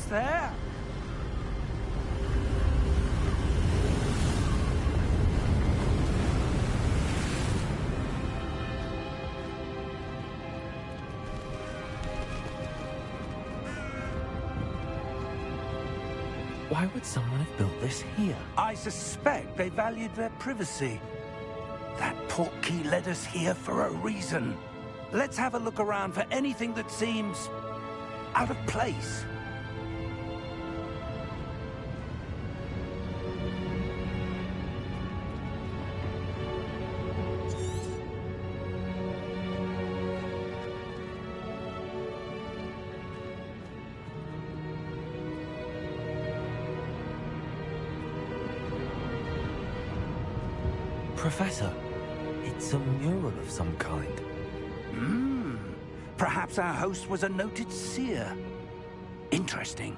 almost there. Why would someone have built this here? I suspect they valued their privacy. That portkey led us here for a reason. Let's have a look around for anything that seems out of place. Professor, it's a mural of some kind. Perhaps our host was a noted seer. Interesting.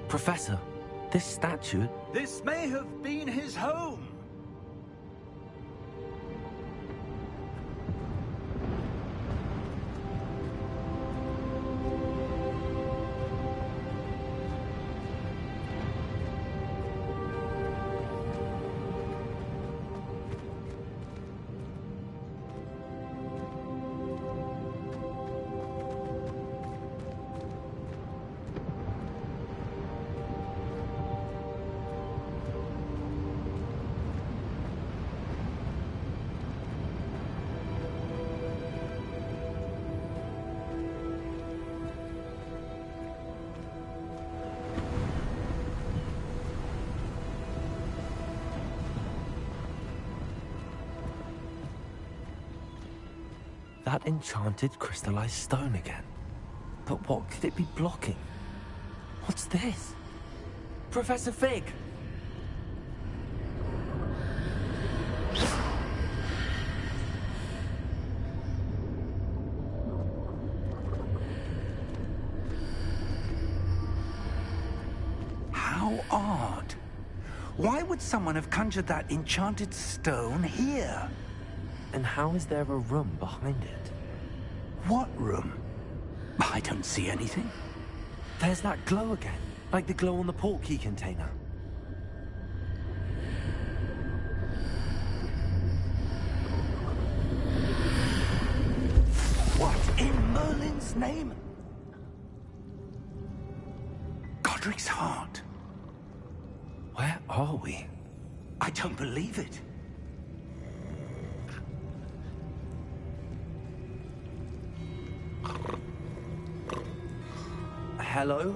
Professor, this statue... This may have been his home. That enchanted crystallized stone again. But what could it be blocking? What's this? Professor Fig! How odd. Why would someone have conjured that enchanted stone here? And how is there a room behind it? What room? I don't see anything. There's that glow again, like the glow on the portkey container. What in Merlin's name? Godric's heart. Where are we? I don't believe it. Hello?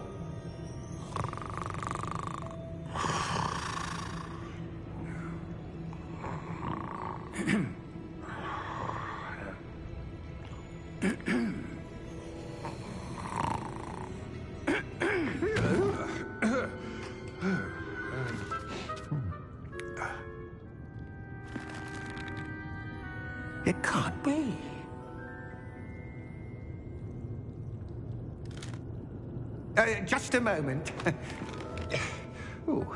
It can't be. Just a moment. Oh.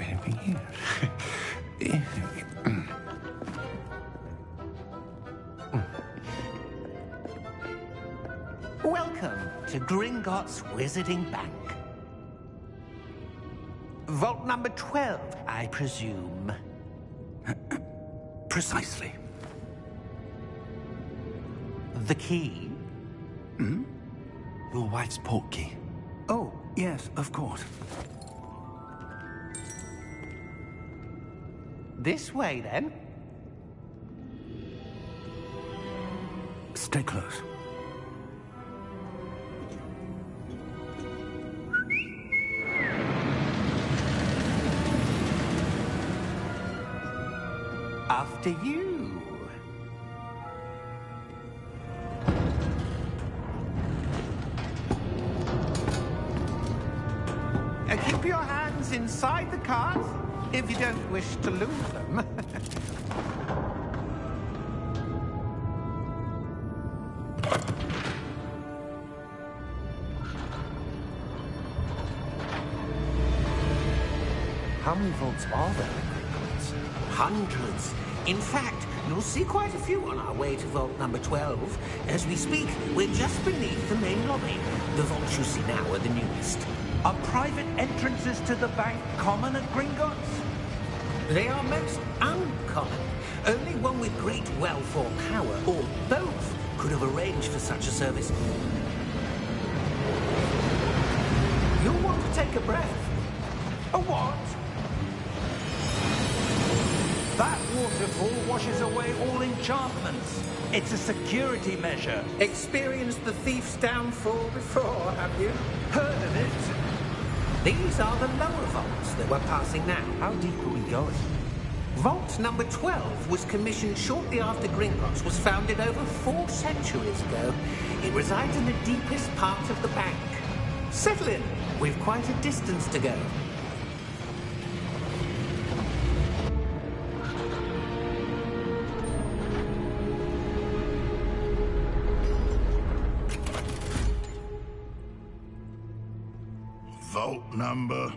Anything here? Welcome to Gringotts Wizarding Bank. Vault number 12, I presume. Precisely. The key? Your wife's portkey. Oh, yes, of course. This way, then. Stay close. After you. your hands inside the cart if you don't wish to lose them. How many vaults are there in Hogwarts? Hundreds. In fact, you'll see quite a few on our way to vault number 12. As we speak, we're just beneath the main lobby. The vaults you see now are the newest. Are private entrances to the bank common at Gringotts? They are most uncommon. Only one with great wealth or power, or both, could have arranged for such a service. You'll want to take a breath. A what? That waterfall washes away all enchantments. It's a security measure. Experienced the thief's downfall before, have you? Heard of it? These are the lower vaults that we're passing now. How deep are we going? Vault number 12 was commissioned shortly after Gringotts was founded over 4 centuries ago. It resides in the deepest part of the bank. Settle in. We've quite a distance to go. Vault number?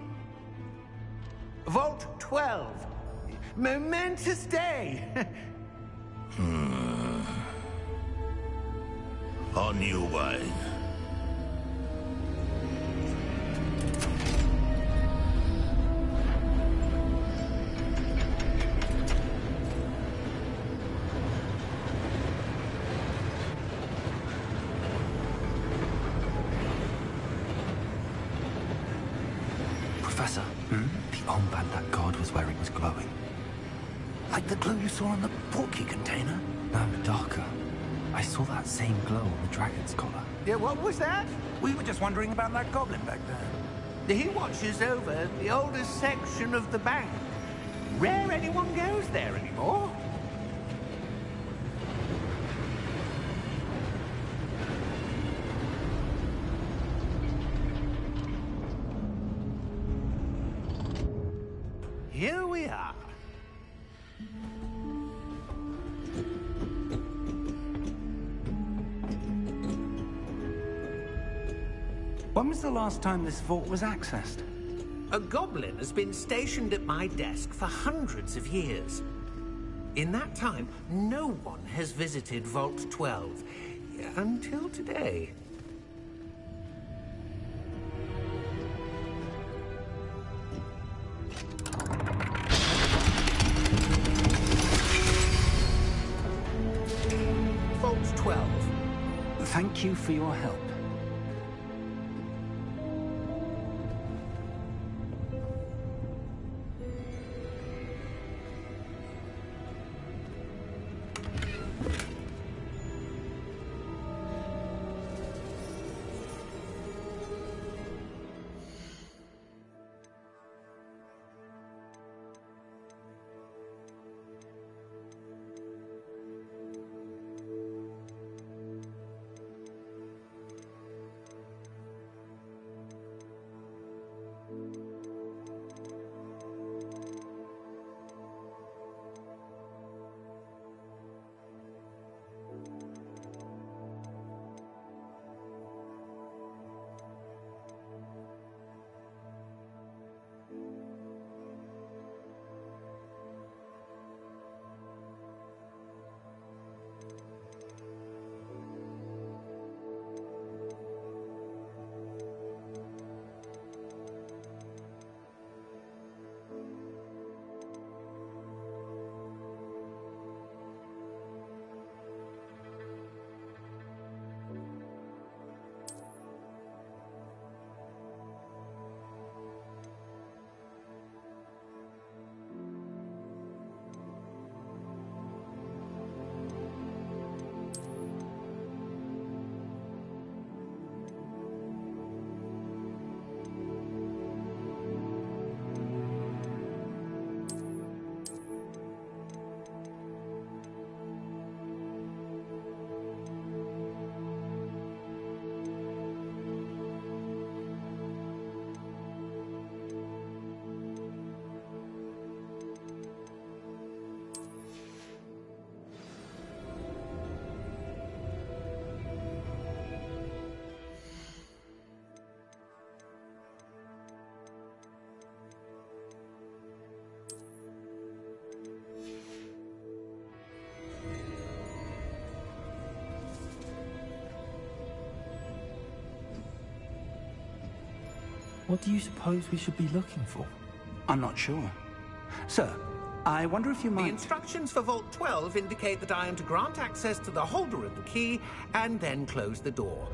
Vault 12. Momentous day. On your way. Professor, the armband that guard was wearing was glowing. Like the glow you saw on the portkey container? No, darker. I saw that same glow on the dragon's collar. Yeah, what was that? We were just wondering about that goblin back there. He watches over the oldest section of the bank. Rare anyone goes there anymore. Here we are. When was the last time this vault was accessed? A goblin has been stationed at my desk for hundreds of years. In that time, no one has visited Vault 12 until today. Vault 12. Thank you for your help. What do you suppose we should be looking for? I'm not sure. Sir, I wonder if you The might... instructions for Vault 12 indicate that I am to grant access to the holder of the key and then close the door.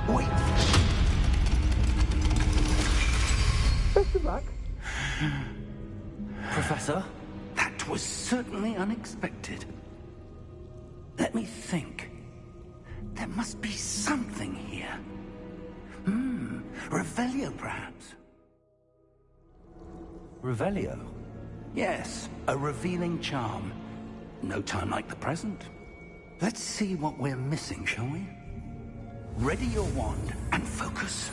Wait! Best of luck. Professor? That was certainly unexpected. Let me think. There must be something here. Revelio, perhaps? Revelio? Yes, a revealing charm. No time like the present. Let's see what we're missing, shall we? Ready your wand and focus.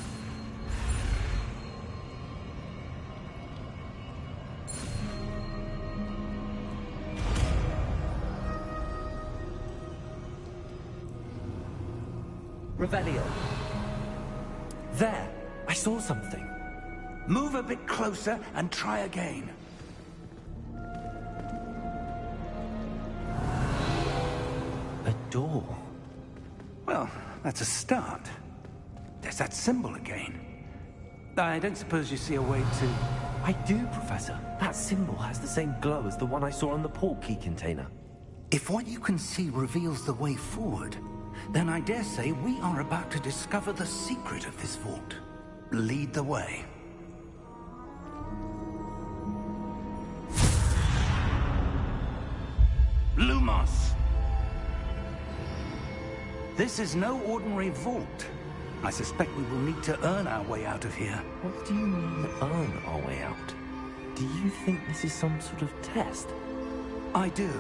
Revelio. There! I saw something. Move a bit closer and try again. A door. Well, that's a start. There's that symbol again. I don't suppose you see a way to... I do, Professor. That symbol has the same glow as the one I saw on the portkey container. If what you can see reveals the way forward, then I dare say we are about to discover the secret of this vault. Lead the way. Lumos! This is no ordinary vault. I suspect we will need to earn our way out of here. What do you mean, earn our way out? Do you think this is some sort of test? I do.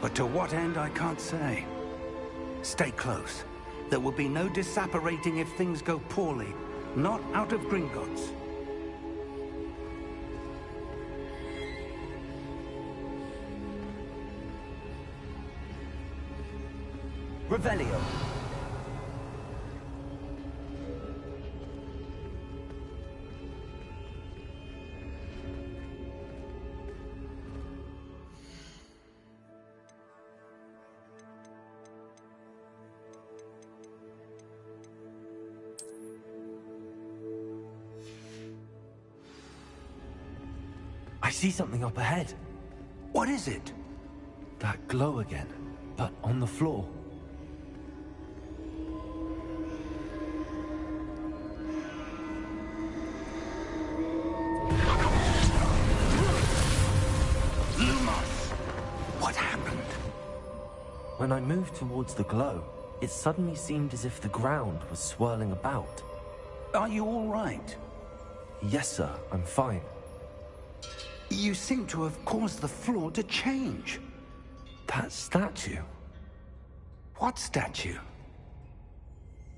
But to what end, I can't say. Stay close. There will be no disapparating if things go poorly. Not out of Gringotts. Revelio. I see something up ahead. What is it? That glow again, but on the floor. Lumos! What happened? When I moved towards the glow, it suddenly seemed as if the ground was swirling about. Are you all right? Yes, sir, I'm fine. You seem to have caused the floor to change. That statue. What statue?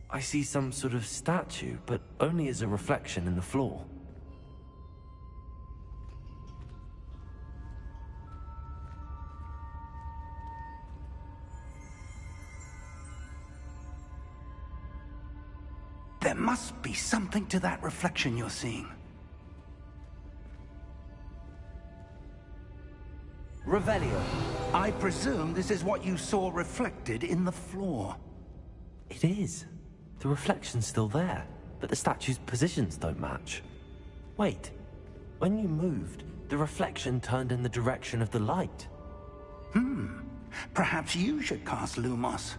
I see some sort of statue, but only as a reflection in the floor. There must be something to that reflection you're seeing. Revelio. I presume this is what you saw reflected in the floor. It is. The reflection's still there, but the statue's positions don't match. Wait. When you moved, the reflection turned in the direction of the light. Perhaps you should cast Lumos.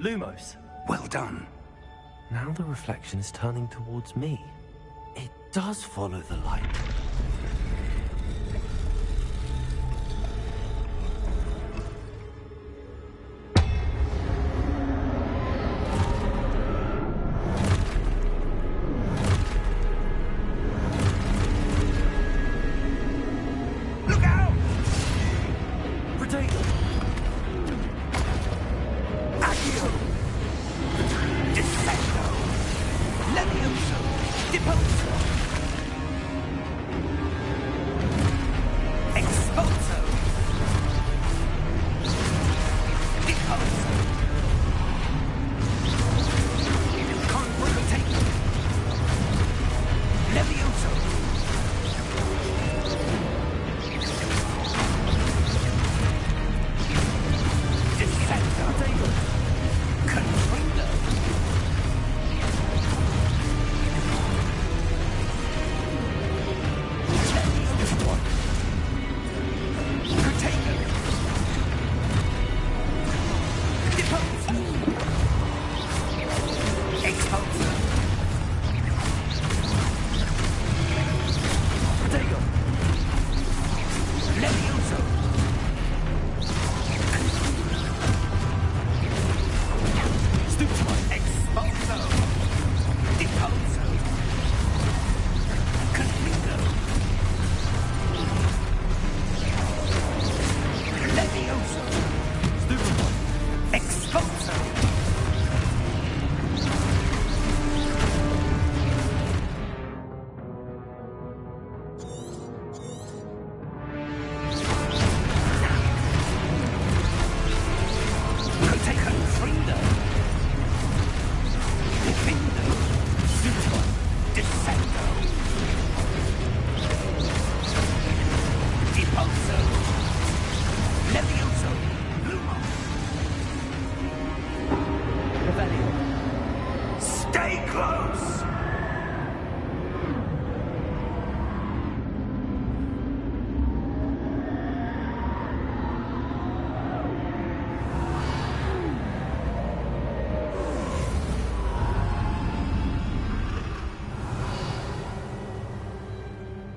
Lumos. Well done. Now the reflection is turning towards me. It does follow the light. Look out! Protect! Accio! Defendo! Levioso! Deposo!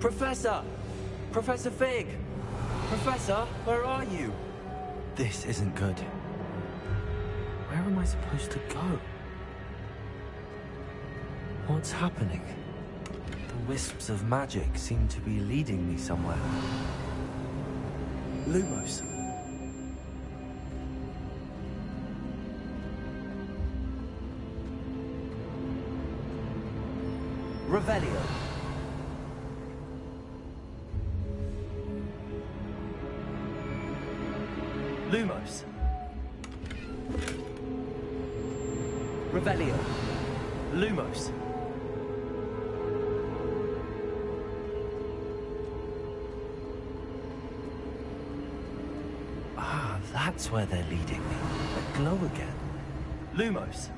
Professor! Professor Fig! Professor, where are you? This isn't good. Where am I supposed to go? What's happening? The wisps of magic seem to be leading me somewhere. Lumos. Revelio. Lumos. Revelio. Lumos. Ah, that's where they're leading me. A glow again. Lumos.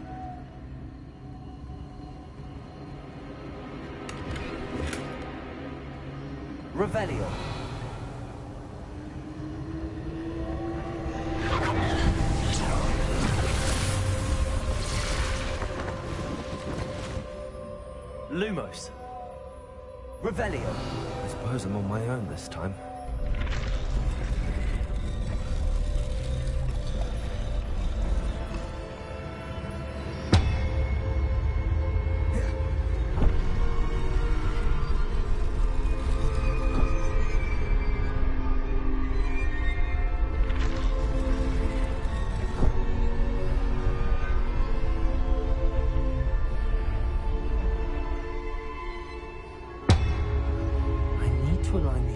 Revelio. Lumos. Revelio. I suppose I'm on my own this time.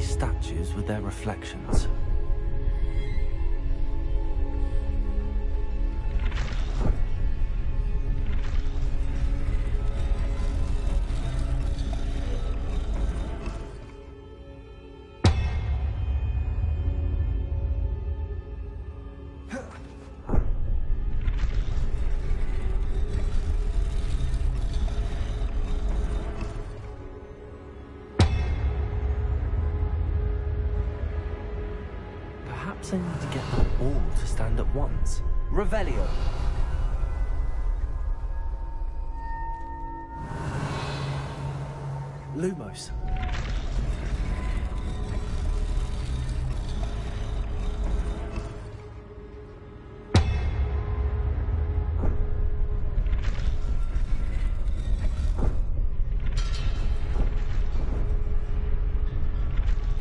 Statues with their reflections. Perhaps I need to get them all to stand at once. Revelio. Lumos.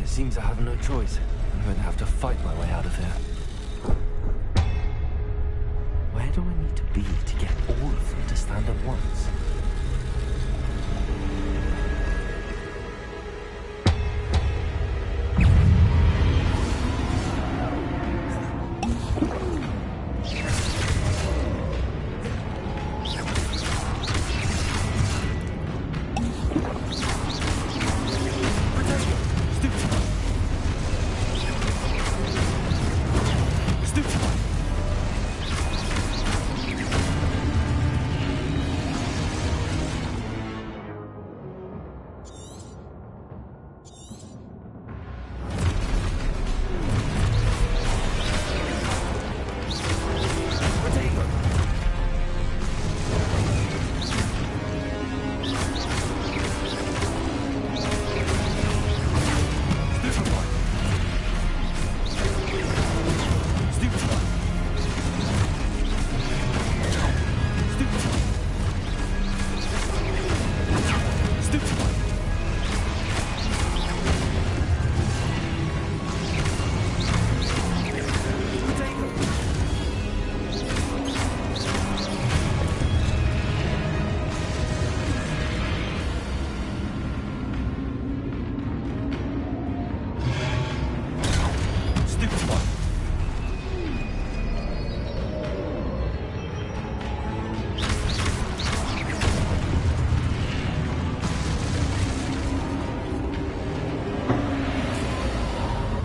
It seems I have no choice. I'm going to have to fight my way out of here. Where do I need to be to get all of them to stand at once?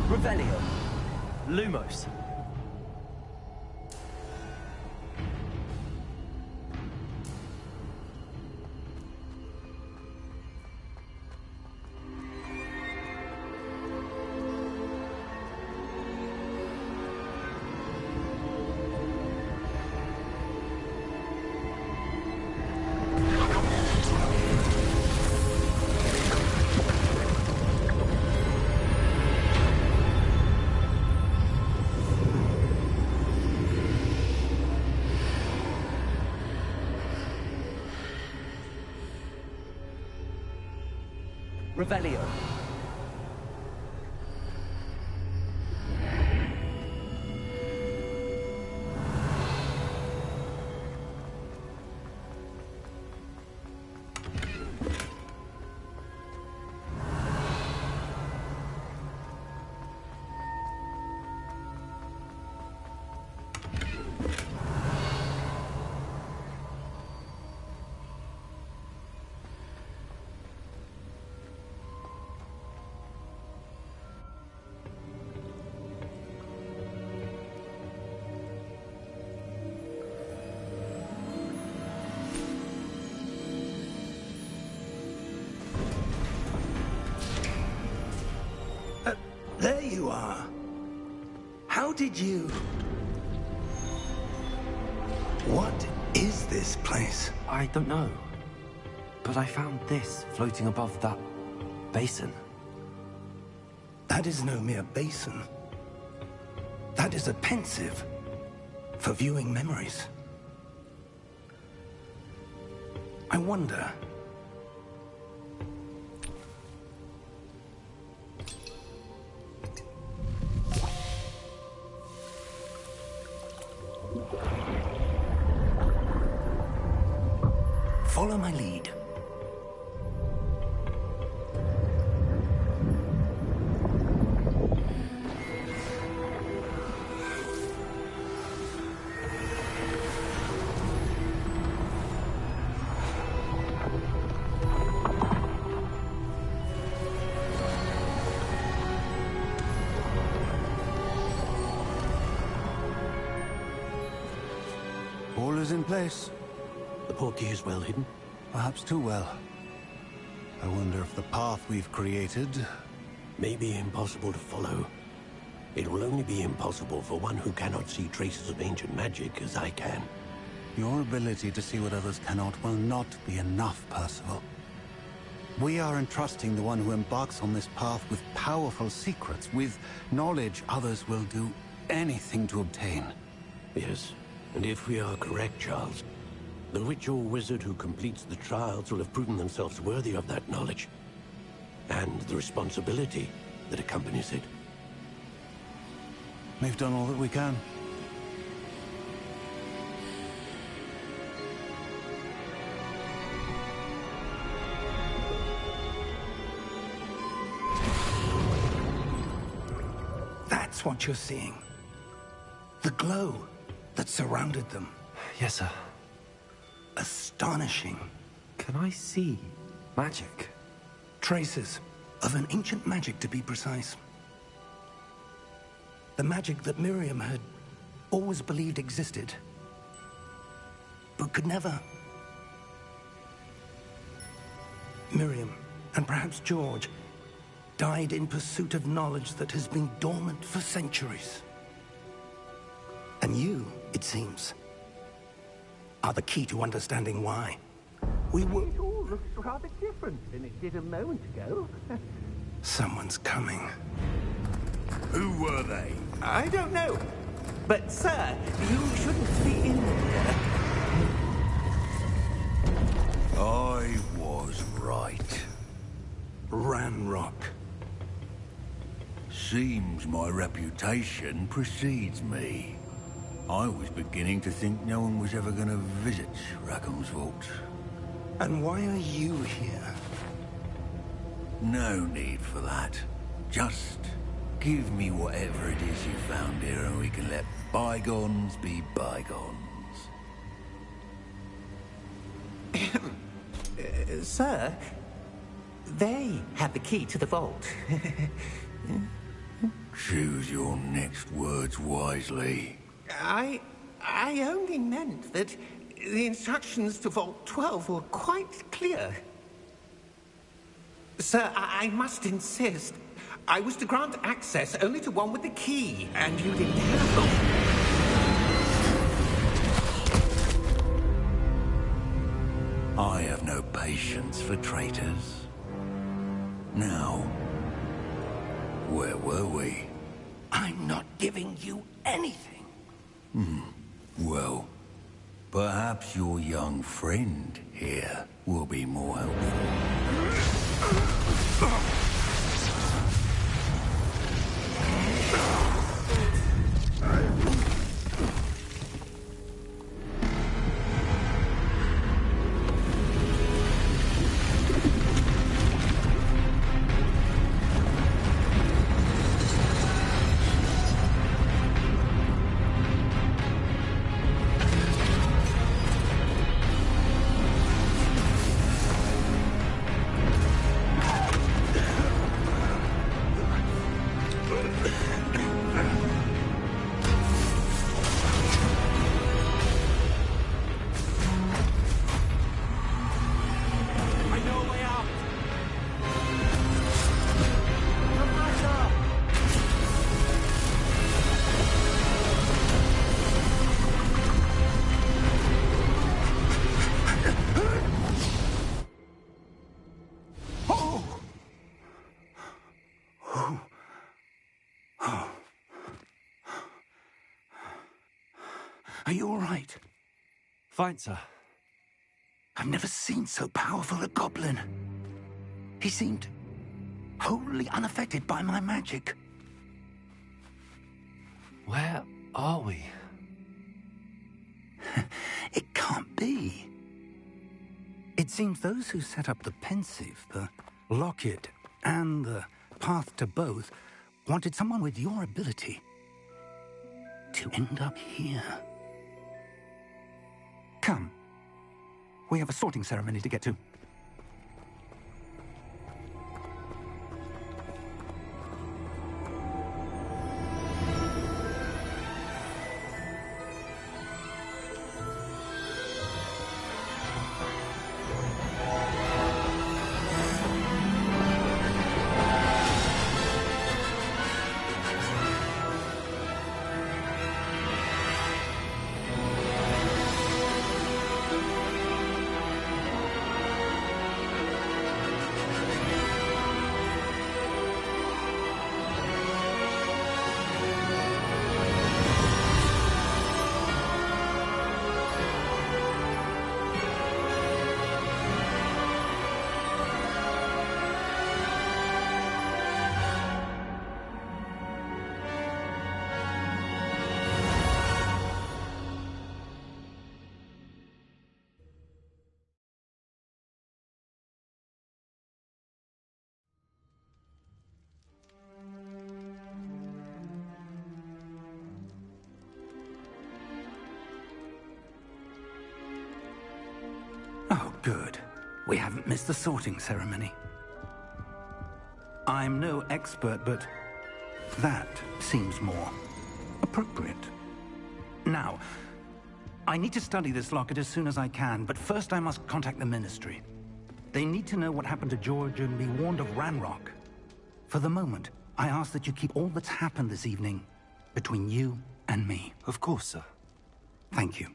Revelio. Lumos. Revelio. There you are. How did you... What is this place? I don't know. But I found this floating above that basin. That is no mere basin. That is a pensive for viewing memories. I wonder... Follow my lead. All is in place. The portkey is well hidden. Perhaps too well. I wonder if the path we've created... May be impossible to follow. It will only be impossible for one who cannot see traces of ancient magic as I can. Your ability to see what others cannot will not be enough, Percival. We are entrusting the one who embarks on this path with powerful secrets, with knowledge others will do anything to obtain. Yes, and if we are correct, Charles, the witch or wizard who completes the trials will have proven themselves worthy of that knowledge, and the responsibility that accompanies it. We've done all that we can. That's what you're seeing. The glow that surrounded them. Yes, sir. Astonishing. Can I see magic? Traces of an ancient magic, to be precise. The magic that Miriam had always believed existed, but could never. Miriam, and perhaps George, died in pursuit of knowledge that has been dormant for centuries. And you, it seems, are the key to understanding why. It all looks rather different than it did a moment ago. Someone's coming. Who were they? I don't know. But, sir, you shouldn't be in here. I was right. Ranrock. Seems my reputation precedes me. I was beginning to think no one was ever going to visit Rackham's vault. And why are you here? No need for that. Just give me whatever it is you found here and we can let bygones be bygones. Sir, they have the key to the vault. Choose your next words wisely. I only meant that the instructions to Vault 12 were quite clear. Sir, I must insist. I was to grant access only to one with the key, and you didn't have them. I have no patience for traitors. Now, where were we? I'm not giving you anything. Well, perhaps your young friend here will be more helpful. Are you all right? Fine, sir. I've never seen so powerful a goblin. He seemed wholly unaffected by my magic. Where are we? It can't be. It seems those who set up the pensive, the locket, and the path to both wanted someone with your ability to end up here. Come. We have a sorting ceremony to get to. Oh, good. We haven't missed the sorting ceremony. I'm no expert, but that seems more appropriate. Now, I need to study this locket as soon as I can, but first I must contact the Ministry. They need to know what happened to George and be warned of Ranrock. For the moment, I ask that you keep all that's happened this evening between you and me. Of course, sir. Thank you.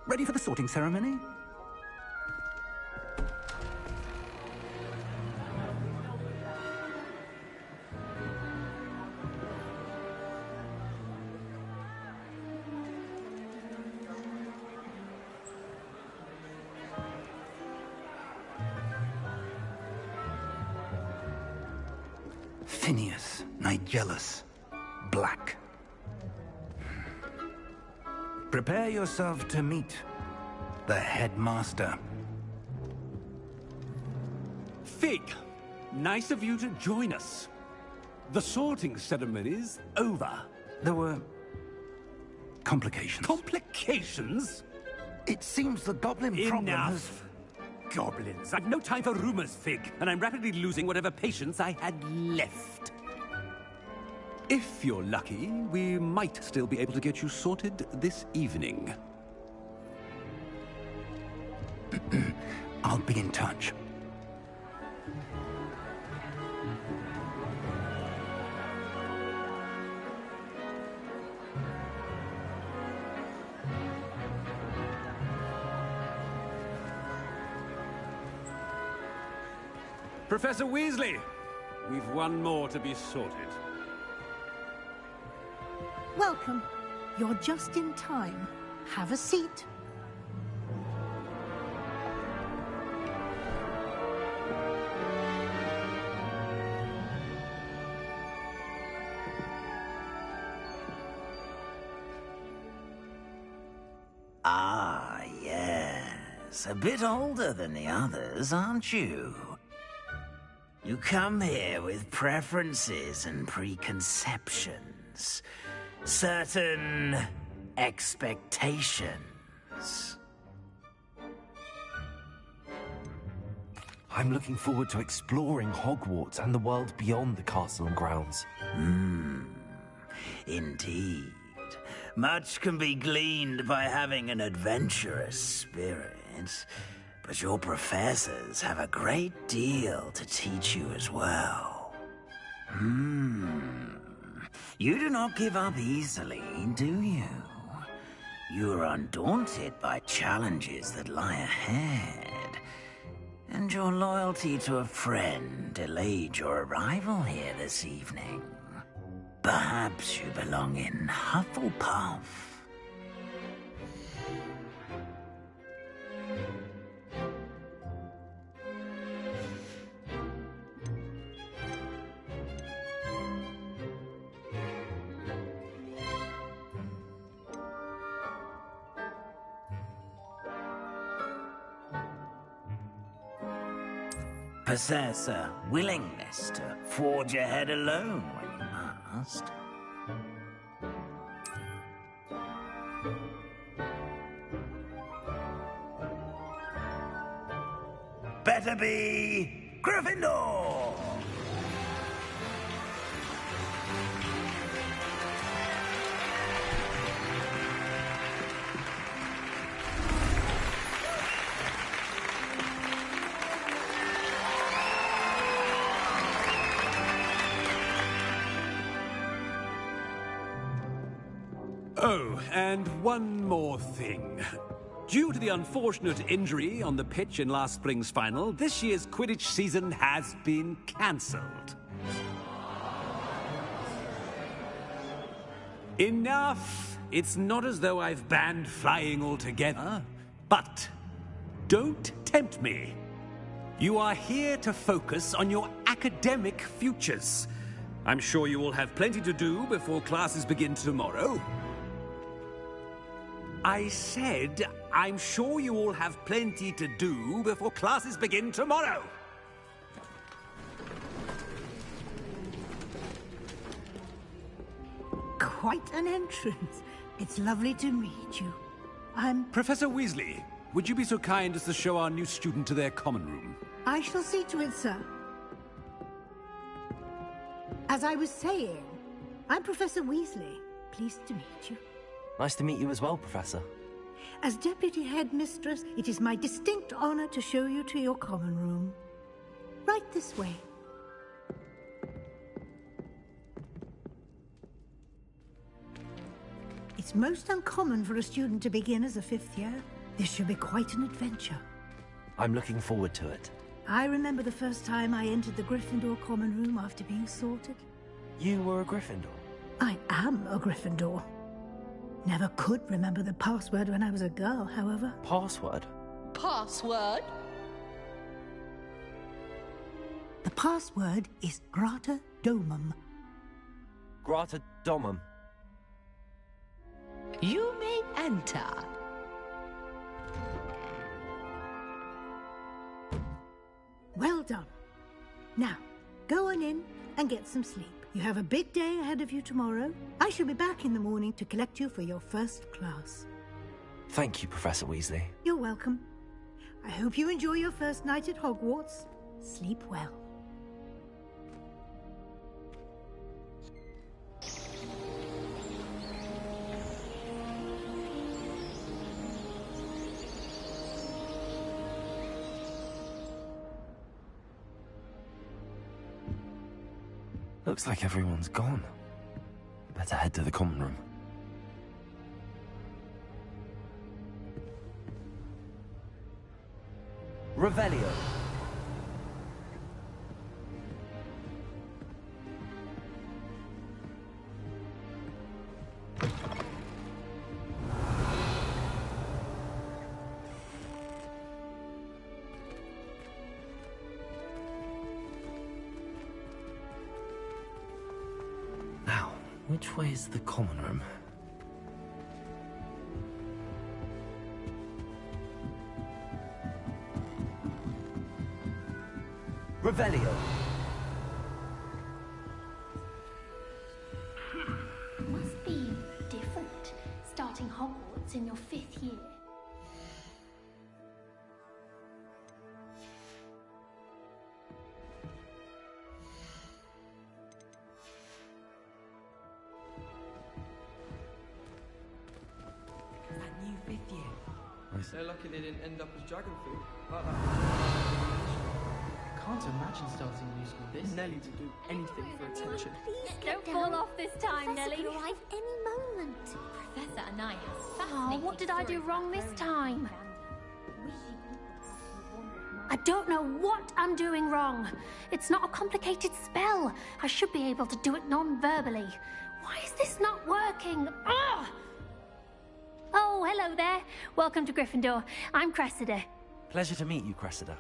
Ready for the sorting ceremony? Phineas, Nigellus, Black. Prepare yourself to meet the headmaster. Fig, nice of you to join us. The sorting ceremony's over. There were complications. Complications? It seems the goblin problem has... Enough! Goblins. I've no time for rumors, Fig, and I'm rapidly losing whatever patience I had left. If you're lucky, we might still be able to get you sorted this evening. I'll be in touch. Professor Weasley, we've one more to be sorted. Welcome. You're just in time. Have a seat. Ah, yes. A bit older than the others, aren't you? You come here with preferences and preconceptions. Certain expectations. I'm looking forward to exploring Hogwarts and the world beyond the castle and grounds. Indeed. Much can be gleaned by having an adventurous spirit, but your professors have a great deal to teach you as well. You do not give up easily, do you? You are undaunted by challenges that lie ahead, and your loyalty to a friend delayed your arrival here this evening. Perhaps you belong in Hufflepuff. possess a willingness to forge ahead alone when you must. Better be Gryffindor! Oh, and one more thing. Due to the unfortunate injury on the pitch in last spring's final, this year's Quidditch season has been cancelled. Enough! It's not as though I've banned flying altogether, but don't tempt me. You are here to focus on your academic futures. I'm sure you will have plenty to do before classes begin tomorrow. I said, I'm sure you all have plenty to do before classes begin tomorrow. Quite an entrance. It's lovely to meet you. I'm... Professor Weasley, would you be so kind as to show our new student to their common room? I shall see to it, sir. As I was saying, I'm Professor Weasley. Pleased to meet you. Nice to meet you as well, Professor. As Deputy Headmistress, it is my distinct honor to show you to your common room. Right this way. It's most uncommon for a student to begin as a fifth year. This should be quite an adventure. I'm looking forward to it. I remember the first time I entered the Gryffindor common room after being sorted. You were a Gryffindor? I am a Gryffindor. Never could remember the password when I was a girl, however. Password? Password? The password is Grata Domum. Grata Domum. You may enter. Well done. Now, go on in and get some sleep. You have a big day ahead of you tomorrow. I shall be back in the morning to collect you for your first class. Thank you, Professor Weasley. You're welcome. I hope you enjoy your first night at Hogwarts. Sleep well. Looks like everyone's gone. Better head to the common room. Revelio. Which way is the common room? Revelio. Must be different, starting Hogwarts in your 5th year. They're lucky they didn't end up as dragon food. Can't imagine starting a new school this. Nelly to do anything for attention. Don't fall off this time, Nelly. Could arrive any moment. Professor Anaya has fascinating what did I do wrong this time? I don't know what I'm doing wrong. It's not a complicated spell. I should be able to do it non-verbally. Why is this not working? Ugh! Oh, hello there. Welcome to Gryffindor. I'm Cressida. Pleasure to meet you, Cressida.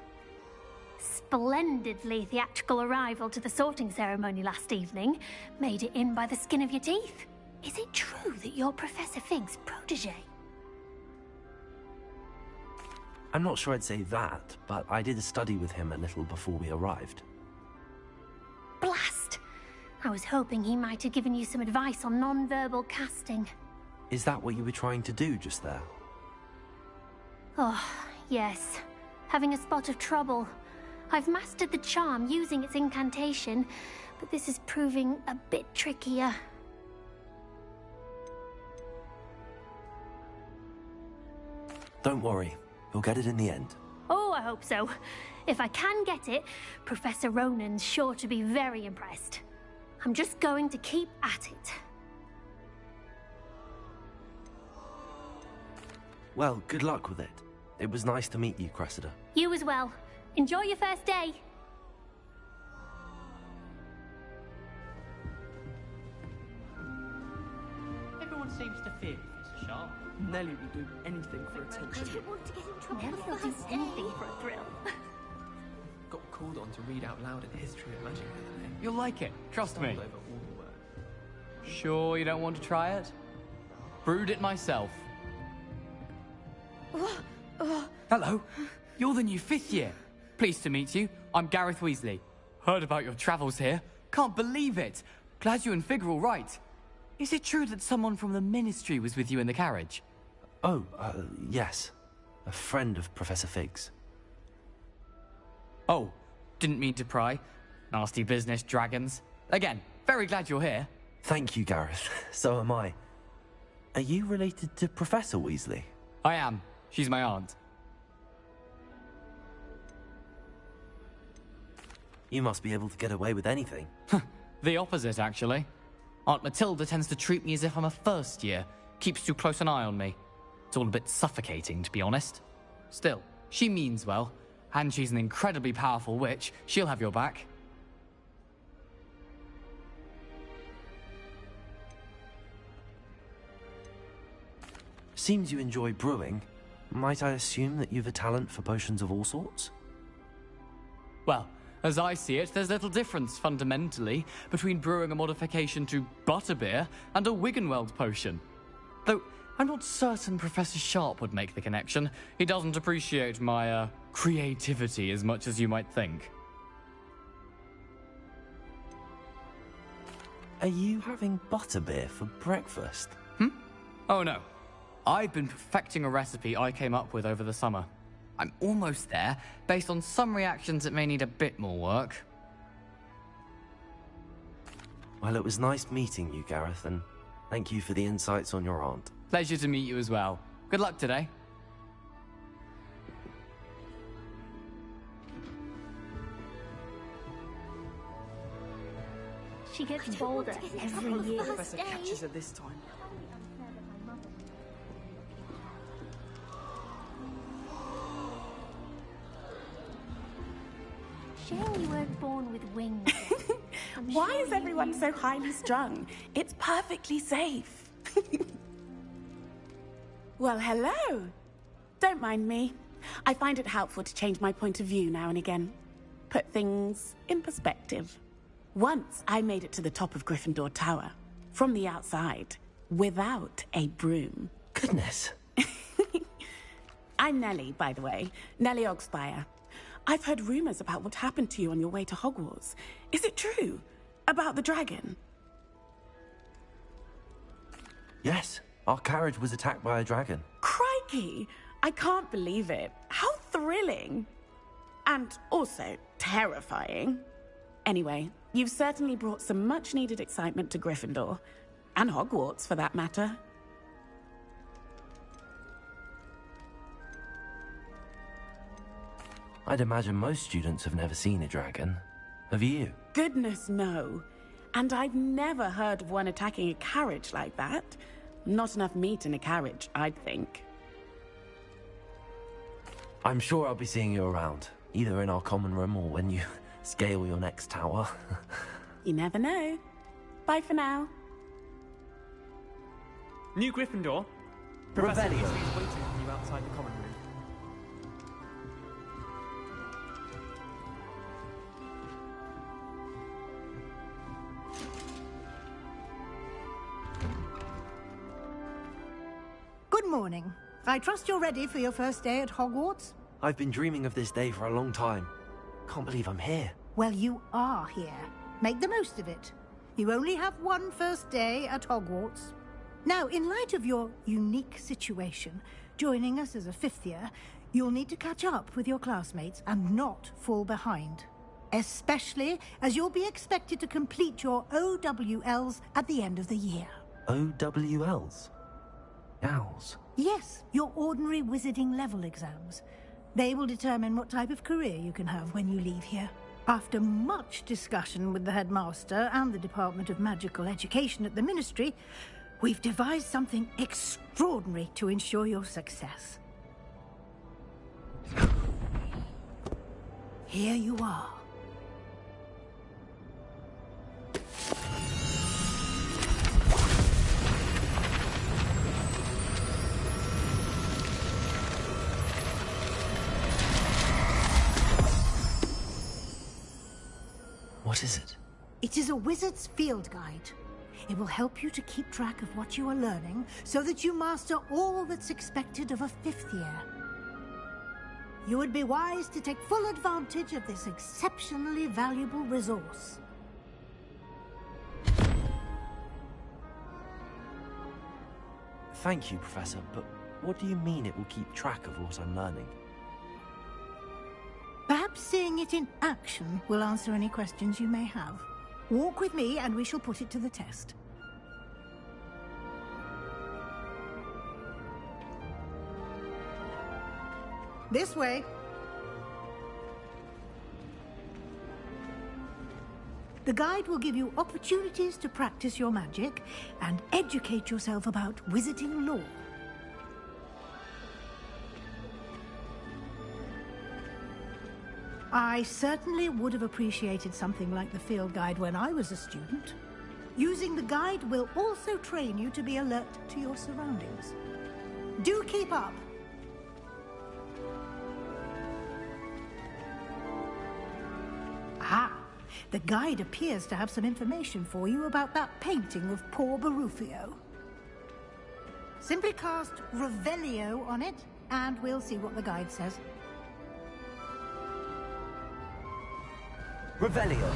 Splendidly theatrical arrival to the sorting ceremony last evening. Made it in by the skin of your teeth. Is it true that you're Professor Fig's protege? I'm not sure I'd say that, but I did study with him a little before we arrived. Blast! I was hoping he might have given you some advice on non-verbal casting. Is that what you were trying to do just there? Oh, yes. Having a spot of trouble. I've mastered the charm using its incantation, but this is proving a bit trickier. Don't worry, you'll get it in the end. Oh, I hope so. If I can get it, Professor Ronan's sure to be very impressed. I'm just going to keep at it. Well, good luck with it. It was nice to meet you, Cressida. You as well. Enjoy your first day. Everyone seems to fear Professor Sharp. Nelly will do anything for attention. I don't want to get in trouble. Nelly will do anything for a thrill. Got called on to read out loud a history of magic the other day. You'll like it, trust me. Stumbled over all the words. Sure you don't want to try it? Brewed it myself. Hello, you're the new 5th year. Pleased to meet you. I'm Gareth Weasley. Heard about your travels here. Can't believe it. Glad you and Fig are all right. Is it true that someone from the Ministry was with you in the carriage? Oh, yes. A friend of Professor Fig's. Oh, didn't mean to pry. Nasty business, dragons. Again, very glad you're here. Thank you, Gareth. So am I. Are you related to Professor Weasley? I am. She's my aunt. You must be able to get away with anything. The opposite, actually. Aunt Matilda tends to treat me as if I'm a first year. Keeps too close an eye on me. It's all a bit suffocating, to be honest. Still, she means well. And she's an incredibly powerful witch. She'll have your back. Seems you enjoy brewing. Might I assume that you've a talent for potions of all sorts? Well, as I see it, there's little difference, fundamentally, between brewing a modification to butterbeer and a Wiggenweld potion. Though, I'm not certain Professor Sharp would make the connection. He doesn't appreciate my, creativity as much as you might think. Are you having butterbeer for breakfast? Oh no. I've been perfecting a recipe I came up with over the summer. I'm almost there, based on some reactions that may need a bit more work. Well, it was nice meeting you, Gareth, and thank you for the insights on your aunt. Pleasure to meet you as well. Good luck today. She gets bolder every year. Professor catches her this time. Shame you weren't born with wings. Why is everyone so highly strung? It's perfectly safe. Well, hello. Don't mind me. I find it helpful to change my point of view now and again. Put things in perspective. Once I made it to the top of Gryffindor Tower, from the outside, without a broom. Goodness. I'm Nellie, by the way. Nellie Ogspire. I've heard rumors about what happened to you on your way to Hogwarts. Is it true? About the dragon? Yes, our carriage was attacked by a dragon. Crikey! I can't believe it. How thrilling! And also terrifying. Anyway, you've certainly brought some much-needed excitement to Gryffindor. And Hogwarts, for that matter. I'd imagine most students have never seen a dragon. Have you? Goodness, no. And I've never heard of one attacking a carriage like that. Not enough meat in a carriage, I'd think. I'm sure I'll be seeing you around, either in our common room or when you scale your next tower. You never know. Bye for now. New Gryffindor. Professor Revelio. Weasley's waiting for you outside the common room. Good morning. I trust you're ready for your first day at Hogwarts? I've been dreaming of this day for a long time. Can't believe I'm here. Well, you are here. Make the most of it. You only have one first day at Hogwarts. Now, in light of your unique situation, joining us as a fifth year, you'll need to catch up with your classmates and not fall behind. Especially as you'll be expected to complete your OWLs at the end of the year. OWLs? Owls? Yes, your ordinary wizarding level exams. They will determine what type of career you can have when you leave here. After much discussion with the headmaster and the Department of Magical Education at the Ministry, we've devised something extraordinary to ensure your success. Here you are. What is it? It is a wizard's field guide. It will help you to keep track of what you are learning so that you master all that's expected of a fifth year. You would be wise to take full advantage of this exceptionally valuable resource. Thank you, Professor, but what do you mean it will keep track of what I'm learning? Perhaps seeing it in action will answer any questions you may have. Walk with me and we shall put it to the test. This way. The guide will give you opportunities to practice your magic and educate yourself about wizarding lore. I certainly would have appreciated something like the field guide when I was a student. Using the guide will also train you to be alert to your surroundings. Do keep up! Ah, the guide appears to have some information for you about that painting of poor Barufio. Simply cast Revelio on it, and we'll see what the guide says. Revelio.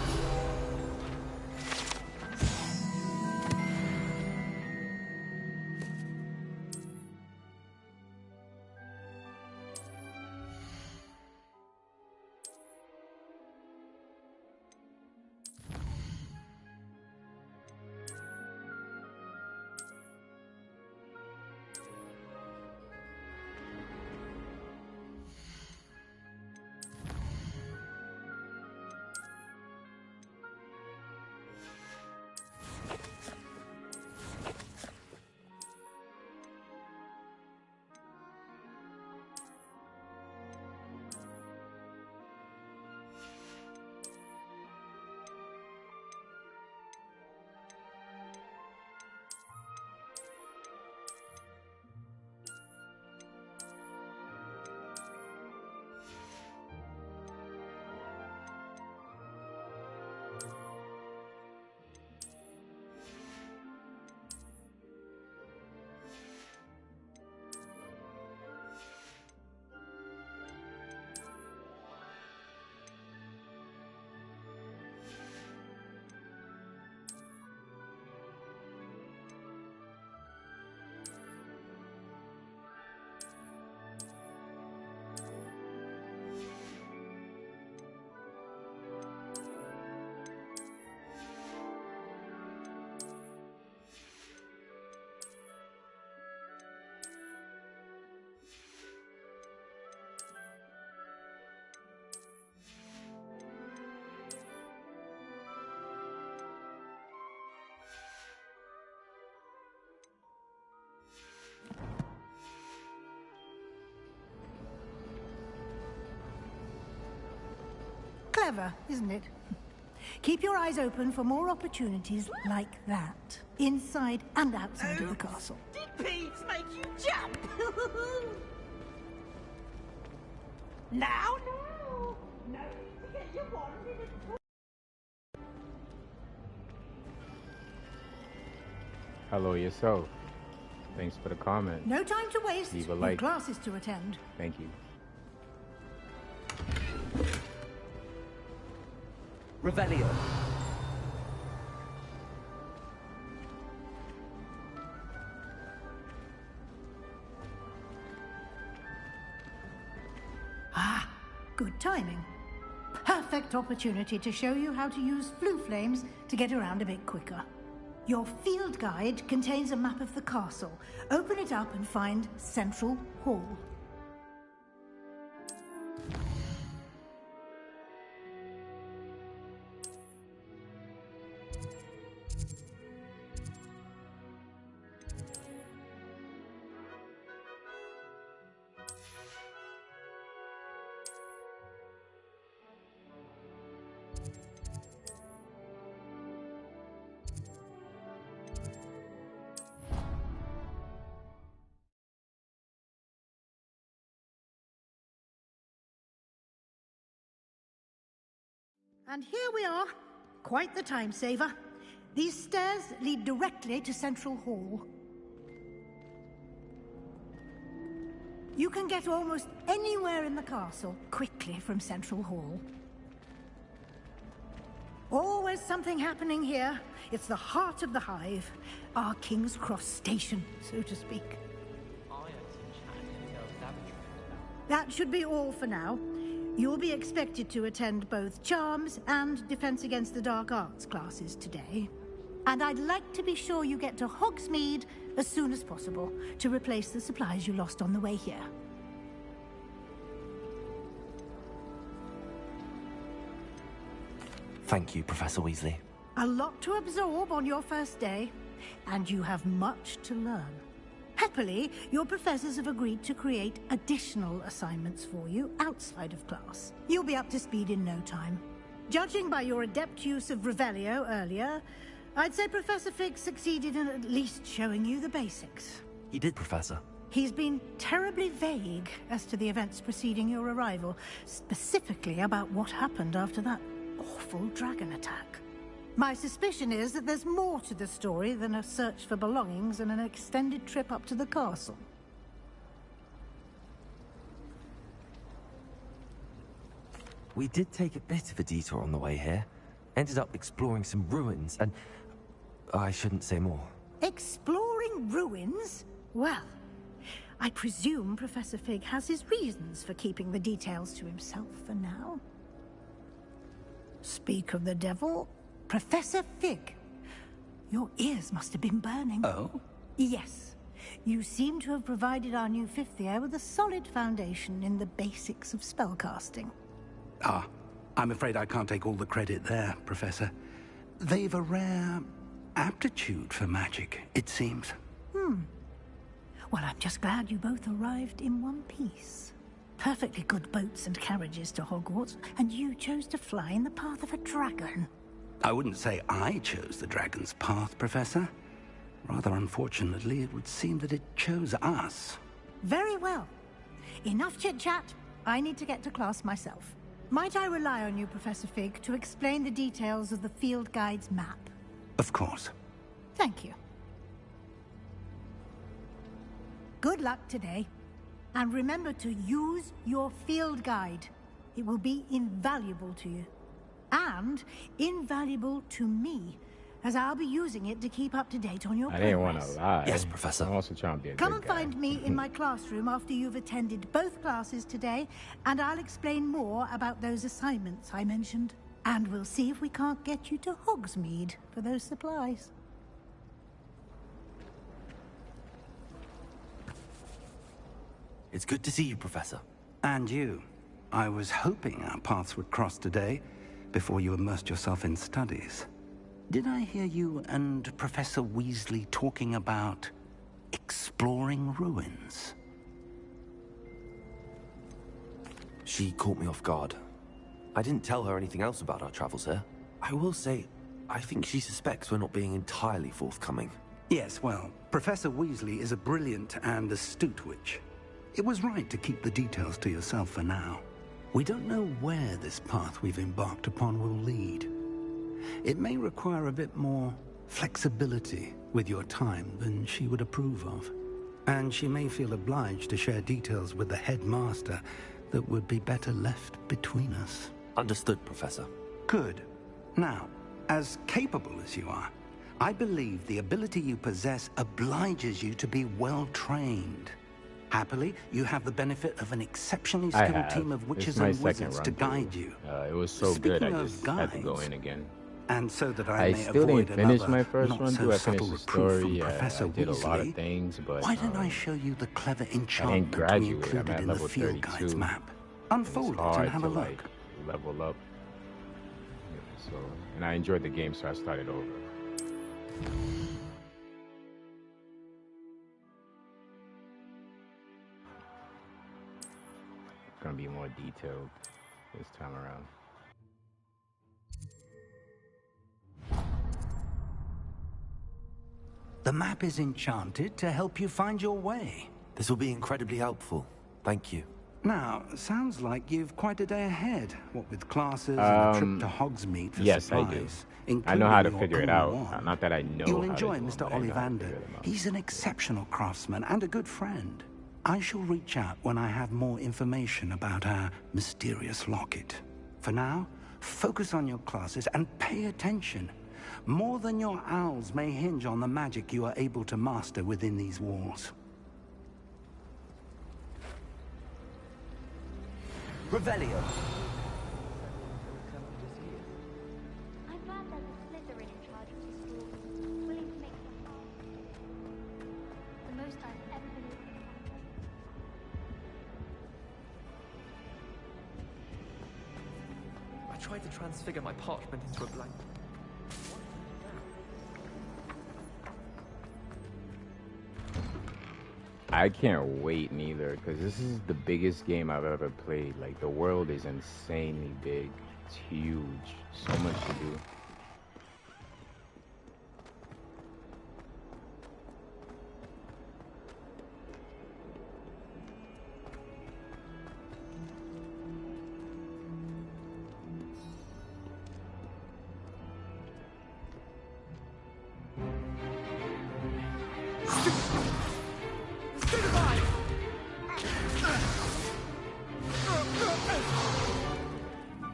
Clever, isn't it? Keep your eyes open for more opportunities like that, inside and outside of the castle. Did Peeves make you jump? Now, no! No need to get your wand in a... Hello yourself. Thanks for the comment. No time to waste. Leave a Your like. classes to attend. Thank you. Revelio. Ah, good timing. Perfect opportunity to show you how to use flue flames to get around a bit quicker. Your field guide contains a map of the castle. Open it up and find Central Hall. And here we are. Quite the time saver. These stairs lead directly to Central Hall. You can get almost anywhere in the castle quickly from Central Hall. Always something happening here. It's the heart of the hive. Our King's Cross station, so to speak. That should be all for now. You'll be expected to attend both Charms and Defense Against the Dark Arts classes today. And I'd like to be sure you get to Hogsmeade as soon as possible to replace the supplies you lost on the way here. Thank you, Professor Weasley. A lot to absorb on your first day, and you have much to learn. Happily, your professors have agreed to create additional assignments for you outside of class. You'll be up to speed in no time. Judging by your adept use of Revelio earlier, I'd say Professor Fig succeeded in at least showing you the basics. He did, Professor. He's been terribly vague as to the events preceding your arrival, specifically about what happened after that awful dragon attack. My suspicion is that there's more to the story than a search for belongings and an extended trip up to the castle. We did take a bit of a detour on the way here. Ended up exploring some ruins, and I shouldn't say more. Exploring ruins? Well, I presume Professor Fig has his reasons for keeping the details to himself for now. Speak of the devil, Professor Fig. Your ears must have been burning. Oh? Yes. You seem to have provided our new fifth year with a solid foundation in the basics of spellcasting. Ah, I'm afraid I can't take all the credit there, Professor. They've a rare aptitude for magic, it seems. Well, I'm just glad you both arrived in one piece. Perfectly good boats and carriages to Hogwarts, and you chose to fly in the path of a dragon. I wouldn't say I chose the dragon's path, Professor. Rather unfortunately, it would seem that it chose us. Very well. Enough chit-chat. I need to get to class myself. Might I rely on you, Professor Fig, to explain the details of the field guide's map? Of course. Thank you. Good luck today. And remember to use your field guide. It will be invaluable to you. And invaluable to me, as I'll be using it to keep up to date on your progress. I didn't want to lie. Yes, Professor. I'm also trying to be a Come good and guy. find me in my classroom after you've attended both classes today, and I'll explain more about those assignments I mentioned. And we'll see if we can't get you to Hogsmeade for those supplies. It's good to see you, Professor. And you. I was hoping our paths would cross today, before you immersed yourself in studies. Did I hear you and Professor Weasley talking about exploring ruins? She caught me off guard. I didn't tell her anything else about our travels here. I will say, I think she suspects we're not being entirely forthcoming. Yes, well, Professor Weasley is a brilliant and astute witch. It was right to keep the details to yourself for now. We don't know where this path we've embarked upon will lead. It may require a bit more flexibility with your time than she would approve of. And she may feel obliged to share details with the headmaster that would be better left between us. Understood, Professor. Good. Now, as capable as you are, I believe the ability you possess obliges you to be well-trained. Happily, you have the benefit of an exceptionally skilled team of witches and wizards to guide you. It was so good, I just had to go in again. And so that I may still avoid didn't finish another my first not run so through. I subtle finished the reproof story. from Professor I did a lot of Weasley, things, but why don't I show you the clever I didn't enchantment we graduate. I'm included at in the level field guide's 32. map? Unfold it hard and have to a look. like level up. So, and I enjoyed the game, so I started over. It's gonna be more detailed this time around. The map is enchanted to help you find your way. This will be incredibly helpful. Thank you. Now, sounds like you've quite a day ahead, what with classes and a trip to Hogsmeade for yes, supplies. I do. I know how to including figure it your out. own wand. Not that I know You'll how enjoy to do Mr. them, but I know how to Ollivander. figure them out. He's an exceptional craftsman and a good friend. I shall reach out when I have more information about our mysterious locket. For now, focus on your classes and pay attention. More than your owls may hinge on the magic you are able to master within these walls. Revelio. I'm glad there's a Slytherin in charge of the school, willing to make some help. The most I've ever been able to find. I tried to transfigure my parchment into a blank. I can't wait neither, because this is the biggest game I've ever played. Like, the world is insanely big. It's huge. So much to do.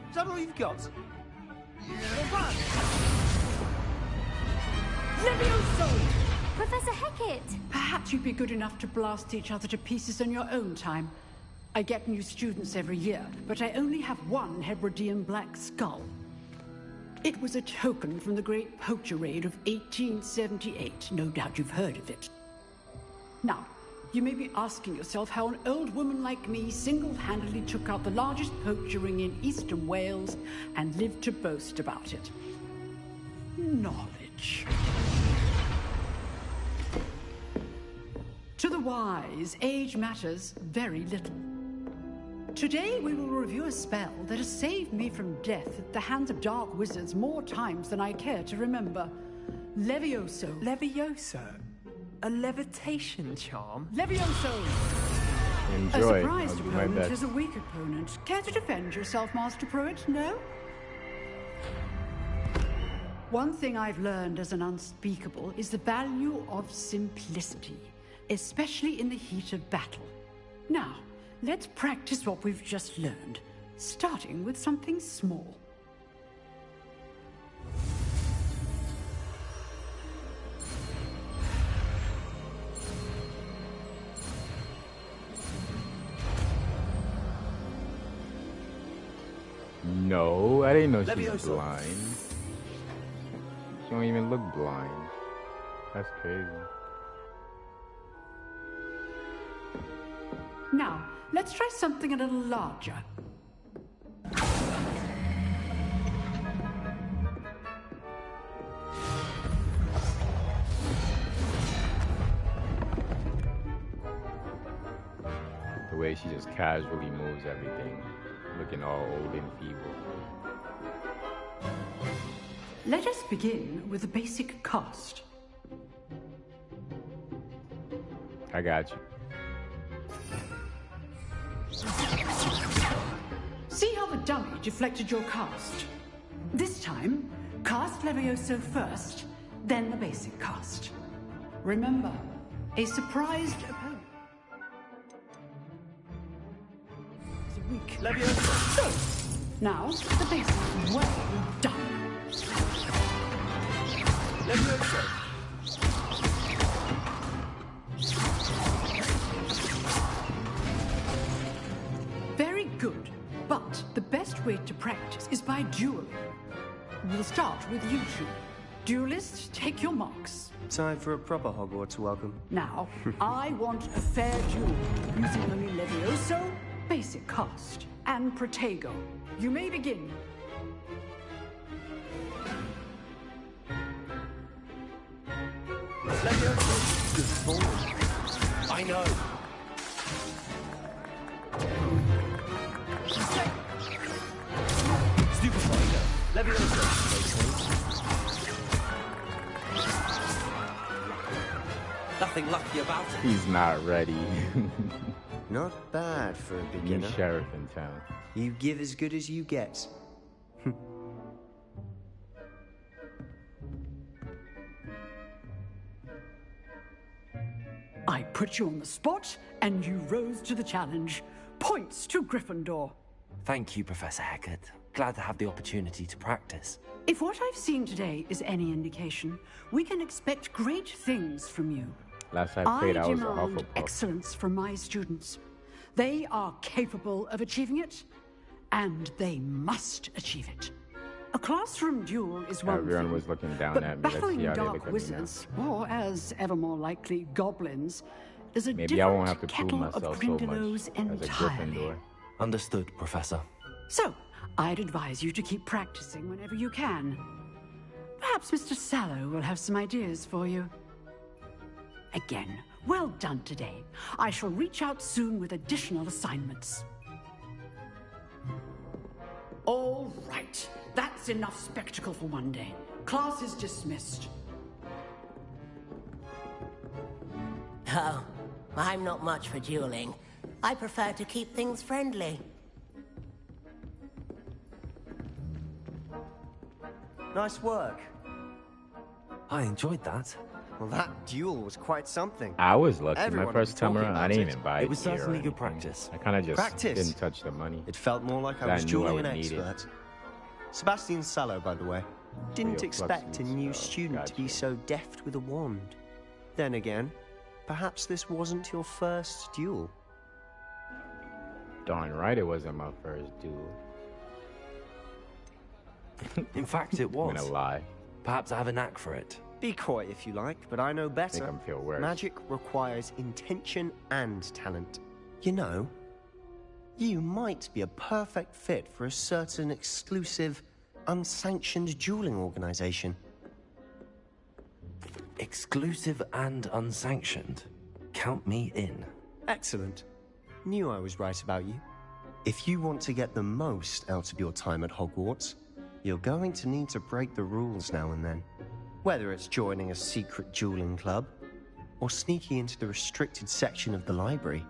Is that all you've got? Levioso! Professor Hecat! Perhaps you'd be good enough to blast each other to pieces in your own time. I get new students every year, but I only have one Hebridean black skull. It was a token from the Great Poacher Raid of 1878. No doubt you've heard of it. Now, you may be asking yourself how an old woman like me single-handedly took out the largest poacher ring in eastern Wales and lived to boast about it. Knowledge. To the wise, age matters very little. Today we will review a spell that has saved me from death at the hands of dark wizards more times than I care to remember. Levioso. Levioso? A levitation charm? Levioso! Enjoy. A surprised I'll do my opponent best. is a weak opponent. Care to defend yourself, Master Pruitt? No? One thing I've learned as an unspeakable is the value of simplicity, especially in the heat of battle. Now, let's practice what we've just learned, starting with something small. No, I didn't know she was Levioso. blind. She don't even look blind. That's crazy. Now, let's try something a little larger. The way she just casually moves everything, looking all old and feeble. Let us begin with the basic cast. I got you. See how the dummy deflected your cast? This time, cast Levioso first, then the basic cast. Remember, a surprised opponent. Is a weak. Levioso! Now, the basic. Well done. Levioso! Very good. But the best way to practice is by dueling. We'll start with you two. Duelists, take your marks. Time for a proper Hogwarts welcome. Now, I want a fair duel using only Levioso, basic cast, and Protego. You may begin. Levioso, good form. I know. Stupefier. Levioso. Nothing lucky about it. He's not ready. Not bad for a beginner. New sheriff in town. You give as good as you get. I put you on the spot, and you rose to the challenge. Points to Gryffindor. Thank you, Professor Hecat. Glad to have the opportunity to practice. If what I've seen today is any indication, we can expect great things from you. Last I played, I was a demand Hufflepuff. excellence from my students. They are capable of achieving it, and they must achieve it. A classroom duel is one Everyone thing, was looking down but at me. Let's battling see how they dark look at me now. wizards, or as ever more likely, goblins, is a Maybe I different won't have to prove kettle myself of so much Grindylows as a entirely. Gryffindor. Understood, Professor. So, I'd advise you to keep practicing whenever you can. Perhaps Mr. Sallow will have some ideas for you. Again, well done today. I shall reach out soon with additional assignments. All right. That's enough spectacle for one day. Class is dismissed. Oh, I'm not much for dueling. I prefer to keep things friendly. Nice work. I enjoyed that. Well, that duel was quite something. I was lucky. Everyone My first was time talking around, I about didn't it. even buy It was gear or certainly good anything. practice. I kind of just Practice? didn't touch the money. It felt more like I I was knew I dueling would an need it. expert. Sebastian Sallow, by the way. Didn't Real expect a fluxy new stuff. student to be Gotcha. so deft with a wand. Then again, perhaps this wasn't your first duel. Darn right it wasn't my first duel. In fact, it was. I'm gonna lie. Perhaps I have a knack for it. Be coy if you like, but I know better. Make him feel worse. Magic requires intention and talent. You know, you might be a perfect fit for a certain exclusive, unsanctioned dueling organization. Exclusive and unsanctioned. Count me in. Excellent. Knew I was right about you. If you want to get the most out of your time at Hogwarts, you're going to need to break the rules now and then. Whether it's joining a secret dueling club, or sneaking into the restricted section of the library,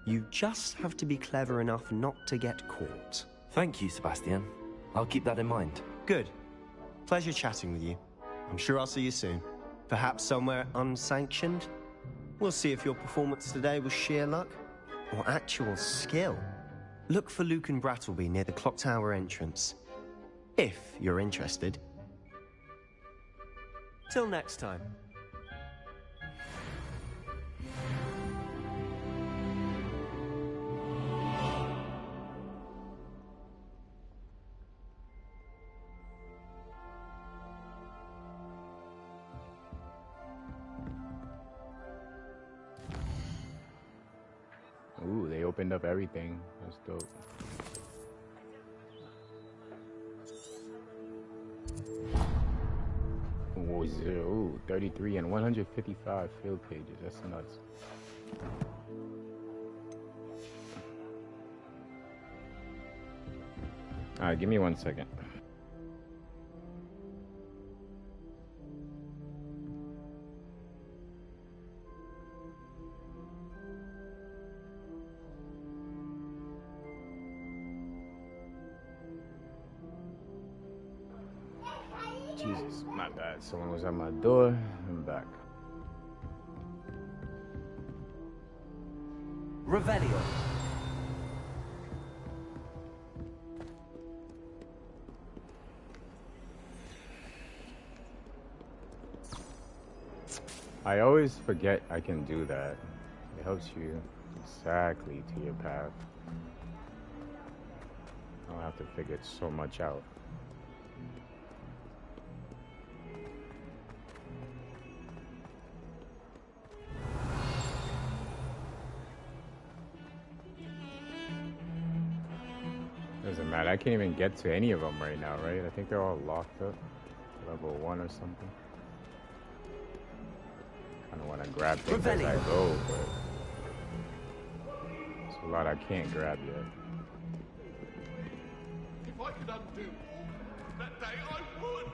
you just have to be clever enough not to get caught. Thank you, Sebastian. I'll keep that in mind. Good. Pleasure chatting with you. I'm sure I'll see you soon. Perhaps somewhere unsanctioned? We'll see if your performance today was sheer luck or actual skill. Look for Luke and Brattleby near the clock tower entrance. If you're interested. Till next time. Ooh, they opened up everything. That's dope. Ooh, 33 and 155 field pages. That's nuts. Alright, give me 1 second. Jesus, my bad. Someone was at my door. I'm back. Revelio. I always forget I can do that. It helps you exactly to your path. I don't have to figure so much out. Doesn't matter. I can't even get to any of them right now, right? I think they're all locked up. Level 1 or something. Kind of want to grab things as I go, but there's a lot I can't grab yet. If I could undo that day, I would.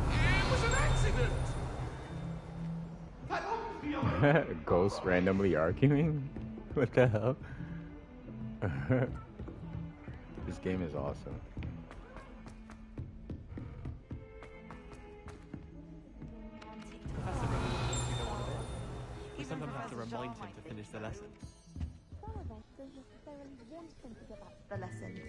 It was an accident. That obviously Ghosts randomly arguing? What the hell? This game is awesome. Professor, we sometimes have to remind him to finish the lesson. Some of us don't necessarily want him to give up the lesson.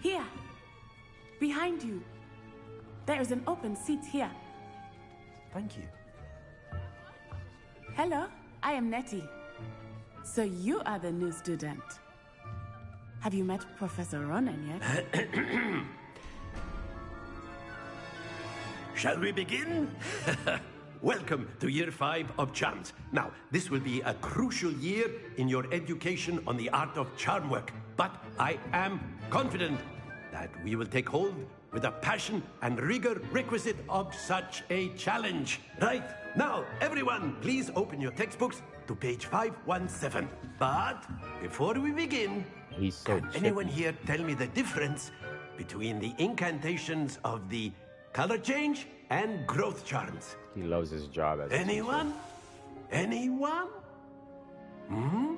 Here. Behind you. There is an open seat here. Thank you. Hello, I am Nettie. So you are the new student. Have you met Professor Ronan yet? Shall we begin? Welcome to Year 5 of Charms. Now, this will be a crucial year in your education on the art of charm work. But I am confident that we will take hold with the passion and rigor requisite of such a challenge. Right, now, everyone, please open your textbooks to page 517. But before we begin, can anyone here tell me the difference between the incantations of the color change and growth charms? He loves his job as Anyone? Anyone? Hmm?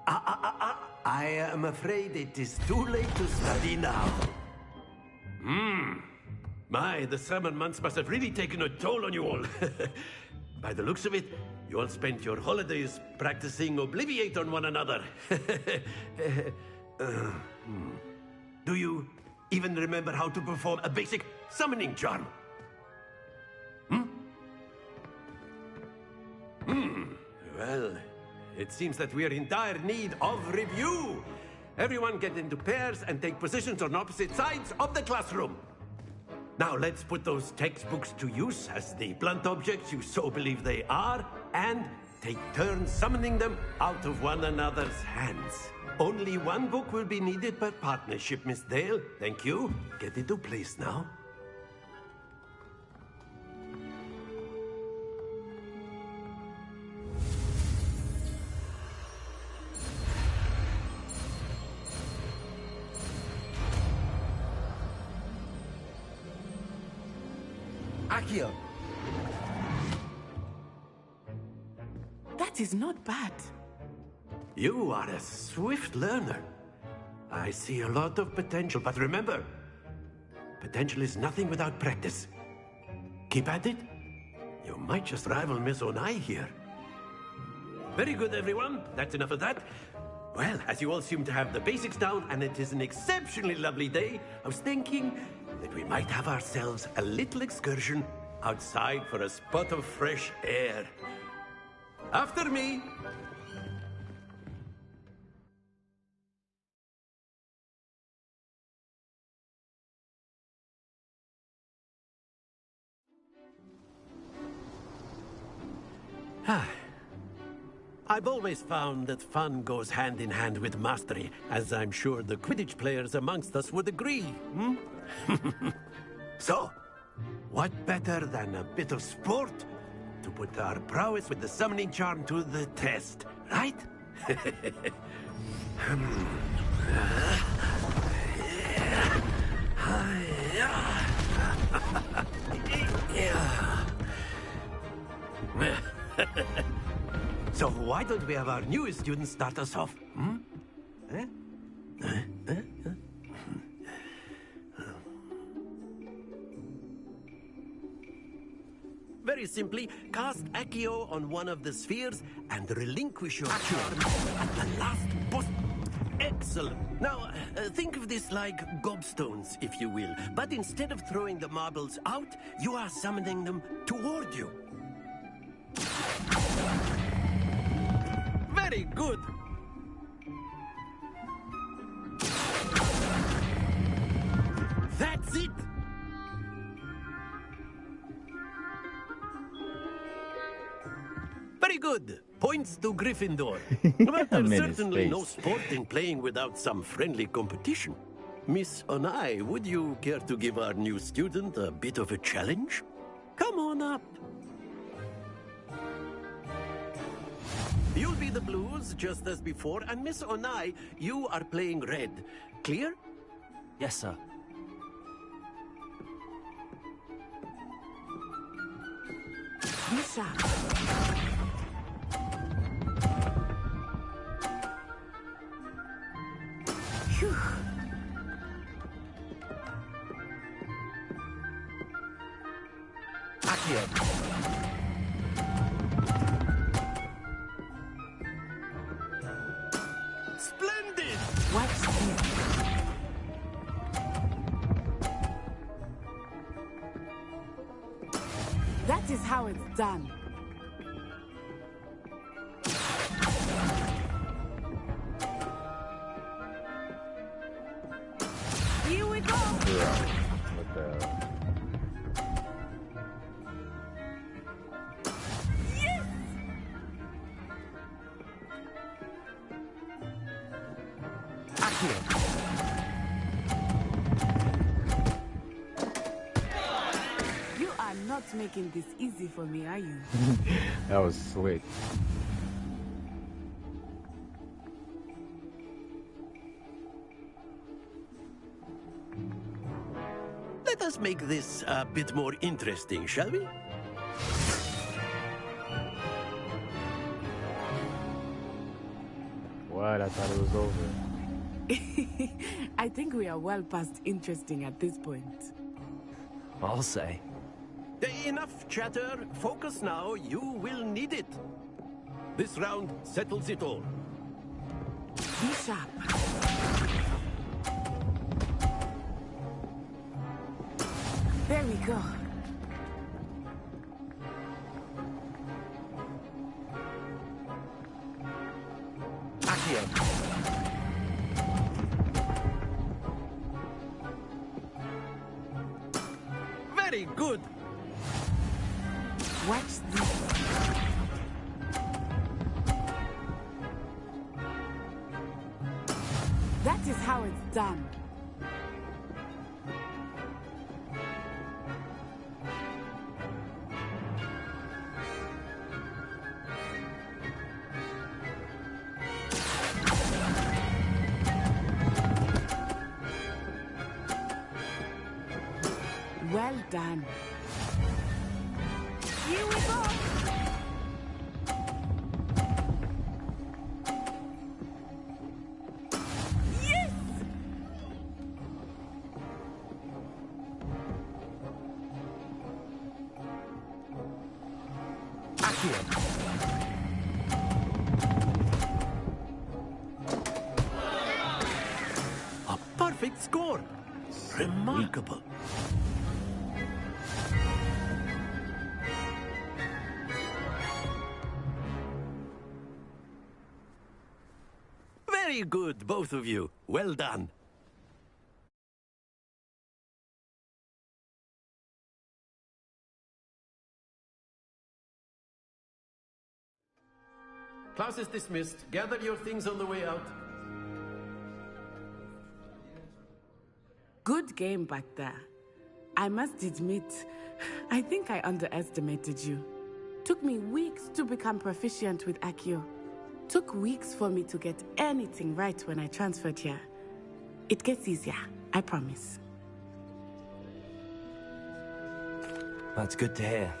I am afraid it is too late to study now. My, the summer months must have really taken a toll on you all. By the looks of it, you all spent your holidays practicing Obliviate on one another. Do you even remember how to perform a basic summoning charm? Well, it seems that we are in dire need of review. Everyone get into pairs and take positions on opposite sides of the classroom. Now let's put those textbooks to use as the blunt objects you so believe they are, and take turns summoning them out of one another's hands. Only one book will be needed per partnership, Miss Dale. Thank you. Get into place now. Accio! That is not bad. You are a swift learner. I see a lot of potential, but remember, potential is nothing without practice. Keep at it. You might just rival Miss Onai here. Very good, everyone. That's enough of that. Well, as you all seem to have the basics down, and it is an exceptionally lovely day, I was thinking that we might have ourselves a little excursion outside for a spot of fresh air. After me. I've always found that fun goes hand in hand with mastery, as I'm sure the Quidditch players amongst us would agree. So, what better than a bit of sport to put our prowess with the summoning charm to the test, right? So why don't we have our newest student start us off? Very simply, cast Accio on one of the spheres and relinquish your charm at the last boss. Excellent. Now, think of this like gobstones, if you will. But instead of throwing the marbles out, you are summoning them toward you. Very good. That's it. Very good. Points to Gryffindor. But there's certainly no sport in playing without some friendly competition. Miss Onai, would you care to give our new student a bit of a challenge? Come on up. You'll be the blues, just as before, and Miss Onai, you are playing red. Clear? Yes, sir. Misha. Phew. Accio. Splendid! Watch this. That is how it's done. Here we go. What the? Yes! Accio. You are not making this easy for me, are you? That was slick. Let us make this a bit more interesting, shall we? What? I thought it was over. I think we are well past interesting at this point. I'll say. Enough chatter. Focus now. You will need it. This round settles it all. Be sharp. There we go. Accio. Very good. Watch this. That is how it's done. Well done. Here we go. Yes! Accio. A perfect score. Remarkable. Very good, both of you. Well done. Class is dismissed. Gather your things on the way out. Good game back there. I must admit, I think I underestimated you. Took me weeks to become proficient with Accio. Took weeks for me to get anything right when I transferred here. It gets easier, I promise. That's good to hear.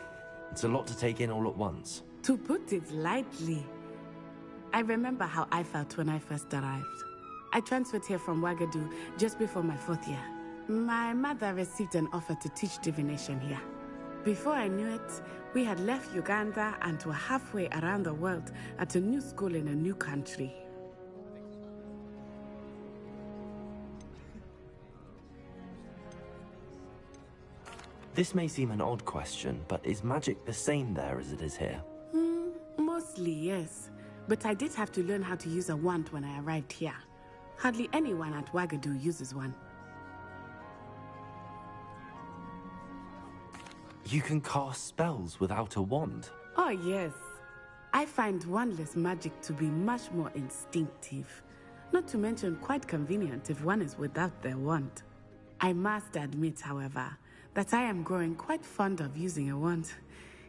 It's a lot to take in all at once. To put it lightly, I remember how I felt when I first arrived. I transferred here from Wagadu just before my 4th year. My mother received an offer to teach divination here. Before I knew it, we had left Uganda and were halfway around the world at a new school in a new country. This may seem an odd question, but is magic the same there as it is here? Mostly, yes. But I did have to learn how to use a wand when I arrived here. Hardly anyone at Wagadu uses one. You can cast spells without a wand? Oh, yes. I find wandless magic to be much more instinctive. Not to mention quite convenient if one is without their wand. I must admit, however, that I am growing quite fond of using a wand.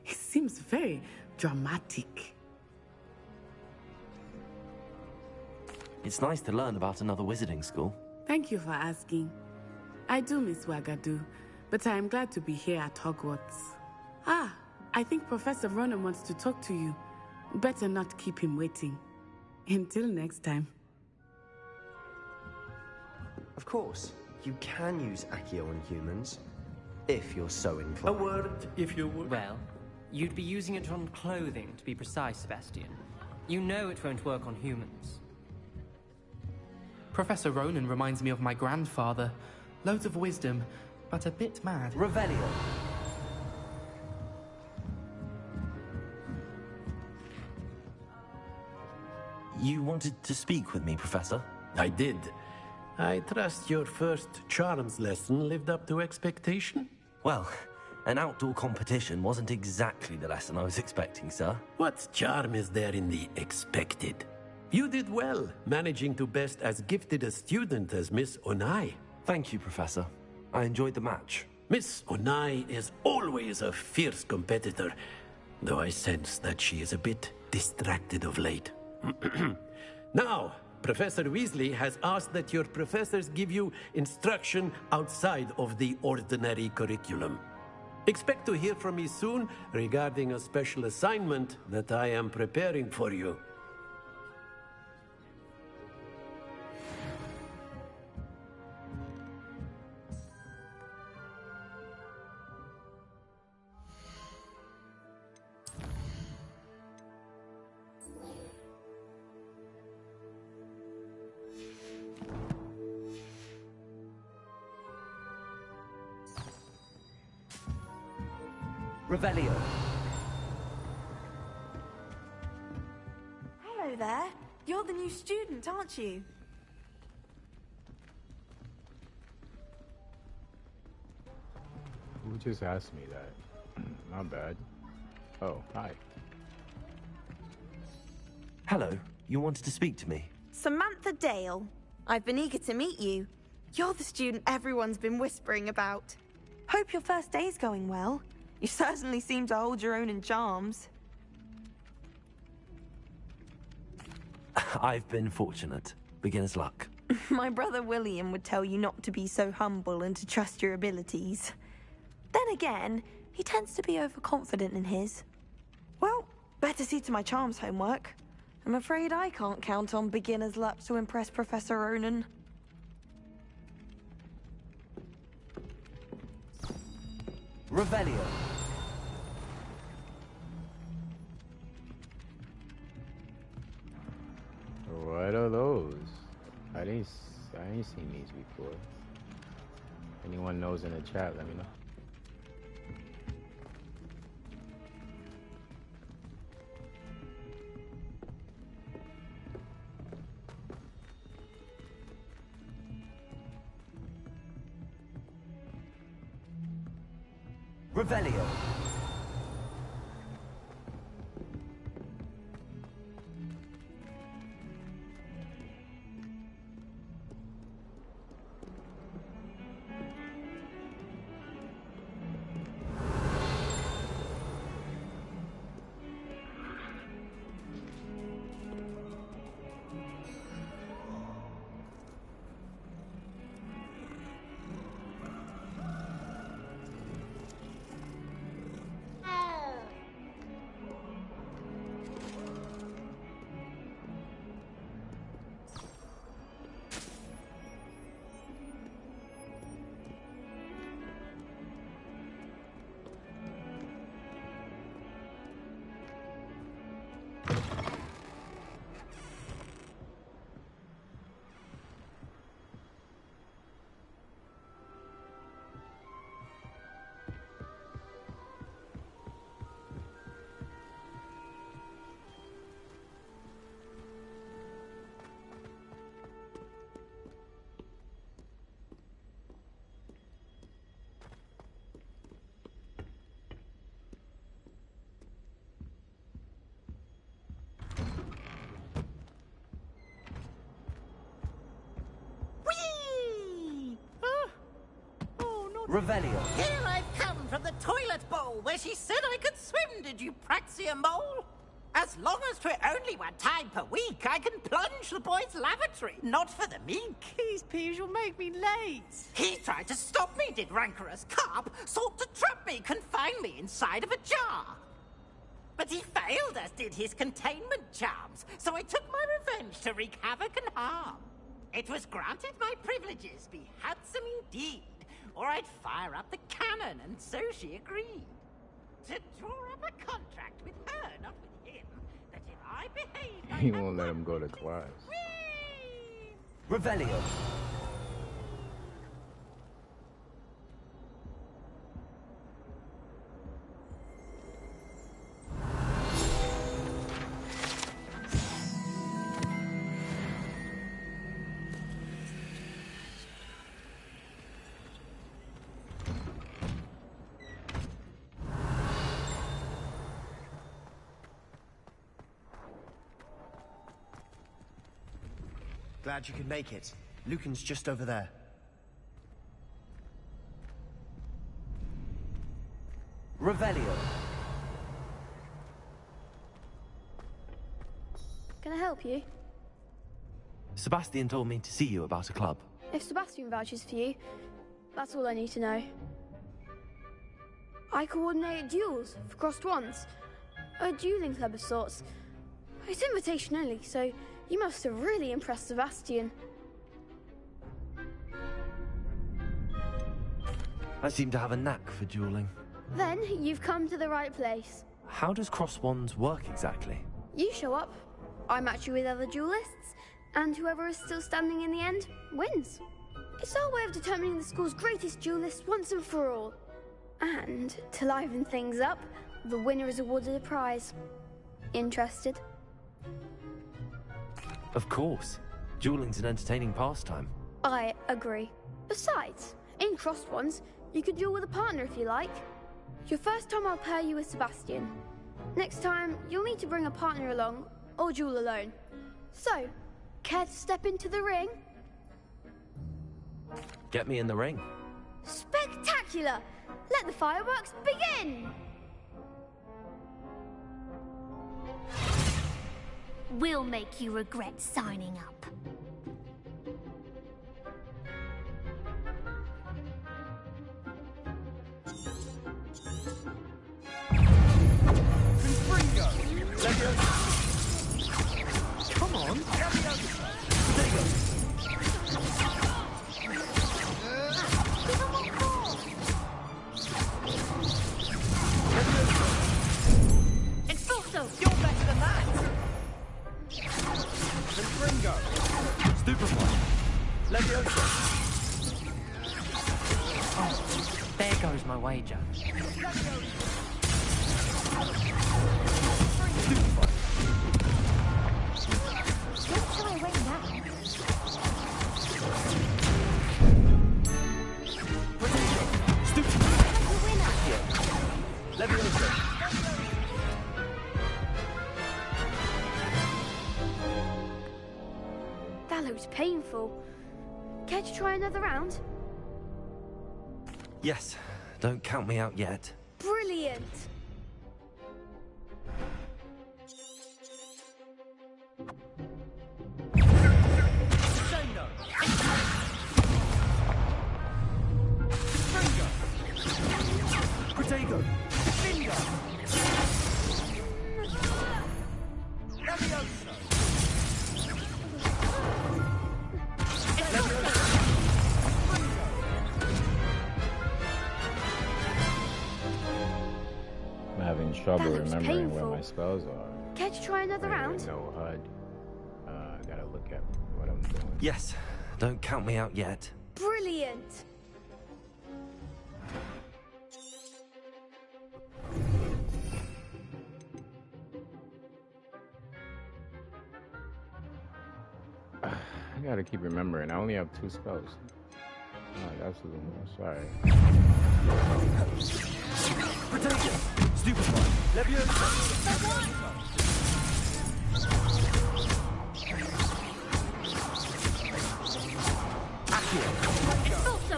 It seems very dramatic. It's nice to learn about another wizarding school. Thank you for asking. I do miss Wagadu, but I am glad to be here at Hogwarts. Ah, I think Professor Ronan wants to talk to you. Better not keep him waiting. Until next time. Of course, you can use Accio on humans, if you're so inclined. A word, if you would. Well, you'd be using it on clothing, to be precise, Sebastian. You know it won't work on humans. Professor Ronan reminds me of my grandfather. Loads of wisdom, but a bit mad. Revelio. You wanted to speak with me, Professor? I did. I trust your first charms lesson lived up to expectation? Well, an outdoor competition wasn't exactly the lesson I was expecting, sir. What charm is there in the expected? You did well, managing to best as gifted a student as Miss Onai. Thank you, Professor. I enjoyed the match. Miss Onai is always a fierce competitor, though I sense that she is a bit distracted of late. Now, Professor Weasley has asked that your professors give you instruction outside of the ordinary curriculum. Expect to hear from me soon regarding a special assignment that I am preparing for you. Revelio. Hello there. You're the new student, aren't you? Who just asked me that? Not bad. Oh, hi. Hello. You wanted to speak to me? Samantha Dale. I've been eager to meet you. You're the student everyone's been whispering about. Hope your first day's going well. You certainly seem to hold your own in charms. I've been fortunate. Beginner's luck. My brother William would tell you not to be so humble and to trust your abilities. Then again, he tends to be overconfident in his. Well, better see to my charms homework. I'm afraid I can't count on beginner's luck to impress Professor Ronan. Revelio. What are those? I ain't seen these before. Anyone knows in the chat, let me know. Revelio. Revelio. Here I've come from the toilet bowl where she said I could swim, did you praxia mole? As long as 'twere only 1 time per week, I can plunge the boy's lavatory, not for the meek. These peas will make me late. He tried to stop me, did rancorous carp, sought to trap me, confine me inside of a jar. But he failed, as did his containment charms, so I took my revenge to wreak havoc and harm. It was granted my privileges be handsome indeed, or I'd fire up the cannon, and so she agreed. To draw up a contract with her, not with him, that if I behaved... He won't let him go to class. Revelio. Glad you could make it. Lucan's just over there. Revelio. Can I help you? Sebastian told me to see you about a club. If Sebastian vouches for you, that's all I need to know. I coordinate duels for crossed ones. A dueling club of sorts. It's invitation only, so you must have really impressed Sebastian. I seem to have a knack for dueling. Then you've come to the right place. How does cross wands work exactly? You show up, I match you with other duelists, and whoever is still standing in the end wins. It's our way of determining the school's greatest duelist once and for all. And to liven things up, the winner is awarded a prize. Interested? Of course. Dueling's an entertaining pastime. I agree. Besides, in crossed ones, you could duel with a partner if you like. Your first time I'll pair you with Sebastian. Next time, you'll need to bring a partner along, or duel alone. So, care to step into the ring? Get me in the ring. Spectacular! Let the fireworks begin! We'll make you regret signing up. Come on. Expulso! You're better than that! Confringo. Stupefy. Leviosa. Oh, there goes my wager. Don't shy away now. That looks painful. Care to try another round? Yes. Don't count me out yet. Brilliant! Protego. Bingo. I'm having trouble That looks remembering where painful. my spells are. Care to try another round? No HUD. Gotta look at what I'm doing. Yes. Don't count me out yet. Brilliant! I gotta keep remembering. I only have 2 spells. Oh, that's a little more. Sorry. Protego. Stupefy. Leviosa. Expulso!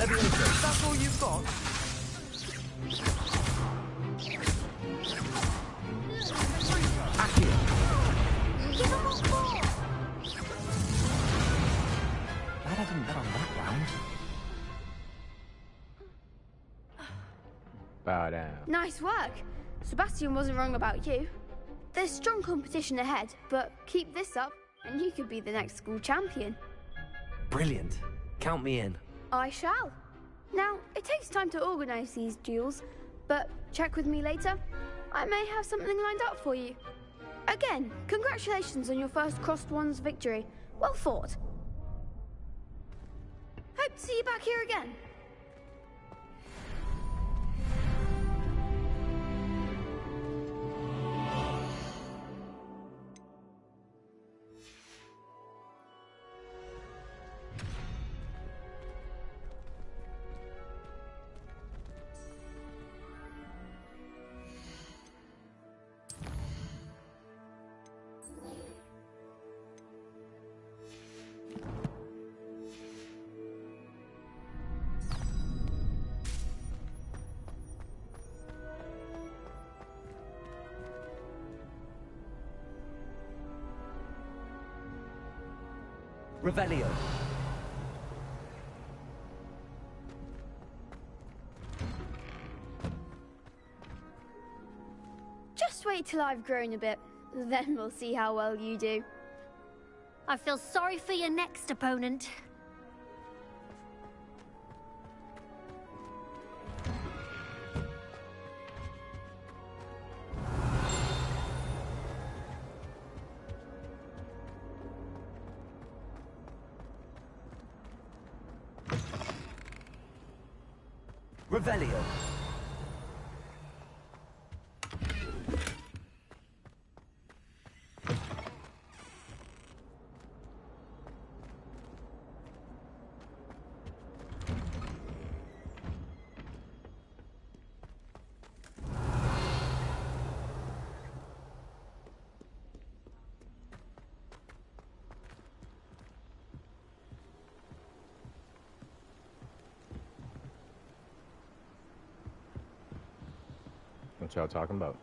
Levioso. That's all you've got? Glad I didn't bet on that round. Bow down. Nice work. Sebastian wasn't wrong about you. There's strong competition ahead, but keep this up and you could be the next school champion. Brilliant. Count me in. I shall. Now, it takes time to organize these duels, but check with me later. I may have something lined up for you. Again, congratulations on your first Crossed Ones victory. Well fought. Hope to see you back here again. Revelio. Just wait till I've grown a bit, then we'll see how well you do. I feel sorry for your next opponent. Revelio. What y'all talking about?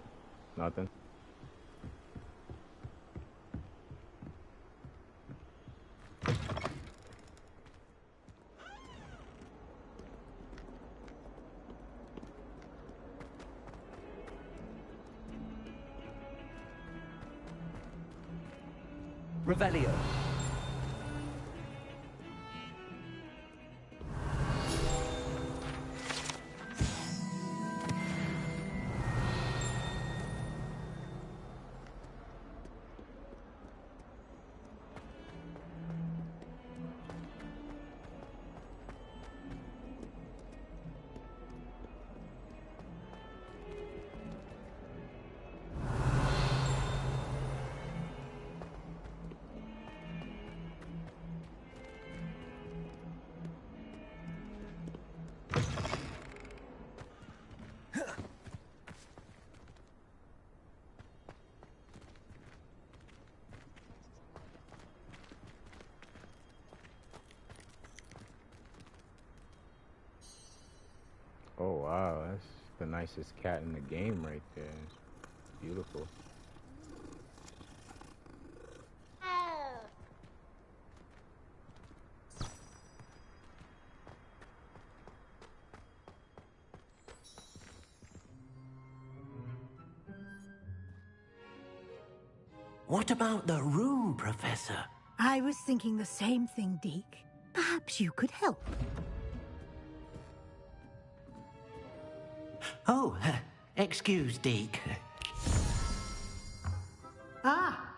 Nothing? Revelio. Oh wow, that's the nicest cat in the game right there. It's beautiful. What about the room, Professor? I was thinking the same thing, Deke. Perhaps you could help. Oh, excuse, Deke. Ah,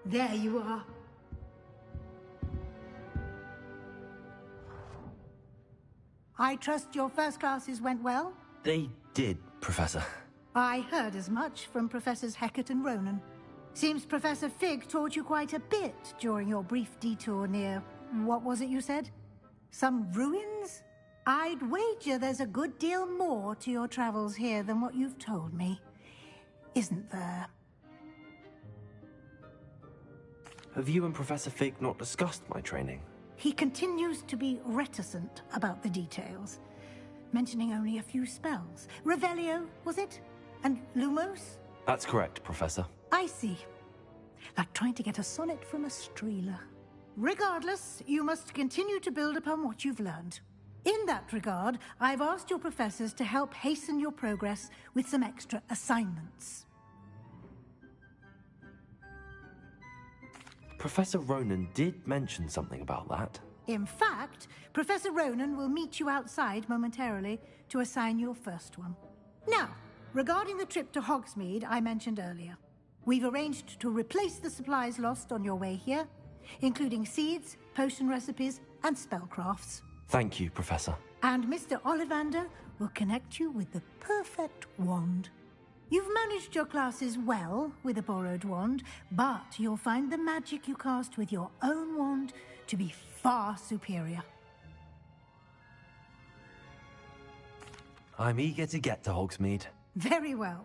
there you are. I trust your first classes went well? They did, Professor. I heard as much from Professors Hecat and Ronan. Seems Professor Fig taught you quite a bit during your brief detour near... what was it you said? Some ruins? I'd wager there's a good deal more to your travels here than what you've told me. Isn't there? Have you and Professor Fig not discussed my training? he continues to be reticent about the details, mentioning only a few spells. Revelio, was it? And Lumos? That's correct, Professor. I see. Like trying to get a sonnet from a streeler. Regardless, you must continue to build upon what you've learned. In that regard, I've asked your professors to help hasten your progress with some extra assignments. Professor Ronan did mention something about that. In fact, Professor Ronan will meet you outside momentarily to assign your first one. Now, regarding the trip to Hogsmeade I mentioned earlier, we've arranged to replace the supplies lost on your way here, including seeds, potion recipes, and spellcrafts. Thank you, Professor. And Mr. Ollivander will connect you with the perfect wand. You've managed your classes well with a borrowed wand, but you'll find the magic you cast with your own wand to be far superior. I'm eager to get to Hogsmeade. Very well.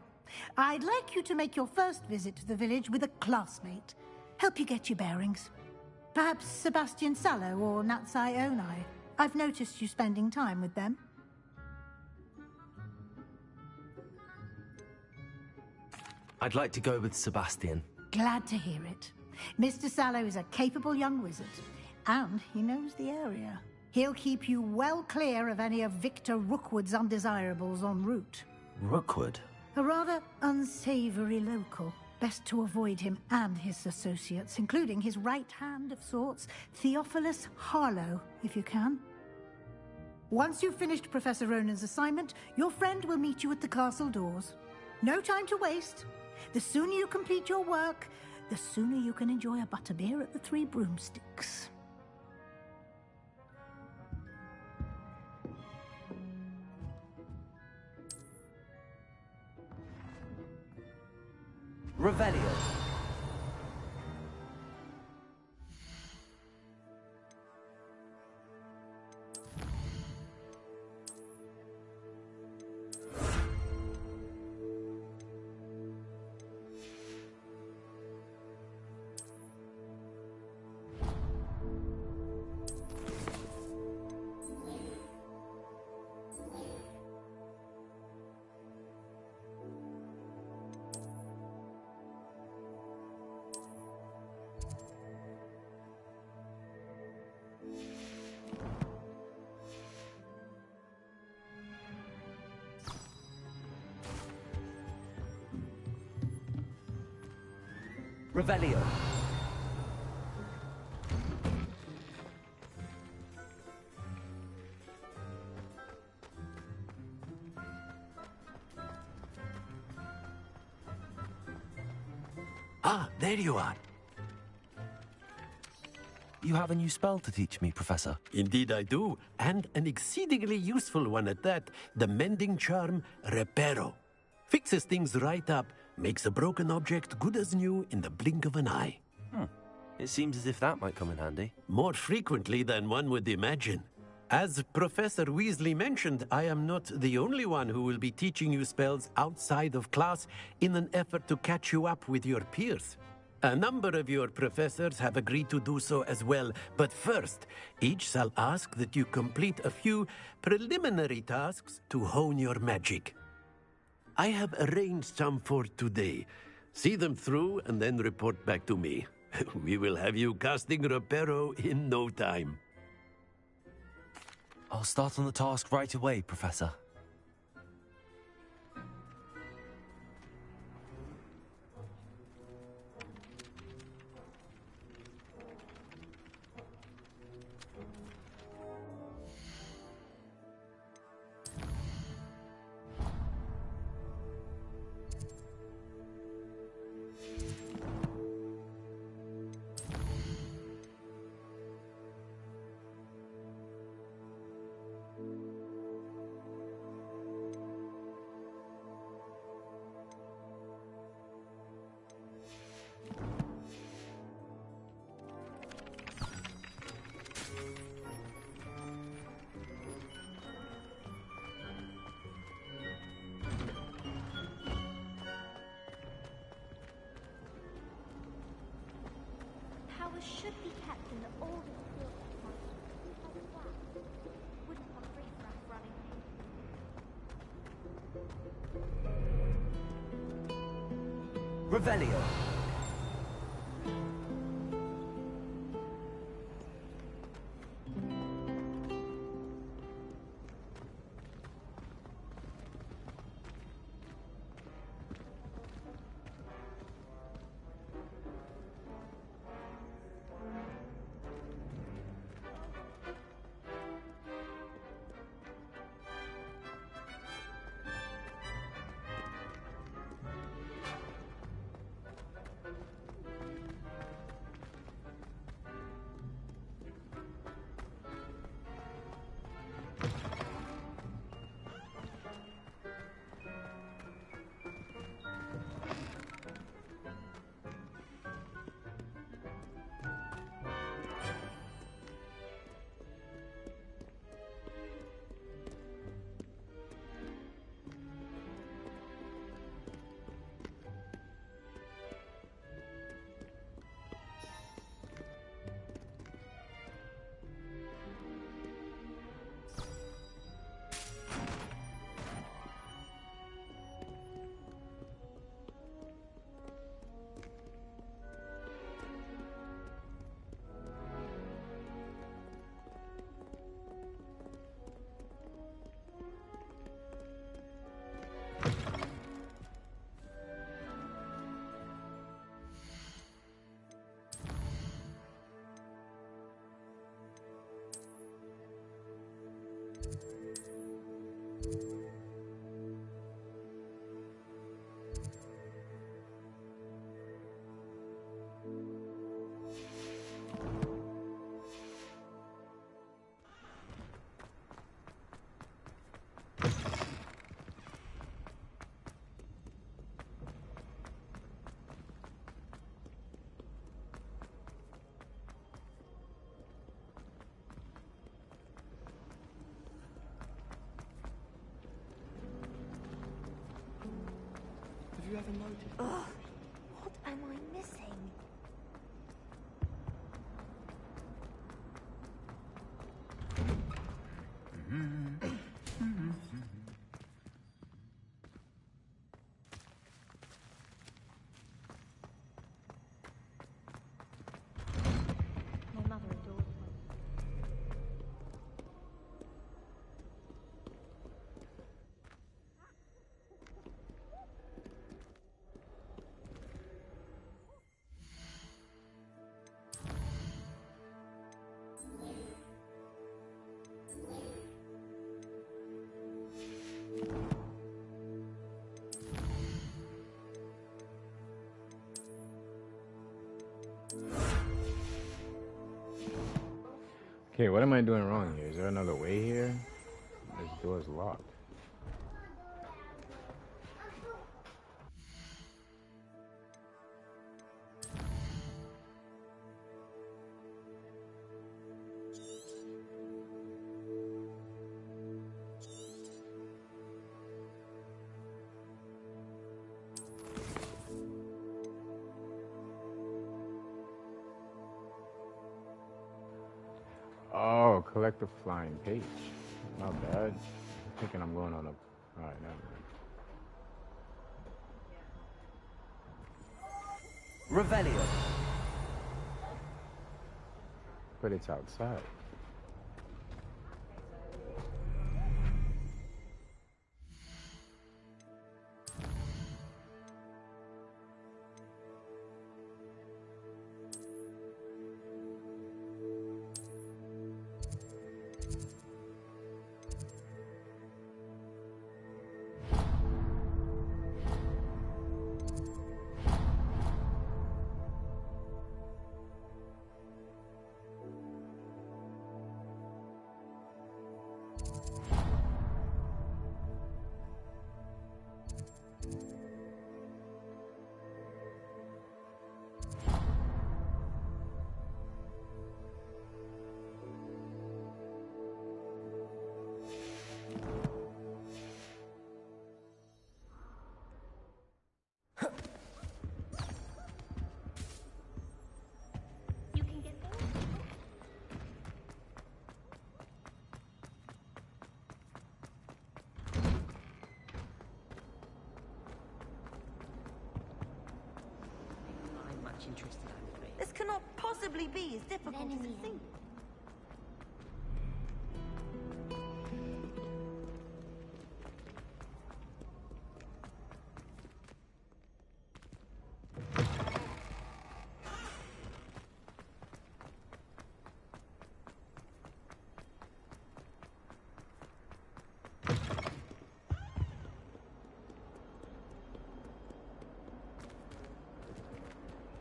I'd like you to make your first visit to the village with a classmate. Help you get your bearings. Perhaps Sebastian Sallow or Natsai Onai. I've noticed you spending time with them. I'd like to go with Sebastian. Glad to hear it. Mr. Sallow is a capable young wizard, and he knows the area. He'll keep you well clear of any of Victor Rookwood's undesirables en route. Rookwood? A rather unsavory local. Best to avoid him and his associates, including his right hand of sorts, Theophilus Harlow, if you can. Once you've finished Professor Ronan's assignment, your friend will meet you at the castle doors. No time to waste. The sooner you complete your work, the sooner you can enjoy a butterbeer at the Three Broomsticks. Revelio. Revelio. Ah, there you are. You have a new spell to teach me, Professor. Indeed I do, and an exceedingly useful one at that. The mending charm, Reparo. Fixes things right up, makes a broken object good as new in the blink of an eye. It seems as if that might come in handy. More frequently than one would imagine. As Professor Weasley mentioned, I am not the only one who will be teaching you spells outside of class in an effort to catch you up with your peers. A number of your professors have agreed to do so as well, but first, each shall ask that you complete a few preliminary tasks to hone your magic. I have arranged some for today. See them through and then report back to me. We will have you casting Reparo in no time. I'll start on the task right away, Professor. Powers should be kept in the oldest field of Revelio. Have you ever noticed? Ugh, what am I missing? My mother adored him. Okay, what am I doing wrong here? Is there another way here? This door's locked. Oh, collect the flying page. Not bad. I'm thinking I'm going on a... Alright, never mind. Revelio. But it's outside. much interested, I'm afraid. This cannot possibly be as difficult as it seems.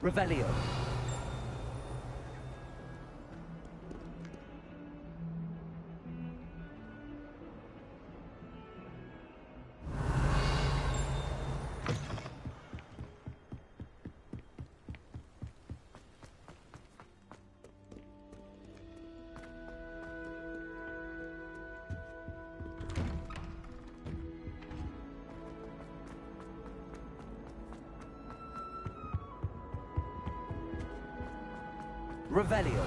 Revelio. Revelio.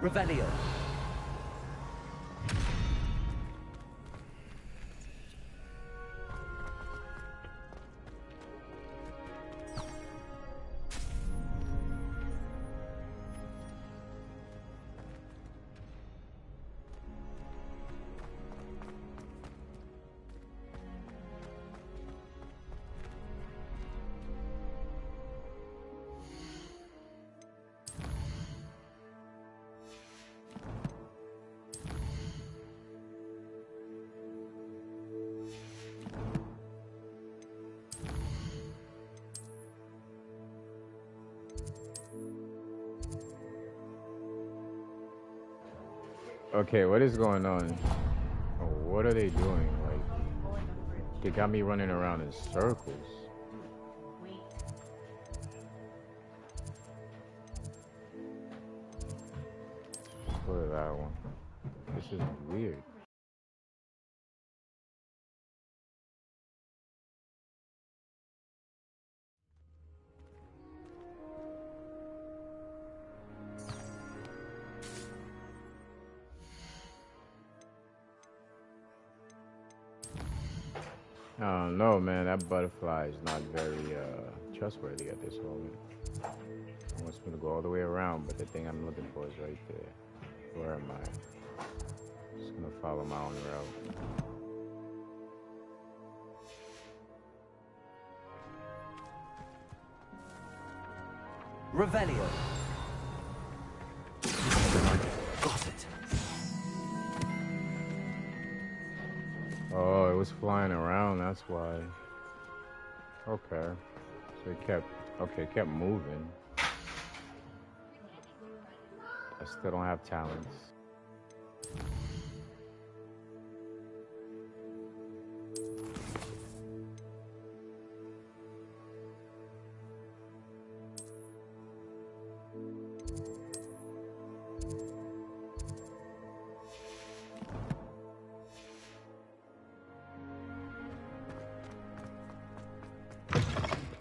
Revelio. Okay, what is going on? What are they doing? Like, they got me running around in circles. Look at that one. This is weird. I don't know, man. That butterfly is not very trustworthy at this moment. It wants me to go all the way around, but the thing I'm looking for is right there. Where am I? Just gonna follow my own route. Revelio. Got it. Oh, it was flying around, that's why. Okay. So it kept moving. I still don't have talents.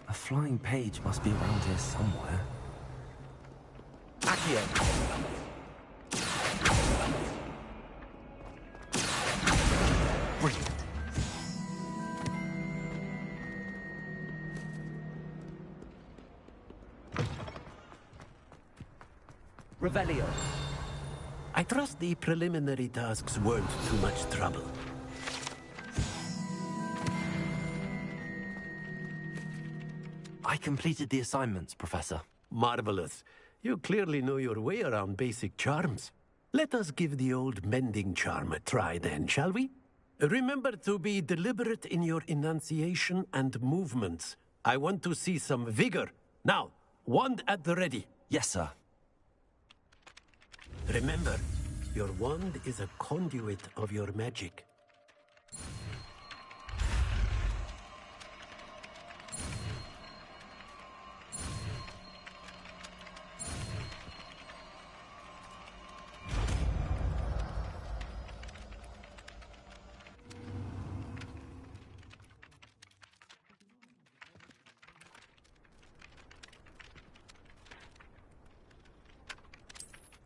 A flying page must be around here somewhere. Accio! Brilliant. Revelio. I trust the preliminary tasks weren't too much trouble. I completed the assignments, Professor. Marvelous. You clearly know your way around basic charms. Let us give the old mending charm a try then, shall we? Remember to be deliberate in your enunciation and movements. I want to see some vigor. Now, wand at the ready. Yes, sir. Remember, your wand is a conduit of your magic.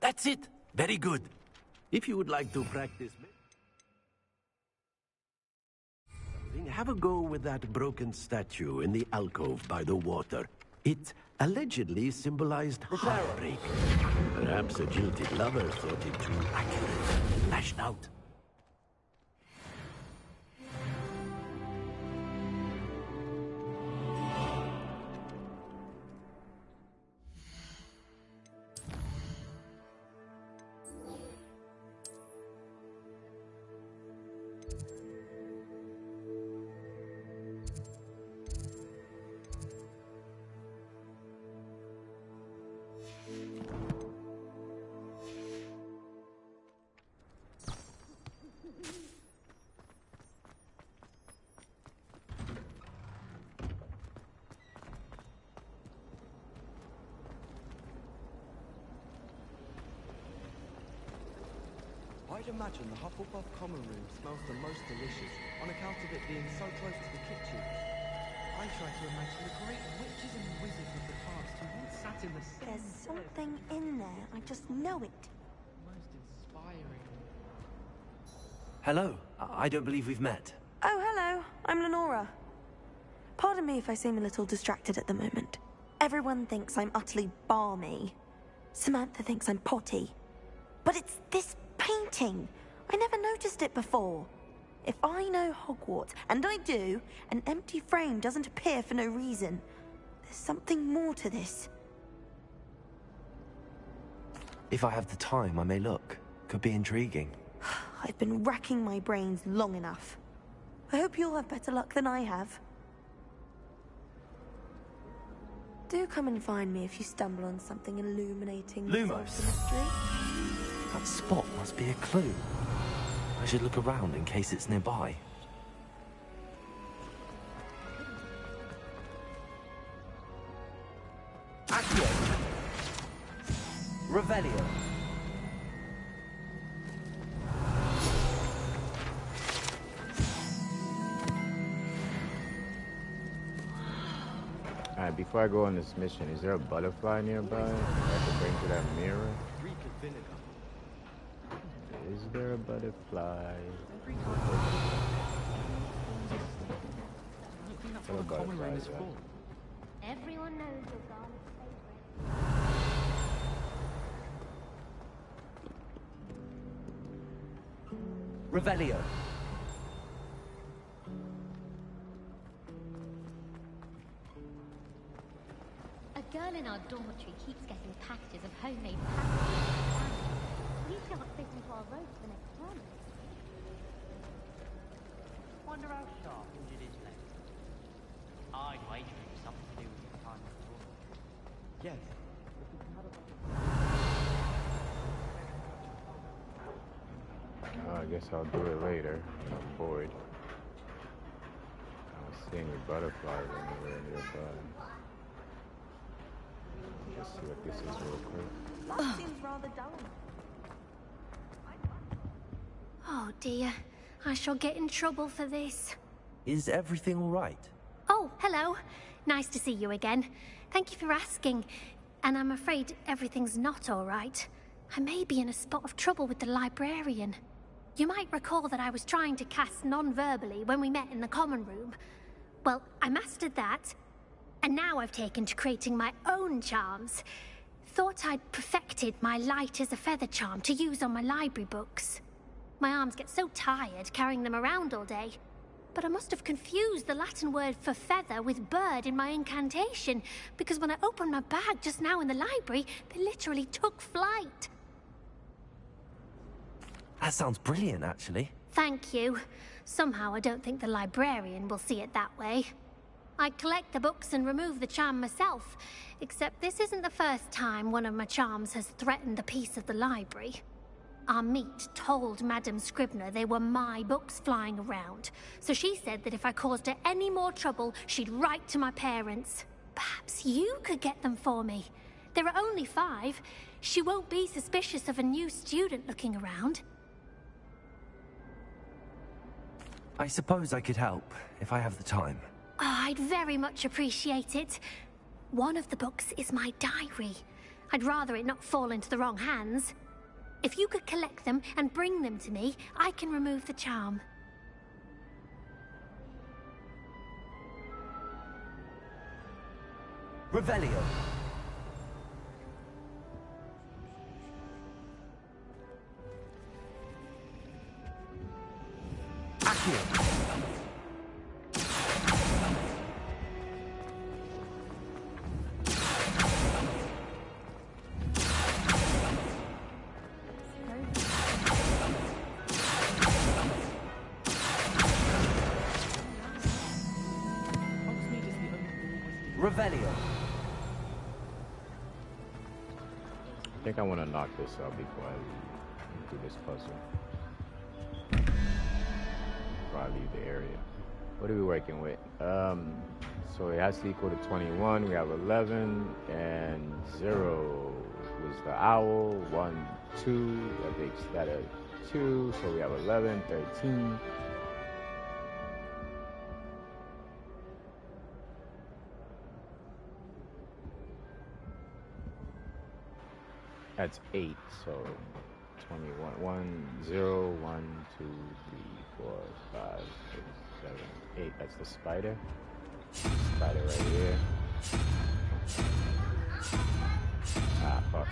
That's it. Very good. If you would like to practice, have a go with that broken statue in the alcove by the water. It allegedly symbolized heartbreak. Perhaps a jilted lover thought it too accurate. Lashed out. I'd imagine the Hufflepuff common room smells the most delicious on account of it being so close to the kitchen. I try to imagine the great witches and wizards of the past who once sat in the same There's something in there. I just know it. Most inspiring. Hello. I don't believe we've met. Oh, hello. I'm Lenora. Pardon me if I seem a little distracted at the moment. Everyone thinks I'm utterly balmy. Samantha thinks I'm potty. But it's this painting. I never noticed it before. If I know Hogwarts, and I do, an empty frame doesn't appear for no reason. There's something more to this. If I have the time, I may look. Could be intriguing. I've been racking my brains long enough. I hope you'll have better luck than I have. Do come and find me if you stumble on something illuminating. Lumos. That spot must be a clue. I should look around in case it's nearby. Accio. Revelio. Alright, before I go on this mission, is there a butterfly nearby I can bring to that mirror? Is there a butterfly? What a butterfly is that? Everyone knows your garlic favorite. Revelio. A girl in our dormitory keeps getting packages of homemade pastries. We shan't fit into our road for the next term. Wonder how sharp injured his leg. I'd wager it was something to do with your time before. Yes. Oh, I guess I'll do it later when I'm bored. I don't see any butterflies anywhere nearby. Let's see what this is real quick. That seems rather dull. Oh dear, I shall get in trouble for this. Is everything all right? Oh, hello. Nice to see you again. Thank you for asking. And I'm afraid everything's not all right. I may be in a spot of trouble with the librarian. You might recall that I was trying to cast non-verbally when we met in the common room. Well, I mastered that. And now I've taken to creating my own charms. Thought I'd perfected my light as a feather charm to use on my library books. My arms get so tired carrying them around all day. But I must have confused the Latin word for feather with bird in my incantation, because when I opened my bag just now in the library, they literally took flight. That sounds brilliant, actually. Thank you. Somehow I don't think the librarian will see it that way. I collect the books and remove the charm myself, except this isn't the first time one of my charms has threatened the peace of the library. Our meet told Madame Scribner they were my books flying around, so she said that if I caused her any more trouble, she'd write to my parents. Perhaps you could get them for me. There are only 5. She won't be suspicious of a new student looking around. I suppose I could help, if I have the time. Oh, I'd very much appreciate it. One of the books is my diary. I'd rather it not fall into the wrong hands. If you could collect them and bring them to me, I can remove the charm. Revelio. Accio. Revelio. I think I want to knock this out before I do this puzzle. Before I leave the area. What are we working with? So it has to equal to 21. We have 11 and 0 was the owl. 1, 2. That makes that a 2. So we have 11, 13. That's 8, so 21. 1, 0, 1, 2, 3, 4, 5, 6, 7, 8. That's the spider. Spider right here. Ah, fuck.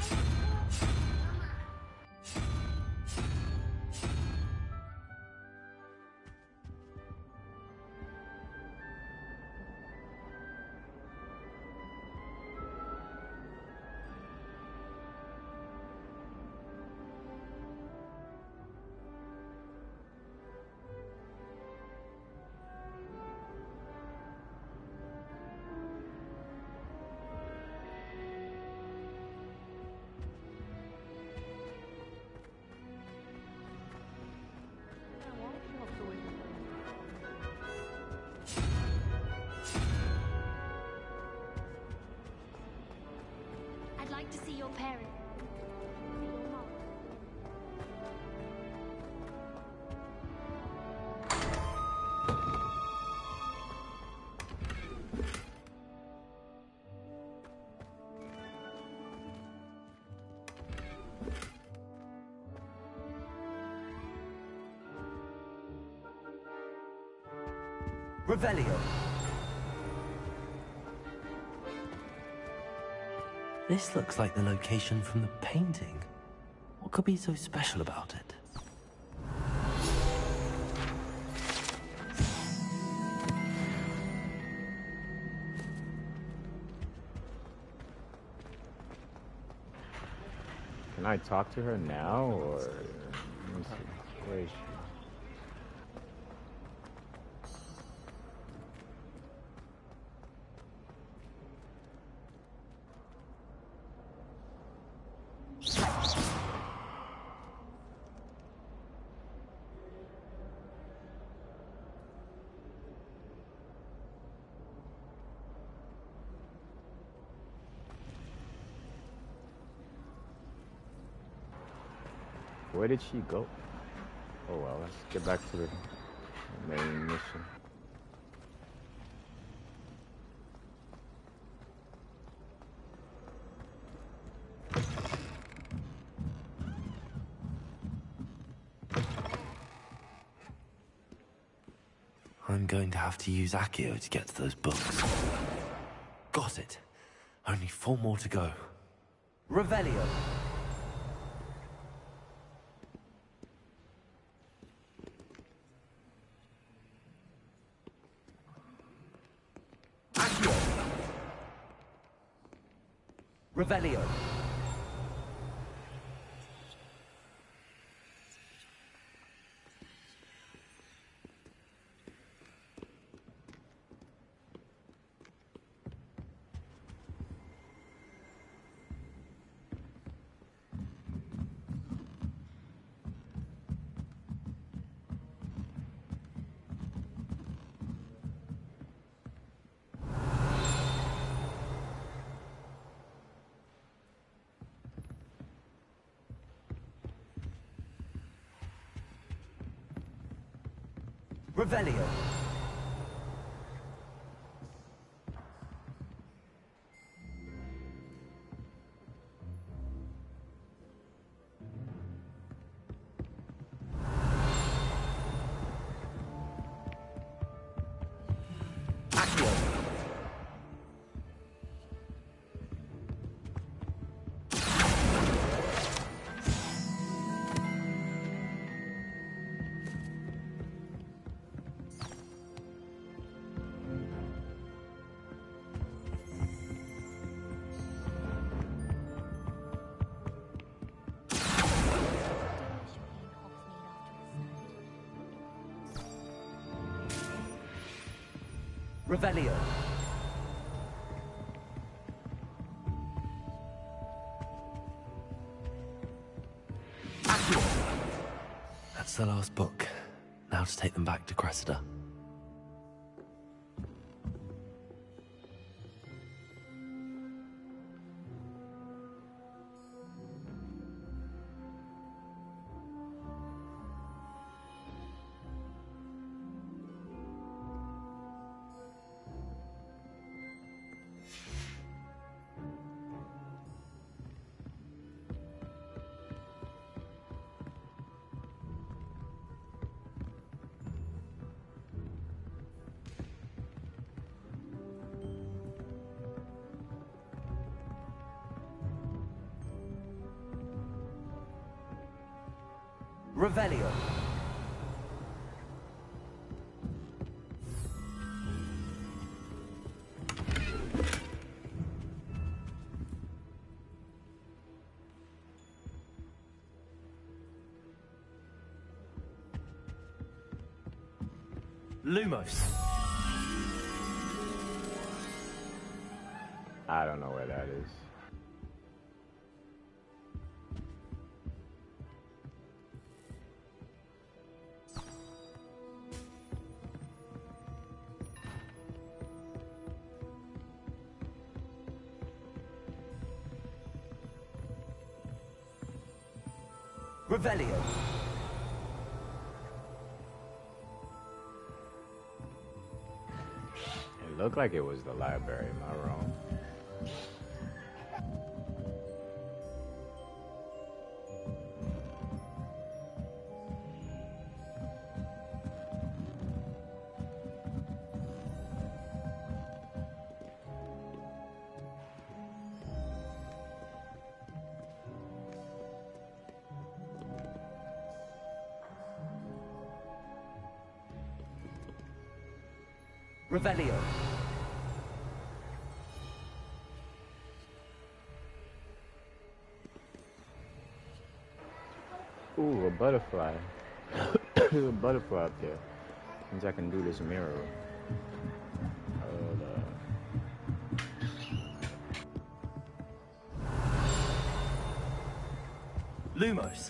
I'd like to see your parents. Revelio. This looks like the location from the painting. What could be so special about it? Can I talk to her now, or let me see. Where is she? Where did she go? Oh well, let's get back to the main mission. I'm going to have to use Accio to get to those books. Got it. Only 4 more to go. Revelio. Accio. Revelio. Revelio. Revelio. That's the last book. Now to take them back to Cressida. Revelio. Lumos. I don't know where that is. Revelio. It looked like it was the library, am I wrong? Revelio. Ooh, a butterfly. There's a butterfly up there. Means I can do this mirror. Lumos.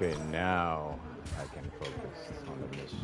Okay, now I can focus on the mission.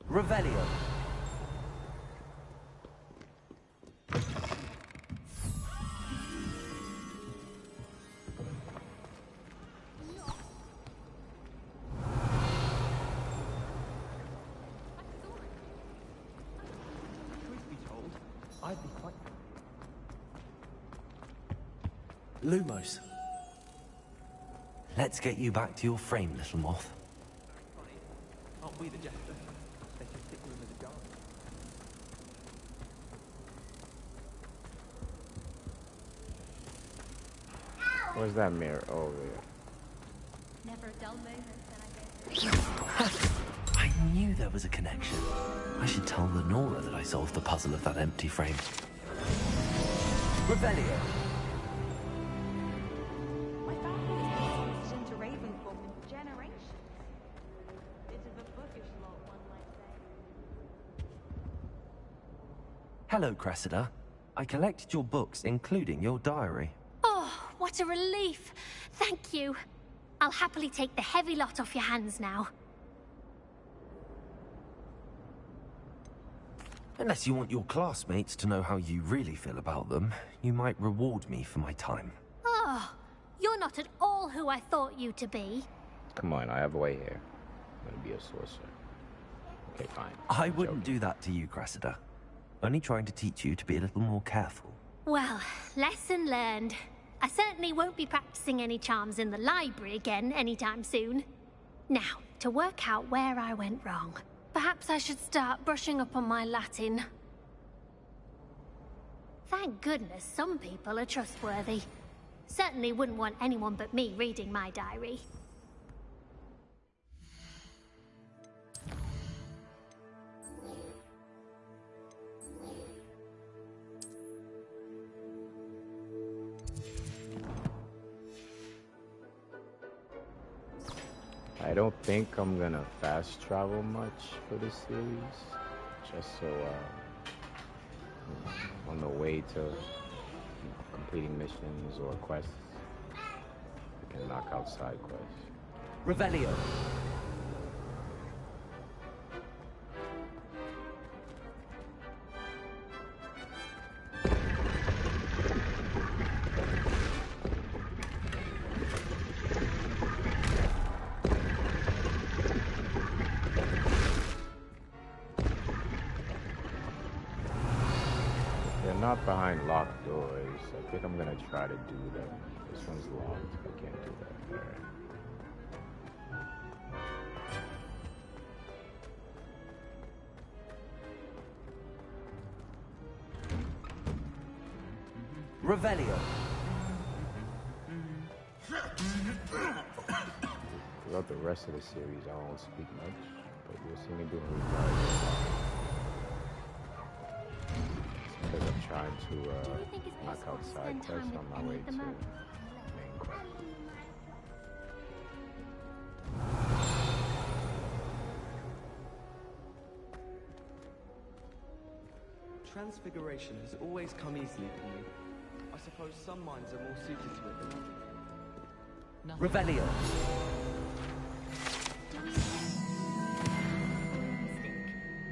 Revelio. I'd be quite... Lumos. Let's get you back to your frame, little moth. Aren't we the jester? They can stick you in the jar. Where's that mirror? Oh, over there. Never a dull moment, I knew there was a connection. I should tell Lenora that I solved the puzzle of that empty frame. Revelio. My family has been sourced into Ravenclaw for generations. Bit of a bookish lot, one might say. Hello, Cressida. I collected your books, including your diary. Oh, what a relief. Thank you. I'll happily take the heavy lot off your hands now. Unless you want your classmates to know how you really feel about them, you might reward me for my time. Oh, you're not at all who I thought you to be. Come on, I have a way here. I'm gonna be a sorcerer. Okay, fine. I wouldn't do that to you, Cressida. Only trying to teach you to be a little more careful. Well, lesson learned. I certainly won't be practicing any charms in the library again anytime soon. Now, to work out where I went wrong. Perhaps I should start brushing up on my Latin. Thank goodness some people are trustworthy. Certainly wouldn't want anyone but me reading my diary. I don't think I'm gonna fast travel much for this series, just so on the way to completing missions or quests, I can knock out side quests. Revelio. Not behind locked doors. I think I'm gonna try to do them. This one's locked. I can't do that. Alright. Revelio. Throughout the rest of the series, I won't speak much, but you'll see me doing regardless. Because I'm trying to knock out side quests on my way to main quest. Transfiguration has always come easily for me. I suppose some minds are more suited to it than others. Revelio.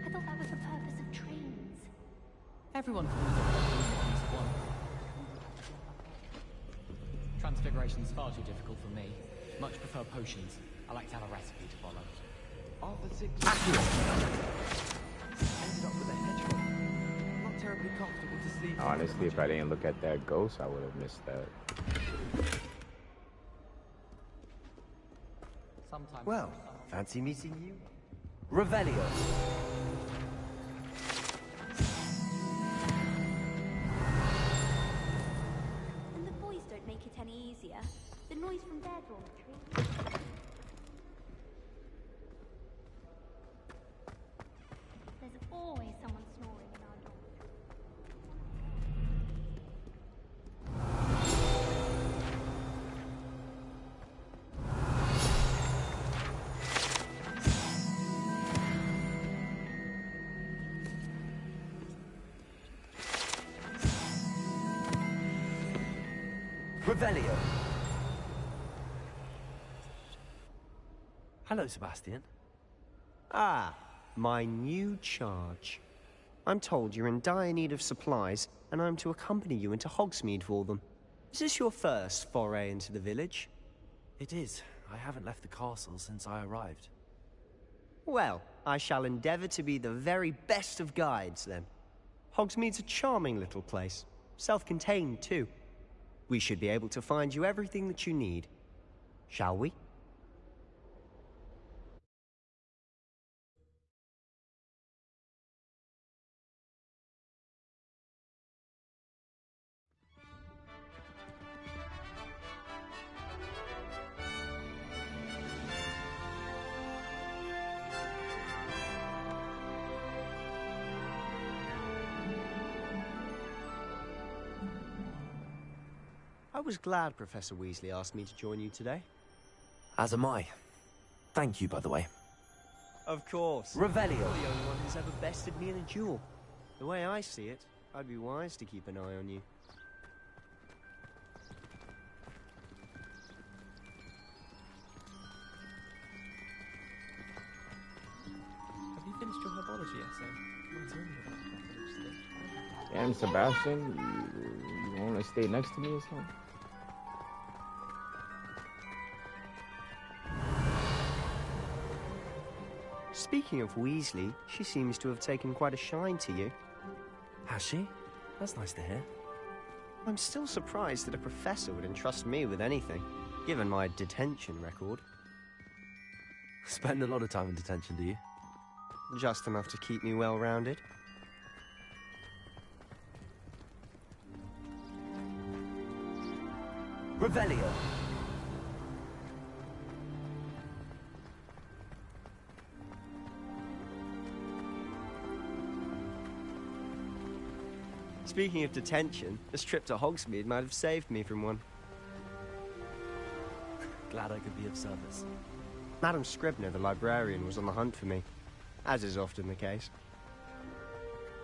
I thought that was the purpose of trains. Everyone falls on at one. Transfiguration's far too difficult for me. Much prefer potions. I like to have a recipe to follow. After 6 ended up with a hedgehog. Not terribly comfortable to sleep. Honestly, if I didn't look at that ghost, I would have missed that. Sometimes. Well, fancy meeting you? Revelio. And the boys don't make it any easier. The noise from their dormitory. There's always someone snoring in our dormitory. Revelio. Hello, Sebastian. Ah, my new charge. I'm told you're in dire need of supplies, and I'm to accompany you into Hogsmeade for them. Is this your first foray into the village? It is. I haven't left the castle since I arrived. Well, I shall endeavor to be the very best of guides, then. Hogsmeade's a charming little place. Self-contained, too. We should be able to find you everything that you need. Shall we? I was glad Professor Weasley asked me to join you today. As am I. Thank you, by the way. Of course. Revelio. You're the only one who's ever bested me in a duel. The way I see it, I'd be wise to keep an eye on you. Have you finished your herbology essay? Mine's only about half. Sebastian, you want to stay next to me or something? Speaking of Weasley, she seems to have taken quite a shine to you. Has she? That's nice to hear. I'm still surprised that a professor would entrust me with anything, given my detention record. Spend a lot of time in detention, do you? Just enough to keep me well-rounded. Revelio! Speaking of detention, this trip to Hogsmeade might have saved me from one. Glad I could be of service. Madam Scribner, the librarian, was on the hunt for me, as is often the case.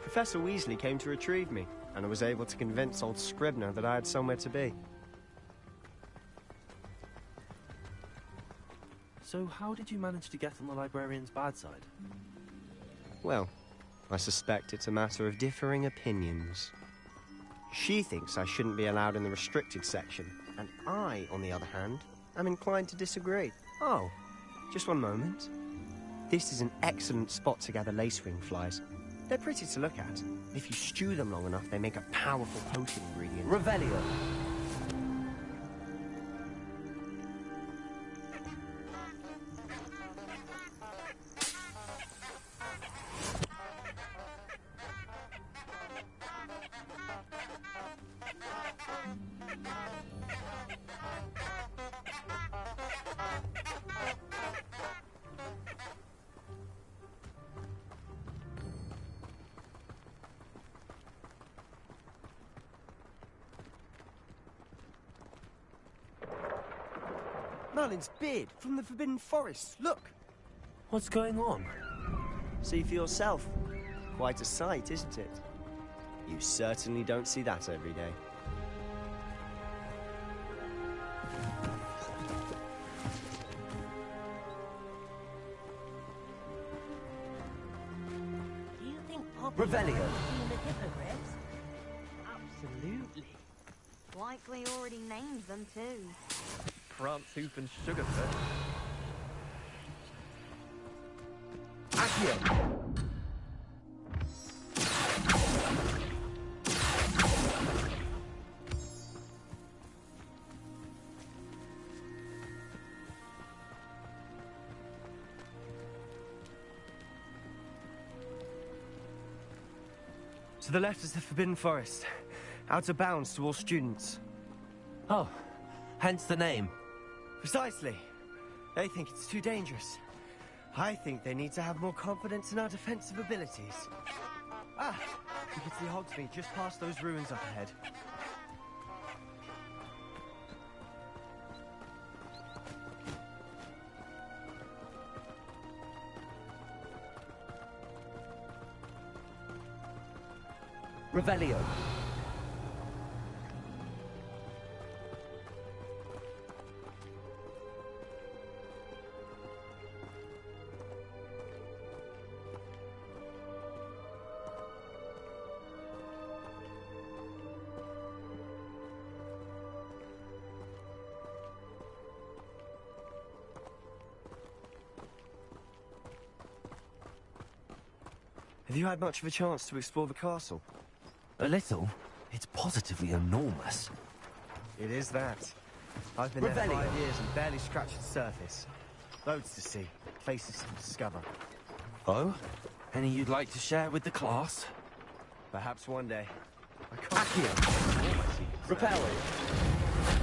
Professor Weasley came to retrieve me, and I was able to convince old Scribner that I had somewhere to be. So how did you manage to get on the librarian's bad side? Well, I suspect it's a matter of differing opinions. She thinks I shouldn't be allowed in the restricted section, and I, on the other hand, am inclined to disagree. Oh, just one moment. This is an excellent spot to gather lacewing flies. They're pretty to look at. If you stew them long enough, they make a powerful potion ingredient. Revelio! Merlin's beard from the Forbidden Forest. Look! What's going on? See for yourself. Quite a sight, isn't it? You certainly don't see that every day. Do you think Poppy Revelio. seen the hippogriffs? Absolutely. Likely already named them too. Prantooth and Sugarfoot. Accio! To the left is the Forbidden Forest. Out of bounds to all students. Oh, hence the name. Precisely. They think it's too dangerous. I think they need to have more confidence in our defensive abilities. Ah, you can see Hogsmeade just past those ruins up ahead. Revelio. Have you had much of a chance to explore the castle? A little. It's positively enormous. It is that. I've been there 5 years and barely scratched the surface. Loads to see, places to discover. Oh? Any you'd like to share with the class? Perhaps one day. I can't Accio! Repel!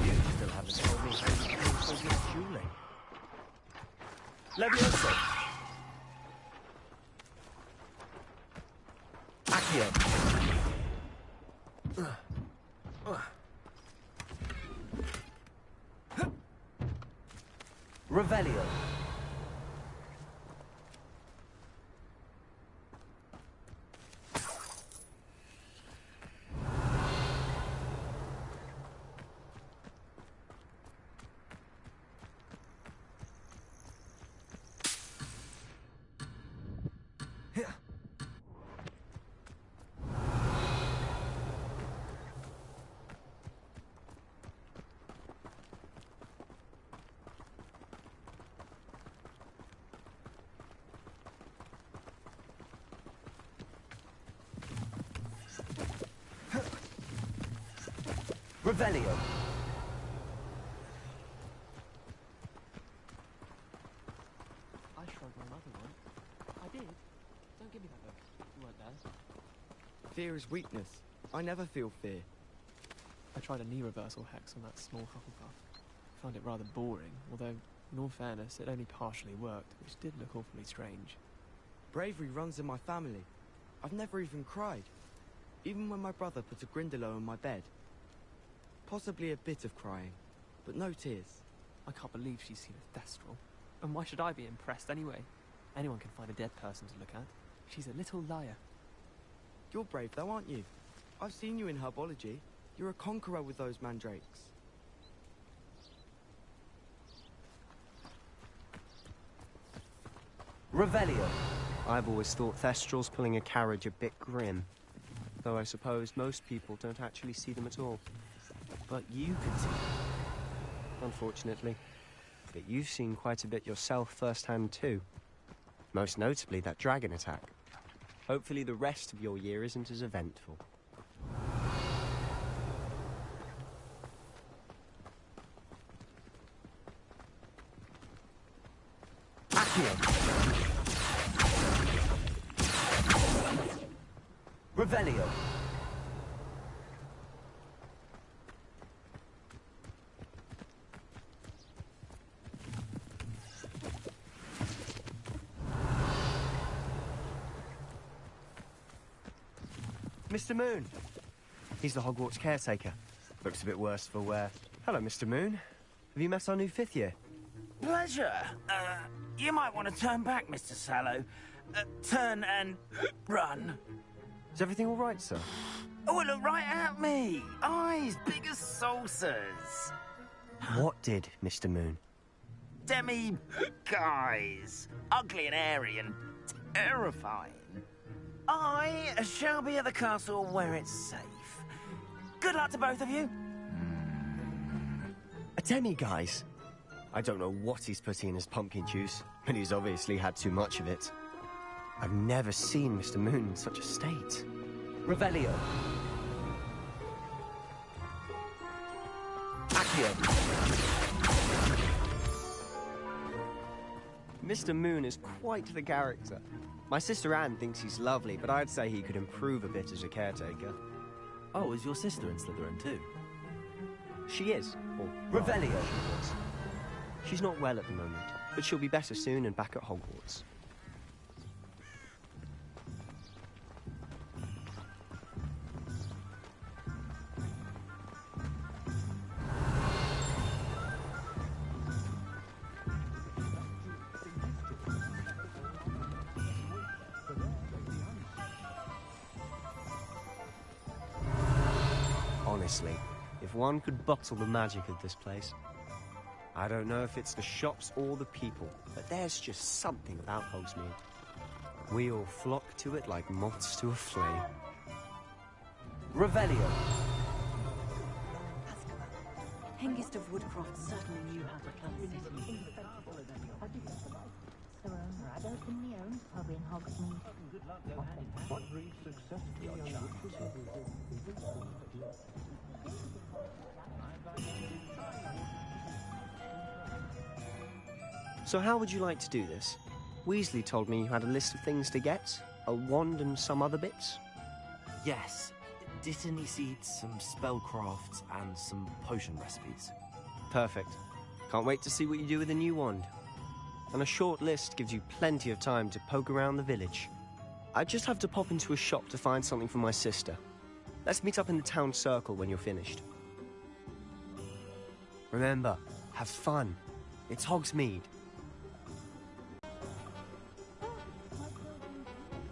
You still haven't told me how you came so good at dueling. Levioso! Accio! Revelio! Revelio. I shrugged my mother once. I did. Don't give me that look. You weren't there. Fear is weakness. I never feel fear. I tried a knee reversal hex on that small Hufflepuff. Found it rather boring, although, in all fairness, it only partially worked, which did look awfully strange. Bravery runs in my family. I've never even cried. Even when my brother put a Grindylow on my bed. Possibly a bit of crying, but no tears. I can't believe she's seen a Thestral. And why should I be impressed anyway? Anyone can find a dead person to look at. She's a little liar. You're brave though, aren't you? I've seen you in herbology. You're a conqueror with those mandrakes. Revelio. I've always thought Thestrals pulling a carriage a bit grim. Though I suppose most people don't actually see them at all. But you can see them. Unfortunately. But you've seen quite a bit yourself firsthand too. Most notably that dragon attack. Hopefully the rest of your year isn't as eventful. Revelio. Mr. Moon. He's the Hogwarts caretaker. Looks a bit worse for wear. Hello, Mr. Moon. Have you met our new 5th year? Pleasure. You might want to turn back, Mr. Sallow. Turn and run. Is everything all right, sir? Oh, look right at me. Eyes big as saucers. What did, Mr. Moon? Guys. Ugly and airy and terrifying. I shall be at the castle where it's safe. Good luck to both of you. A demi-guise? I don't know what he's putting in his pumpkin juice, but he's obviously had too much of it. I've never seen Mr. Moon in such a state. Revelio. Accio. Mr. Moon is quite the character. My sister Anne thinks he's lovely, but I'd say he could improve a bit as a caretaker. Oh, is your sister in Slytherin too? She is. Or Revelio. She was. She's not well at the moment, but she'll be better soon and back at Hogwarts. Honestly, if one could bottle the magic of this place. I don't know if it's the shops or the people, but there's just something about Hogsmeade. We all flock to it like moths to a flame. Revelio. Hengist of Woodcroft certainly knew how to play the city. Pub in Hogsmeade. What breeds success beyond chances? So how would you like to do this? Weasley told me you had a list of things to get, a wand and some other bits. Yes. Dittany seeds, some spellcrafts, and some potion recipes. Perfect. Can't wait to see what you do with the new wand. And a short list gives you plenty of time to poke around the village. I just have to pop into a shop to find something for my sister. Let's meet up in the town circle when you're finished. Remember, have fun. It's Hogsmeade.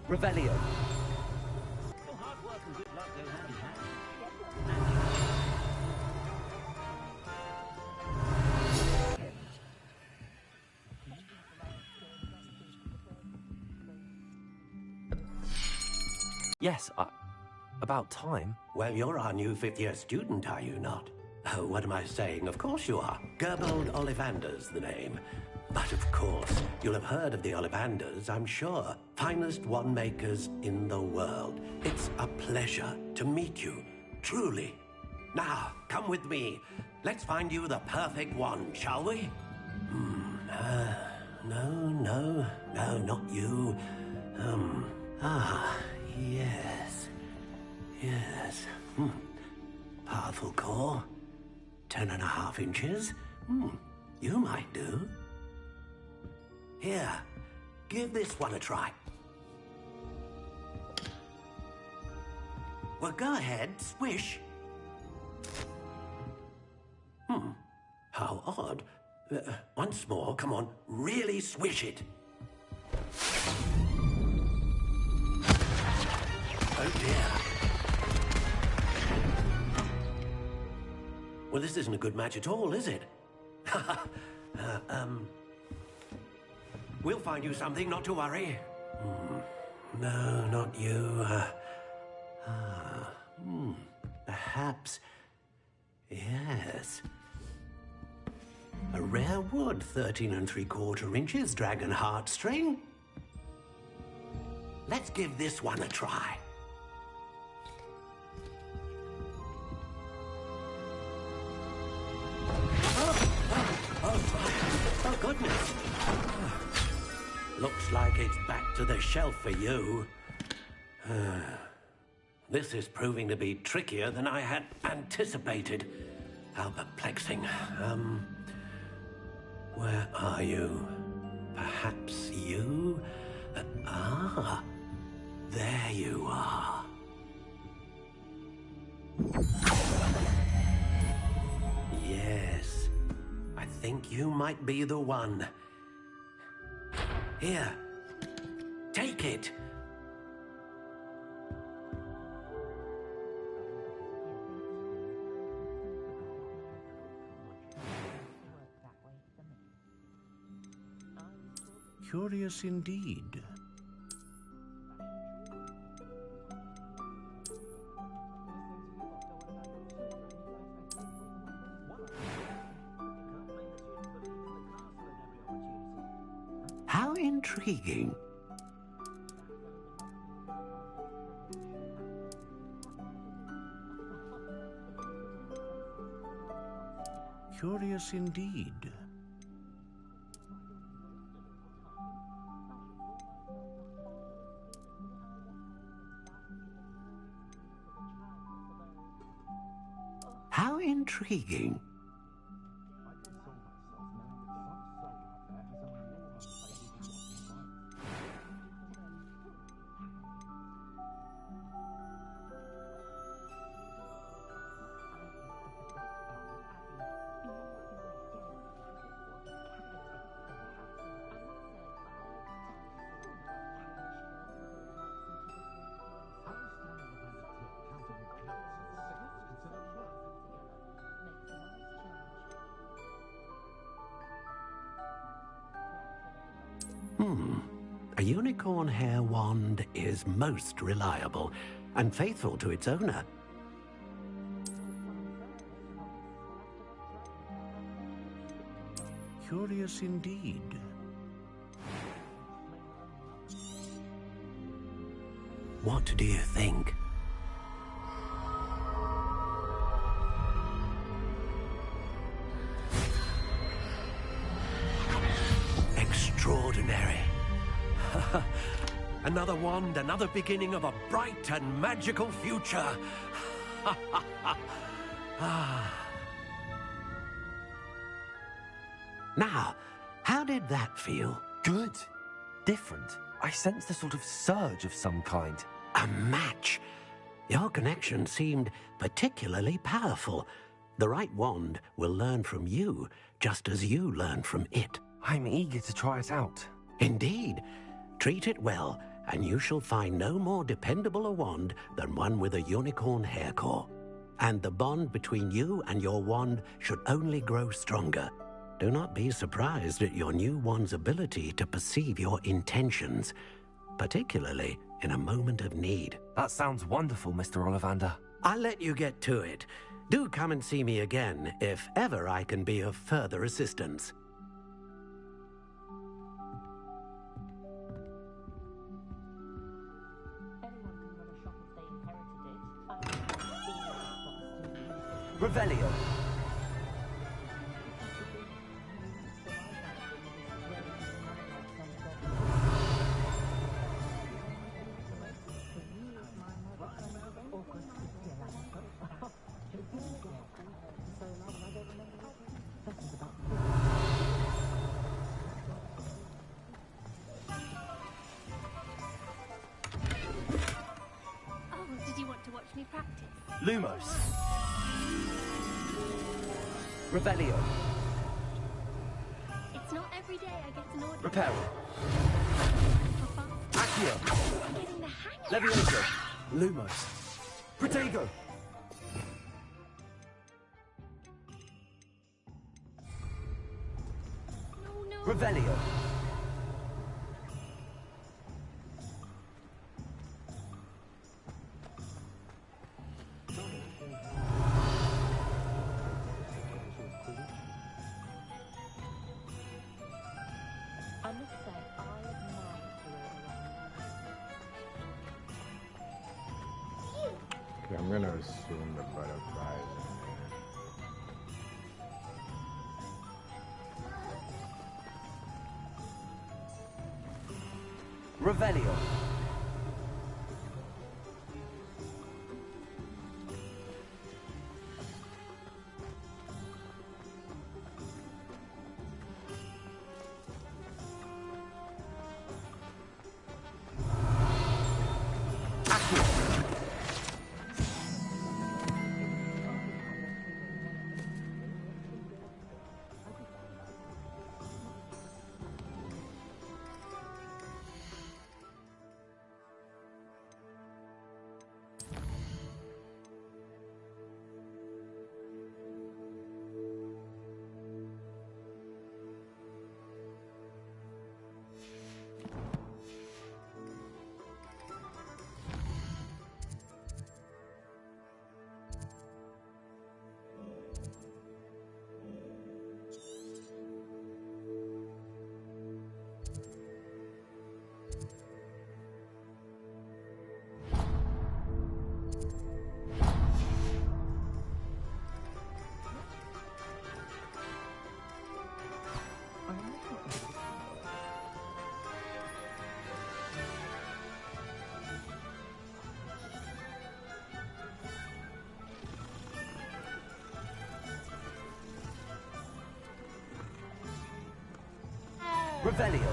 Revelio. Yes, about time. Well, you're our new 5th year student, are you not? Oh, what am I saying? Of course you are. Gerbold Ollivander's the name. But of course, you'll have heard of the Ollivanders, I'm sure. Finest wand makers in the world. It's a pleasure to meet you, truly. Now, come with me. Let's find you the perfect wand, shall we? No, not you. Yes. Yes. Powerful core. 10.5 inches. You might do. Here, give this one a try. Well, go ahead, swish. How odd. Once more, come on, really swish it. Oh dear. Well, this isn't a good match at all, is it? We'll find you something, not to worry. No, not you. Perhaps. Yes. A rare wood, 13 3/4 inches, dragon heartstring. Let's give this one a try. Oh, goodness. Looks like it's back to the shelf for you. This is proving to be trickier than I had anticipated. How perplexing. Where are you? Perhaps you? There you are. Yes, I think you might be the one. Here, take it. Curious indeed. How intriguing. Curious indeed. How intriguing. A unicorn hair wand is most reliable and faithful to its owner. Curious indeed. What do you think? Extraordinary. Another wand, another beginning of a bright and magical future. Now, how did that feel? Good. Different. I sensed a sort of surge of some kind. A match. Your connection seemed particularly powerful. The right wand will learn from you, just as you learn from it. I'm eager to try it out. Indeed. Treat it well, and you shall find no more dependable a wand than one with a unicorn hair core. And the bond between you and your wand should only grow stronger. Do not be surprised at your new wand's ability to perceive your intentions, particularly in a moment of need. That sounds wonderful, Mr. Ollivander. I'll let you get to it. Do come and see me again if ever I can be of further assistance. Revelio. Oh, did you want to watch me practice? Lumos. Revelio. It's not every day I get an order. Reparo. Accio. I'm getting the hang of it. Levioso. Lumos. Protego. No. Revelio. I must say, I admire Okay, I'm gonna assume the butterflies in there. Revelio. Revelio.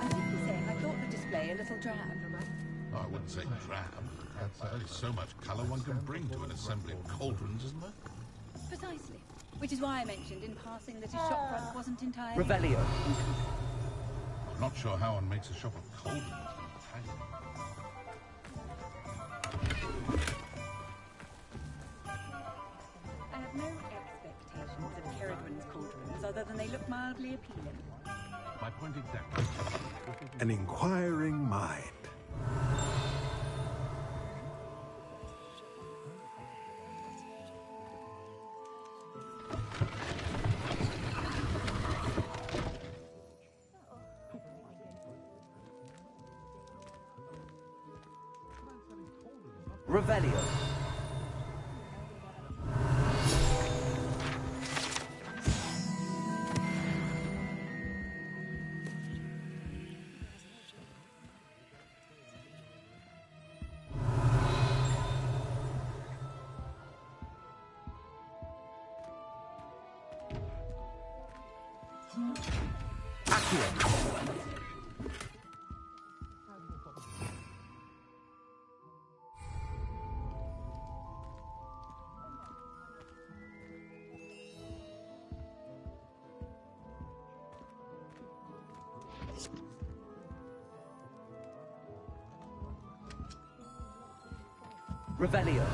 I'm simply saying I thought the display a little drab. Oh, I wouldn't say drab. There's only so much colour one can bring to an assembly of cauldrons, isn't there? Precisely. Which is why I mentioned in passing that his shop front wasn't entirely... Revelio. I'm not sure how one makes a shop of cauldrons entirely. I have no expectations of Caradwin's cauldrons other than they look mildly appealing. My point exactly. An inquiring mind. Revelio. Revelio.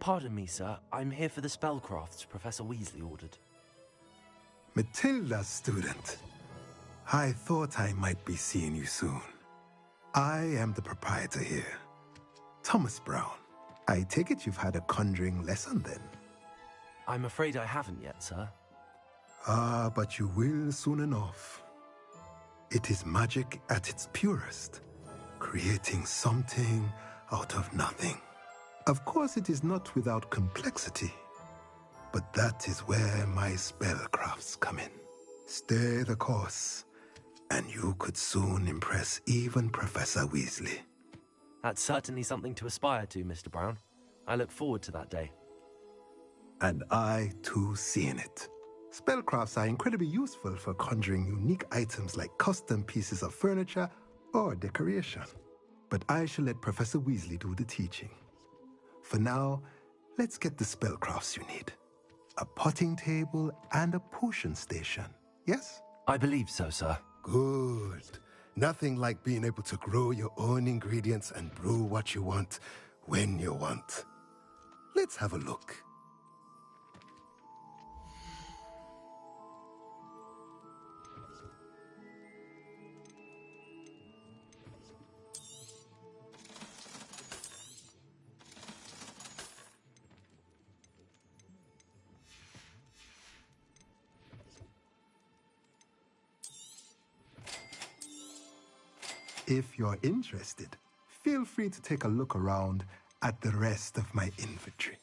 Pardon me, sir. I'm here for the spellcrafts Professor Weasley ordered. Matilda's student. I thought I might be seeing you soon. I am the proprietor here, Thomas Brown. I take it you've had a conjuring lesson then? I'm afraid I haven't yet, sir. Ah, but you will soon enough. It is magic at its purest, creating something out of nothing. Of course, it is not without complexity, but that is where my spellcrafts come in. Stay the course, and you could soon impress even Professor Weasley. That's certainly something to aspire to, Mr. Brown. I look forward to that day. And I, too, seeing it. Spellcrafts are incredibly useful for conjuring unique items like custom pieces of furniture or decoration. But I shall let Professor Weasley do the teaching. For now, let's get the spellcrafts you need. A potting table and a potion station, yes? I believe so, sir. Good. Nothing like being able to grow your own ingredients and brew what you want when you want. Let's have a look. If you're interested, feel free to take a look around at the rest of my inventory.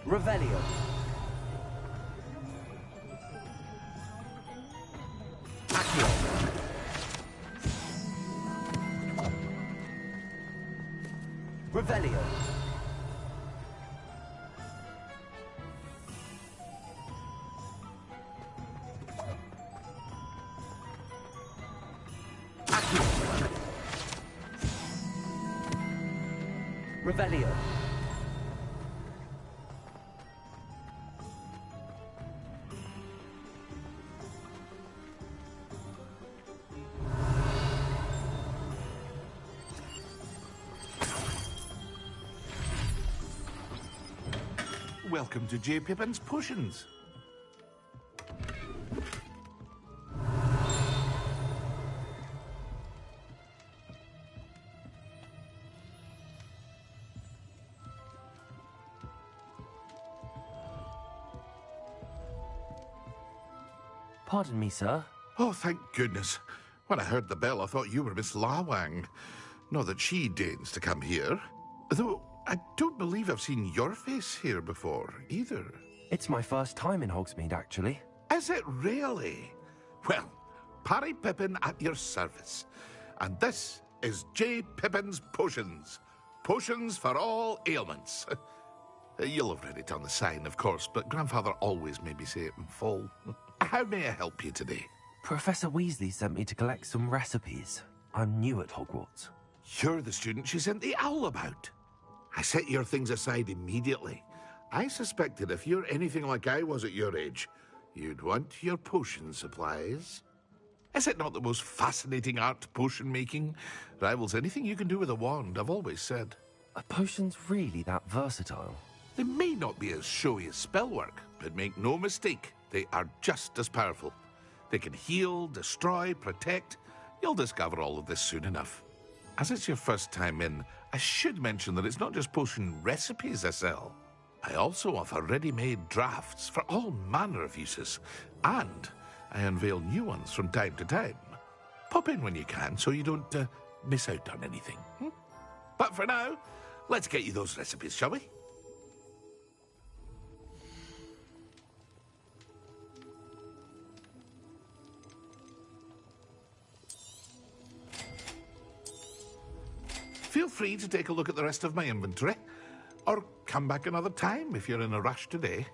Revelio. Accio. Revelio. Accio. Revelio. Welcome to J. Pippin's Potions. Pardon me, sir. Oh, thank goodness. When I heard the bell, I thought you were Miss Lawang. Not that she deigns to come here. Though I don't believe I've seen your face here before, either. It's my first time in Hogsmeade, actually. Is it really? Well, Parry Pippin at your service. And this is J. Pippin's Potions. Potions for all ailments. You'll have read it on the sign, of course, but Grandfather always made me say it in full. How may I help you today? Professor Weasley sent me to collect some recipes. I'm new at Hogwarts. You're the student she sent the owl about. I set your things aside immediately. I suspected if you're anything like I was at your age, you'd want your potion supplies. Is it not the most fascinating art, potion making? Rivals anything you can do with a wand, I've always said. Are potions really that versatile? They may not be as showy as spellwork, but make no mistake, they are just as powerful. They can heal, destroy, protect. You'll discover all of this soon enough. As it's your first time in, I should mention that it's not just potion recipes I sell. I also offer ready-made drafts for all manner of uses, and I unveil new ones from time to time. Pop in when you can so you don't miss out on anything. But for now, let's get you those recipes, shall we? Feel free to take a look at the rest of my inventory, or come back another time if you're in a rush today.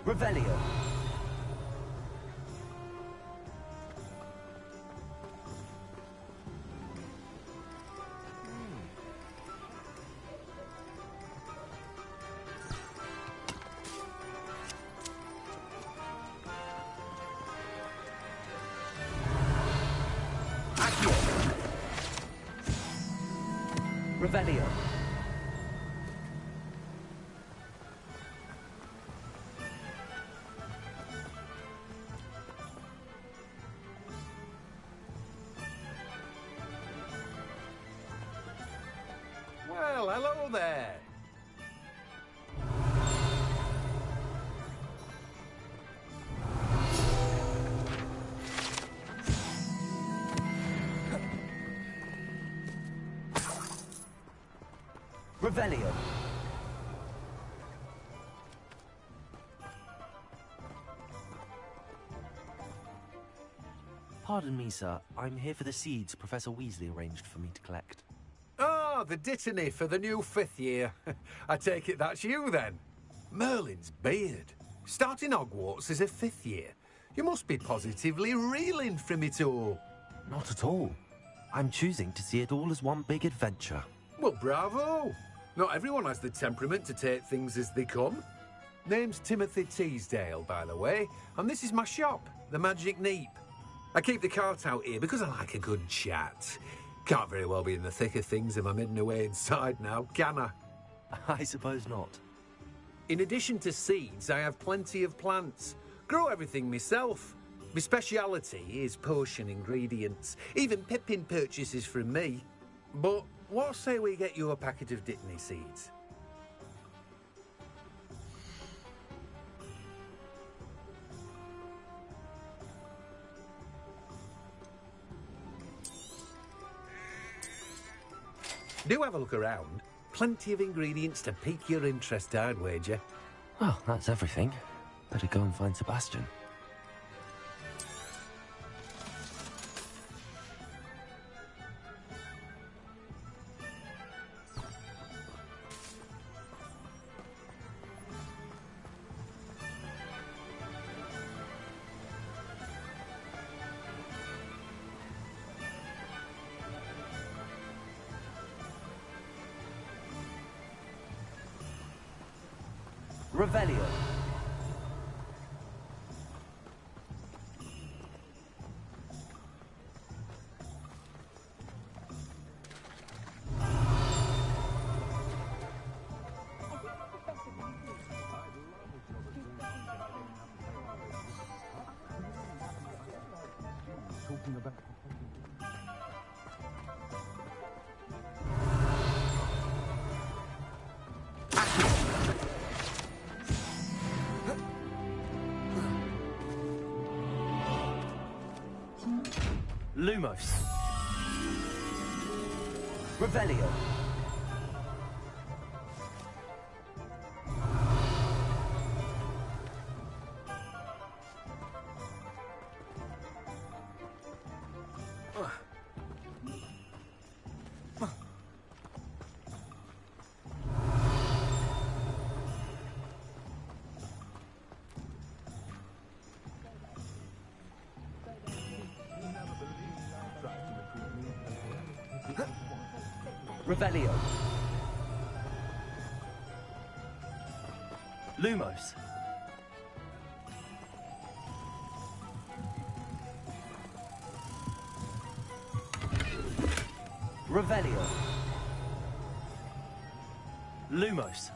Revelio. Accio. Revelio. Well, hello there. Revelio. Pardon me, sir. I'm here for the seeds Professor Weasley arranged for me to collect. Ah, the dittany for the new 5th year. I take it that's you, then. Merlin's beard. Starting Hogwarts as a 5th year. You must be positively reeling from it all. Not at all. I'm choosing to see it all as one big adventure. Well, bravo. Not everyone has the temperament to take things as they come. Name's Timothy Teasdale, by the way, and this is my shop, the Magic Neep. I keep the cart out here because I like a good chat. Can't very well be in the thick of things if I'm hidden away inside now, can I? I suppose not. In addition to seeds, I have plenty of plants. Grow everything myself. My speciality is potion ingredients. Even Pippin purchases from me. But what say we get you a packet of Dittany seeds? Do have a look around. Plenty of ingredients to pique your interest, I'd wager. Well, that's everything. Better go and find Sebastian. Revelio. Lumos. Revelio. Revelio. Lumos. Revelio. Lumos.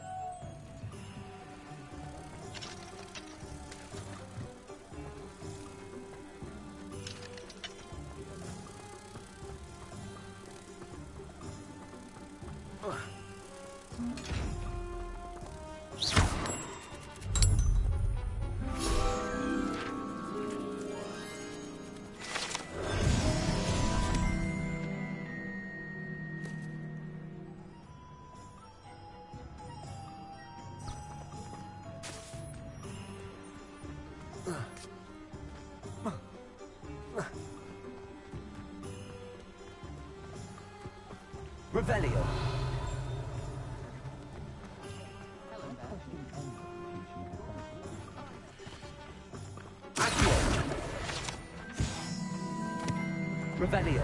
Revelio. Accio. Revelio.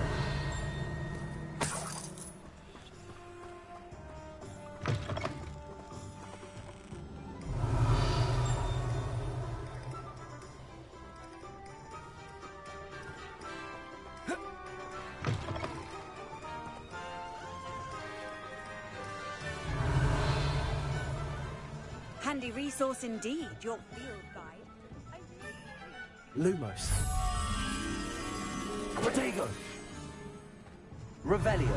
Handy resource indeed, your field guide. Lumos. Protego. Revelio.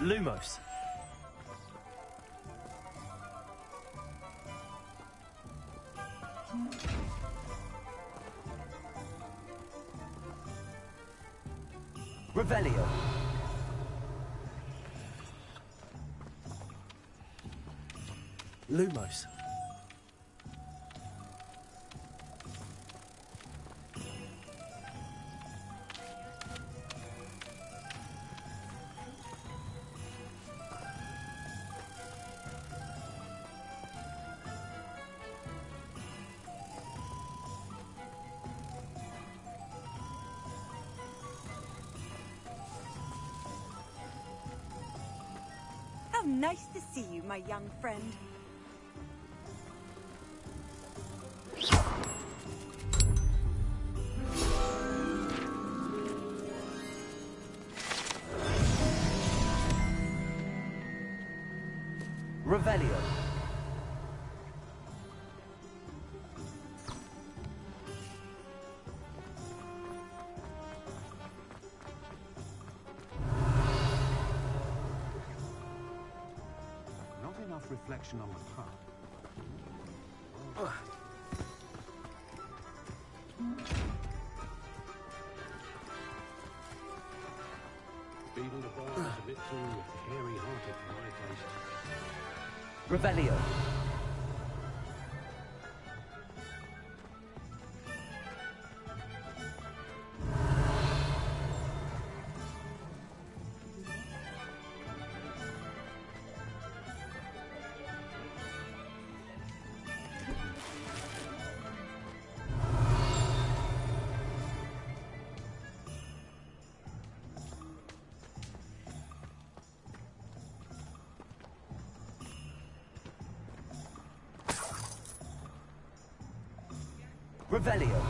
Lumos. Revelio. Lumos. How nice to see you, my young friend. Revelio. Not enough reflection on the path. Beetle the bar is a bit too hairy-hearted for my taste. Revelio. Revelio.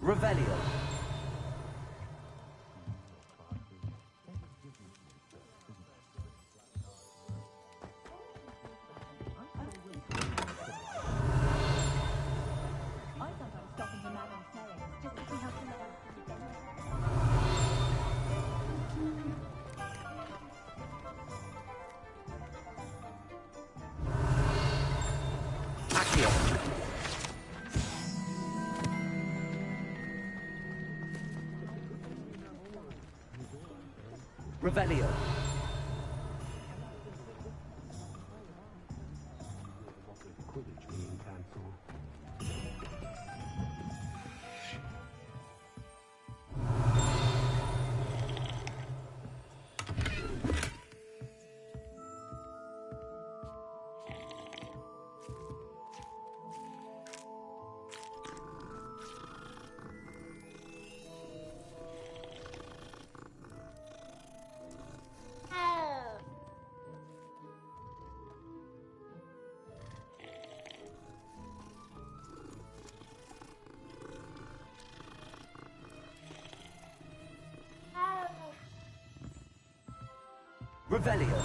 Revelio. Revelio. Quidditch being cancelled. Revelio.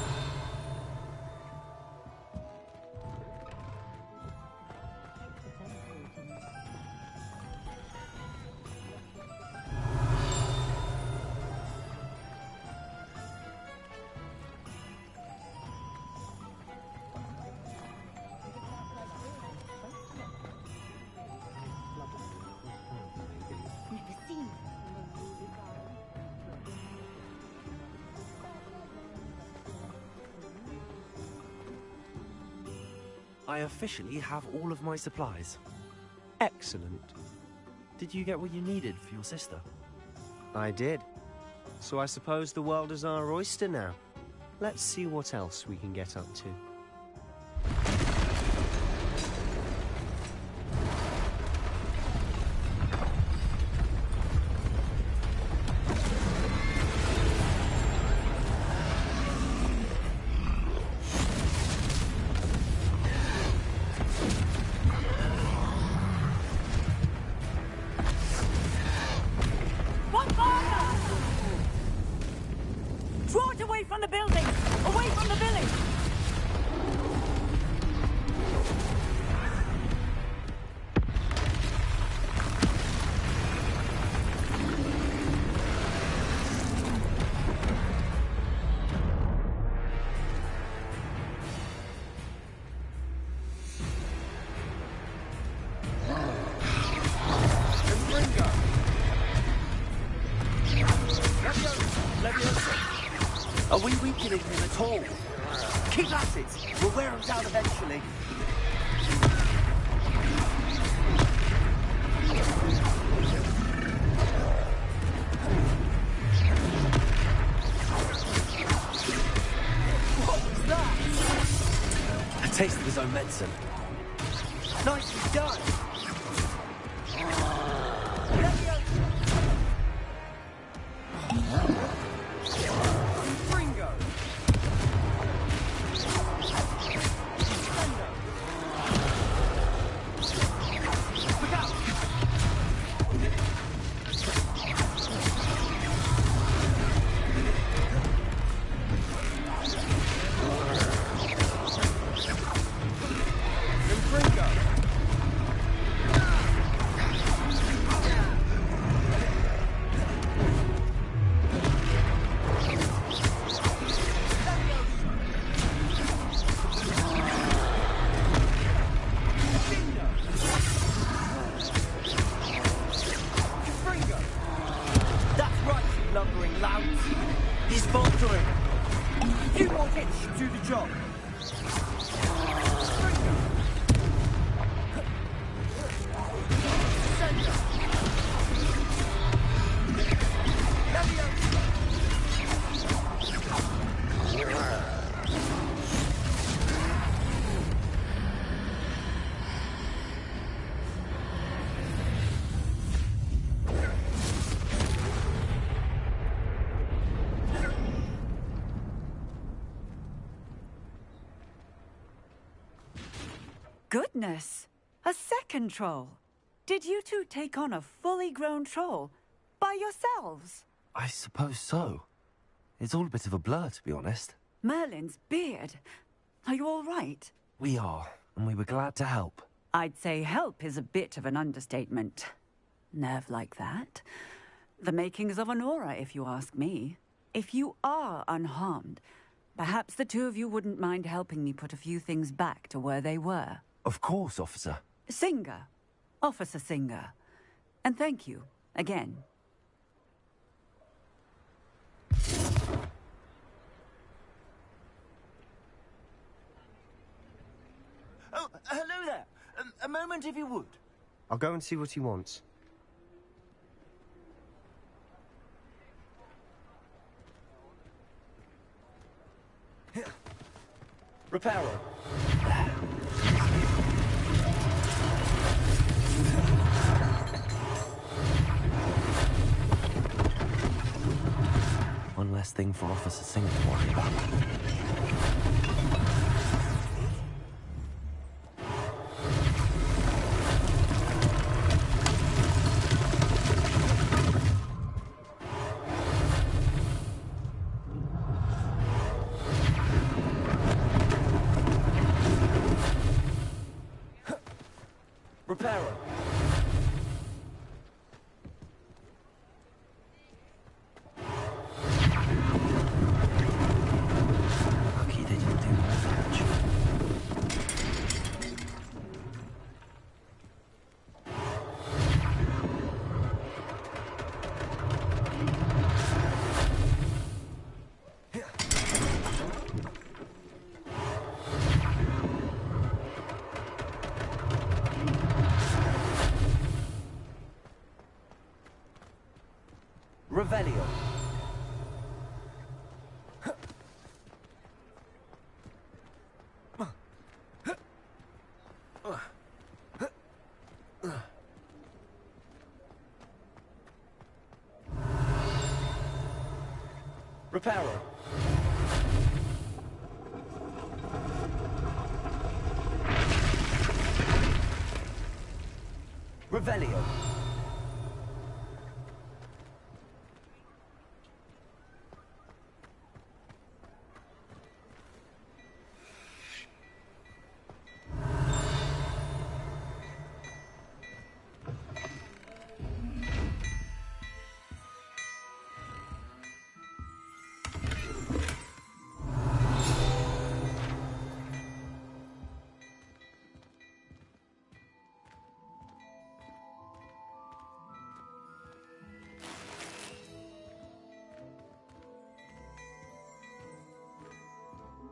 I officially have all of my supplies. Excellent. Did you get what you needed for your sister? I did. So I suppose the world is our oyster now. Let's see what else we can get up to. the building! Away from the village! Are we weakening him at all? Keep at it! We'll wear him down eventually. What was that? A taste of his own medicine. Nicely done! Goodness! A second troll! Did you two take on a fully grown troll? By yourselves? I suppose so. It's all a bit of a blur, to be honest. Merlin's beard. Are you all right? We are, and we were glad to help. I'd say help is a bit of an understatement. Nerve like that. The makings of an aura, if you ask me. If you are unharmed, perhaps the two of you wouldn't mind helping me put a few things back to where they were. Of course, officer. Singer. Officer Singer. And thank you, again. Oh, hello there. A moment if you would. I'll go and see what he wants. Reparo. One less thing for Officer Singer to worry about. Reparo. Lucky they didn't do more damage. Revelio. Reparo. Revelio.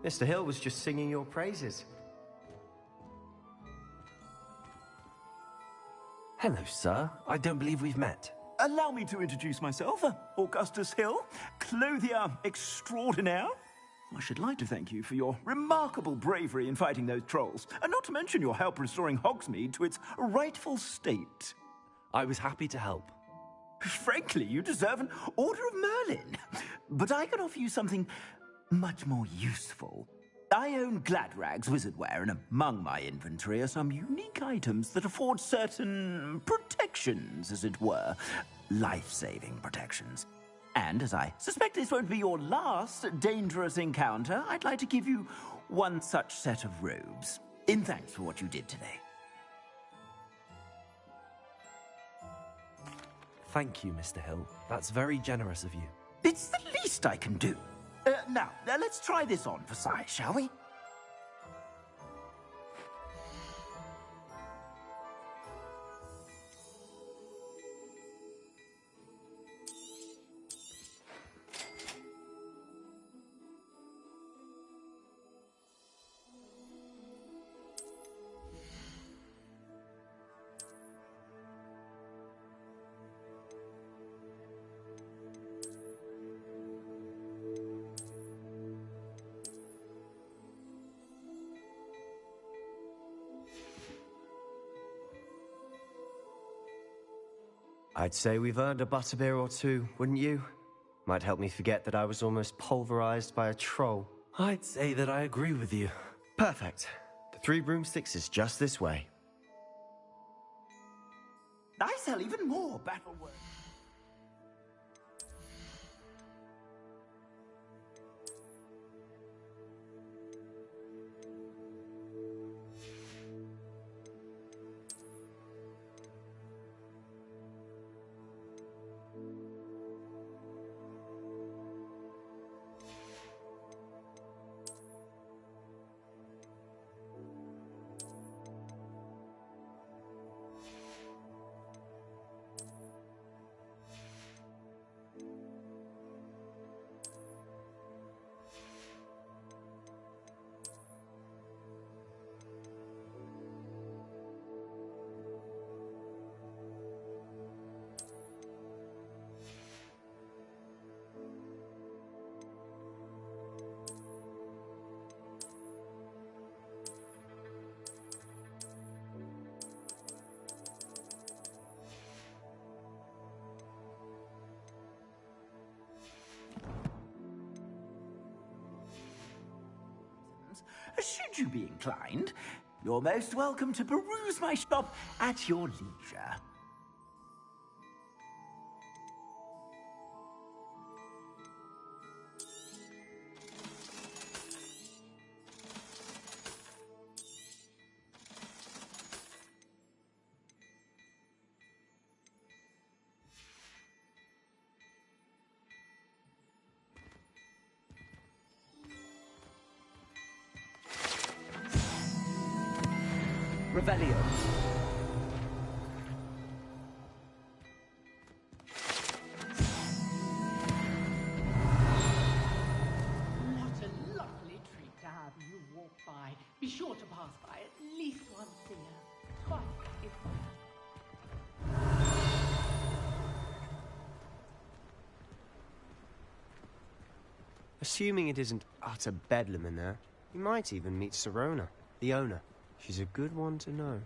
Mr. Hill was just singing your praises. Hello, sir. I don't believe we've met. Allow me to introduce myself, Augustus Hill, clothier extraordinaire. I should like to thank you for your remarkable bravery in fighting those trolls, and not to mention your help restoring Hogsmeade to its rightful state. I was happy to help. Frankly, you deserve an Order of Merlin. But I can offer you something much more useful. I own Gladrag's wizardware, and among my inventory are some unique items that afford certain protections, as it were. Life-saving protections. And as I suspect this won't be your last dangerous encounter, I'd like to give you one such set of robes, in thanks for what you did today. Thank you, Mr. Hill. That's very generous of you. It's the least I can do. Now, let's try this on for size, shall we? I'd say we've earned a butterbeer or two, wouldn't you? Might help me forget that I was almost pulverized by a troll. I'd say that I agree with you. Perfect. The 3 broomsticks is just this way. I sell even more battle words. Should you be inclined, you're most welcome to peruse my shop at your leisure. Revelio. What a lovely treat to have you walk by. Be sure to pass by at least once a year. Twice if Assuming it isn't utter bedlam in there, you might even meet Serona, the owner. She's a good one to know.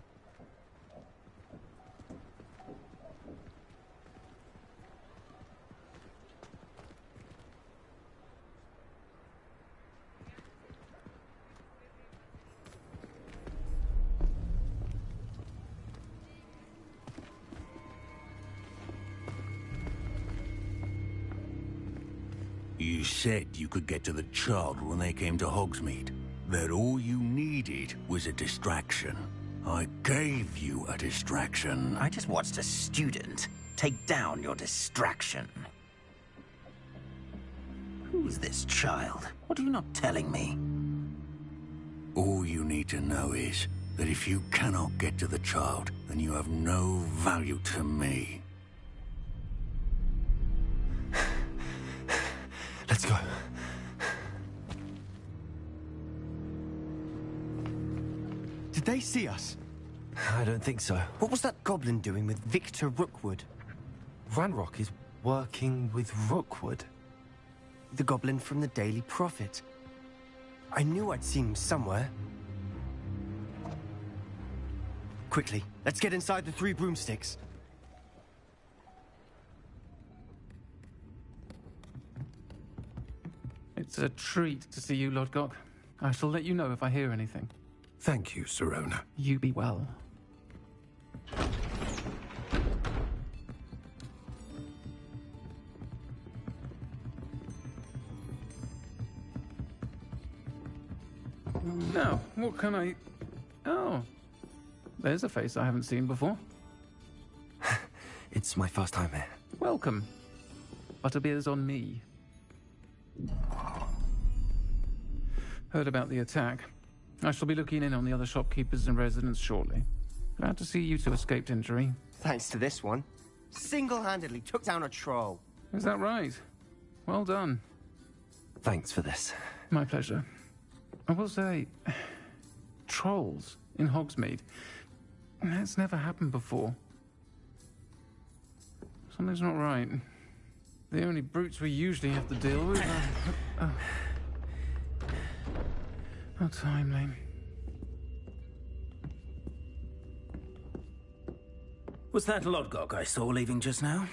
You said you could get to the child when they came to Hogsmeade. That all you needed was a distraction. I gave you a distraction. I just watched a student take down your distraction. Who's this child? What are you not telling me? All you need to know is that if you cannot get to the child, then you have no value to me. Let's go. Did they see us? I don't think so. What was that goblin doing with Victor Rookwood? Ranrock is working with Rookwood. The goblin from the Daily Prophet. I knew I'd seen him somewhere. Quickly, let's get inside the 3 broomsticks. It's a treat to see you, Lodgok. I shall let you know if I hear anything. Thank you, Sirona. You be well. Now, what can I... Oh, there's a face I haven't seen before. It's my first time here. Welcome. Butterbeer's on me. Heard about the attack. I shall be looking in on the other shopkeepers and residents shortly. Glad to see you two escaped injury. Thanks to this one. Single-handedly took down a troll. Is that right? Well done. Thanks for this. My pleasure. I will say, trolls in Hogsmeade. That's never happened before. Something's not right. The only brutes we usually have to deal with are... How timely. Was that Lodgok I saw leaving just now?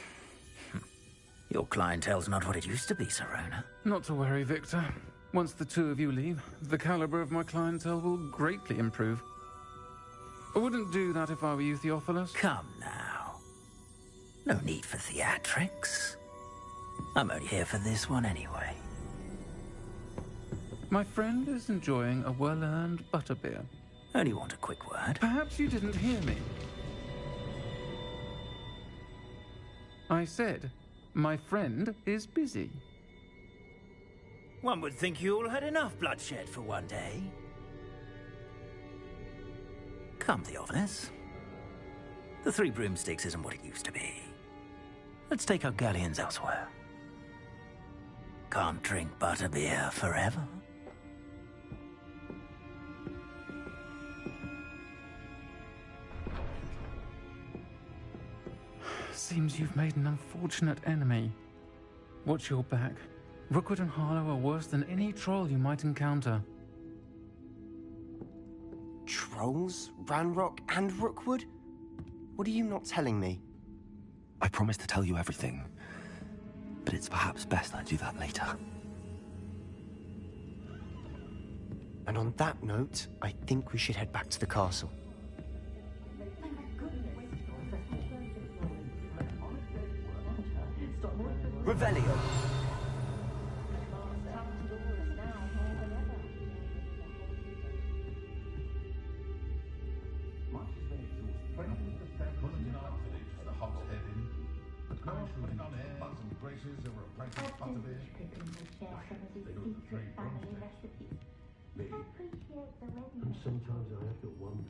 Your clientele's not what it used to be, Sirona. Not to worry, Victor. Once the 2 of you leave, the caliber of my clientele will greatly improve. I wouldn't do that if I were you, Theophilus. Come now. No need for theatrics. I'm only here for this one anyway. My friend is enjoying a well-earned butterbeer. Only want a quick word. Perhaps you didn't hear me. I said, my friend is busy. One would think you all had enough bloodshed for one day. Come, Theophilus. The 3 broomsticks isn't what it used to be. Let's take our galleons elsewhere. Can't drink butterbeer forever. Seems you've made an unfortunate enemy. Watch your back. Rookwood and Harlow are worse than any troll you might encounter. Trolls? Ranrock and Rookwood? What are you not telling me? I promise to tell you everything, but it's perhaps best I do that later. And on that note, I think we should head back to the castle. Revelio. And sometimes I have to wonder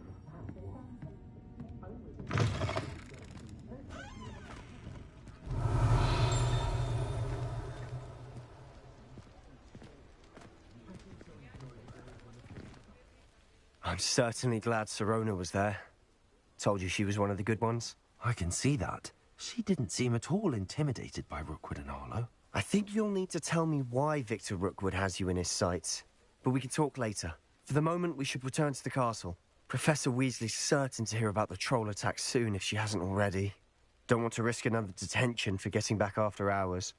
I'm certainly glad Sirona was there. Told you she was one of the good ones. I can see that. She didn't seem at all intimidated by Rookwood and Harlow. I think you'll need to tell me why Victor Rookwood has you in his sights. But we can talk later. For the moment, we should return to the castle. Professor Weasley's certain to hear about the troll attack soon if she hasn't already. Don't want to risk another detention for getting back after hours.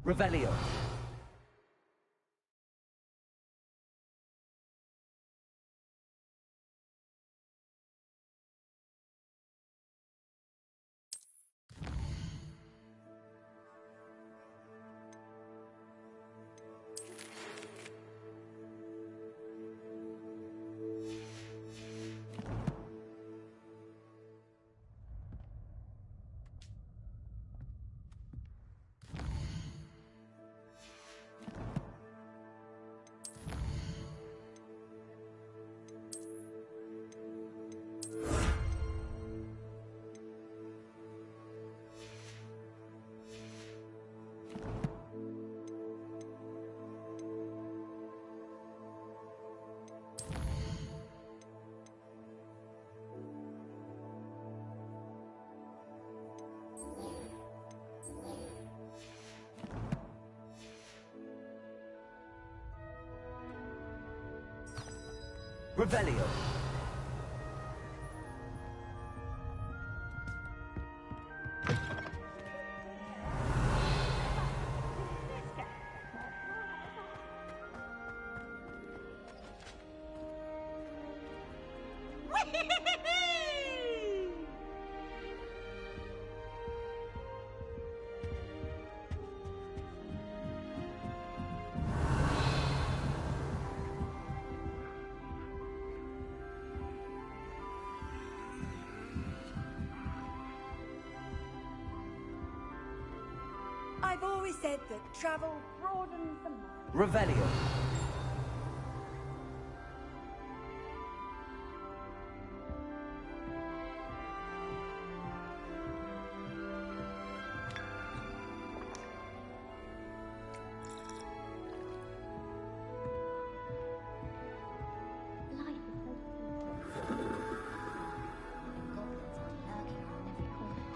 Revelio. Revelio. I've always said that travel broadens the mind. Revelio. Life is so peaceful. Goblins are lurking around every corner.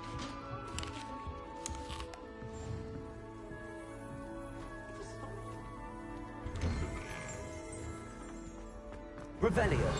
Revelio.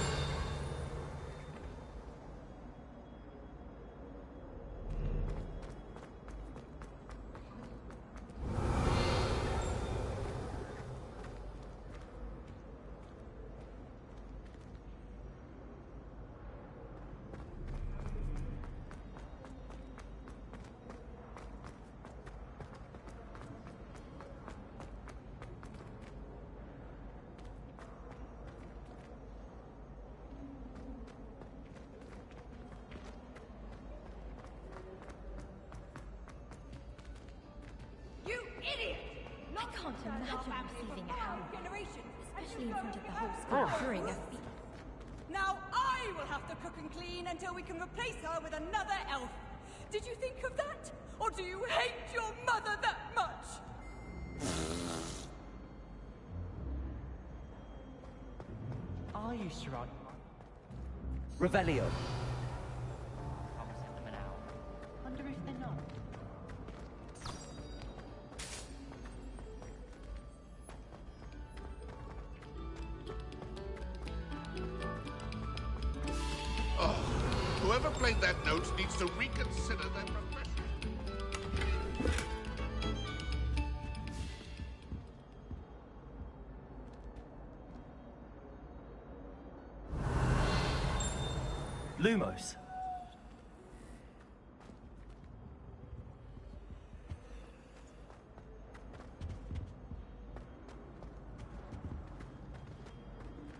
You idiot! I can't imagine receiving a hound, especially in front of the whole school during a feast. Now I will have to cook and clean until we can replace her with another elf. Did you think of that? Or do you hate your mother that much? Are you sure? Revelio. I'll send them an hour. Wonder if they're not. Oh, whoever played that note needs to reconsider their profession. Lumos.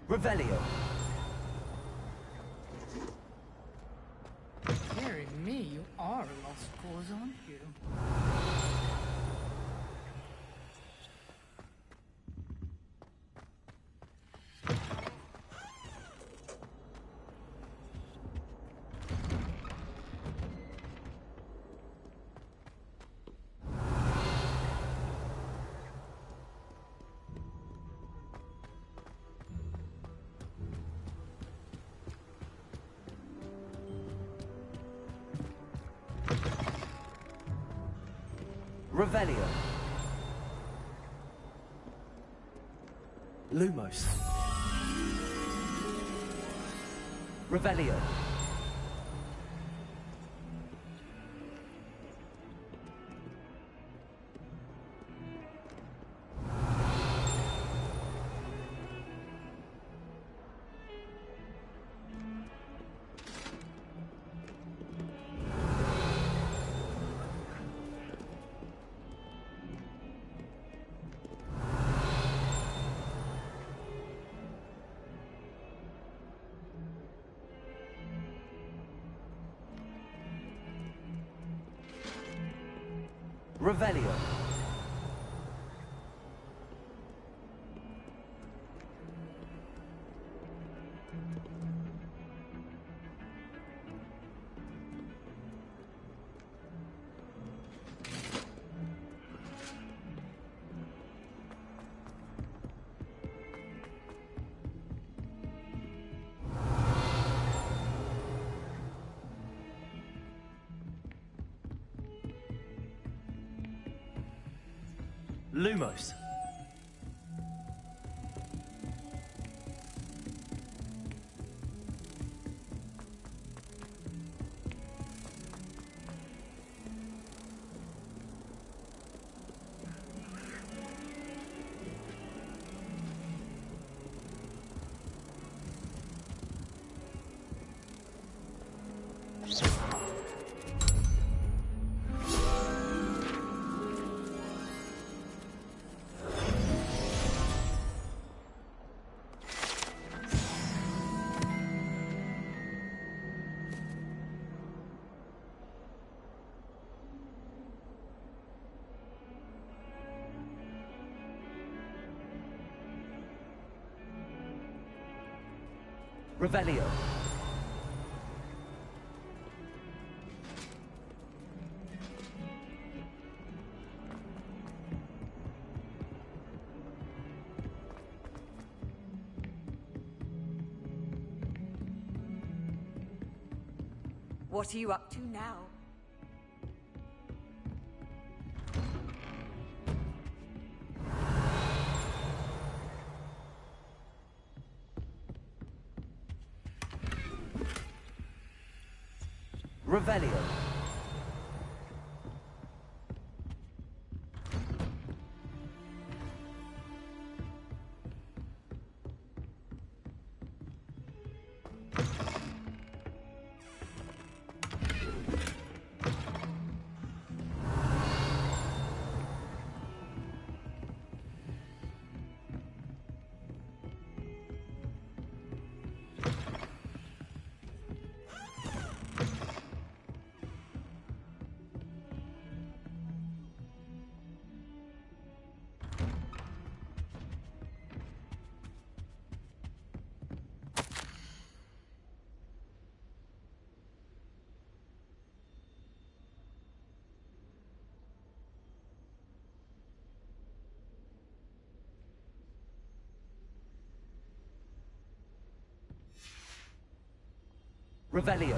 Revelio. Dearie me, you are a lost cause, aren't you? Revelio. Lumos. Revelio. Revelio. Lumos. Revelio. What are you up to now? Revelio. Revelio.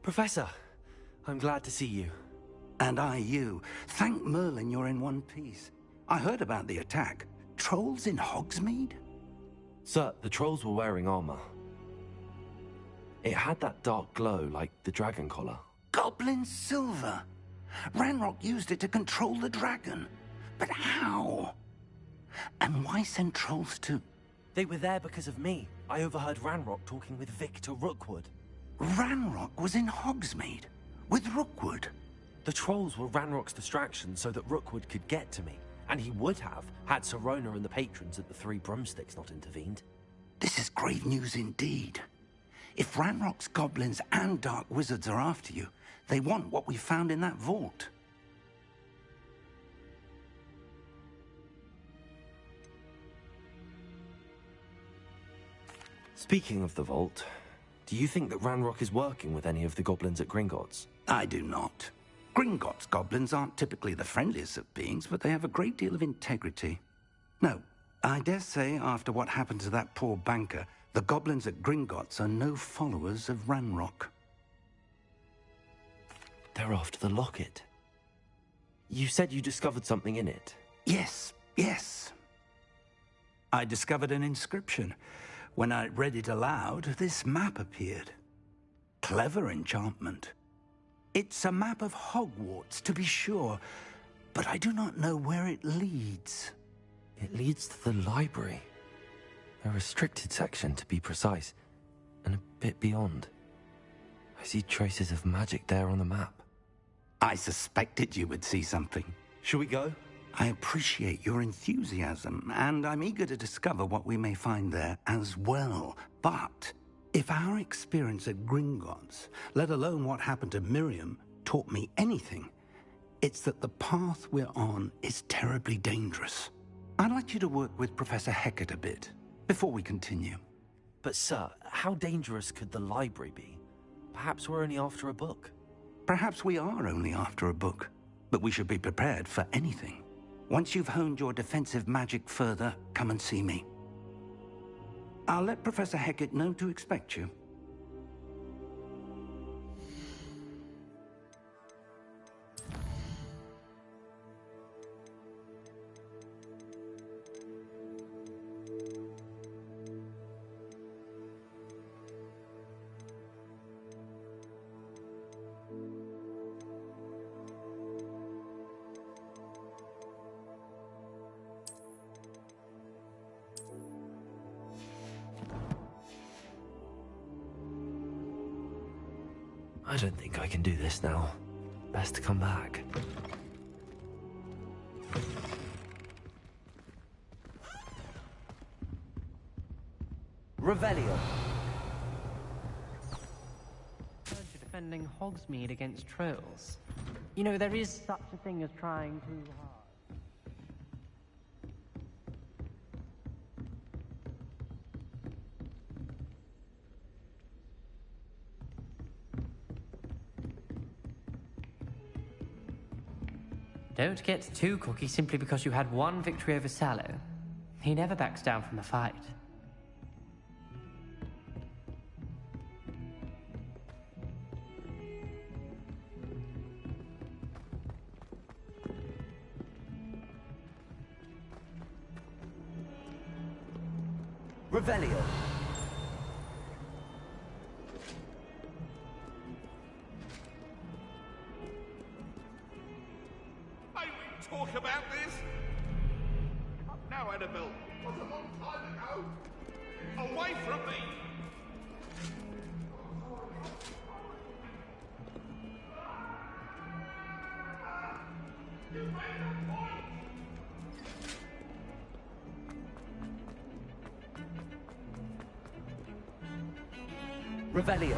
Professor, I'm glad to see you. And I you. Thank Merlin you're in one piece. I heard about the attack. Trolls in Hogsmeade? Sir, the trolls were wearing armor. It had that dark glow like the dragon collar. Goblin silver! Ranrock used it to control the dragon. But how? And why send trolls to... They were there because of me. I overheard Ranrock talking with Victor Rookwood. Ranrock was in Hogsmeade? With Rookwood? The trolls were Ranrock's distraction so that Rookwood could get to me. And he would have, had Sirona and the patrons at the Three Broomsticks not intervened. This is grave news indeed. If Ranrock's goblins and dark wizards are after you, they want what we found in that vault. Speaking of the vault, do you think that Ranrock is working with any of the goblins at Gringotts? I do not. Gringotts goblins aren't typically the friendliest of beings, but they have a great deal of integrity. No, I dare say after what happened to that poor banker, the goblins at Gringotts are no followers of Ranrock. They're after the locket. You said you discovered something in it. Yes, yes. I discovered an inscription. When I read it aloud, this map appeared. Clever enchantment. It's a map of Hogwarts, to be sure, but I do not know where it leads. It leads to the library. A restricted section, to be precise, and a bit beyond. I see traces of magic there on the map. I suspected you would see something. Shall we go? I appreciate your enthusiasm, and I'm eager to discover what we may find there as well. But if our experience at Gringotts, let alone what happened to Miriam, taught me anything, it's that the path we're on is terribly dangerous. I'd like you to work with Professor Hecat a bit before we continue. But sir, how dangerous could the library be? Perhaps we're only after a book. Perhaps we are only after a book, but we should be prepared for anything. Once you've honed your defensive magic further, come and see me. I'll let Professor Hecat know to expect you. I don't think I can do this now. Best to come back. Revelio. Defending Hogsmeade against trolls. You know, there is such a thing as trying too hard. Don't get too cocky simply because you had one victory over Sallow. He never backs down from a fight. Revelio. Talk about this? Now, Annabelle, was a long time ago. Away from me! You made a point! Revelio.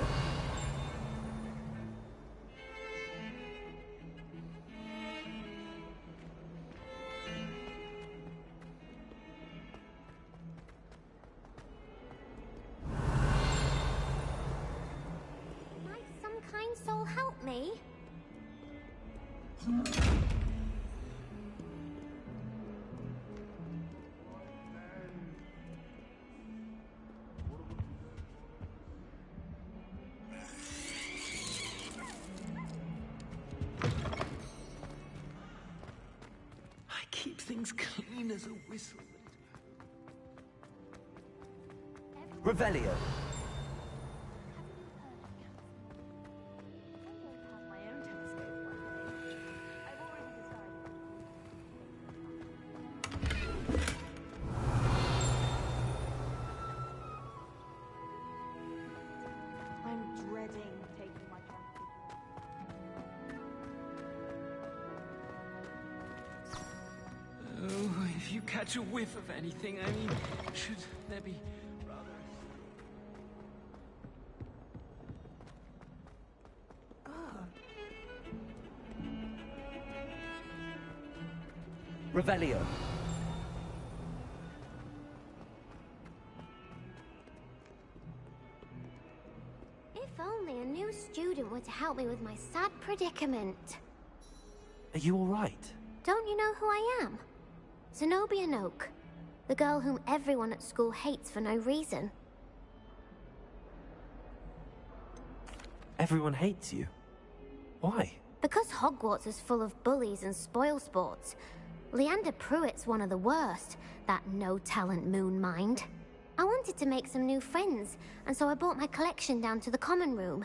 Soul help me? I keep things clean as a whistle. Revelio. If you catch a whiff of anything, I mean, should there be rather... Revelio. If only a new student were to help me with my sad predicament. Are you all right? Don't you know who I am? Zenobia Noak, the girl whom everyone at school hates for no reason. Everyone hates you. Why? Because Hogwarts is full of bullies and spoilsports, Leander Pruitt's one of the worst, that no-talent moon mind. I wanted to make some new friends, and so I brought my collection down to the common room.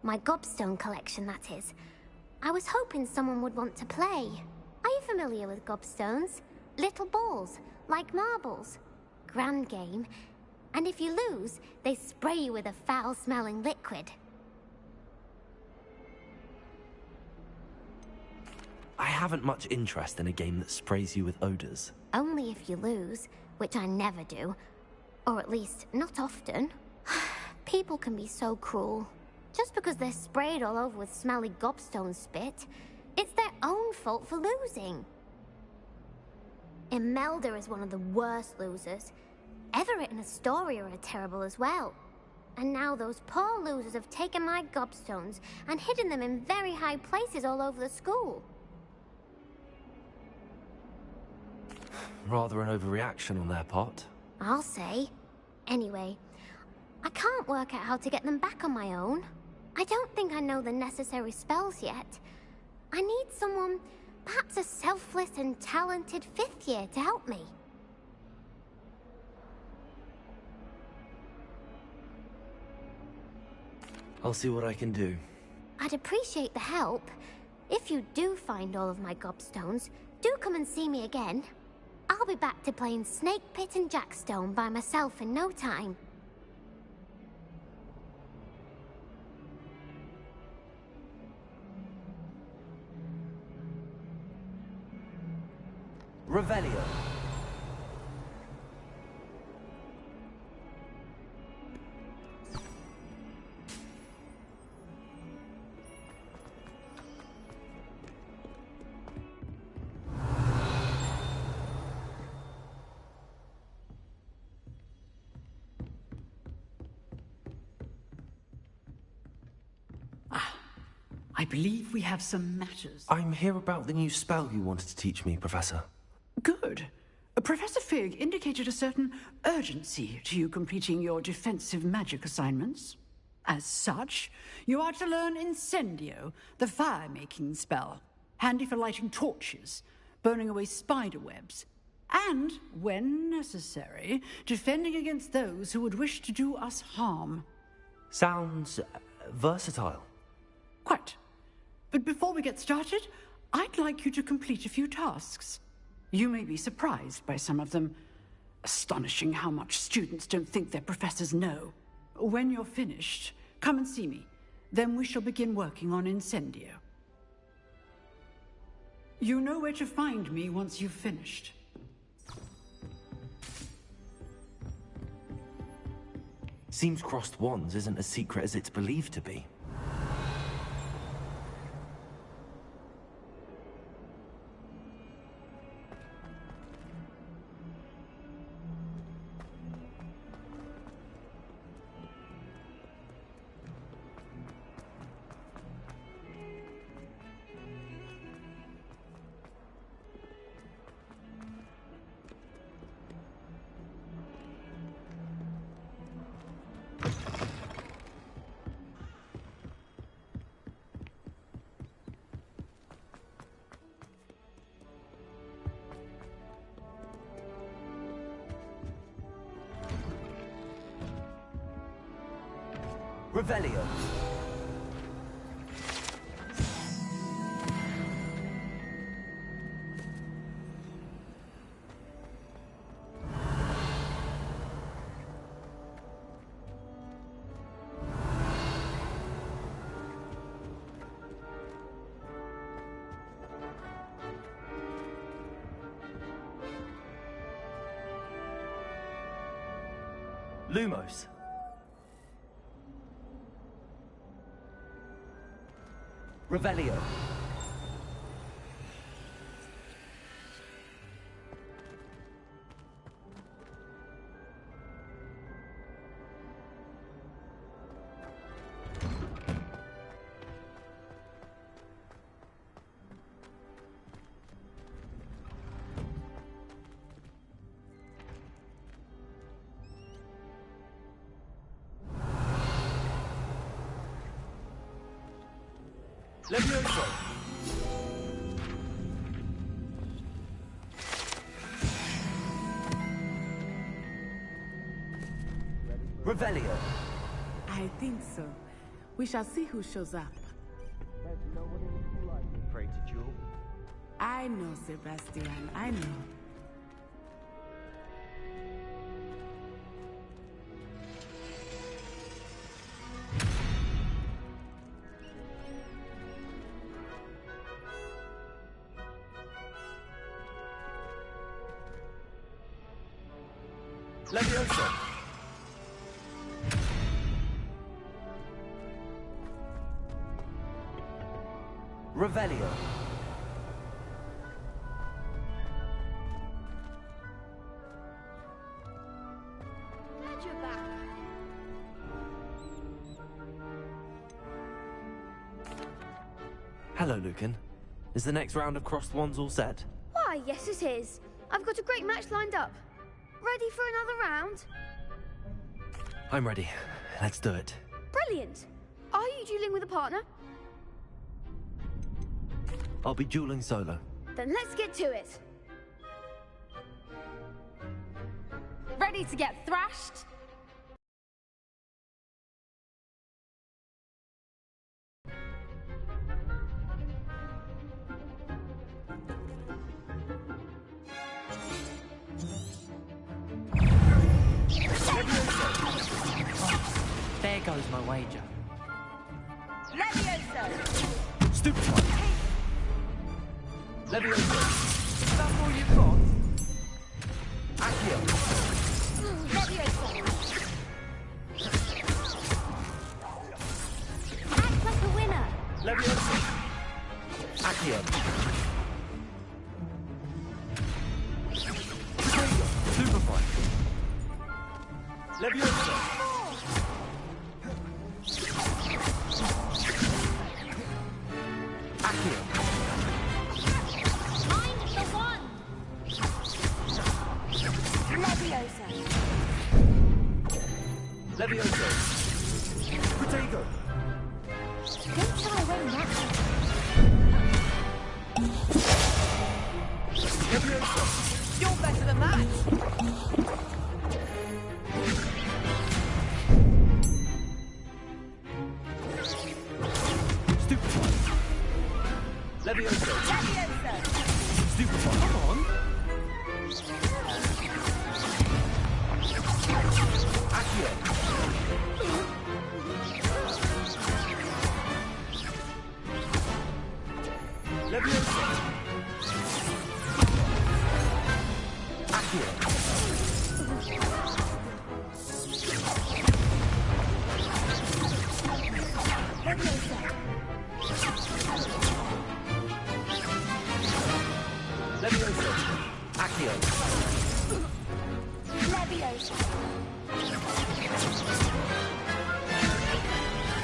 My gobstone collection, that is. I was hoping someone would want to play. Are you familiar with gobstones? Little balls, like marbles. Grand game. And if you lose, they spray you with a foul-smelling liquid. I haven't much interest in a game that sprays you with odors. Only if you lose, which I never do. Or at least, not often. People can be so cruel. Just because they're sprayed all over with smelly gobstone spit, it's their own fault for losing. Imelda is one of the worst losers. Everett and Astoria are terrible as well. And now those poor losers have taken my gobstones and hidden them in very high places all over the school. Rather an overreaction on their part. I'll say. Anyway, I can't work out how to get them back on my own. I don't think I know the necessary spells yet. I need someone, perhaps a selfless and talented 5th year to help me. I'll see what I can do. I'd appreciate the help. If you do find all of my gobstones, do come and see me again. I'll be back to playing Snake Pit and Jackstone by myself in no time. Revelio. I believe we have some matters. I'm here about the new spell you wanted to teach me, Professor. Good. Professor Fig indicated a certain urgency to you completing your defensive magic assignments. As such, you are to learn Incendio, the fire-making spell, handy for lighting torches, burning away spider webs, and, when necessary, defending against those who would wish to do us harm. Sounds versatile. Quite. But before we get started, I'd like you to complete a few tasks. You may be surprised by some of them. Astonishing how much students don't think their professors know. When you're finished, come and see me. Then we shall begin working on Incendio. You know where to find me once you've finished. Seems crossed wands isn't as secret as it's believed to be. Revelio. Lumos. Revelio. Levioso. Revelio. I think so. We shall see who shows up. Pray to duel. I know, Sebastian. I know. Leviosa. Revelio. Glad you're back. Hello, Lucan. Is the next round of Crossed Wands all set? Why, yes it is. I've got a great match lined up. Ready for another round? I'm ready. Let's do it. Brilliant. Are you dueling with a partner? I'll be dueling solo. Then let's get to it. Ready to get thrashed? There goes my wager. Levioso! Stupid one. Leviosa. That's all you've got? Accio. Levioso! Act like a winner! Leviosa. Accio. Superfly. Leviosa. Accio. Mind the one! Leviosa! Leviosa. Protego. Don't shy away now. Leviosa. You're better than that! Stupid one. Leviosa. Leviosa! Stupid one. Come on. Accio. Leviosa. Accio. Leviosa. Accio.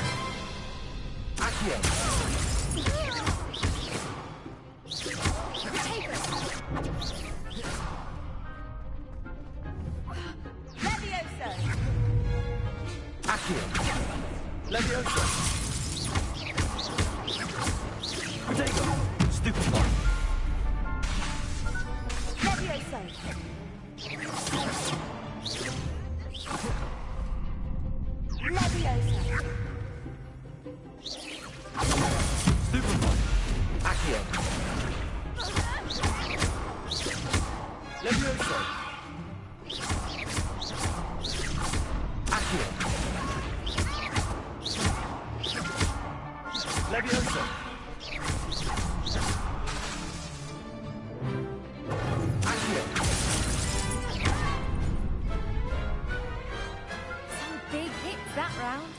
Leviosa! Accio. Leviosa! Accio. Leviosa. Protego. Stupid one. Leviosa! Leviosa! Stupid one. Accio. Leviosa. Accio. Leviosa. Accio. Some big hits that round.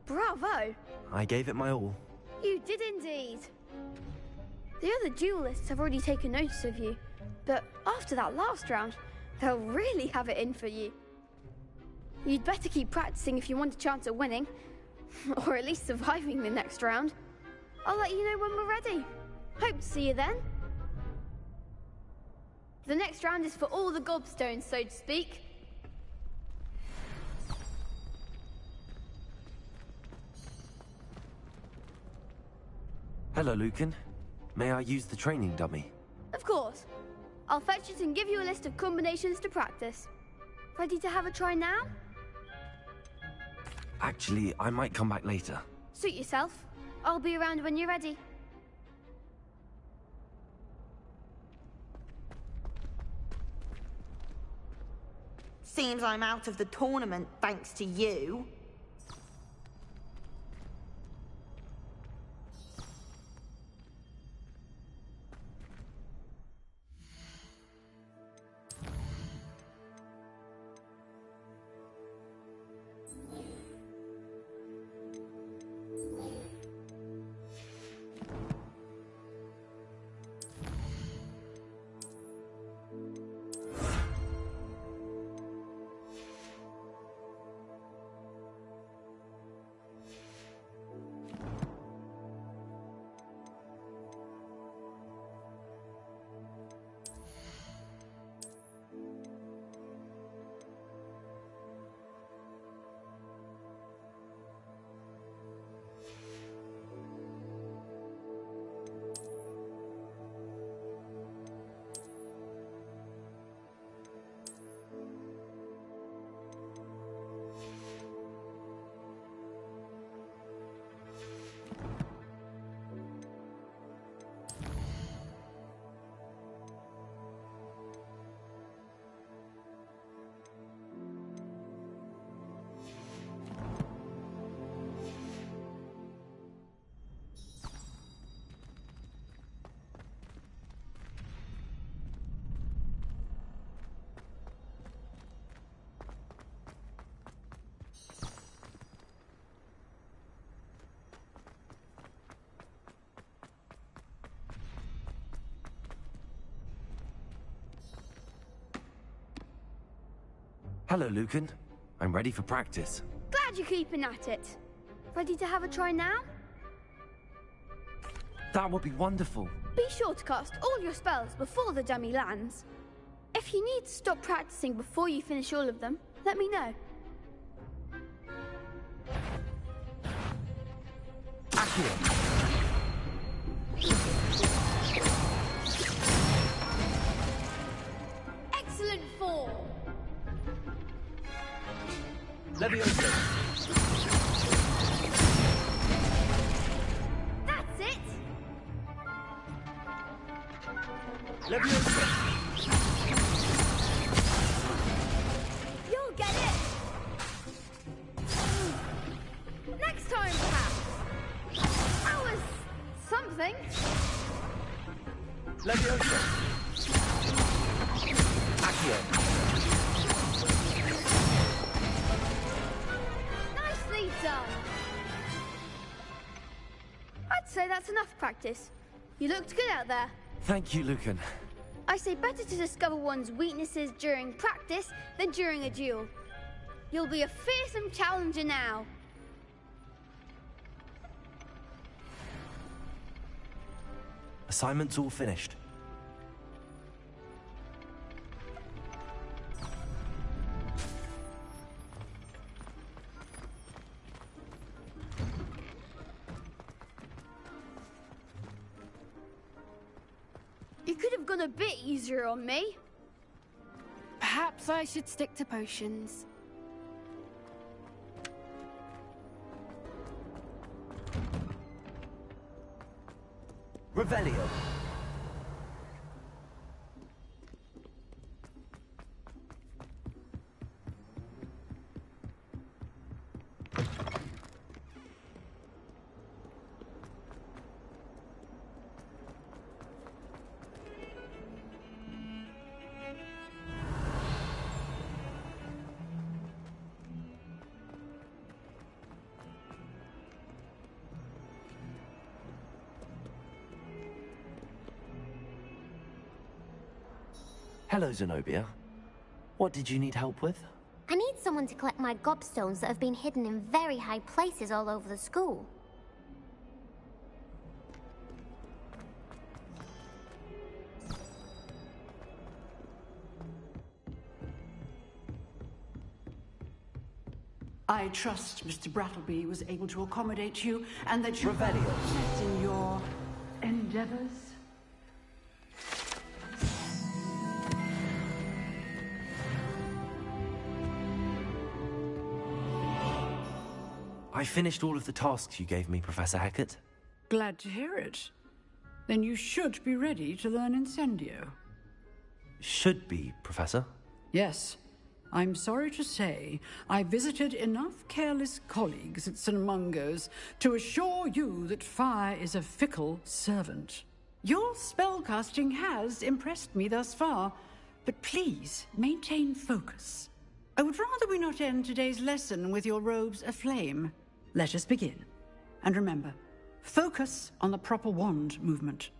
Bravo! I gave it my all. You did indeed. The other duelists have already taken notice of you, but after that last round, they'll really have it in for you. You'd better keep practicing if you want a chance at winning, or at least surviving the next round. I'll let you know when we're ready. Hope to see you then. The next round is for all the gobstones, so to speak. Hello, Lucan. May I use the training dummy? Of course. I'll fetch it and give you a list of combinations to practice. Ready to have a try now? Actually, I might come back later. Suit yourself. I'll be around when you're ready. Seems I'm out of the tournament thanks to you. Hello, Lucan. I'm ready for practice. Glad you're keeping at it. Ready to have a try now? That would be wonderful. Be sure to cast all your spells before the dummy lands. If you need to stop practicing before you finish all of them, let me know. Accio. Excellent form. Leviosa. That's it. Leviosa. You'll get it. Next time, perhaps. That was something. Leviosa. Accio. Nicely done. I'd say that's enough practice. You looked good out there. Thank you, Lucan. I say better to discover one's weaknesses during practice than during a duel. You'll be a fearsome challenger now. Assignment's all finished. You could have gone a bit easier on me. Perhaps I should stick to potions. Revelio. Hello, Zenobia. What did you need help with? I need someone to collect my gobstones that have been hidden in very high places all over the school. I trust Mr. Brattleby was able to accommodate you and that you Revelio. success in your endeavors. I finished all of the tasks you gave me, Professor Hecat. Glad to hear it. Then you should be ready to learn Incendio. Should be, Professor. Yes. I'm sorry to say, I visited enough careless colleagues at St. Mungo's to assure you that fire is a fickle servant. Your spellcasting has impressed me thus far, but please maintain focus. I would rather we not end today's lesson with your robes aflame. Let us begin. And remember, focus on the proper wand movement.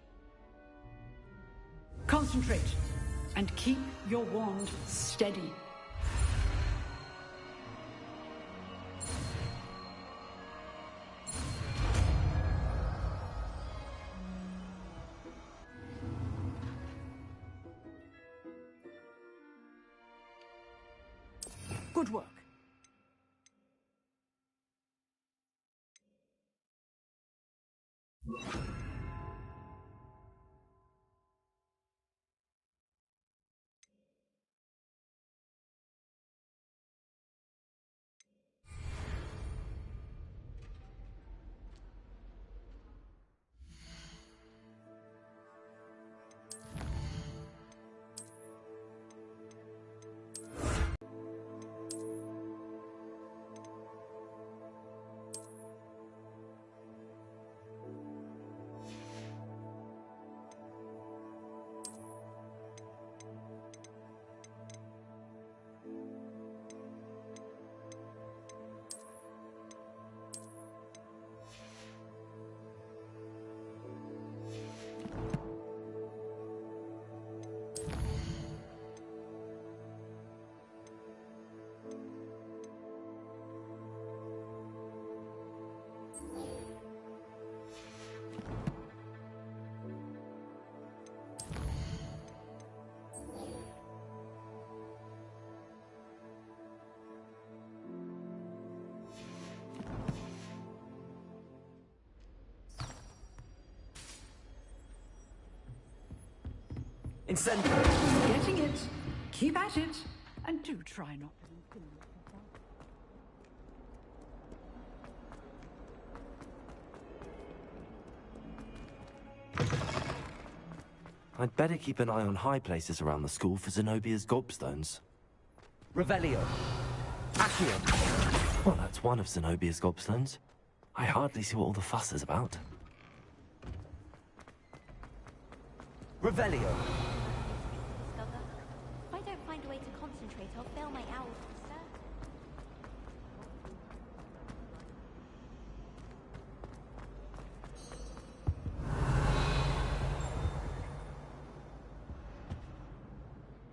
Concentrate, and keep your wand steady. Good work. Incendio! Getting it. Keep at it. And do try not to intimidate yourself. I'd better keep an eye on high places around the school for Zenobia's gobstones. Revelio! Accio! Well, that's one of Zenobia's gobstones. I hardly see what all the fuss is about. Revelio! If I don't find a way to concentrate, I'll fail my owl for certain.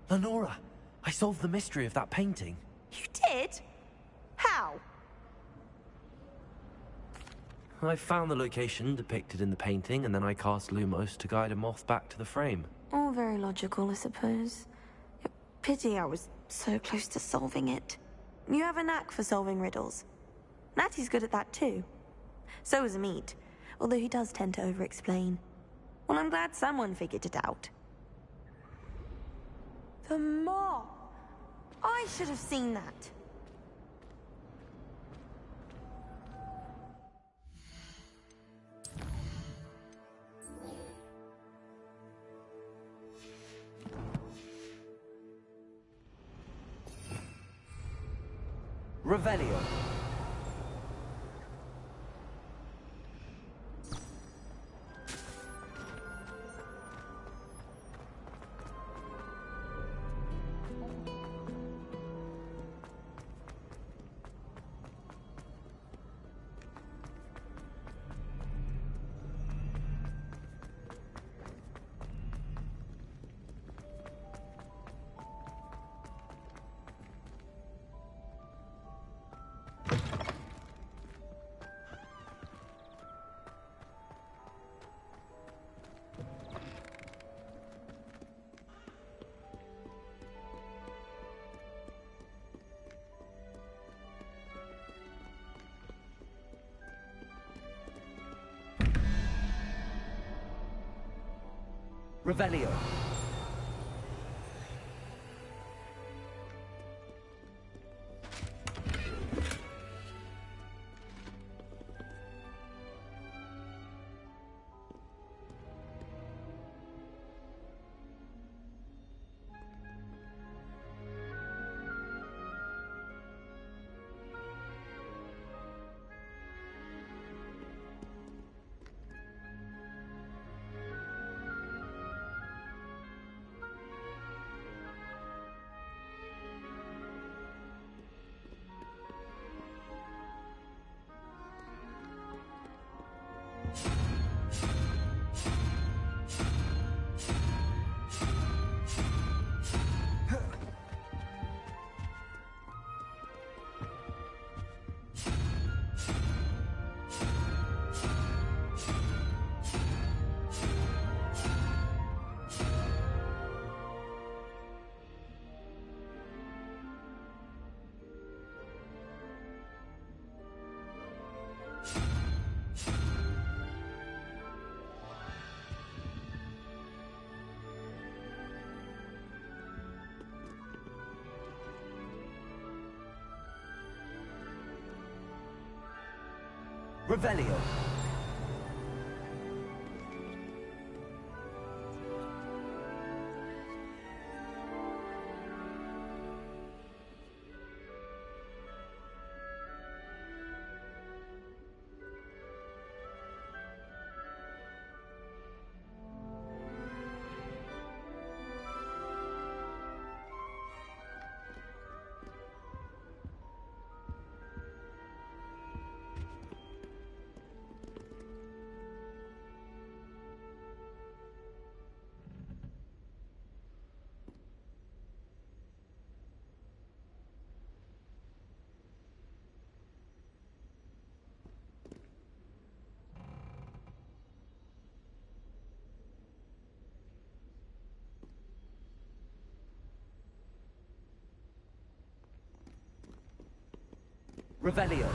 Lenora! I solved the mystery of that painting. You did? How? I found the location depicted in the painting, and then I cast Lumos to guide a moth back to the frame. All very logical, I suppose. Pity I was so close to solving it. You have a knack for solving riddles. Natty's good at that too. So is Amit, although he does tend to over-explain. Well, I'm glad someone figured it out. The moth! I should have seen that. Revelio! Revelio. Revelio. Revelio.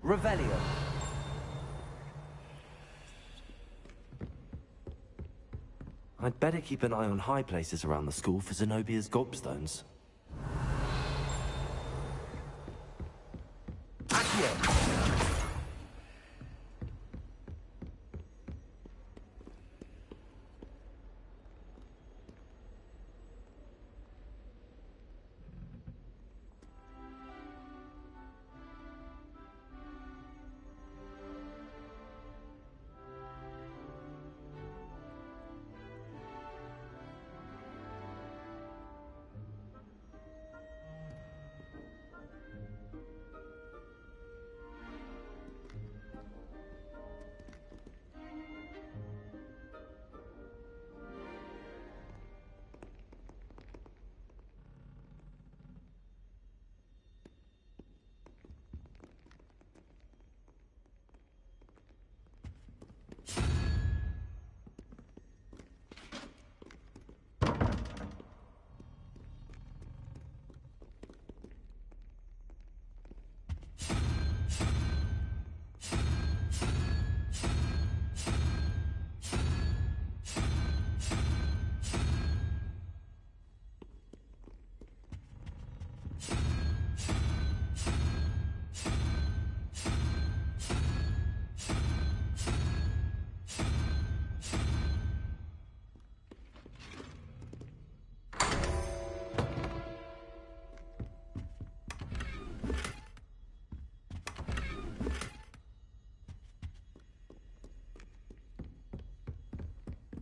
Revelio. I'd better keep an eye on high places around the school for Zenobia's gobstones. Accio.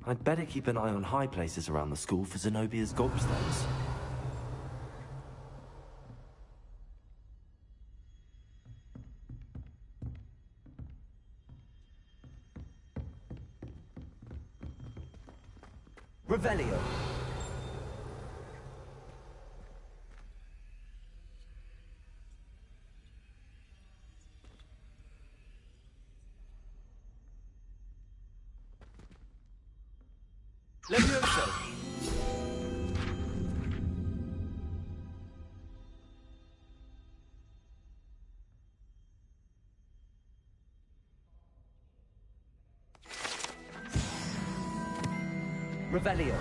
I'd better keep an eye on high places around the school for Zenobia's gobstones. Revelio. Levioso. Revelio.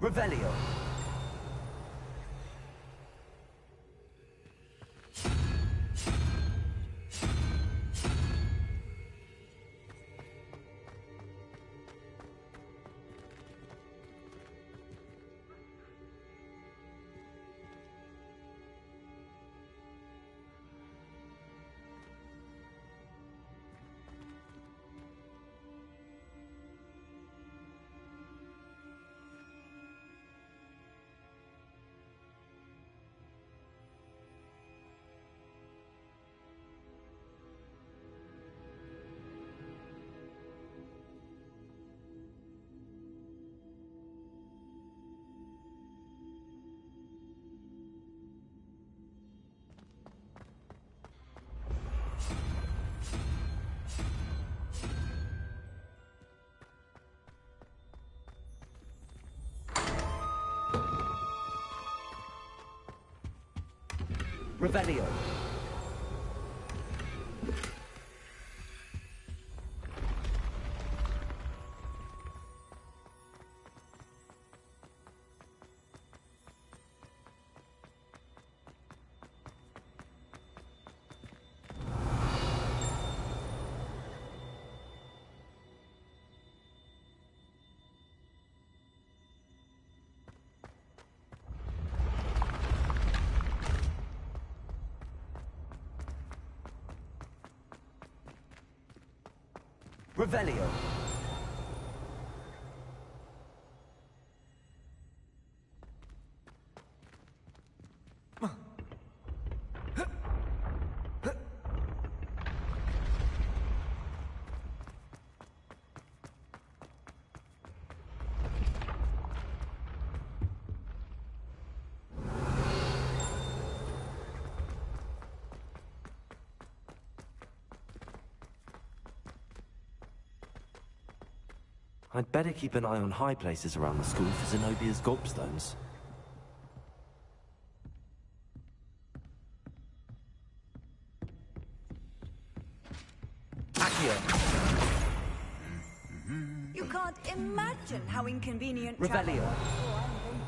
Revelio. Revelio. Revelio. I'd better keep an eye on high places around the school for Zenobia's gobstones. You can't imagine how inconvenient Revelio. travel was. Oh, I'm going to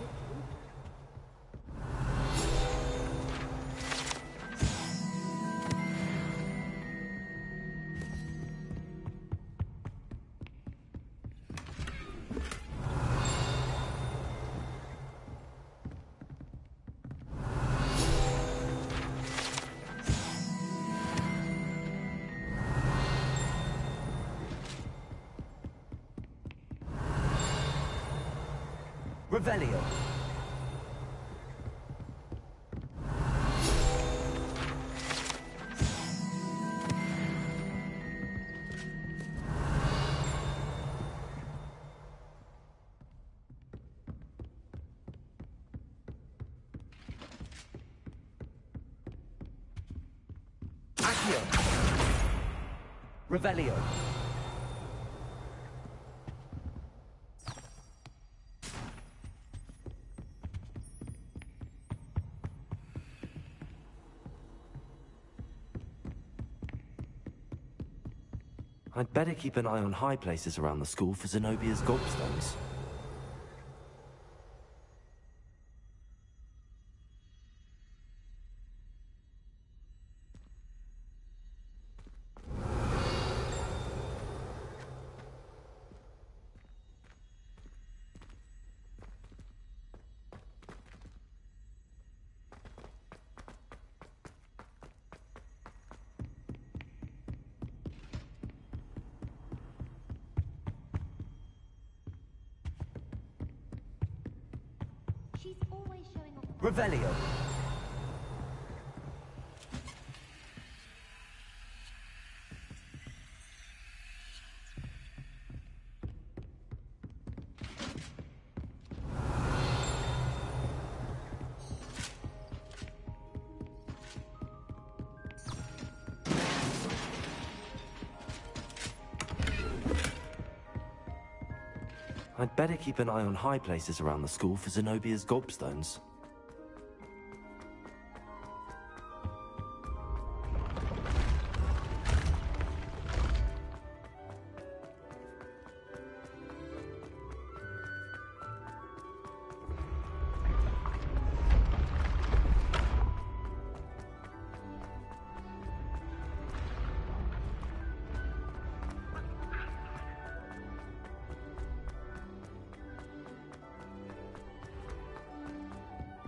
Revelio. Accio. Revelio. I'd better keep an eye on high places around the school for Zenobia's gobstones. She's always showing off. Revelio. I'd better keep an eye on high places around the school for Zenobia's gobstones.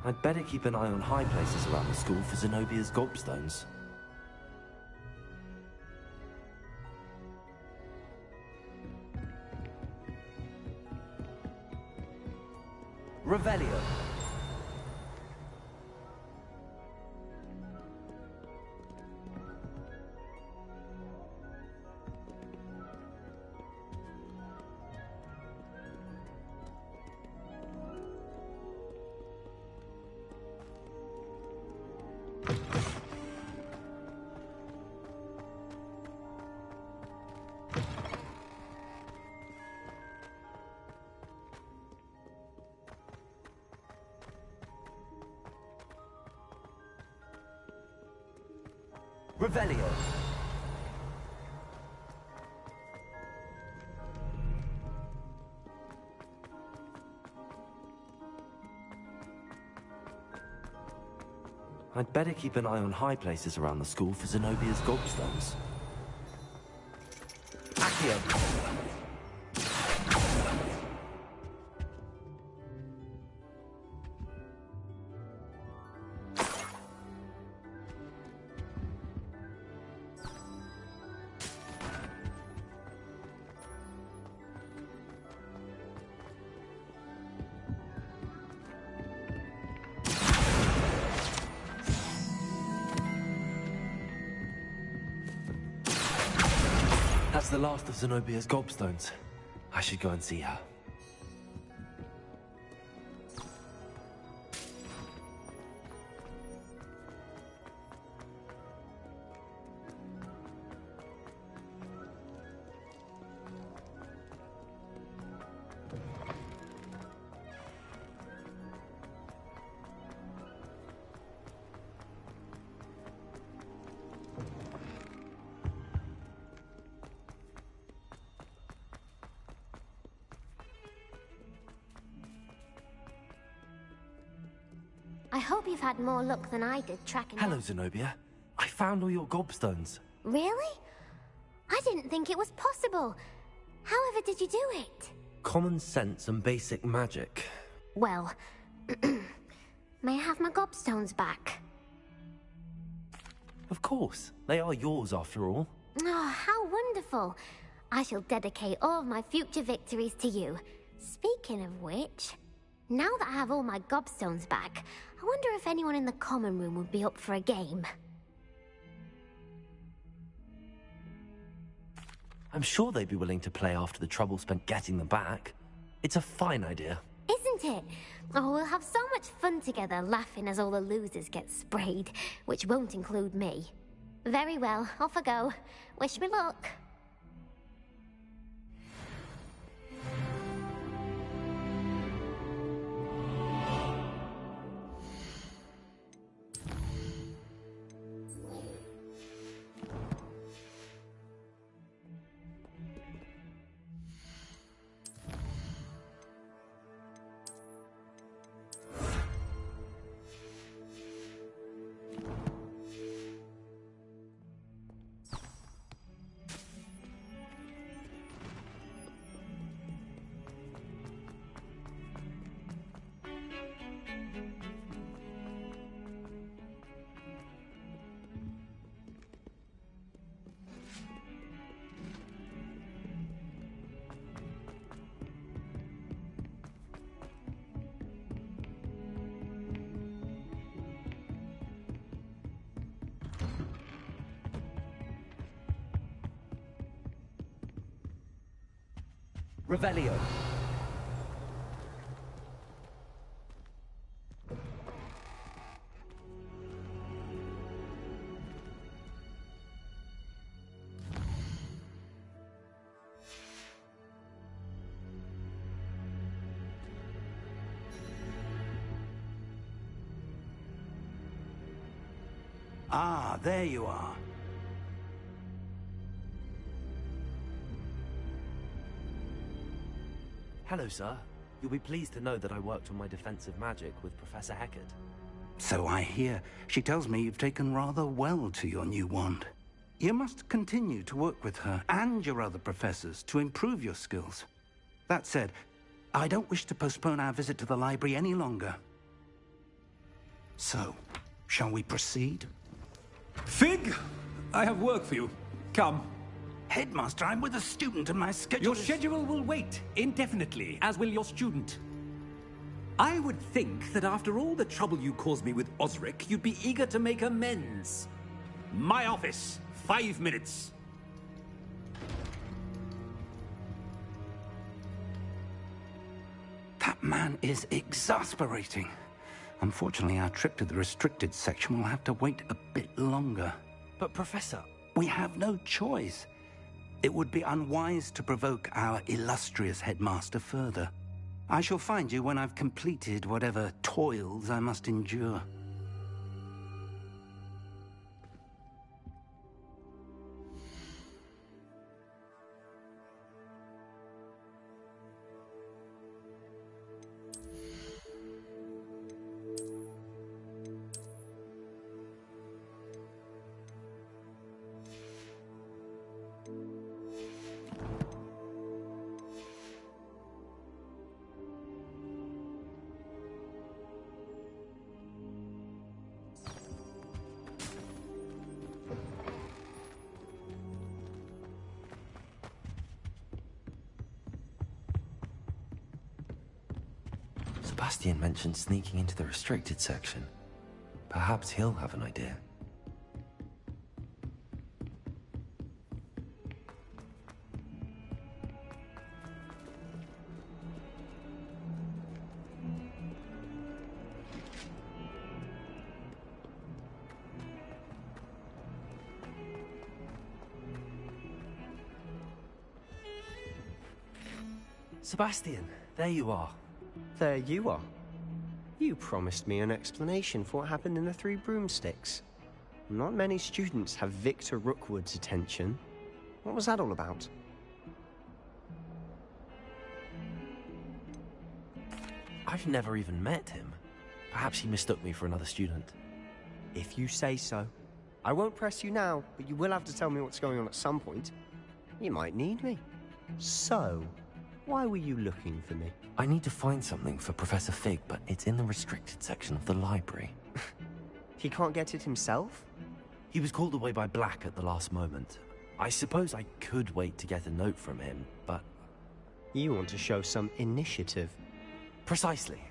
I'd better keep an eye on high places around the school for Zenobia's gobstones. Revelio. Revelio. I'd better keep an eye on high places around the school for Zenobia's gobstones. Accio. That's the last of Zenobia's gobstones. I should go and see her. I hope you've had more luck than I did tracking Hello, down- Zenobia. I found all your gobstones. Really? I didn't think it was possible. However did you do it? Common sense and basic magic. Well, may I have my gobstones back? Of course. They are yours, after all. Oh, how wonderful. I shall dedicate all of my future victories to you. Speaking of which, now that I have all my gobstones back, I wonder if anyone in the common room would be up for a game. I'm sure they'd be willing to play after the trouble spent getting them back. It's a fine idea. Isn't it? Oh, we'll have so much fun together, laughing as all the losers get sprayed, which won't include me. Very well, off I go. Wish me luck. Revelio. Ah, there you are. Hello, sir. You'll be pleased to know that I worked on my defensive magic with Professor Heckard. So I hear. She tells me you've taken rather well to your new wand. You must continue to work with her and your other professors to improve your skills. That said, I don't wish to postpone our visit to the library any longer. So, shall we proceed? Fig! I have work for you. Come. Headmaster, I'm with a student and my schedule Your schedule will wait indefinitely, as will your student. I would think that after all the trouble you caused me with Osric, you'd be eager to make amends. My office, 5 minutes. That man is exasperating. Unfortunately, our trip to the restricted section will have to wait a bit longer. But, Professor... We have no choice. It would be unwise to provoke our illustrious headmaster further. I shall find you when I've completed whatever toils I must endure. Sebastian mentioned sneaking into the restricted section. Perhaps he'll have an idea. Sebastian, there you are. There you are. You promised me an explanation for what happened in the Three Broomsticks. Not many students have Victor Rookwood's attention. What was that all about? I've never even met him. Perhaps he mistook me for another student. If you say so. I won't press you now, but you will have to tell me what's going on at some point. You might need me. So, why were you looking for me? I need to find something for Professor Fig, but it's in the restricted section of the library. He can't get it himself? He was called away by Black at the last moment. I suppose I could wait to get a note from him, but... You want to show some initiative. Precisely.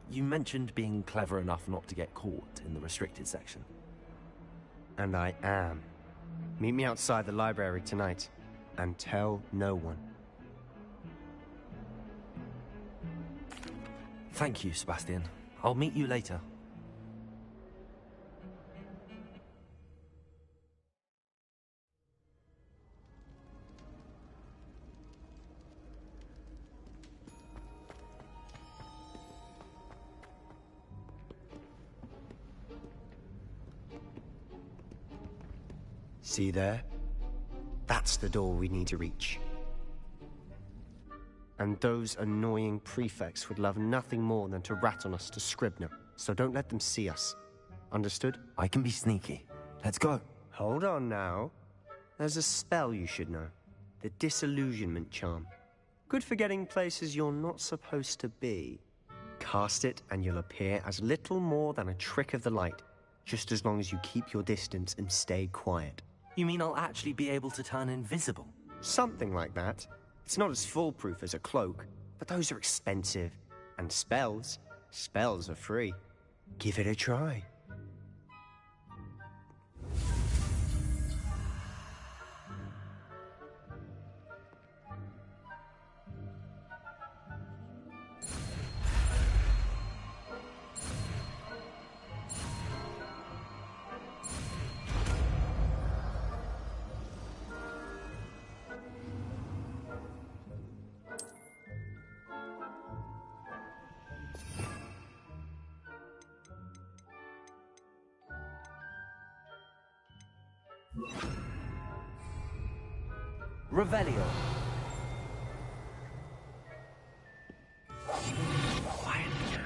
You mentioned being clever enough not to get caught in the restricted section. And I am. Meet me outside the library tonight, and tell no one. Thank you, Sebastian. I'll meet you later. See there? That's the door we need to reach. And those annoying prefects would love nothing more than to rat on us to Scribner, so don't let them see us. Understood? I can be sneaky. Let's go. Hold on now. There's a spell you should know. The Disillusionment Charm. Good for getting places you're not supposed to be. Cast it and you'll appear as little more than a trick of the light, just as long as you keep your distance and stay quiet. You mean I'll actually be able to turn invisible? Something like that. It's not as foolproof as a cloak, but those are expensive. And spells are free. Give it a try. Revelio. Quietly now.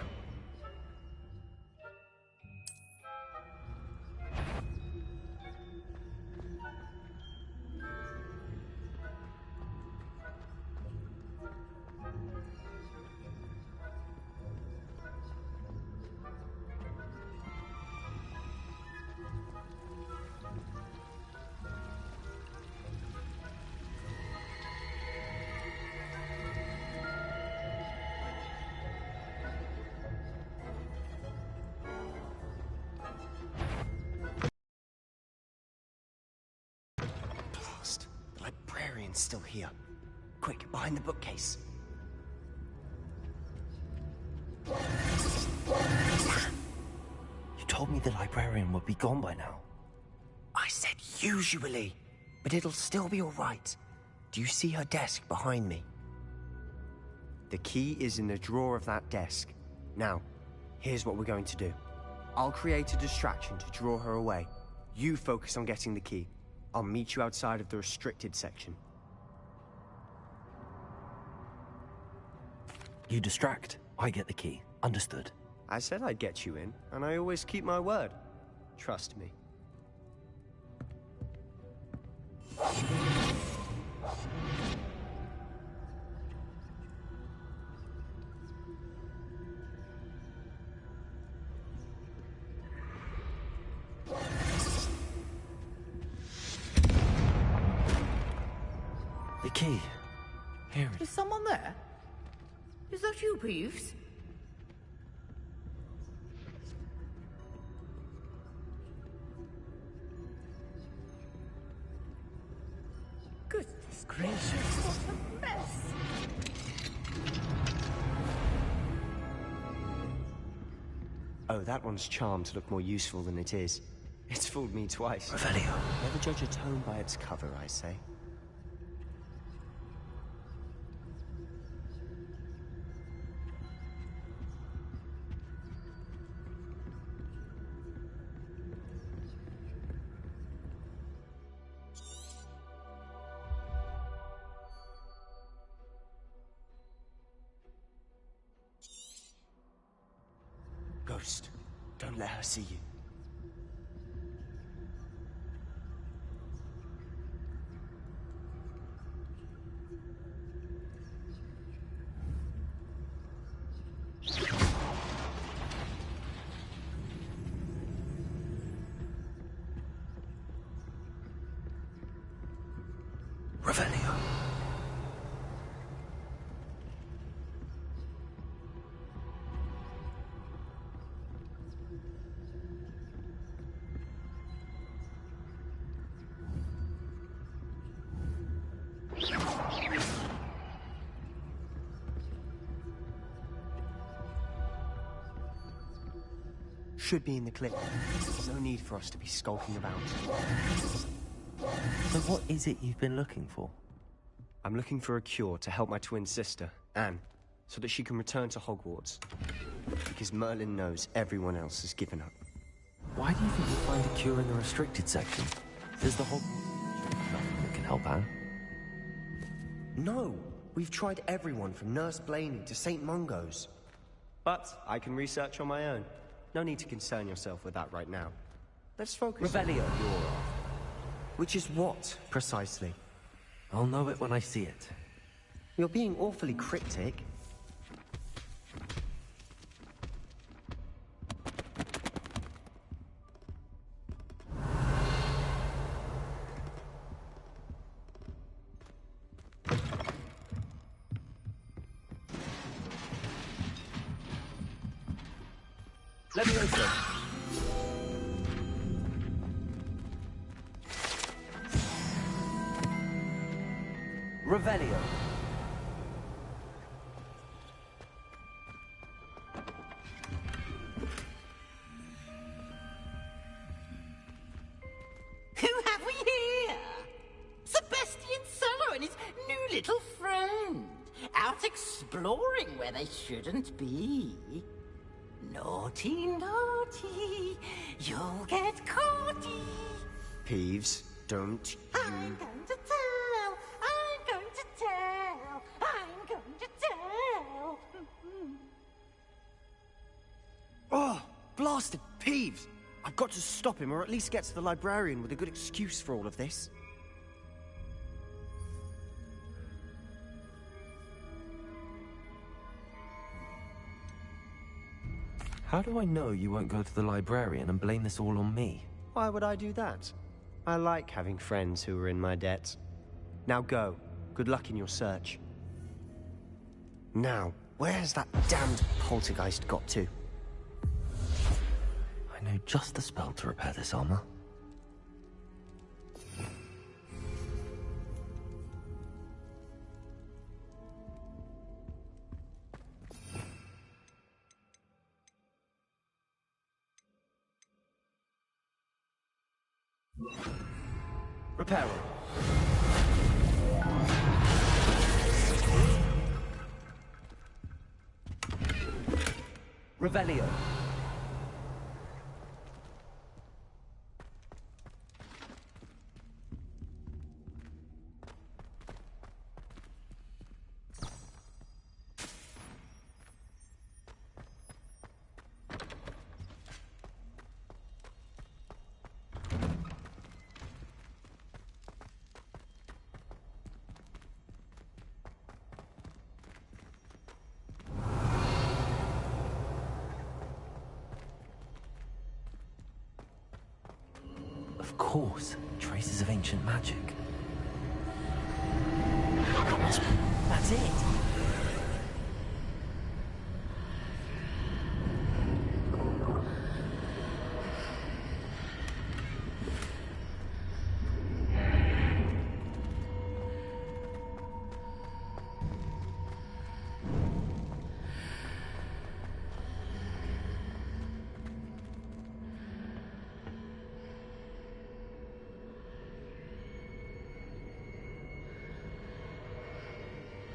The librarian's still here. Quick, behind the bookcase. You told me the librarian would be gone by now. I said usually, but it'll still be all right. Do you see her desk behind me? The key is in the drawer of that desk. Now, here's what we're going to do. I'll create a distraction to draw her away. You focus on getting the key. I'll meet you outside of the restricted section. You distract, I get the key. Understood. I said I'd get you in, and I always keep my word. Trust me. The key. Here it Is someone there? Is that you, Peeves? Goodness gracious, what a mess! Oh, that one's charmed to look more useful than it is. It's fooled me twice. Revelio. Never judge a tome by its cover, I say. Ghost, don't let her see you. Revelio. Should be in the clip. No need for us to be skulking about. So what is it you've been looking for? I'm looking for a cure to help my twin sister, Anne, so that she can return to Hogwarts. Because Merlin knows everyone else has given up. Why do you think you'll find a cure in the restricted section? There's the Hogwarts. Nothing that can help Anne. No! We've tried everyone from Nurse Blaney to St. Mungo's. But I can research on my own. No need to concern yourself with that right now. Let's focus Revelio. on you're after. Which is what, precisely? I'll know it when I see it. You're being awfully cryptic. Let me open. Revelio. Who have we here? Sebastian Solo and his new little friend. Out exploring where they shouldn't be. Naughty, naughty, you'll get caughty. Peeves, Don't I'm going to tell. I'm going to tell. I'm going to tell. Oh, blasted Peeves! I've got to stop him, or at least get to the librarian with a good excuse for all of this. How do I know you won't go to the librarian and blame this all on me? Why would I do that? I like having friends who are in my debt. Now go. Good luck in your search. Now, where's that damned poltergeist got to? I know just the spell to repair this armor. Repair. Revelio. Of course, traces of ancient magic. That's it.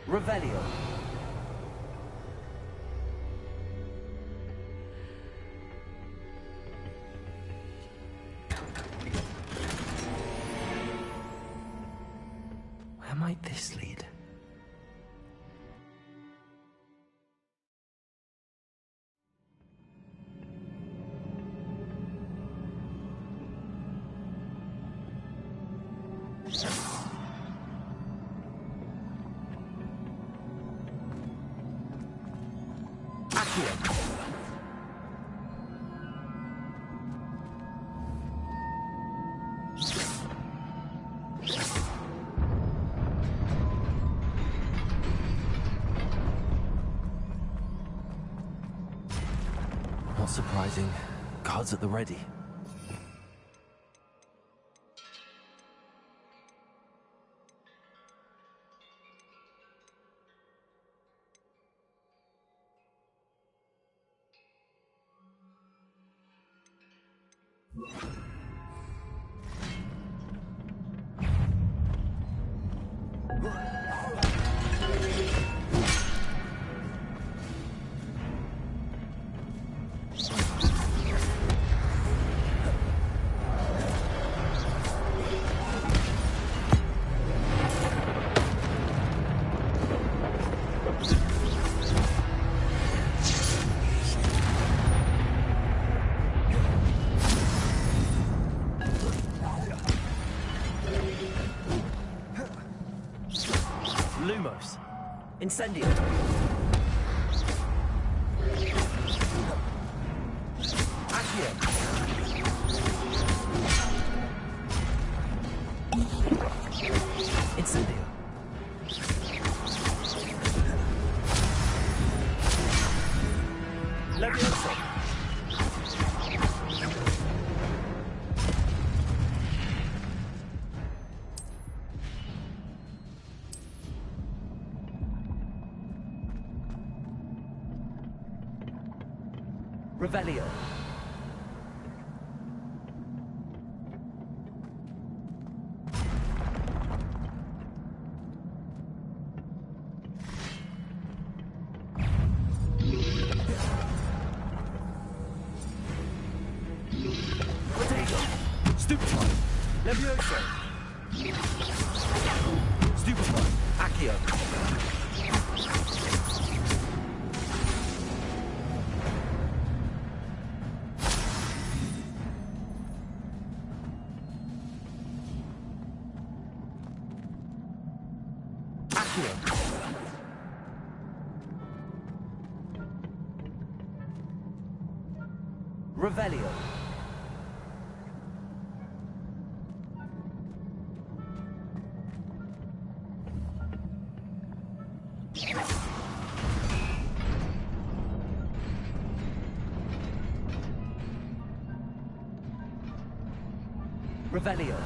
Revelio. Where might this lead? Not surprising. Guards at the ready. Lumos. Incendio. Accio. Incendio. Levioso. Revelio. Potato. Stupid. Levioso. Stupefy. Accio. Revelio. Revelio.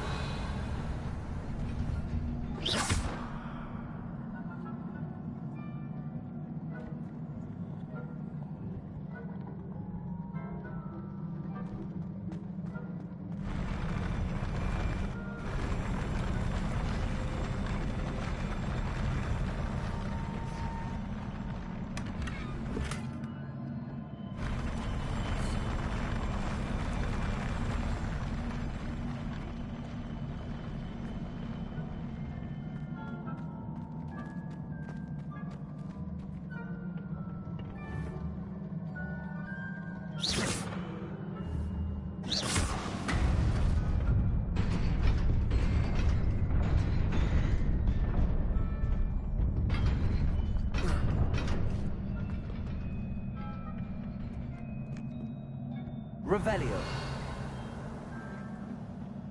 Revelio.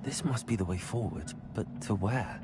This must be the way forward, but to where?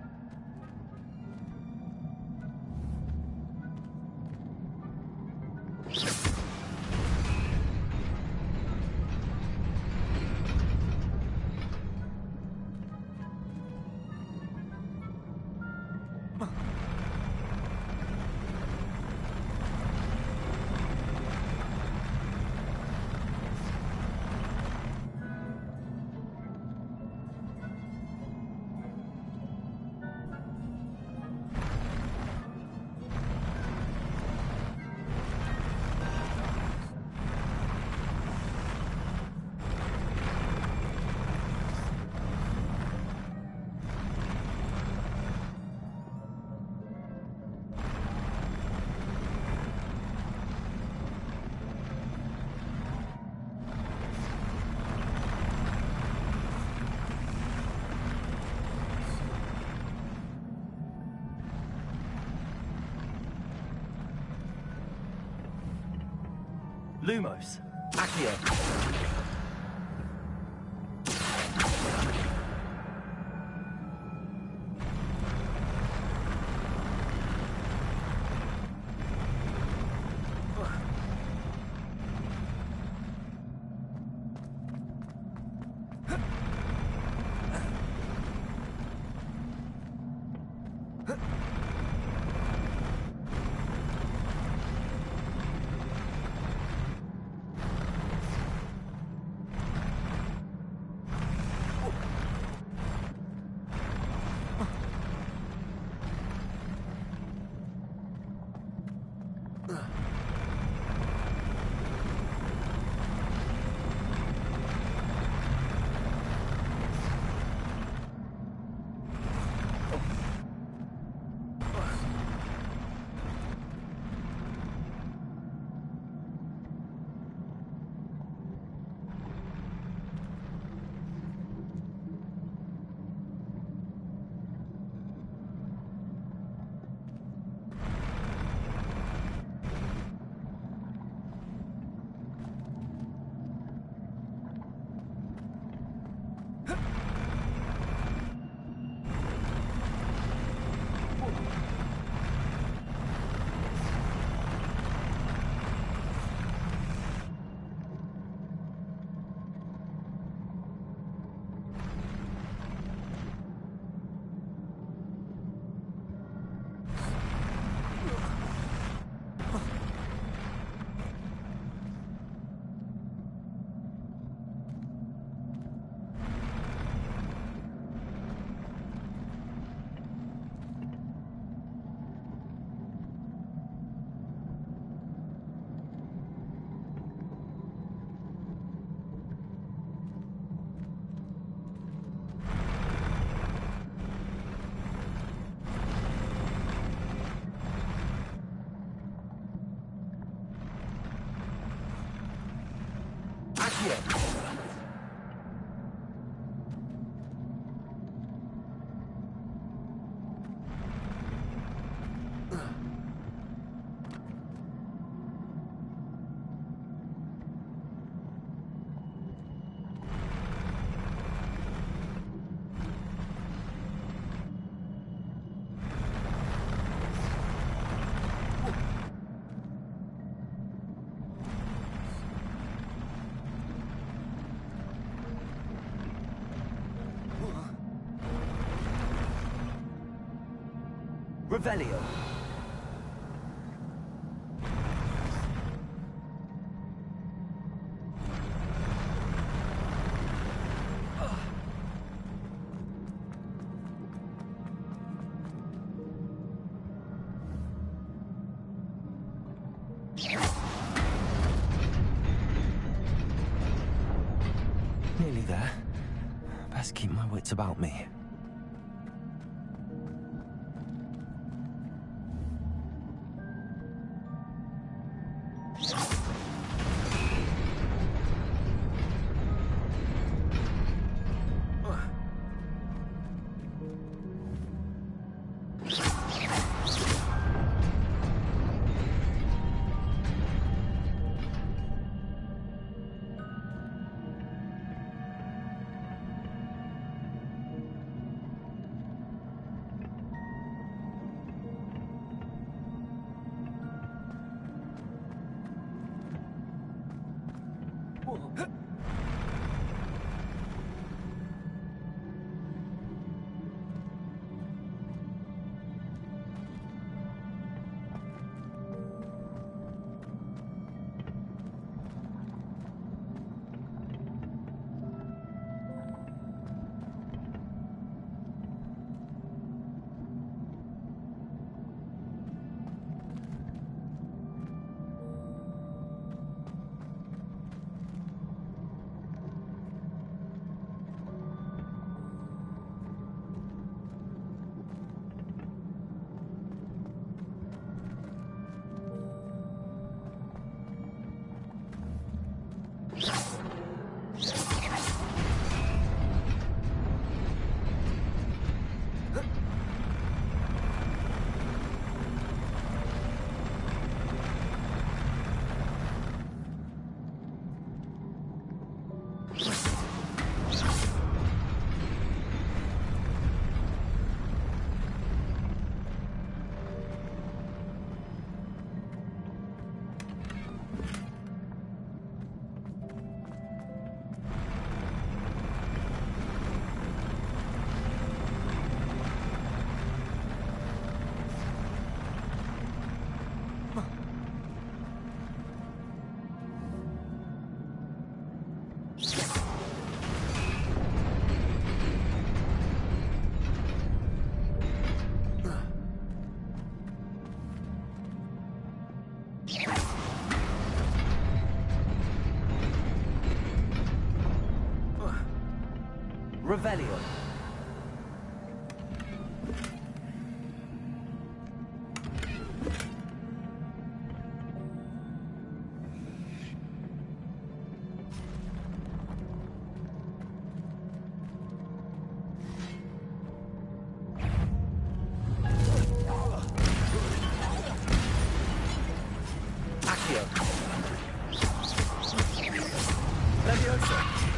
Lumos. Accio. Accio. Revelio. Nearly there. Best keep my wits about me. Revelio. Accio. Leviosa.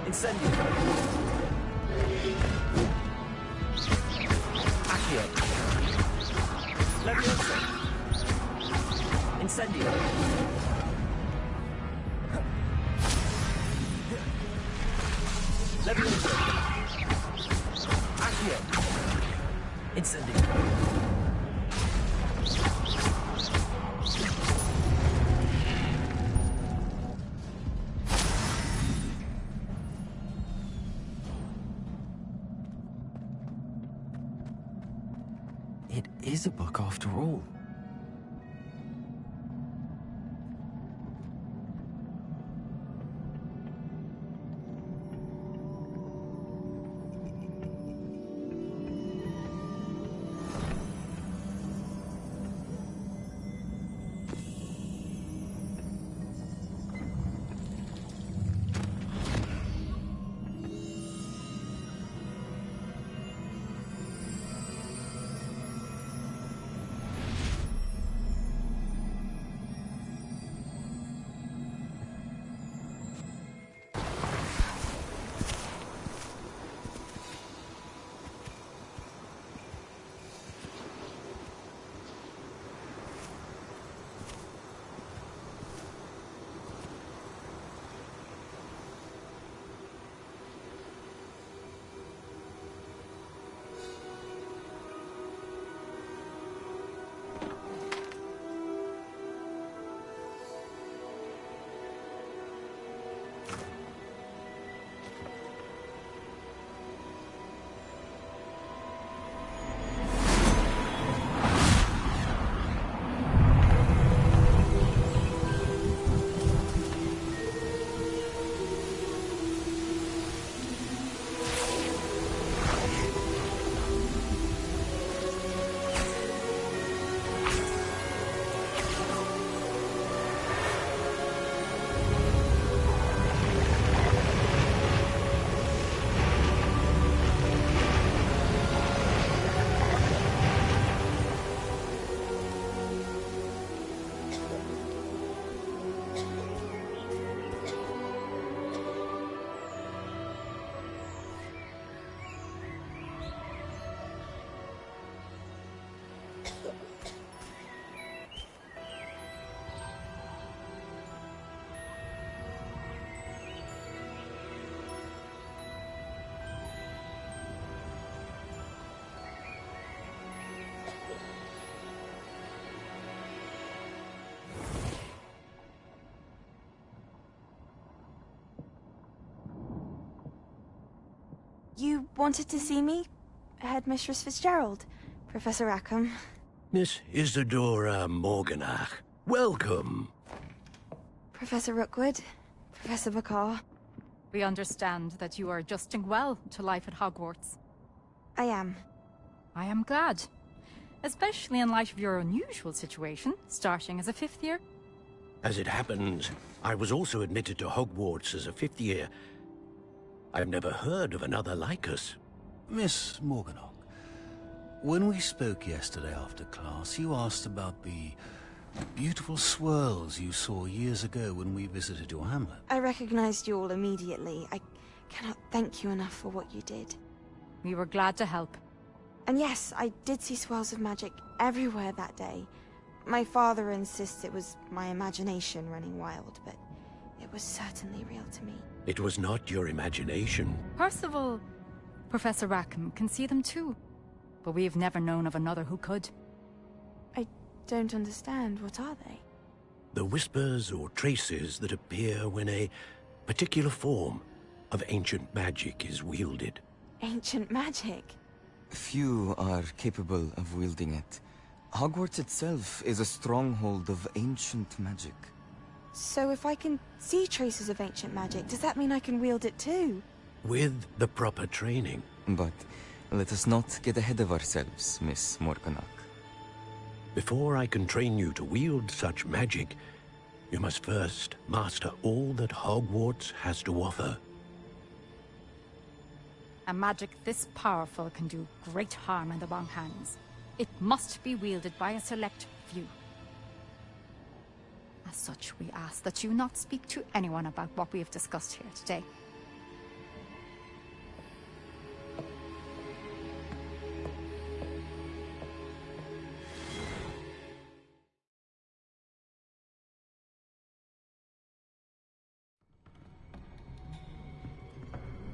Incendio. Accio. Leviosa. Incendio. Leviosa. Accio. Incendio. It is a book after all. You wanted to see me? Headmistress Fitzgerald? Professor Rackham? Miss Isadora Morganach, welcome. Professor Rookwood? Professor Bakar? We understand that you are adjusting well to life at Hogwarts. I am. I am glad. Especially in light of your unusual situation, starting as a 5th year. As it happens, I was also admitted to Hogwarts as a 5th year. I've never heard of another like us. Miss Morganach, when we spoke yesterday after class, you asked about the beautiful swirls you saw years ago when we visited your hamlet. I recognized you all immediately. I cannot thank you enough for what you did. We were glad to help. And yes, I did see swirls of magic everywhere that day. My father insists it was my imagination running wild, but it was certainly real to me. It was not your imagination. Percival, Professor Rackham can see them too. But we've never known of another who could. I don't understand. What are they? The whispers or traces that appear when a particular form of ancient magic is wielded. Ancient magic? Few are capable of wielding it. Hogwarts itself is a stronghold of ancient magic. So if I can see traces of ancient magic, does that mean I can wield it too? With the proper training. But let us not get ahead of ourselves, Miss Morganach. Before I can train you to wield such magic, you must first master all that Hogwarts has to offer. A magic this powerful can do great harm in the wrong hands. It must be wielded by a select few. As such, we ask that you not speak to anyone about what we have discussed here today.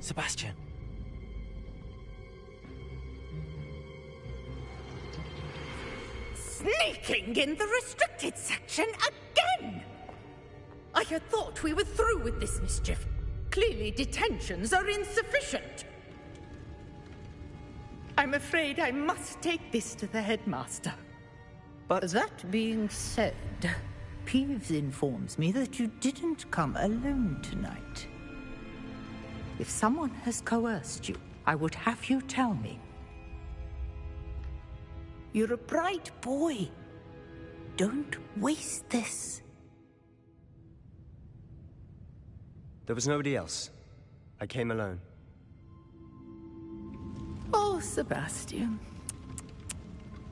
Sebastian. Sneaking in the restricted section again! I had thought we were through with this mischief. Clearly detentions are insufficient. I'm afraid I must take this to the headmaster. But that being said, Peeves informs me that you didn't come alone tonight. If someone has coerced you, I would have you tell me. You're a bright boy. Don't waste this. There was nobody else. I came alone. Oh, Sebastian.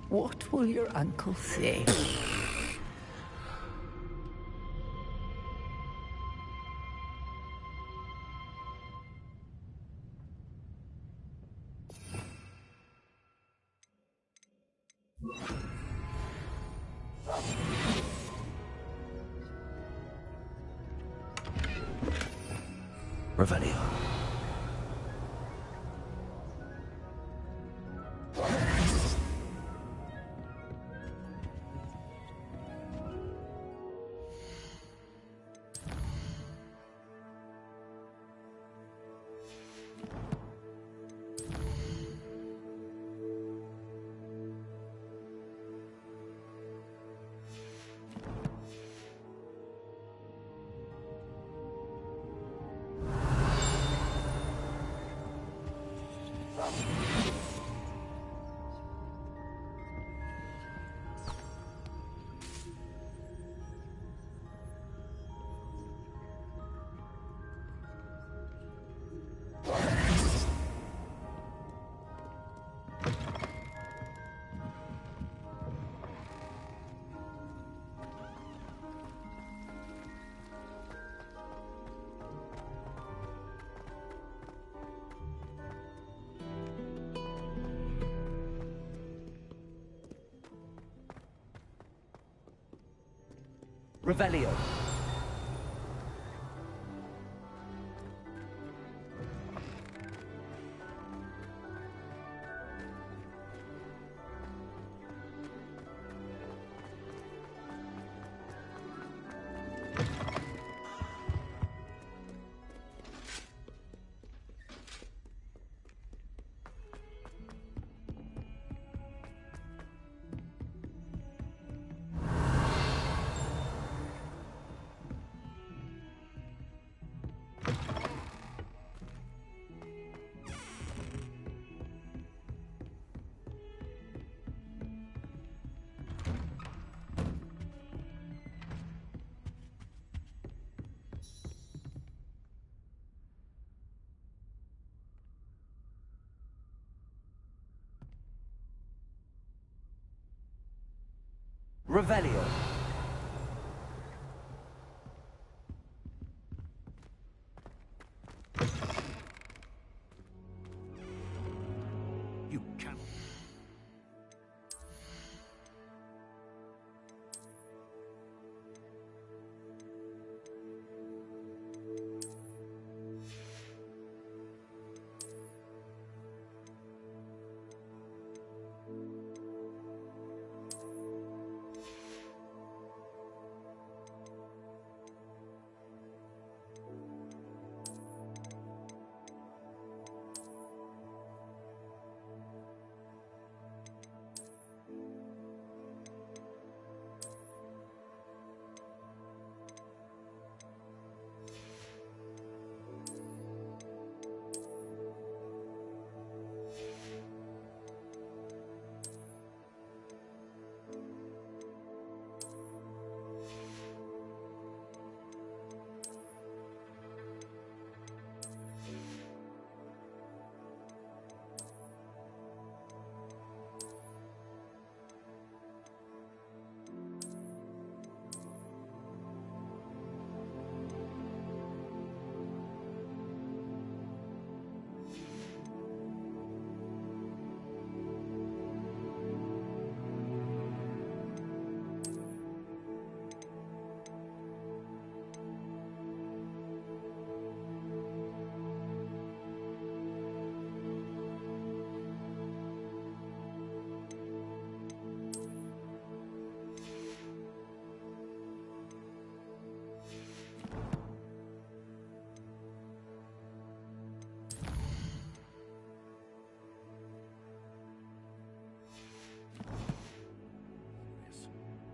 What will your uncle say? Revelio. Revelio. Revelio. You can.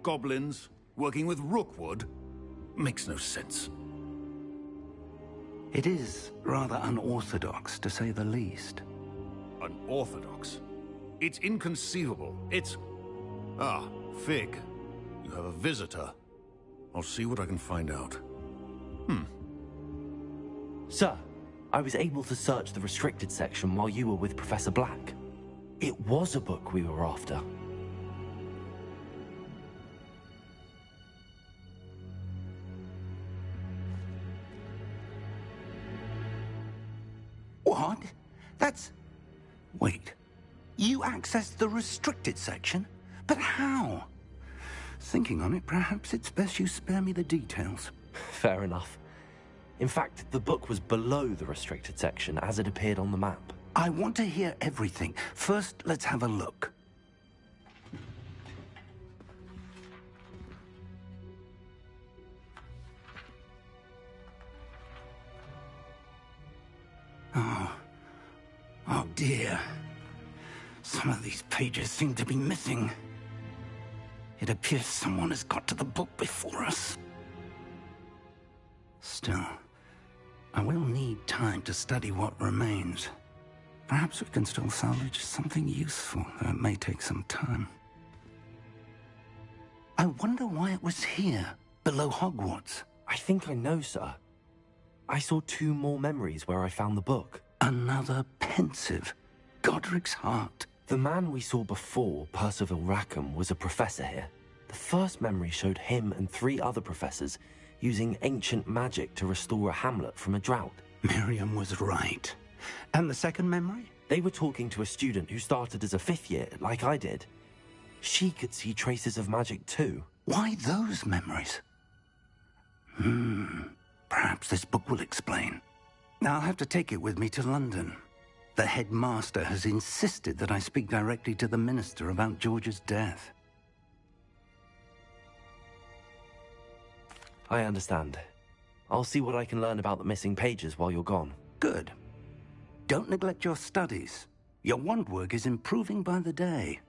goblins, working with Rookwood. Makes no sense. It is rather unorthodox, to say the least. Unorthodox? It's inconceivable. It's... Ah, Fig. You have a visitor. I'll see what I can find out. Sir, I was able to search the restricted section while you were with Professor Black. It was a book we were after. What? That's... Wait. You accessed the restricted section? But how? Thinking on it, perhaps it's best you spare me the details. Fair enough. In fact, the book was below the restricted section as it appeared on the map. I want to hear everything. First, let's have a look. Oh dear. Some of these pages seem to be missing. It appears someone has got to the book before us. Still, I will need time to study what remains. Perhaps we can still salvage something useful, though it may take some time. I wonder why it was here, below Hogwarts. I think I know, sir. I saw 2 more memories where I found the book. Another pensive. Godric's heart. The man we saw before, Percival Rackham, was a professor here. The first memory showed him and 3 other professors using ancient magic to restore a hamlet from a drought. Miriam was right. And the second memory? They were talking to a student who started as a 5th year, like I did. She could see traces of magic too. Why those memories? Perhaps this book will explain. I'll have to take it with me to London. The headmaster has insisted that I speak directly to the minister about George's death. I understand. I'll see what I can learn about the missing pages while you're gone. Good. Don't neglect your studies. Your wand work is improving by the day.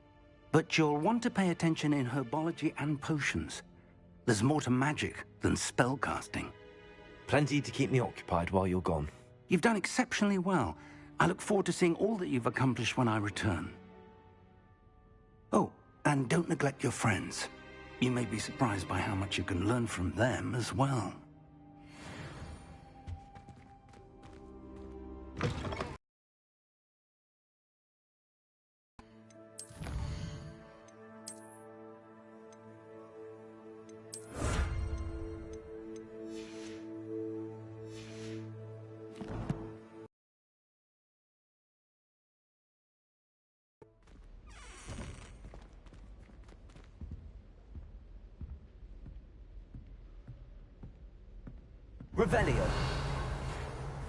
But you'll want to pay attention in herbology and potions. There's more to magic than spellcasting. Plenty to keep me occupied while you're gone. You've done exceptionally well. I look forward to seeing all that you've accomplished when I return. Oh, and don't neglect your friends. You may be surprised by how much you can learn from them as well. Revelio.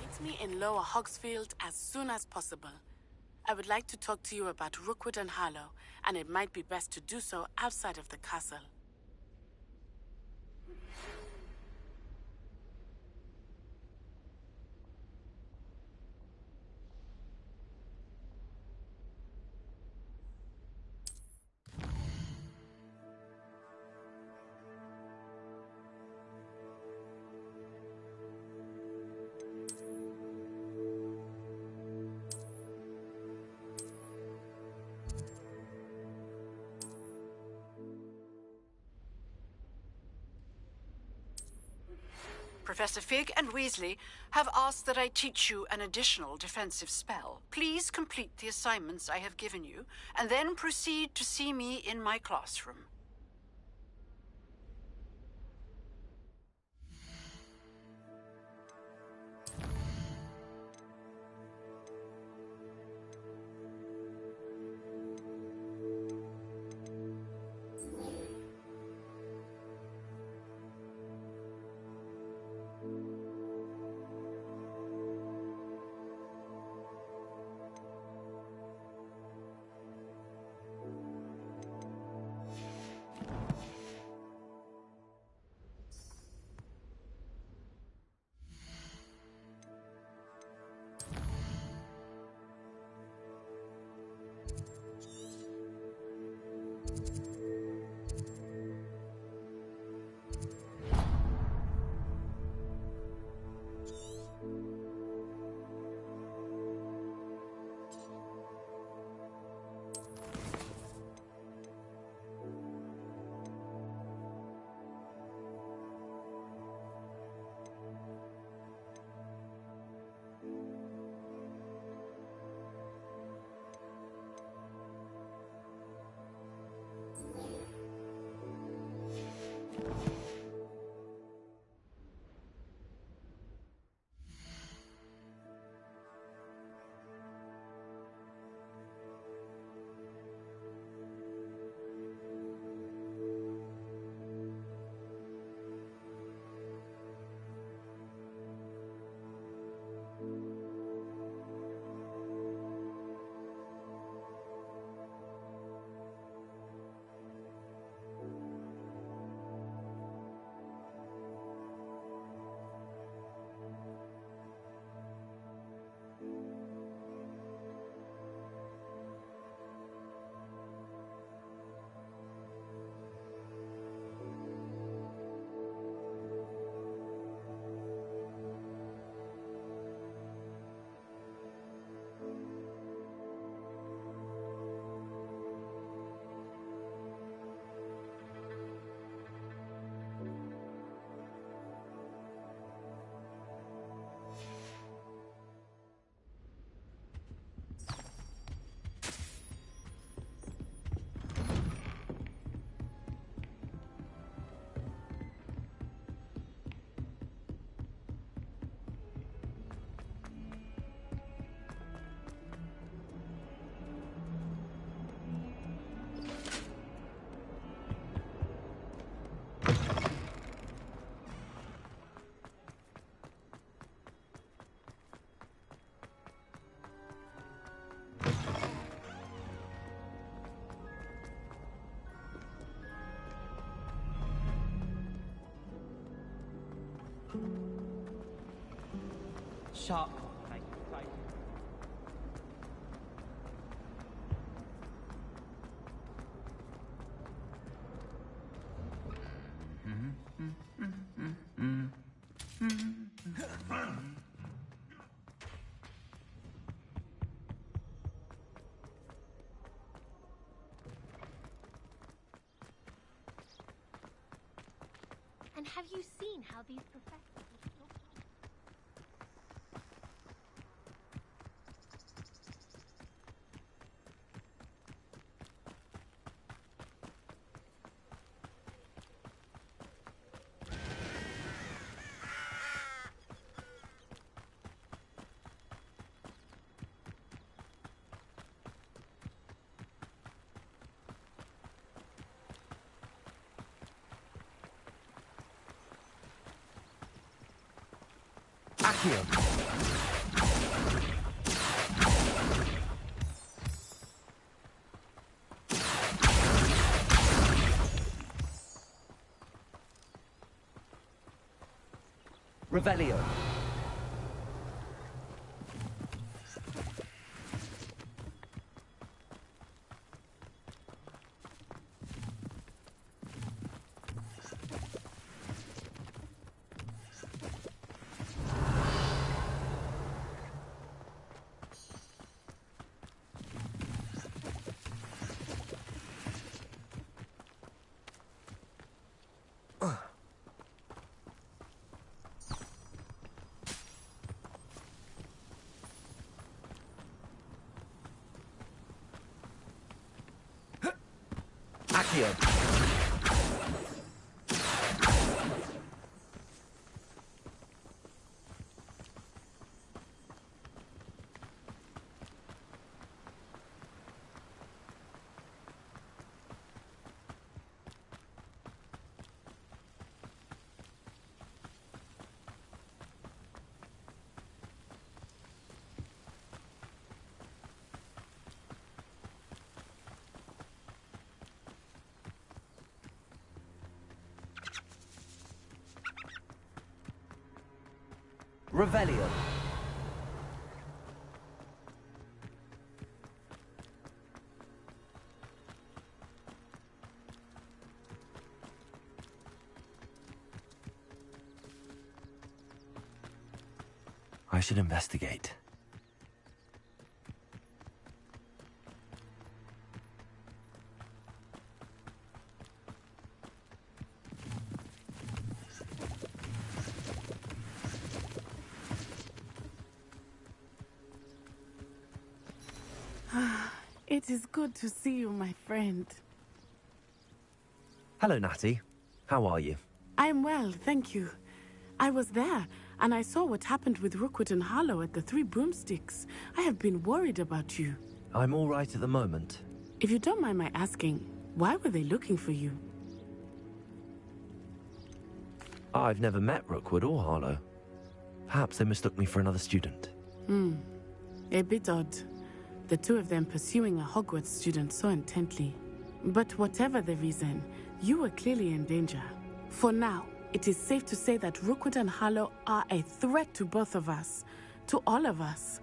Meet me in Lower Hogsfield as soon as possible. I would like to talk to you about Rookwood and Harlow, and it might be best to do so outside of the castle. Professor Fig and Weasley have asked that I teach you an additional defensive spell. Please complete the assignments I have given you, and then proceed to see me in my classroom. talk. And have you seen how these professors have stopped? Accio. Revelio. Accio. Revelio. I should investigate. It is good to see you, my friend. Hello, Natty. How are you? I'm well, thank you. I was there, and I saw what happened with Rookwood and Harlow at the Three Broomsticks. I have been worried about you. I'm all right at the moment. If you don't mind my asking, why were they looking for you? I've never met Rookwood or Harlow. Perhaps they mistook me for another student. A bit odd. The two of them pursuing a Hogwarts student so intently. But whatever the reason, you were clearly in danger. For now, it is safe to say that Rookwood and Harlow are a threat to both of us. To all of us.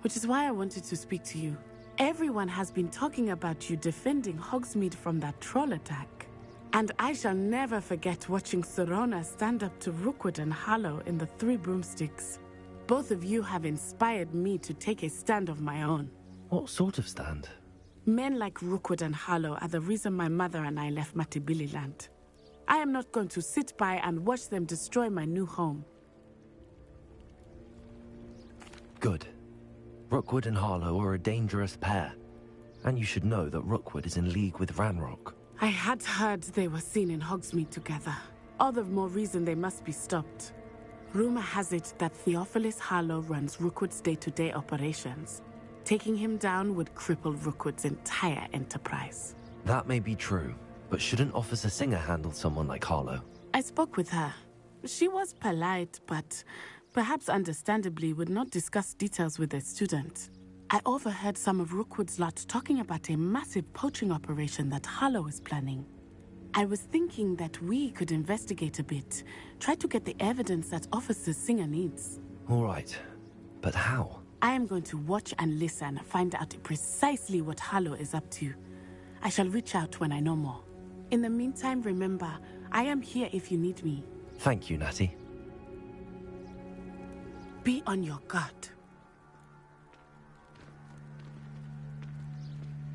Which is why I wanted to speak to you. Everyone has been talking about you defending Hogsmeade from that troll attack. And I shall never forget watching Serona stand up to Rookwood and Harlow in the Three Broomsticks. Both of you have inspired me to take a stand of my own. What sort of stand? Men like Rookwood and Harlow are the reason my mother and I left Matibili land. I am not going to sit by and watch them destroy my new home. Good. Rookwood and Harlow are a dangerous pair. And you should know that Rookwood is in league with Ranrock. I had heard they were seen in Hogsmeade together. All the more reason they must be stopped. Rumor has it that Theophilus Harlow runs Rookwood's day-to-day operations. Taking him down would cripple Rookwood's entire enterprise. That may be true, but shouldn't Officer Singer handle someone like Harlow? I spoke with her. She was polite, but perhaps understandably would not discuss details with a student. I overheard some of Rookwood's lot talking about a massive poaching operation that Harlow is planning. I was thinking that we could investigate a bit, try to get the evidence that Officer Singer needs. All right. But how? I am going to watch and listen, find out precisely what Harlow is up to. I shall reach out when I know more. In the meantime, remember, I am here if you need me. Thank you, Natty. Be on your guard.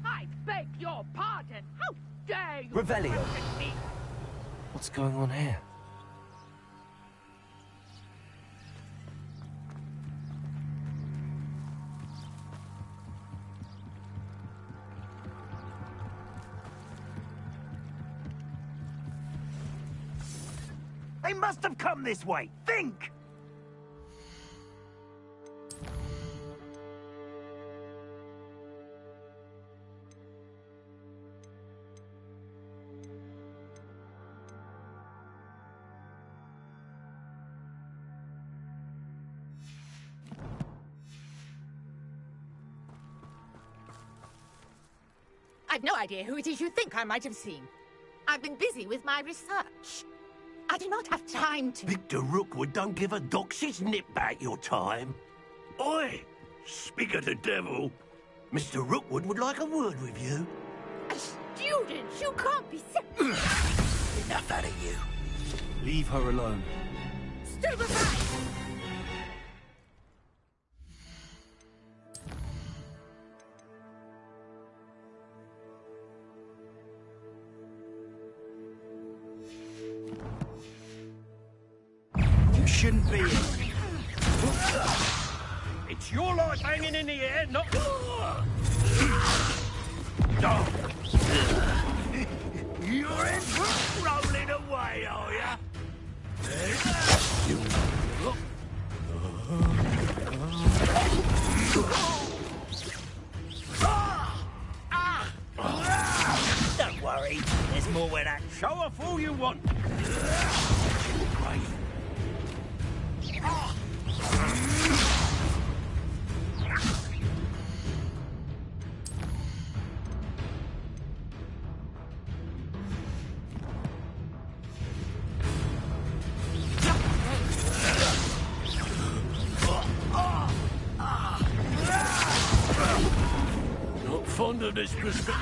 I beg your pardon. How dare you? Revelio. Question me? What's going on here? They must have come this way. Think! I've no idea who it is you think I might have seen. I've been busy with my research. I do not have time to... Victor Rookwood don't give a doxy's nip back your time. Oi! Speak of the devil. Mr. Rookwood would like a word with you. Students, you can't be sick. Enough out of you. Leave her alone. Stupefy! You shouldn't be here. It's your life hanging in the air, not... You're in rolling away, are ya? Don't worry, there's more where that... Show off all you want. Not fond of this perspective.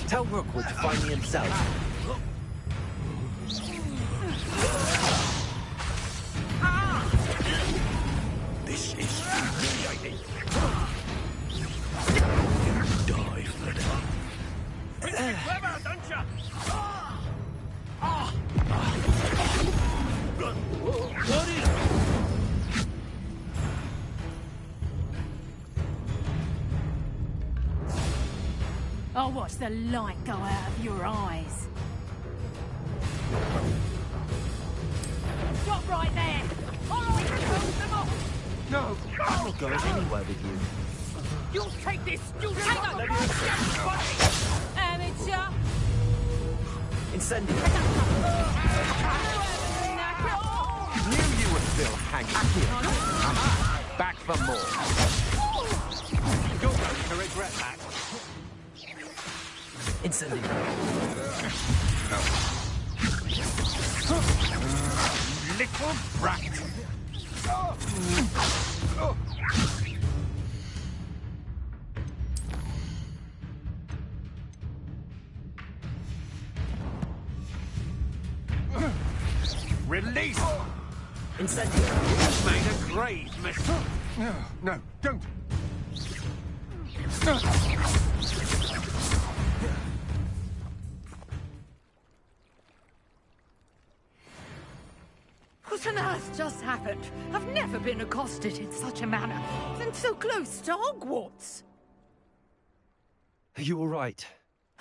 Tell Rookwood to find me himself. This is humiliating. Die for that. Pretty clever, don't ya? What is it? I'll watch the light go out of your eyes. Stop right there! All right, close them off! No, I'm not going anywhere with you. You'll take this student on the body! Amateur! Incendio. Knew you were still hanging. Back for more. You're going to regret that. Incendio. Little brat. Release! Incendio. You've made a grave mistake. No, don't. What on earth just happened? I've never been accosted in such a manner, and so close to Hogwarts. Are you all right?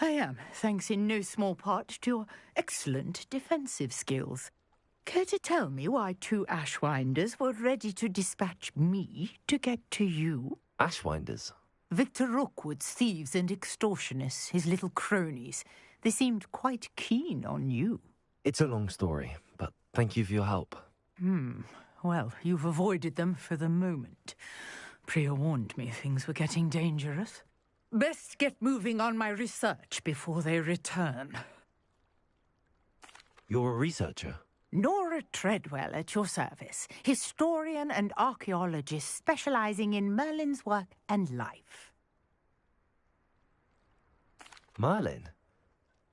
I am, thanks in no small part to your excellent defensive skills. Care to tell me why two Ashwinders were ready to dispatch me to get to you? Ashwinders? Victor Rookwood's thieves and extortionists, his little cronies. They seemed quite keen on you. It's a long story, but thank you for your help. Well, you've avoided them for the moment. Priya warned me things were getting dangerous. Best get moving on my research before they return. You're a researcher? Nora Treadwell at your service, historian and archaeologist specializing in Merlin's work and life. Merlin?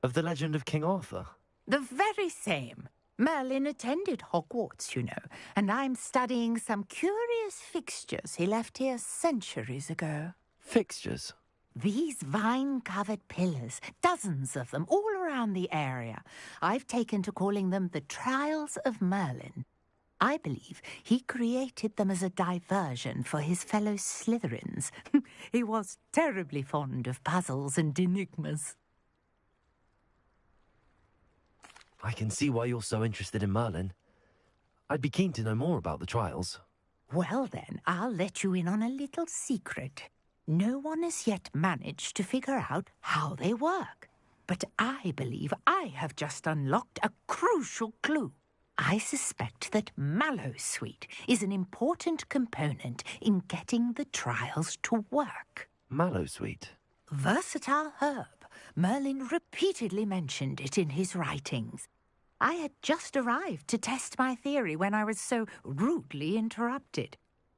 Of the legend of King Arthur? The very same. Merlin attended Hogwarts, you know, and I'm studying some curious fixtures he left here centuries ago. Fixtures? These vine-covered pillars, dozens of them, all around the area. I've taken to calling them the Trials of Merlin. I believe he created them as a diversion for his fellow Slytherins. He was terribly fond of puzzles and enigmas. I can see why you're so interested in Merlin. I'd be keen to know more about the trials. Well then, I'll let you in on a little secret. No one has yet managed to figure out how they work. But I believe I have just unlocked a crucial clue. I suspect that Mallowsweet is an important component in getting the trials to work. Mallowsweet? Versatile herb. Merlin repeatedly mentioned it in his writings. I had just arrived to test my theory when I was so rudely interrupted.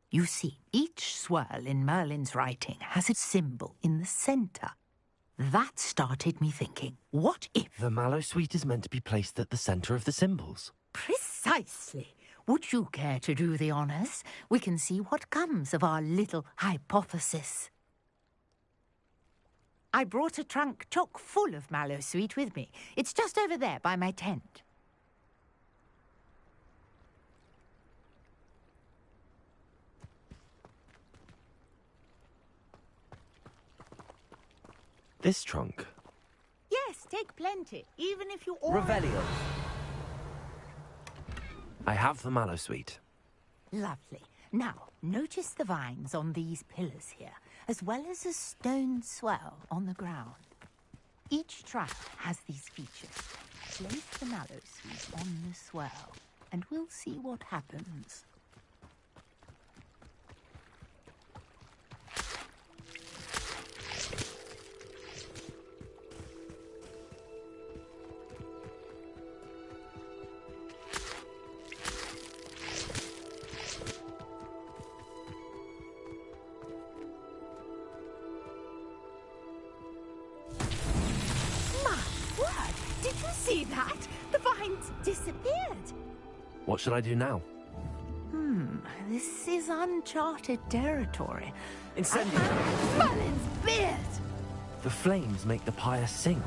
You see, each swirl in Merlin's writing has a symbol in the center. That started me thinking, what if... The Mallowsweet is meant to be placed at the center of the symbols. Precisely. Would you care to do the honors? We can see what comes of our little hypothesis. I brought a trunk chock full of Mallowsweet with me. It's just over there by my tent. This trunk? Yes, take plenty, even if you... Revelio. I have the Mallowsweet. Lovely. Now, notice the vines on these pillars here, as well as a stone swell on the ground. Each trial has these features. Place the Mallowsweet on the swell, and we'll see what happens. Did you see that? The vines disappeared. What should I do now? This is uncharted territory. Incendio! Merlin's beard! The flames make the pyre sink.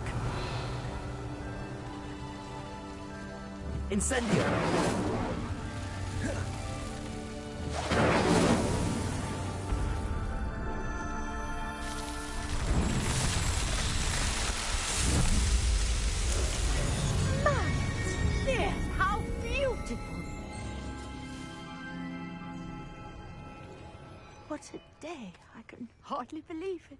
Incendio! How beautiful! What a day. I can hardly believe it.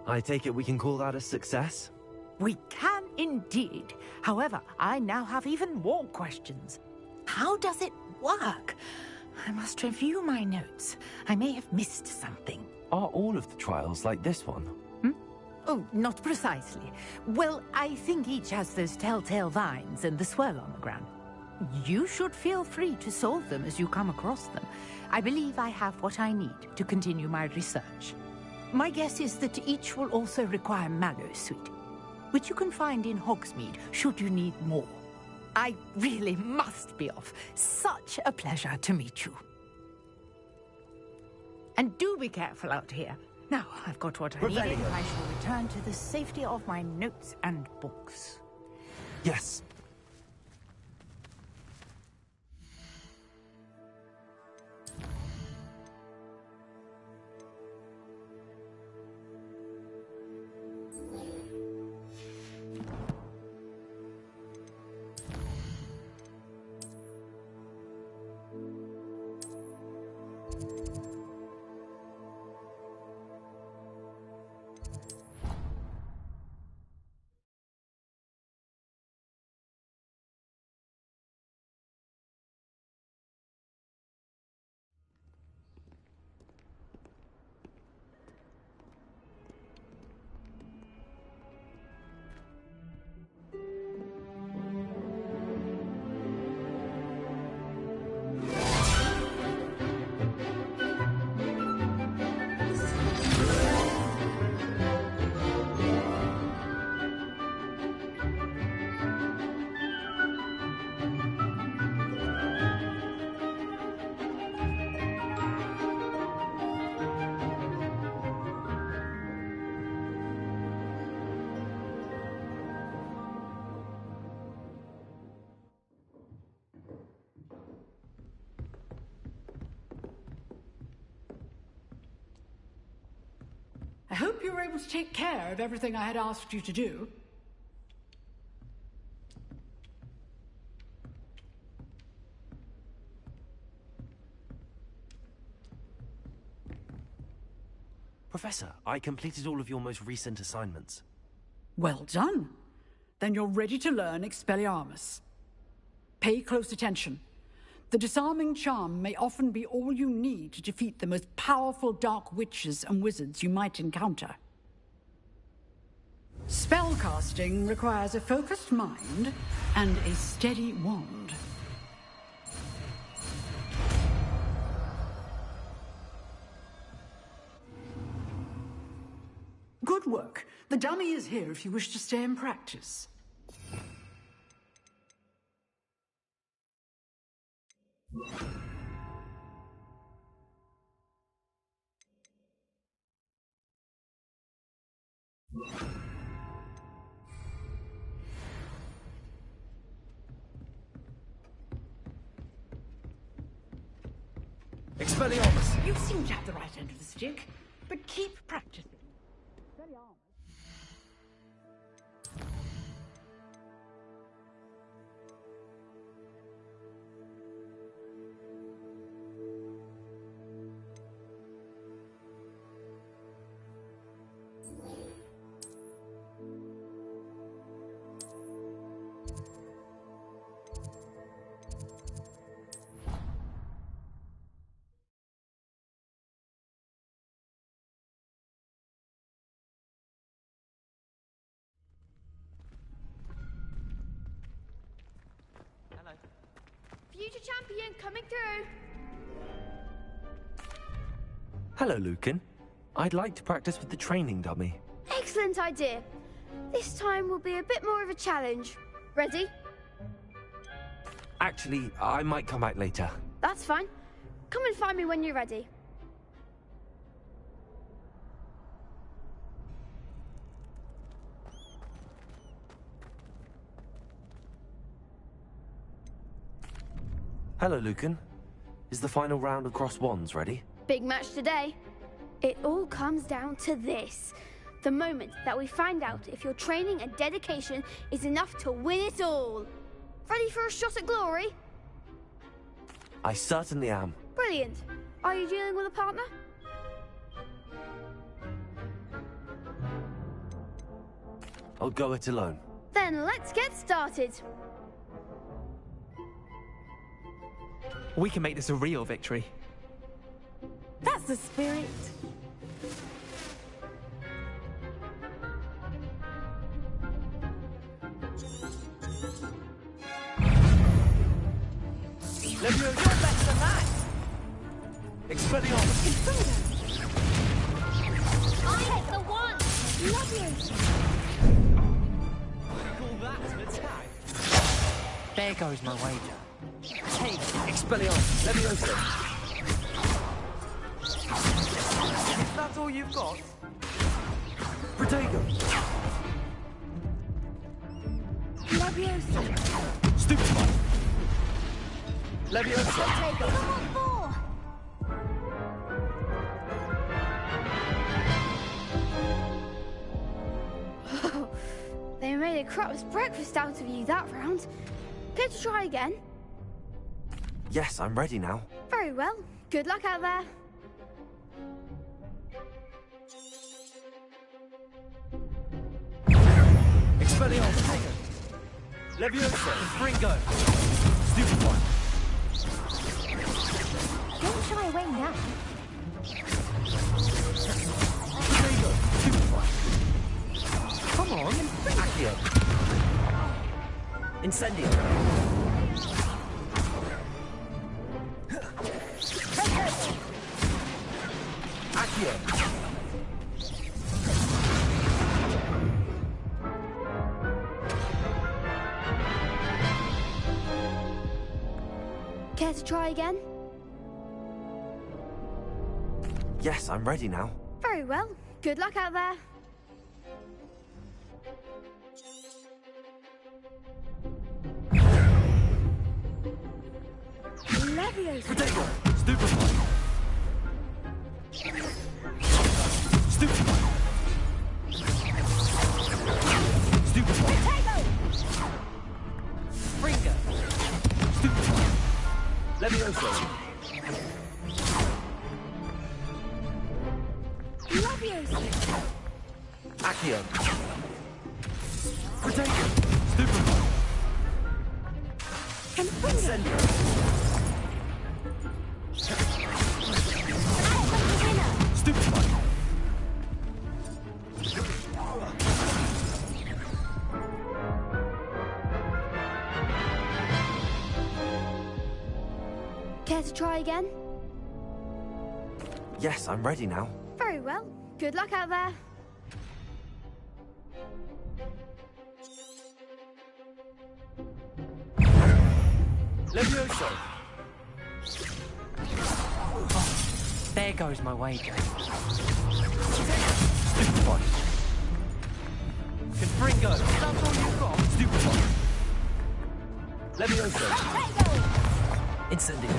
I take it we can call that a success? We can indeed. However, I now have even more questions. How does it work? I must review my notes. I may have missed something. Are all of the trials like this one? Oh, not precisely. Well, I think each has those telltale vines and the swirl on the ground. You should feel free to solve them as you come across them. I believe I have what I need to continue my research. My guess is that each will also require Mallowsweet, which you can find in Hogsmeade should you need more. I really must be off. Such a pleasure to meet you. And do be careful out here. Now, I've got what I need. I shall return to the safety of my notes and books. Yes. you were able to take care of everything I had asked you to do. Professor, I completed all of your most recent assignments. Well done. Then you're ready to learn Expelliarmus. Pay close attention. The disarming charm may often be all you need to defeat the most powerful dark witches and wizards you might encounter. Spellcasting requires a focused mind and a steady wand. Good work. The dummy is here if you wish to stay and practice. Expelliarmus! You seem to have the right end of the stick, but keep practicing. Expelliarmus. Future champion coming through. Hello, Lucan. I'd like to practice with the training dummy. Excellent idea. This time will be a bit more of a challenge. Ready? Actually, I might come back later. That's fine. Come and find me when you're ready. Hello, Lucan. Is the final round of Cross Wands ready? Big match today. It all comes down to this. The moment that we find out if your training and dedication is enough to win it all. Ready for a shot at glory? I certainly am. Brilliant. Are you dealing with a partner? I'll go it alone. Then let's get started. We can make this a real victory. That's the spirit. You're better than that! Expelliarmus! I hit the one! Love Call that an attack? There goes my wager. Hey, Expelliarmus, Leviosa! Is that all you've got? Protego! Leviosa! Stupefy! Leviosa! Protego! Come on, four! They made a crap's breakfast out of you that round. Care to try again? Yes, I'm ready now. Very well. Good luck out there. Expelliarmus! Leviosa! Fringo! Stupefy! Don't shy away now. Protego! Stupefy! Come on, Accio! Incendio! Accio! Care to try again? Yes, I'm ready now. Very well. Good luck out there. Leviosa! Protego! Stupefy! Stupefy! Levioso! Levioso! Accio! Protego! Stupefy! Incendio! Stupefy! Care to try again? Yes, I'm ready now. Very well. Good luck out there. Levioso! Oh, there goes my wager. Stupefy! Confringo! That's all you've got? Stupefy! Levioso! Incendio!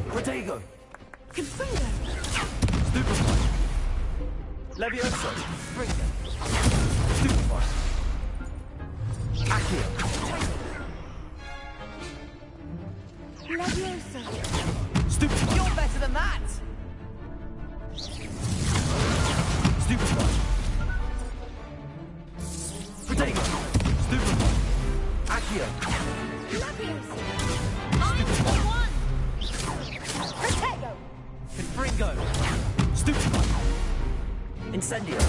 Protego! Confringo! Stupefy! Levioso! Confringo! Stupefy! Accio! Levioso! Stupefy! You're better than that! Stupefy! Protego! Stupefy! Accio! Levioso! Stupefy! Protego! Confringo! Stupefy! Incendio!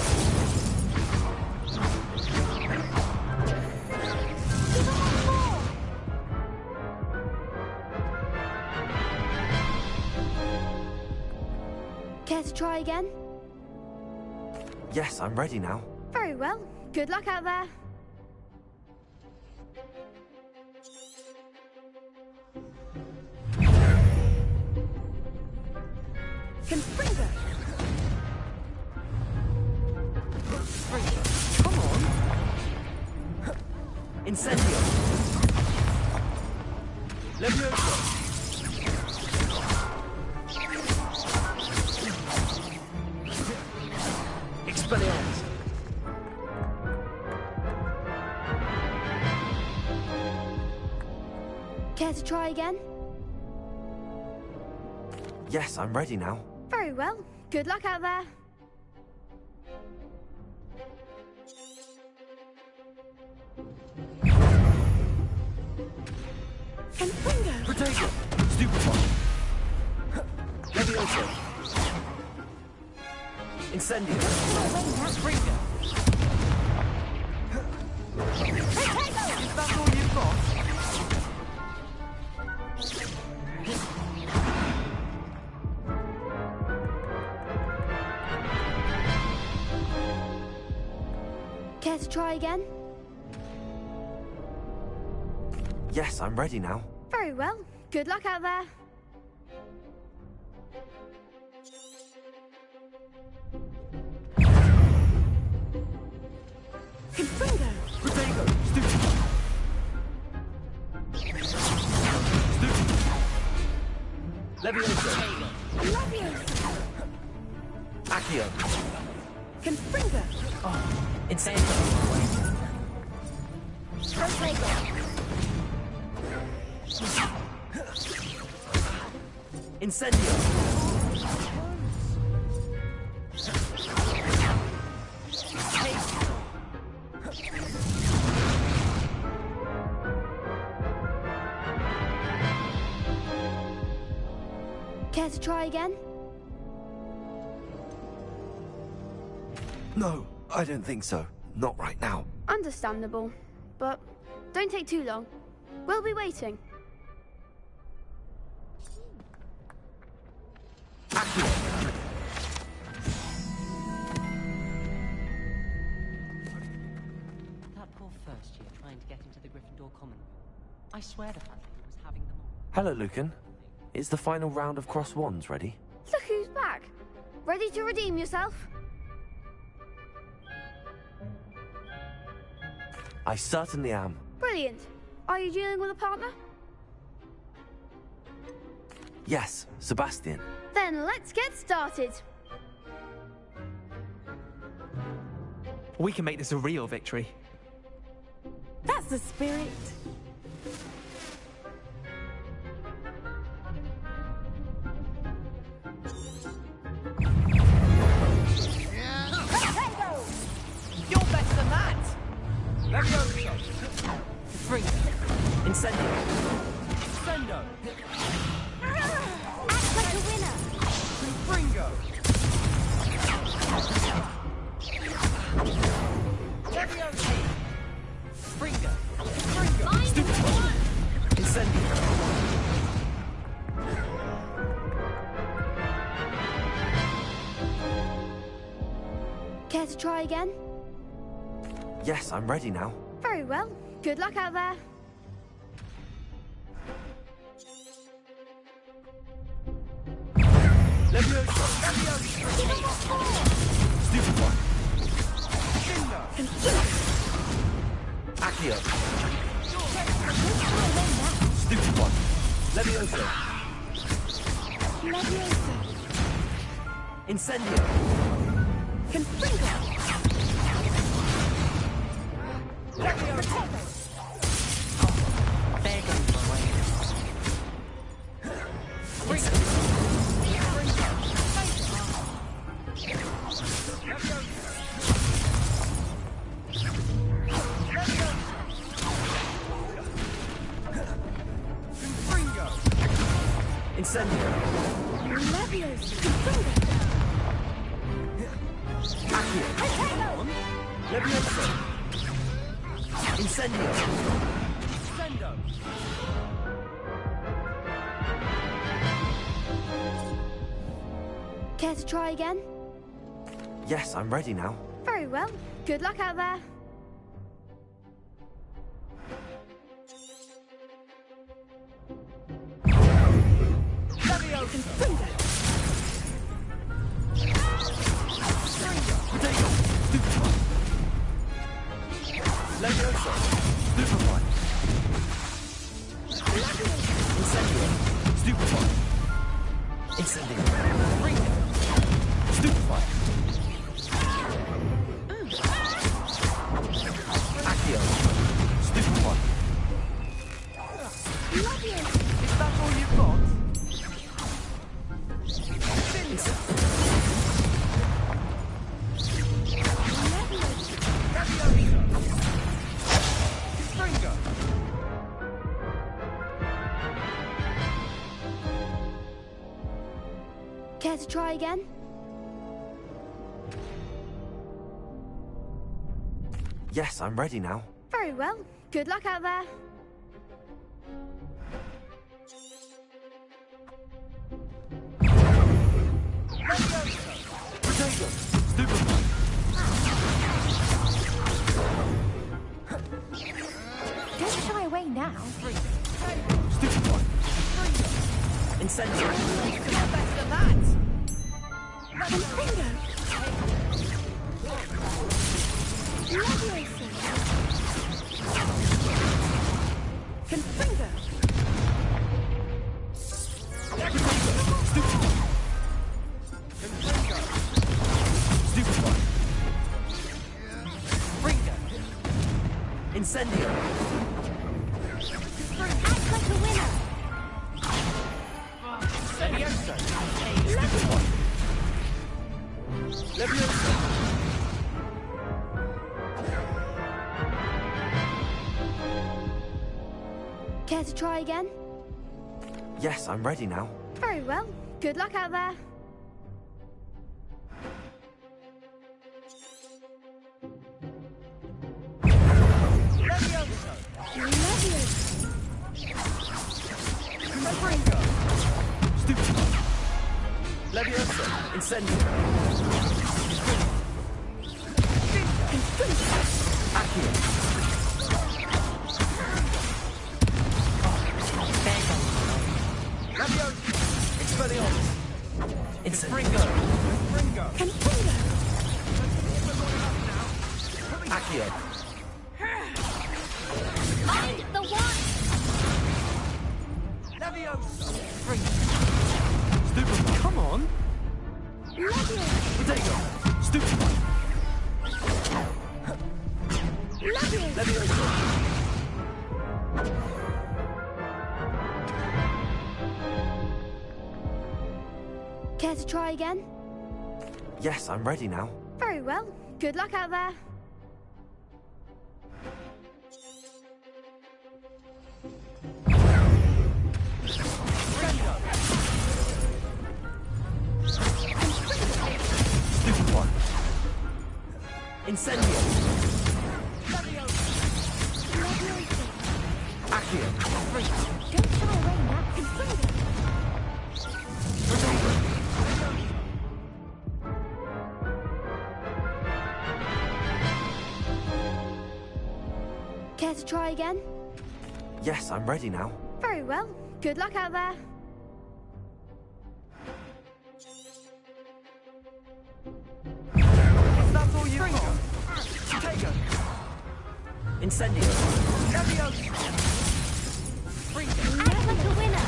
Care to try again? Yes, I'm ready now. Very well. Good luck out there. Confringo! Come on! Incendio! Levioso! Expelliarmus! Care to try again? Yes, I'm ready now. Very well. Good luck out there. Confringo! Protego! Stupefy! Levioso! Incendio! Confringo! Is that all you've got? Care to try again? Yes, I'm ready now. Very well. Good luck out there. Confringo! Protego! Stupefy! Stupefy! Levioso! Levioso! Accio! Confringo! Oh, Incendio! Protego! Incendio! Care to try again? No, I don't think so. Not right now. Understandable. But don't take too long. We'll be waiting. That poor first year trying to get into the Gryffindor common room. I swear the faculty was having them all. Hello, Lucan. Is the final round of cross wands ready? Look who's back. Ready to redeem yourself? I certainly am. Brilliant. Are you dealing with a partner? Yes, Sebastian. Then let's get started. We can make this a real victory. That's That's the spirit. You're better than that! Levioso! Fringo! Incendio! Sendo! Act like a winner! Fringo! Levioso! Fringo! Fringo! Incendio! Care to try again? Yes, I'm ready now. Very well. Good luck out there. Levioso! Stupid one! Sendo! Accio! Stupid one! Levioso! Levioso! Incendio! Confringo! Levioso! There goes my way. Incendio! Levioso! Confringo! Accio! Levioso! Incendio! Sendo! Care to try again? Yes, I'm ready now. Very well. Good luck out there. Levioso! Confringo! Potato! Stupid one! Levioso! Stupid one! Incendio! Stupid one! Incendio! Stupid one! Accio! Stupid one! Is that all you've got? Fringo! Care to try again? Yes, I'm ready now. Very well. Good luck out there. Potato! Stupid one! Don't shy away now. Stupid one! Incendio! You're better than that! Confringo! Levioso! Confringo! Stupid one! Stupid one! Fringo! Incendio! Act like a winner! Levioso! Stupid one! Levioso! Care to try again? Yes, I'm ready now. Very well. Good luck out there. Levioso! Levioso! Fringo! Stupid one! Levioso! Incendio! Accio! Levioso! Expelliarmus! Incendio! Fringo! Fringo! Confringo! Accio! Find the one! Levioso! Fringo! Stupid one! Come on! Levioso! Potato! Stupid one! Levioso! Levioso! again? Yes, I'm ready now. Very well. Good luck out there. Stupid one. Incendio. Accio. Don't shy away now. Confront it. Care to try again? Yes, I'm ready now. Very well. Good luck out there. That's all you've got. Potato. Incendio. Act like a winner.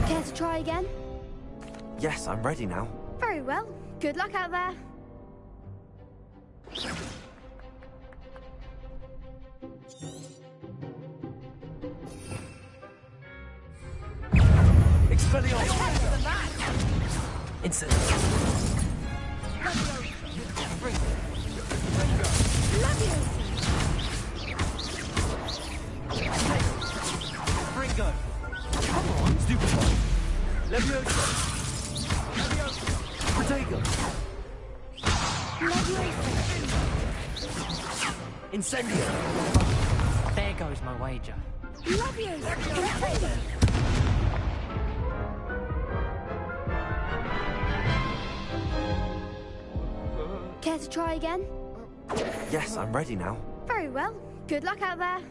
Care to try again? Yes, I'm ready now. Very well. Good luck out there. Expelliarmus. Incendio. Ringo. Come on, stupid one. Leviosa. Potato. Incendio. There goes my wager. Care to try again? Yes, I'm ready now. Very well. Good luck out there.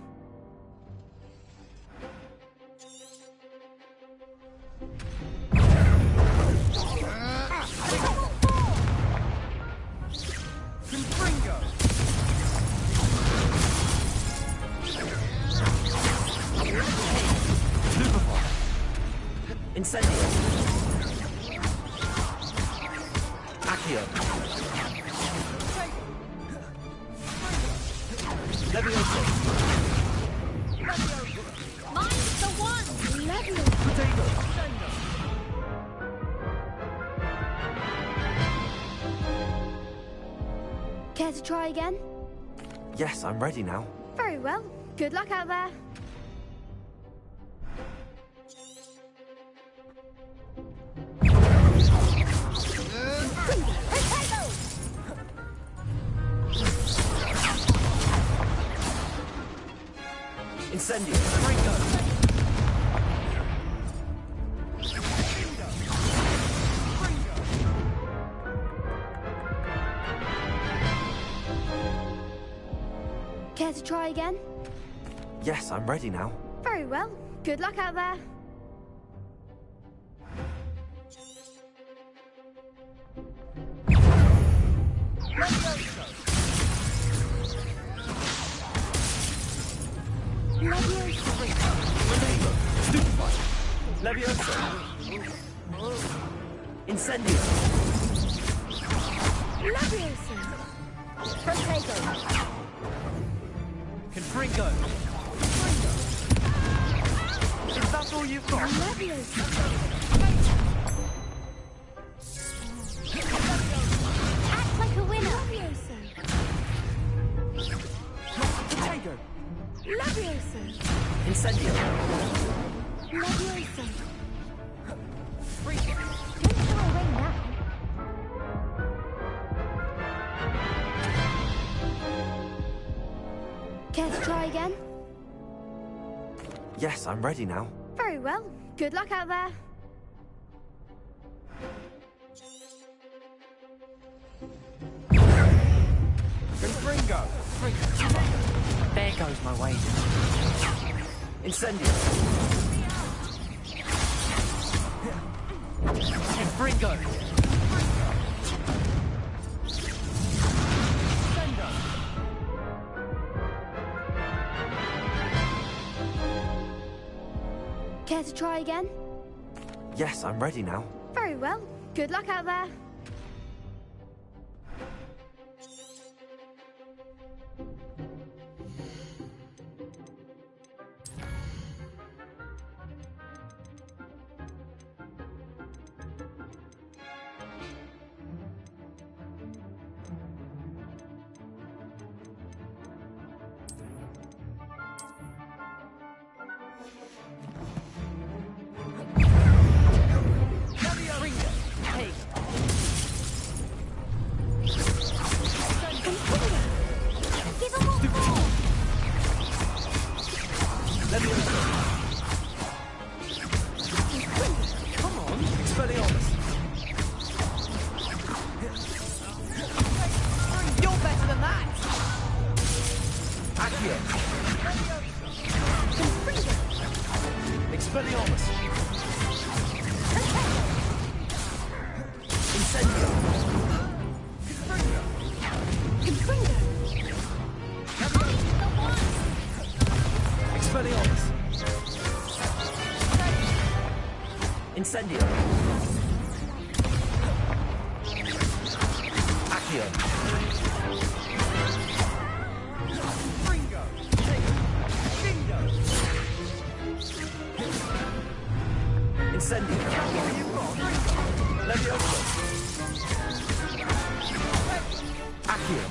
Incendio. Accio. Leviosa. Mine's the one. Potato. Care to try again? Yes, I'm ready now. Very well. Good luck out there. Incendio. Ringo. Care to try again? Yes, I'm ready now. Very well. Good luck out there. Leviosa. Incendio. Potato. Confringo. Is that all you've got? Act like a winner. Potato. Incendio. Don't shy away now. Care to try again? Yes, I'm ready now. Very well. Good luck out there. Confringo. There goes my wager. Incendio. Confringo. Care to try again? Yes, I'm ready now. Very well. Good luck out there. Incendio. Accio. Ringo. Bingo. Incendio. Levioso. Accio.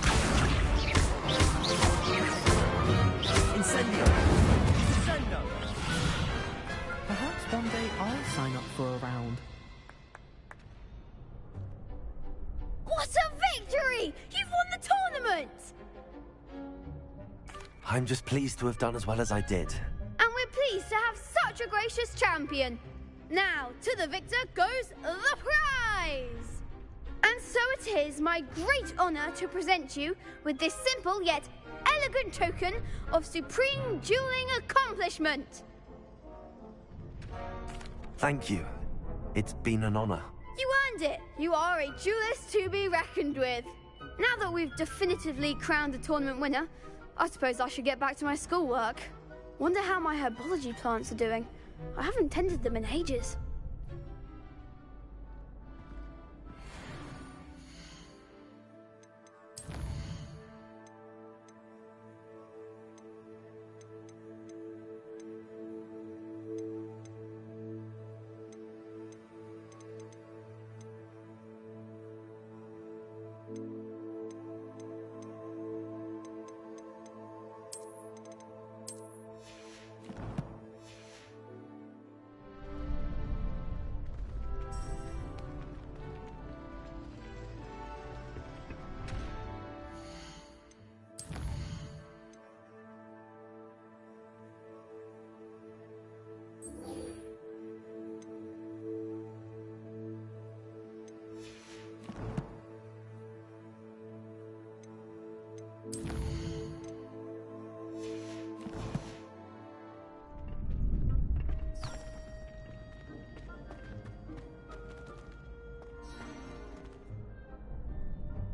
Incendio. Incendio. Perhaps one day I'll sign up for a round. What a victory! You've won the tournament! I'm just pleased to have done as well as I did. And we're pleased to have such a gracious champion. Now, to the victor goes the prize! And so it is my great honour to present you with this simple yet elegant token of supreme dueling accomplishment. Thank you. It's been an honor. You earned it. You are a duelist to be reckoned with. Now that we've definitively crowned the tournament winner, I suppose I should get back to my schoolwork. Wonder how my herbology plants are doing. I haven't tended them in ages.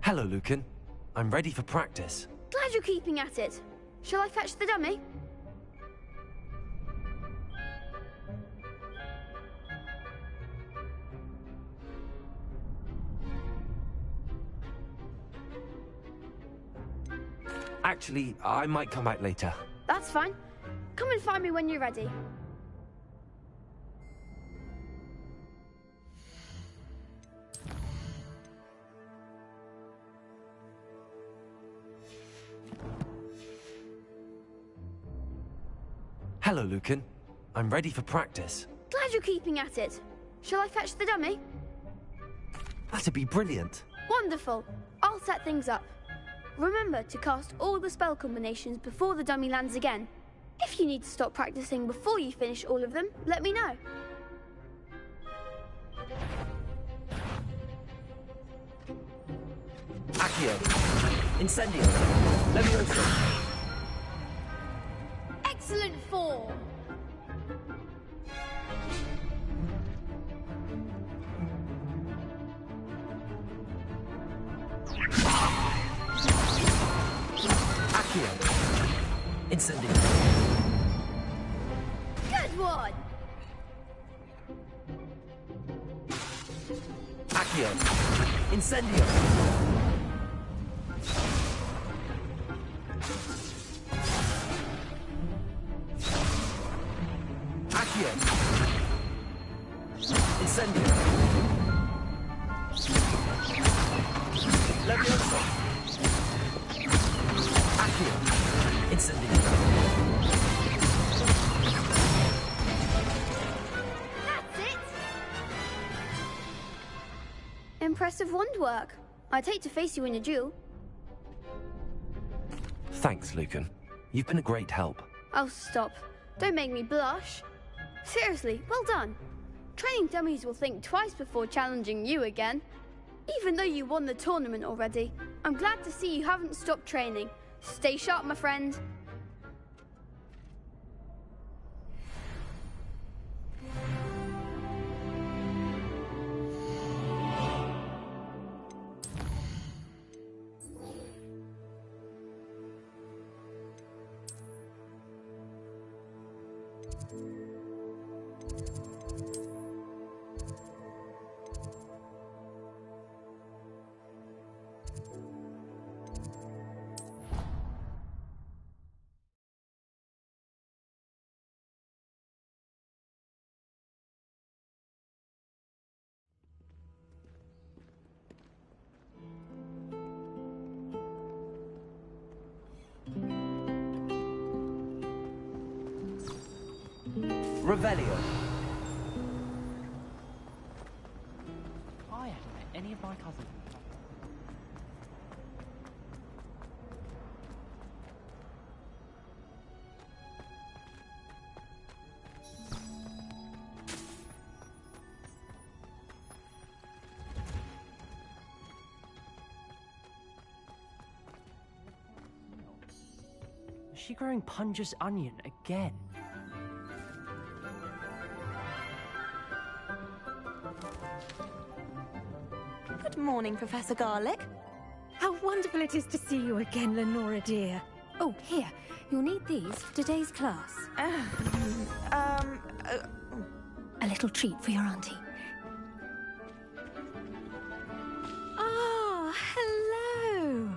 Hello, Lucan. I'm ready for practice. Glad you're keeping at it. Shall I fetch the dummy? Actually, I might come back later. That's fine. Come and find me when you're ready. Hello, Lucan. I'm ready for practice. Glad you're keeping at it. Shall I fetch the dummy? That'd be brilliant. Wonderful. I'll set things up. Remember to cast all the spell combinations before the dummy lands again. If you need to stop practicing before you finish all of them, let me know. Accio. Incendio. Levioso. Excellent form. Accio. Incendio. Good one. Accio! Incendio! Accio! Incendio! Levioso! Accio! Incendio! That's it! Impressive wand work. I'd hate to face you in a duel. Thanks, Lucan. You've been a great help. Oh, stop. Don't make me blush. Seriously, well done. Training dummies will think twice before challenging you again. Even though you won the tournament already, I'm glad to see you haven't stopped training. Stay sharp, my friend. Revelio. I haven't met any of my cousins. Is she growing Punja's onion again? Good morning, Professor Garlic. How wonderful it is to see you again, Lenora dear. Oh, here, you'll need these for today's class. A little treat for your auntie. Ah, hello.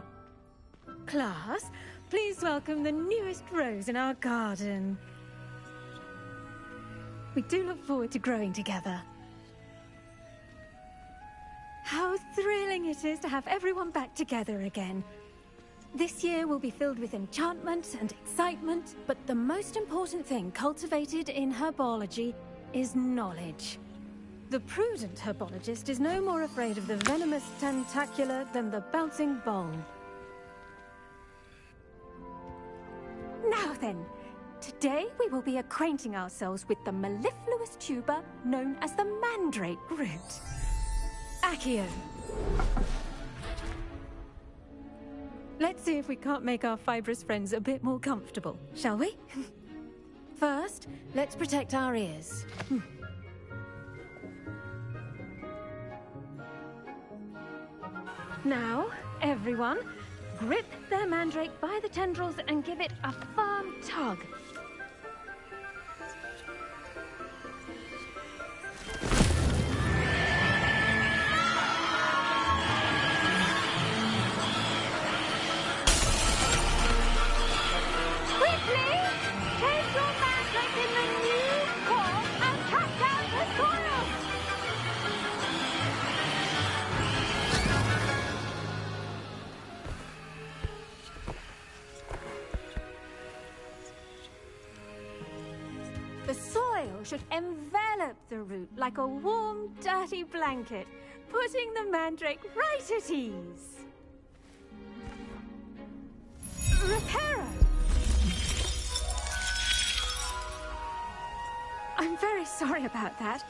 Class, please welcome the newest rose in our garden. We do look forward to growing together. How thrilling it is to have everyone back together again. This year will be filled with enchantment and excitement, but the most important thing cultivated in herbology is knowledge. The prudent herbologist is no more afraid of the venomous tentacular than the bouncing bowl. Now then, today we will be acquainting ourselves with the mellifluous tuber known as the mandrake root. Accio. Let's see if we can't make our fibrous friends a bit more comfortable, shall we? First, let's protect our ears. Now, everyone, grip their mandrake by the tendrils and give it a firm tug. The soil should envelop the root like a warm, dirty blanket, putting the mandrake right at ease. Reparo! I'm very sorry about that.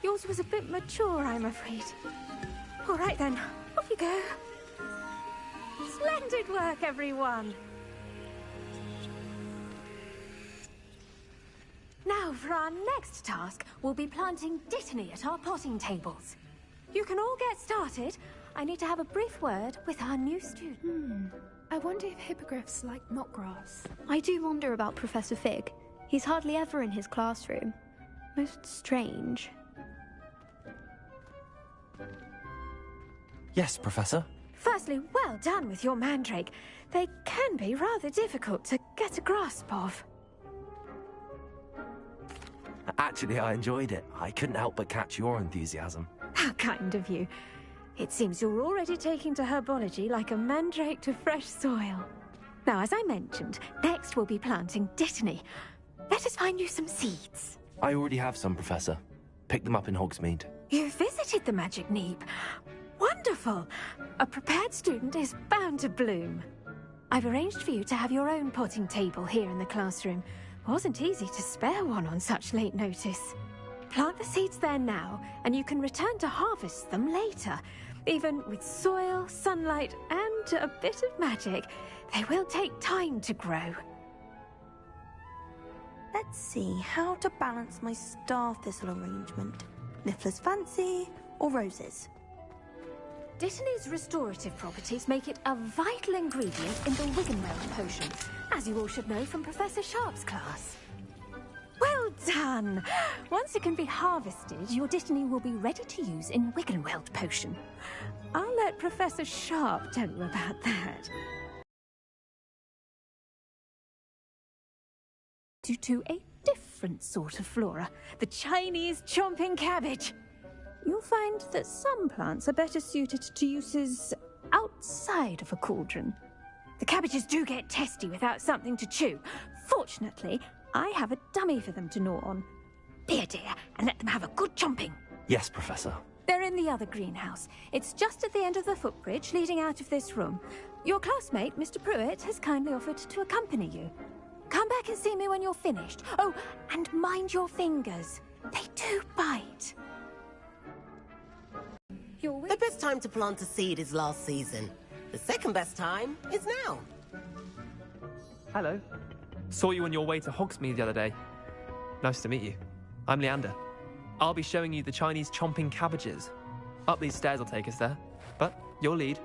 Yours was a bit mature, I'm afraid. All right then, off you go. Splendid work, everyone. Now, for our next task, we'll be planting dittany at our potting tables. You can all get started. I need to have a brief word with our new student. I wonder if hippogriffs like knotgrass. I do wonder about Professor Fig. He's hardly ever in his classroom. Most strange. Yes, Professor. Firstly, well done with your mandrake. They can be rather difficult to get a grasp of. Actually, I enjoyed it. I couldn't help but catch your enthusiasm. How kind of you. It seems you're already taking to herbology like a mandrake to fresh soil. Now, as I mentioned, next we'll be planting Dittany. Let us find you some seeds. I already have some, Professor. Picked them up in Hogsmeade. You visited the Magic Neep. Wonderful! A prepared student is bound to bloom. I've arranged for you to have your own potting table here in the classroom. Wasn't easy to spare one on such late notice. Plant the seeds there now, and you can return to harvest them later. Even with soil, sunlight, and a bit of magic, they will take time to grow. Let's see how to balance my star thistle arrangement. Niffler's fancy or roses? Dittany's restorative properties make it a vital ingredient in the Wiggenweld potion, as you all should know from Professor Sharp's class. Well done! Once it can be harvested, your Dittany will be ready to use in Wiggenweld potion. I'll let Professor Sharp tell you about that. Due to a different sort of flora, the Chinese chomping cabbage. You'll find that some plants are better suited to uses outside of a cauldron. The cabbages do get testy without something to chew. Fortunately, I have a dummy for them to gnaw on. Be a dear and let them have a good chomping. Yes, Professor. They're in the other greenhouse. It's just at the end of the footbridge leading out of this room. Your classmate, Mr. Pruitt, has kindly offered to accompany you. Come back and see me when you're finished. Oh, and mind your fingers. They do bite. The best time to plant a seed is last season. The second best time is now. Hello. Saw you on your way to Hogsmeade the other day. Nice to meet you. I'm Leander. I'll be showing you the Chinese chomping cabbages. Up these stairs will take us there. But your lead.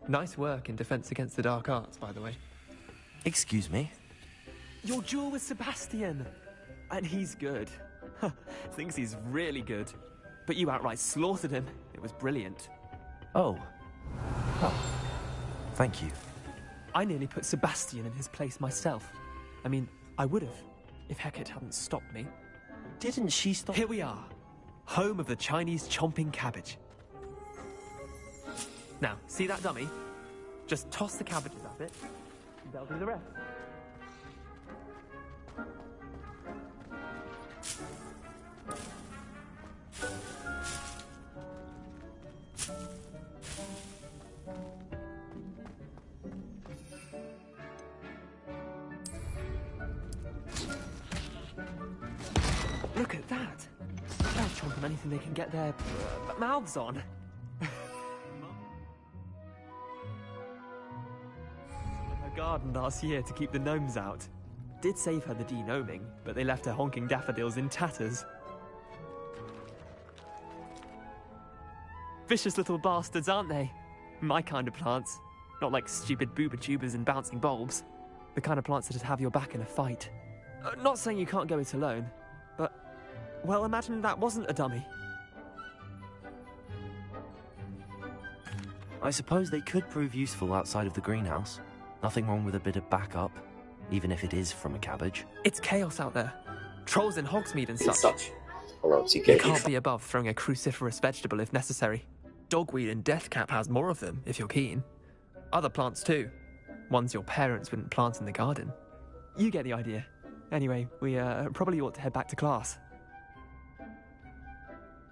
Nice work in Defense Against the Dark Arts, by the way. Excuse me? Your duel with Sebastian! And he's good. Thinks he's really good. But you outright slaughtered him. It was brilliant. Oh. Well, thank you. I nearly put Sebastian in his place myself. I mean, I would have, if Hecate hadn't stopped me. Didn't she stop? Here we are. Home of the Chinese chomping cabbage. Now, see that dummy? Just toss the cabbages at it, and they'll do the rest. Look at that! They'll chomp on anything they can get their mouths on. Garden last year to keep the gnomes out. Did save her the de-gnoming, but they left her honking daffodils in tatters. Vicious little bastards, aren't they? My kind of plants. Not like stupid booba-tubers and bouncing bulbs. The kind of plants that'd have your back in a fight. Not saying you can't go it alone, but... well, imagine that wasn't a dummy. I suppose they could prove useful outside of the greenhouse. Nothing wrong with a bit of backup, even if it is from a cabbage. It's chaos out there. Trolls in Hogsmeade and such. You can't be above throwing a cruciferous vegetable if necessary. Dogweed and deathcap has more of them, if you're keen. Other plants too. Ones your parents wouldn't plant in the garden. You get the idea. Anyway, we probably ought to head back to class.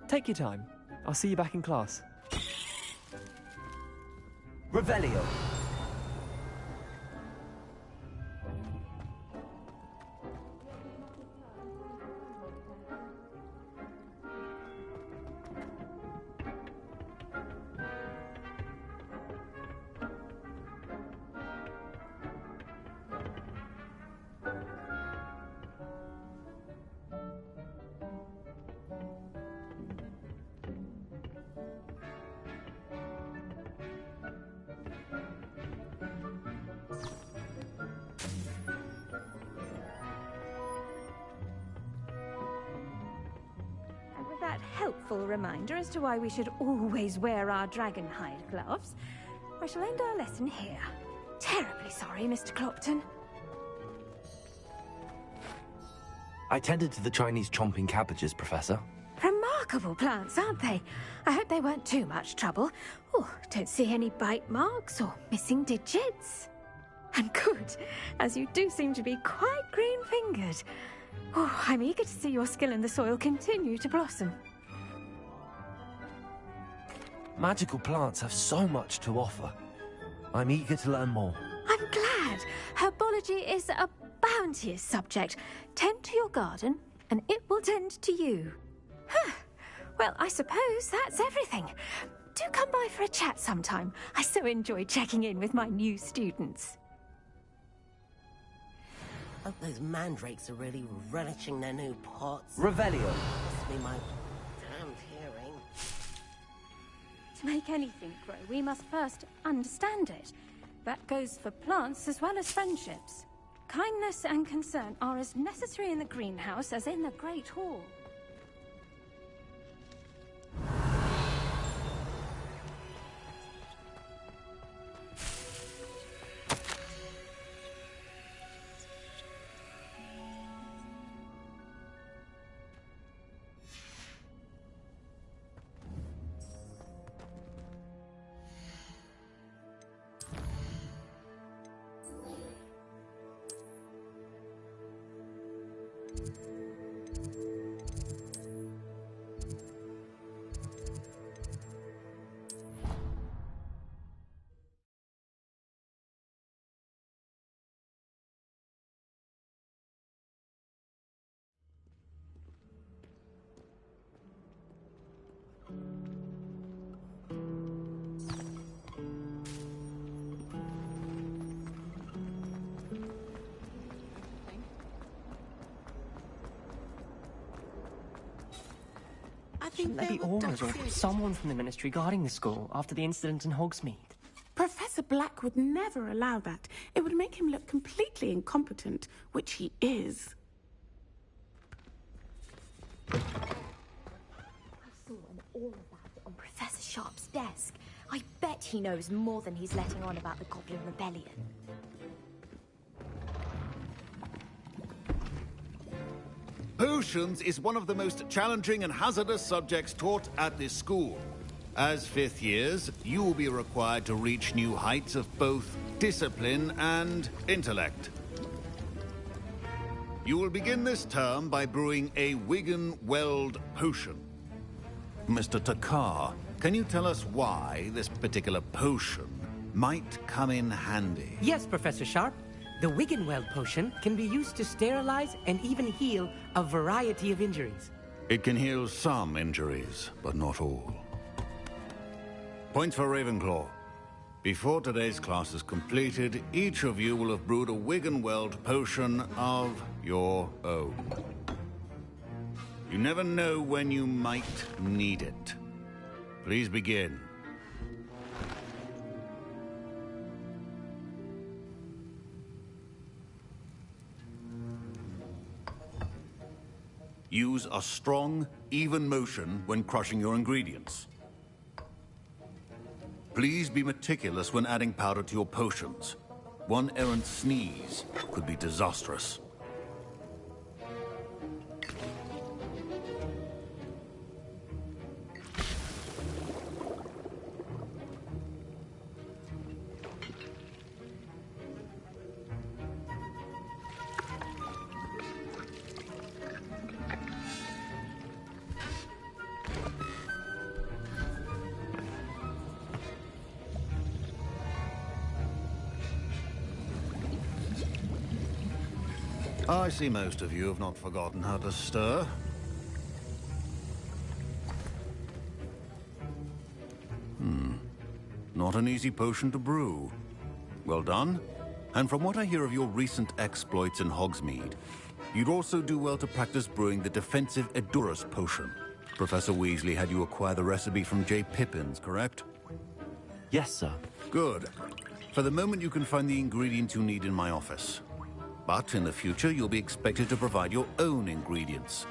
Take your time. I'll see you back in class. Revelio. helpful reminder as to why we should always wear our dragonhide gloves, I shall end our lesson here. Terribly sorry, Mr. Clopton. I tended to the Chinese chomping cabbages, Professor. Remarkable plants, aren't they? I hope they weren't too much trouble. Oh, don't see any bite marks or missing digits. And good, as you do seem to be quite green-fingered. Oh, I'm eager to see your skill in the soil continue to blossom. Magical plants have so much to offer. I'm eager to learn more. I'm glad. Herbology is a bounteous subject. Tend to your garden, and it will tend to you. Huh. Well, I suppose that's everything. Do come by for a chat sometime. I so enjoy checking in with my new students. Hope those mandrakes are really relishing their new pots. Revelio. Must be my damned hearing. To make anything grow, we must first understand it. That goes for plants as well as friendships. Kindness and concern are as necessary in the greenhouse as in the Great Hall. Shouldn't there be orders or someone from the Ministry guarding the school after the incident in Hogsmeade? Professor Black would never allow that. It would make him look completely incompetent, which he is. I saw all of that on Professor Sharp's desk. I bet he knows more than he's letting on about the Goblin Rebellion. Potions is one of the most challenging and hazardous subjects taught at this school. As fifth years, you will be required to reach new heights of both discipline and intellect. You will begin this term by brewing a Wigan-Weld potion. Mr. Takar, can you tell us why this particular potion might come in handy? Yes, Professor Sharp. The Wiggenweld potion can be used to sterilize and even heal a variety of injuries. It can heal some injuries, but not all. Points for Ravenclaw. Before today's class is completed, each of you will have brewed a Wiggenweld potion of your own. You never know when you might need it. Please begin. Use a strong, even motion when crushing your ingredients. Please be meticulous when adding powder to your potions. One errant sneeze could be disastrous. I see most of you have not forgotten how to stir. Not an easy potion to brew. Well done. And from what I hear of your recent exploits in Hogsmeade, you'd also do well to practice brewing the defensive Edurus potion. Professor Weasley had you acquire the recipe from J. Pippins, correct? Yes, sir. Good. For the moment, you can find the ingredients you need in my office. But in the future, you'll be expected to provide your own ingredients.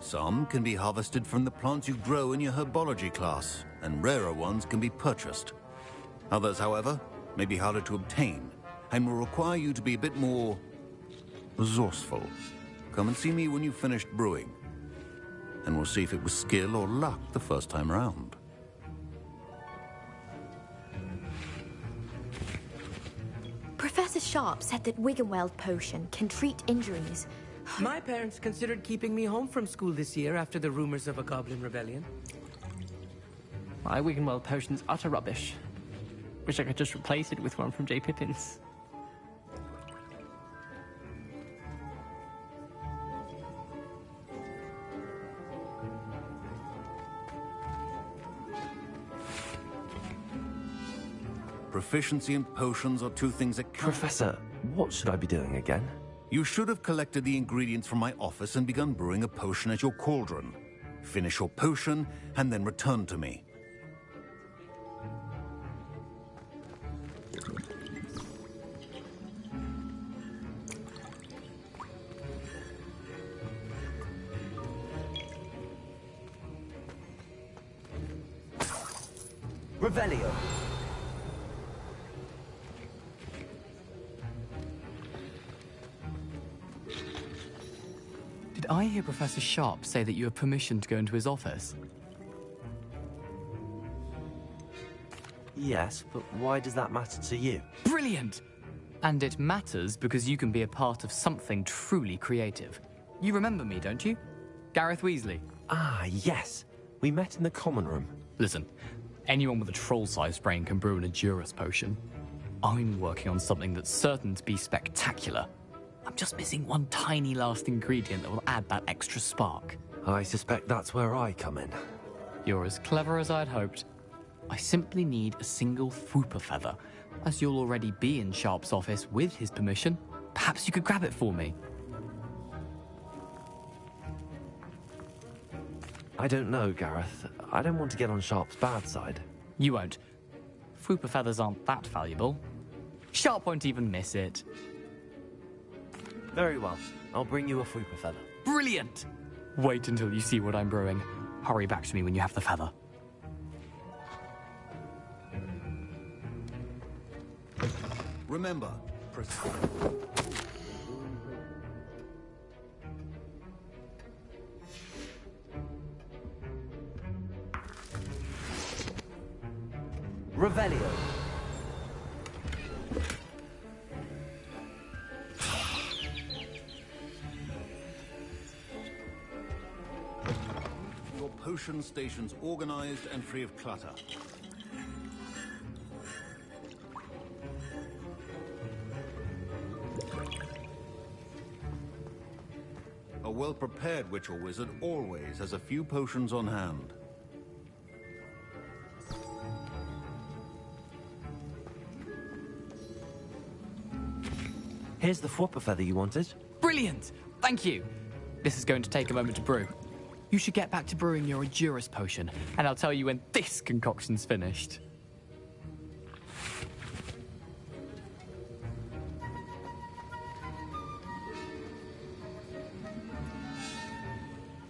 Some can be harvested from the plants you grow in your herbology class, and rarer ones can be purchased. Others, however, may be harder to obtain, and will require you to be a bit more resourceful. Come and see me when you've finished brewing, and we'll see if it was skill or luck the first time round. Professor Sharp said that Wiggenweld potion can treat injuries. My parents considered keeping me home from school this year after the rumors of a goblin rebellion. My Wiggenweld potion's utter rubbish. Wish I could just replace it with one from J. Pippin's. Proficiency and potions are two things that can't... Professor, what should I be doing again? You should have collected the ingredients from my office and begun brewing a potion at your cauldron. Finish your potion, and then return to me. Revelio. Did I hear Professor Sharp say that you have permission to go into his office? Yes, but why does that matter to you? Brilliant! And it matters because you can be a part of something truly creative. You remember me, don't you? Gareth Weasley. Ah, yes. We met in the common room. Listen, anyone with a troll-sized brain can brew an Edurus potion. I'm working on something that's certain to be spectacular. I'm just missing one tiny last ingredient that will add that extra spark. I suspect that's where I come in. You're as clever as I'd hoped. I simply need a single Fwooper feather. As you'll already be in Sharp's office with his permission, perhaps you could grab it for me. I don't know, Gareth. I don't want to get on Sharp's bad side. You won't. Fwooper feathers aren't that valuable. Sharp won't even miss it. Very well. I'll bring you a Fwooper feather. Brilliant! Wait until you see what I'm brewing. Hurry back to me when you have the feather. Remember, Revelio. your potion station's organized and free of clutter. A well-prepared witch or wizard always has a few potions on hand. Here's the Fwooper feather you wanted. Brilliant! Thank you! This is going to take a moment to brew. You should get back to brewing your Edurus potion, and I'll tell you when this concoction's finished.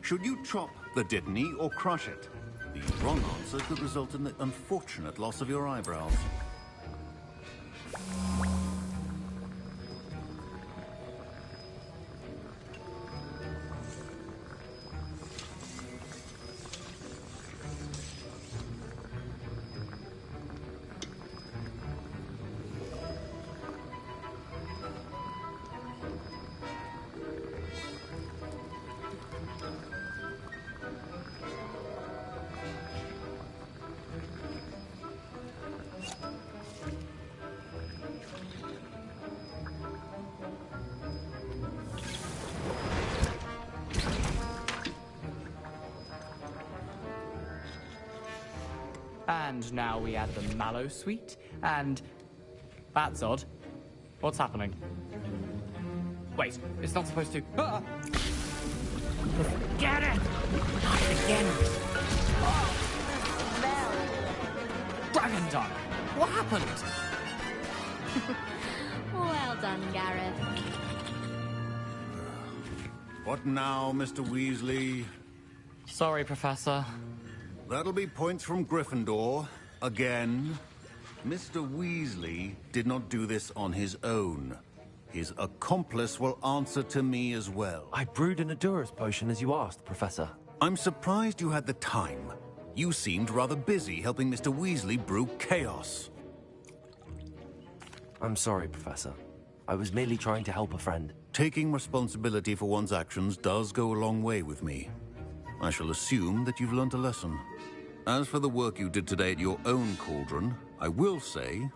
Should you chop the Dittany or crush it? The wrong answer could result in the unfortunate loss of your eyebrows. And now we add the mallow sweet, and... That's odd. What's happening? Wait, it's not supposed to... Ah! Get it! Not again! Dragon Dog! What happened? Well done, Gareth. What now, Mr. Weasley? Sorry, Professor. That'll be points from Gryffindor. Again. Mr. Weasley did not do this on his own. His accomplice will answer to me as well. I brewed an Adurus potion as you asked, Professor. I'm surprised you had the time. You seemed rather busy helping Mr. Weasley brew chaos. I'm sorry, Professor. I was merely trying to help a friend. Taking responsibility for one's actions does go a long way with me. I shall assume that you've learnt a lesson. As for the work you did today at your own cauldron, I will say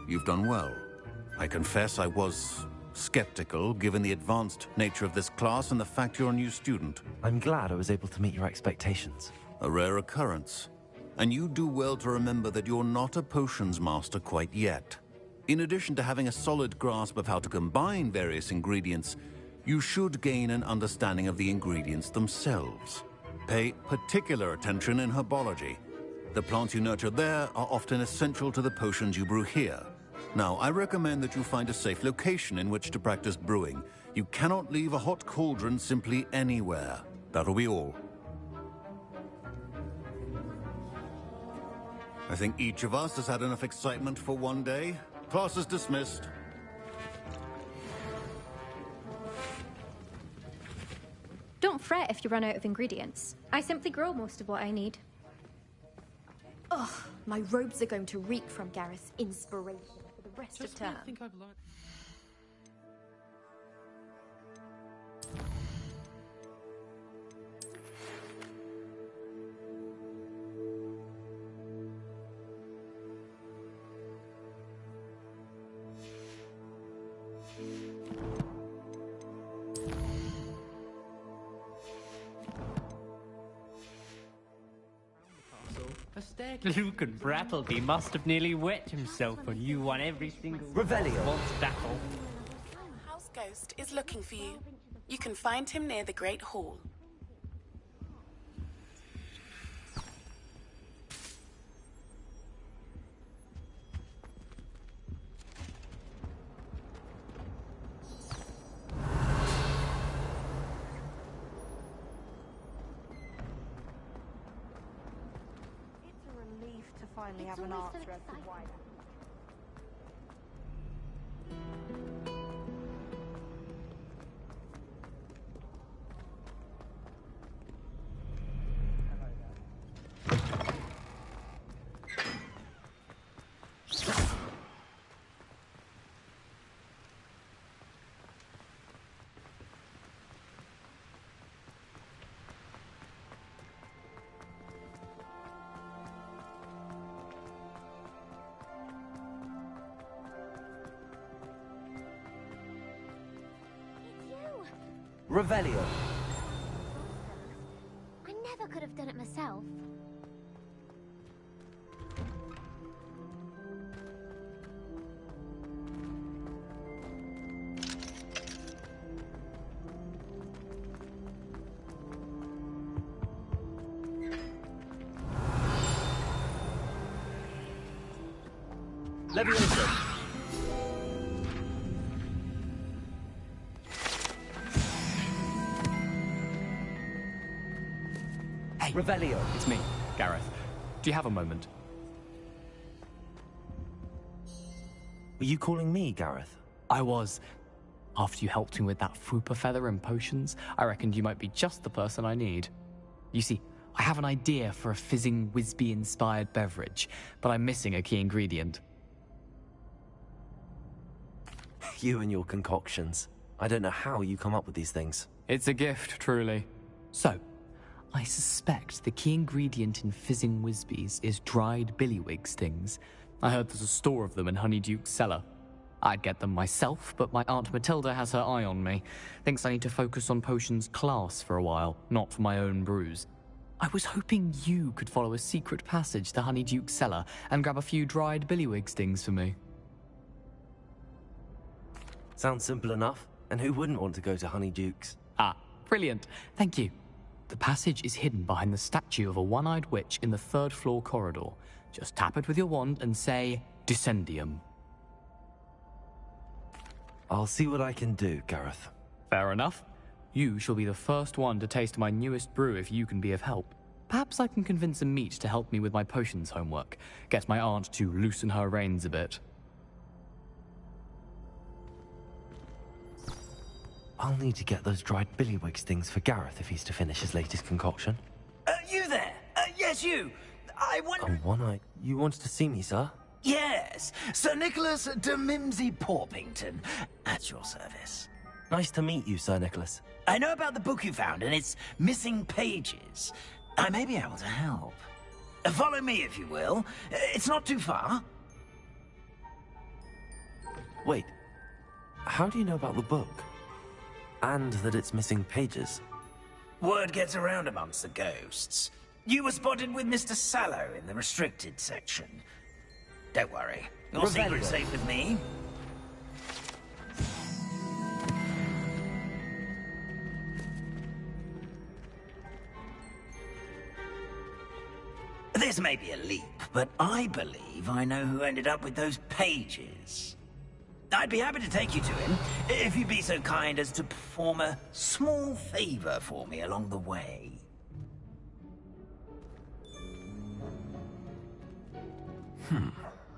you've done well. I confess I was skeptical, given the advanced nature of this class and the fact you're a new student. I'm glad I was able to meet your expectations. A rare occurrence. And you do well to remember that you're not a potions master quite yet. In addition to having a solid grasp of how to combine various ingredients, you should gain an understanding of the ingredients themselves. Pay particular attention in herbology. The plants you nurture there are often essential to the potions you brew here. Now, I recommend that you find a safe location in which to practice brewing. You cannot leave a hot cauldron simply anywhere. That'll be all. I think each of us has had enough excitement for one day. Class is dismissed. Don't fret if you run out of ingredients. I simply grow most of what I need. Ugh, my robes are going to reek from Gareth's inspiration for the rest of term. I think I've learned. Luke and Brattleby must have nearly wet himself when you won every single Revelio. once battle. House Ghost is looking for you. You can find him near the Great Hall. Finally have an answer as to why. Revelio. I never could have done it myself. Leviosa. Revelio. It's me, Gareth. Do you have a moment? Were you calling me, Gareth? I was. After you helped me with that Fupa feather and potions, I reckoned you might be just the person I need. You see, I have an idea for a fizzing Whizbee-inspired beverage, but I'm missing a key ingredient. You and your concoctions. I don't know how you come up with these things. It's a gift, truly. So, I suspect the key ingredient in fizzing Whizbees is dried billywig stings. I heard there's a store of them in Honeyduke's cellar. I'd get them myself, but my Aunt Matilda has her eye on me. Thinks I need to focus on potions class for a while, not for my own brews. I was hoping you could follow a secret passage to Honeyduke's cellar and grab a few dried billywig stings for me. Sounds simple enough. And who wouldn't want to go to Honeyduke's? Ah, brilliant. Thank you. The passage is hidden behind the statue of a one-eyed witch in the third-floor corridor. Just tap it with your wand and say, Descendium. I'll see what I can do, Gareth. Fair enough. You shall be the first one to taste my newest brew if you can be of help. Perhaps I can convince a meat to help me with my potions homework. Get my aunt to loosen her reins a bit. I'll need to get those dried billywigs things for Gareth if he's to finish his latest concoction. You there? Yes, you. I wonder... Oh, One-Eye, you wanted to see me, sir? Yes, Sir Nicholas de Mimsy Porpington, at your service. Nice to meet you, Sir Nicholas. I know about the book you found and its missing pages. I may be able to help. Follow me, if you will. It's not too far. Wait, how do you know about the book? And that it's missing pages? Word gets around amongst the ghosts. You were spotted with Mr. Sallow in the restricted section. Don't worry, your secret's safe with me. This may be a leap, but I believe I know who ended up with those pages. I'd be happy to take you to him, if you'd be so kind as to perform a small favor for me along the way. A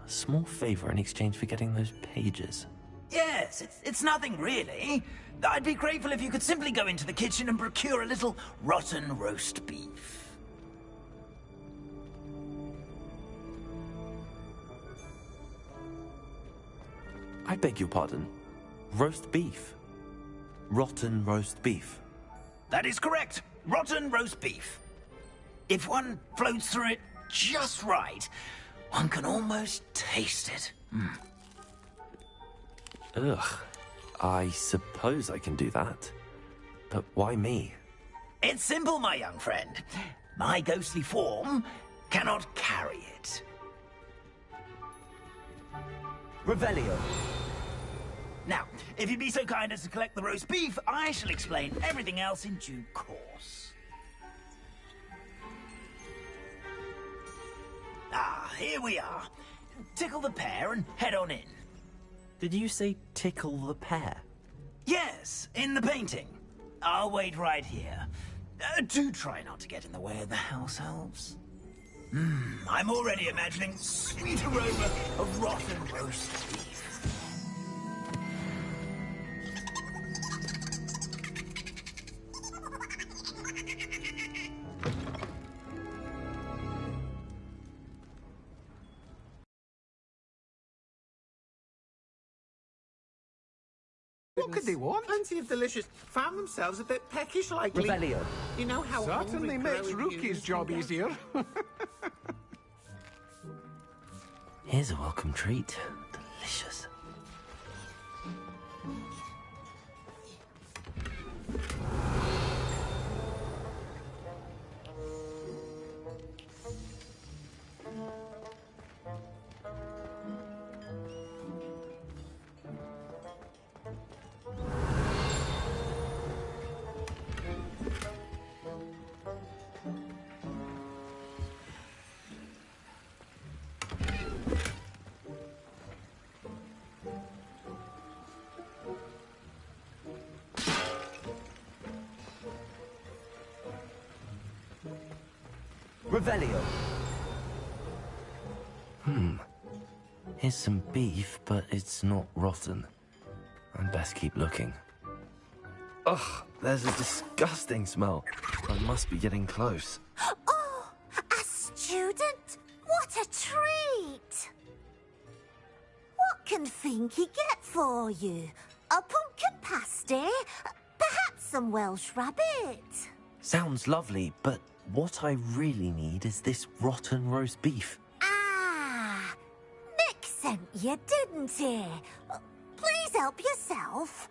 small favor in exchange for getting those pages. Yes, it's nothing really. I'd be grateful if you could simply go into the kitchen and procure a little rotten roast beef. I beg your pardon. Roast beef. Rotten roast beef. That is correct. Rotten roast beef. If one floats through it just right, one can almost taste it. Ugh. I suppose I can do that. But why me? It's simple, my young friend. My ghostly form cannot carry it. Revelio. Now, if you'd be so kind as to collect the roast beef, I shall explain everything else in due course. Ah, here we are. Tickle the pear and head on in. Did you say tickle the pear? Yes, in the painting. I'll wait right here. Do try not to get in the way of the house elves. I'm already imagining sweet aroma of rotten roast beef. What could they want? Plenty of delicious. Found themselves a bit peckish lately. Revelio. You know how Certainly makes Rookie's job easier. Here's a welcome treat. Delicious. Revelio. Here's some beef, but it's not rotten. I'd best keep looking. Ugh, there's a disgusting smell. I must be getting close. Oh, a student? What a treat! What can Finky get for you? A pumpkin pasty? Perhaps some Welsh rabbit? Sounds lovely, but what I really need is this rotten roast beef. Ah, Nick sent you, didn't he? Please help yourself.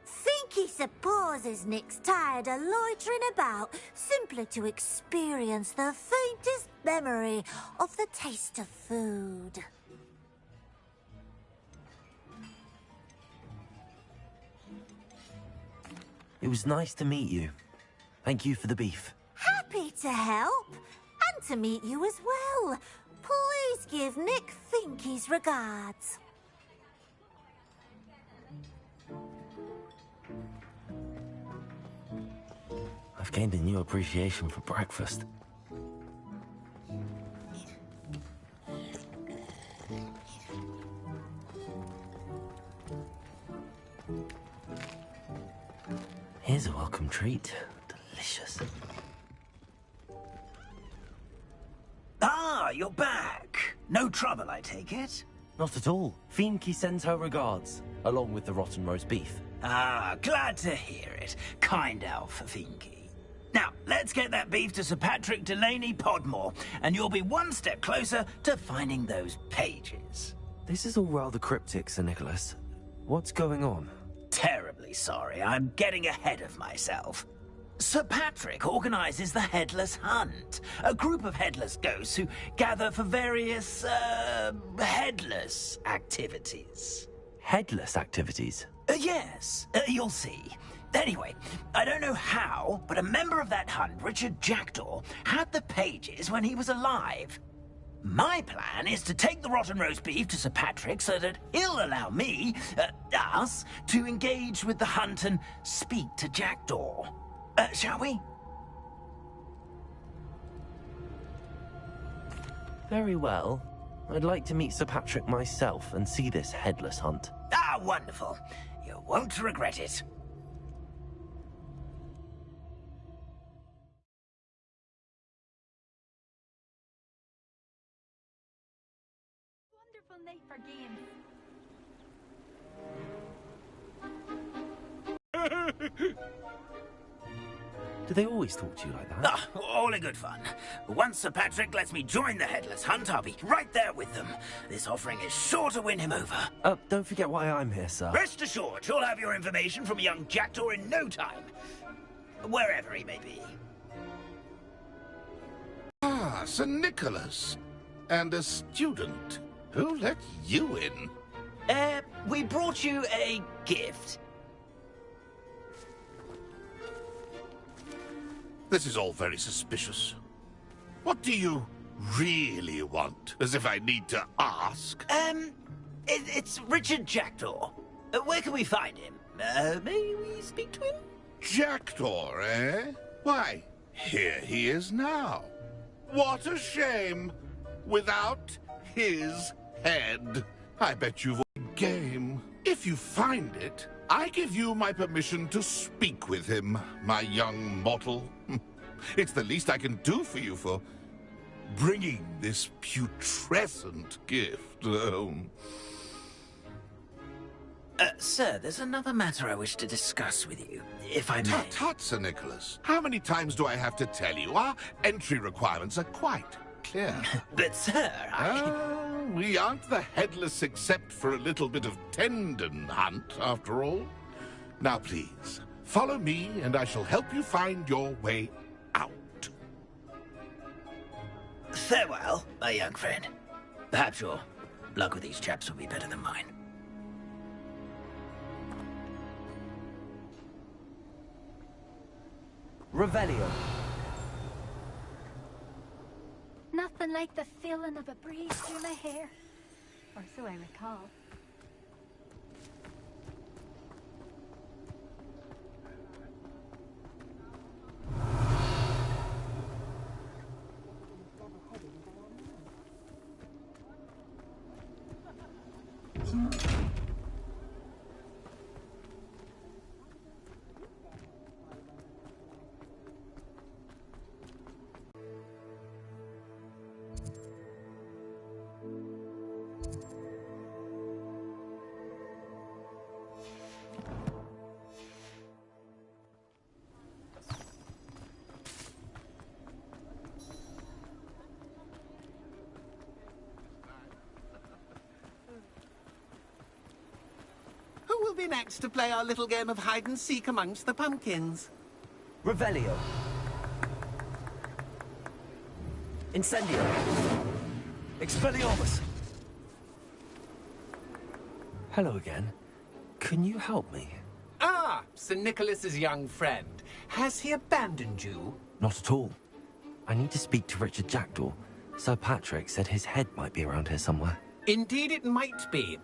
Finky supposes Nick's tired of loitering about simply to experience the faintest memory of the taste of food. It was nice to meet you. Thank you for the beef. Happy to help, and to meet you as well. Please give Nick Finky's regards. I've gained a new appreciation for breakfast. Here's a welcome treat. Delicious. Ah, you're back. No trouble, I take it? Not at all. Fienke sends her regards, along with the rotten roast beef. Ah, glad to hear it. Kind elf, Fienke. Now, let's get that beef to Sir Patrick Delaney Podmore, and you'll be one step closer to finding those pages. This is all rather cryptic, Sir Nicholas. What's going on? Terribly sorry, I'm getting ahead of myself. Sir Patrick organizes the Headless Hunt, a group of headless ghosts who gather for various, headless activities. Headless activities? Yes, you'll see. Anyway, I don't know how, but a member of that hunt, Richard Jackdaw, had the pages when he was alive. My plan is to take the rotten roast beef to Sir Patrick so that he'll allow me, us, to engage with the hunt and speak to Jackdaw. Shall we? Very well. I'd like to meet Sir Patrick myself and see this headless hunt. Ah, wonderful. You won't regret it. Wonderful night for games. Do they always talk to you like that? Ah, all in good fun. Once Sir Patrick lets me join the Headless Hunt, I'll be right there with them. This offering is sure to win him over. Don't forget why I'm here, sir. Rest assured, you'll have your information from a young Jackdaw in no time. Wherever he may be. Ah, Sir Nicholas. And a student. Who let you in? We brought you a gift. This is all very suspicious. What do you really want? As if I need to ask. It's Richard Jackdaw. Where can we find him? May we speak to him? Jackdaw, eh? Why, here he is now. What a shame. Without his head. I bet you've won the game. If you find it, I give you my permission to speak with him, my young mortal. It's the least I can do for you for bringing this putrescent gift home. Sir, there's another matter I wish to discuss with you, if I may. Tut, tut, Sir Nicholas. How many times do I have to tell you? Our entry requirements are quite clear. But, sir, we aren't the Headless except for a little bit of tendon hunt, after all. Now, please, follow me, and I shall help you find your way out. Farewell, my young friend. Perhaps your luck with these chaps will be better than mine. Revelio. Nothing like the feeling of a breeze through my hair. Or so I recall. Who will be next to play our little game of hide-and-seek amongst the pumpkins? Revelio. Incendio. Expelliarmus. Hello again. Can you help me? Ah, Sir Nicholas's young friend. Has he abandoned you? Not at all. I need to speak to Richard Jackdaw. Sir Patrick said his head might be around here somewhere. Indeed it might be.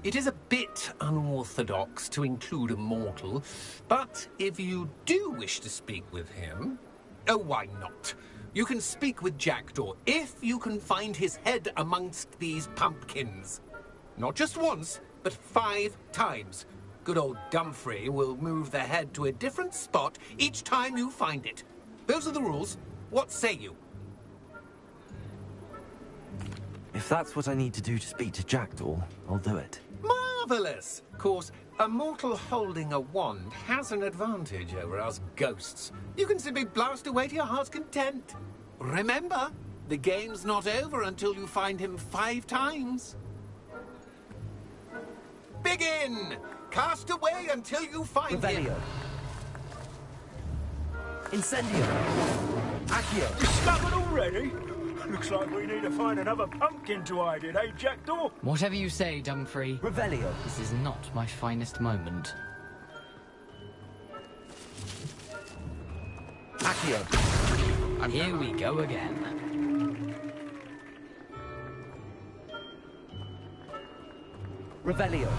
It is a bit unorthodox to include a mortal, but if you do wish to speak with him, oh, why not? You can speak with Jackdaw if you can find his head amongst these pumpkins. Not just once, but 5 times. Good old Dumfrey will move the head to a different spot each time you find it. Those are the rules. What say you? If that's what I need to do to speak to Jackdaw, I'll do it. Marvellous! Of course, a mortal holding a wand has an advantage over us ghosts. You can simply blast away to your heart's content. Remember, the game's not over until you find him 5 times. Begin! Cast away until you find him. Incendio! Accio! Discovered already? Looks like we need to find another pumpkin to hide in, eh, Jackdaw? Whatever you say, Dumfrey. Revelio. This is not my finest moment. Accio. Here we go again. Revelio.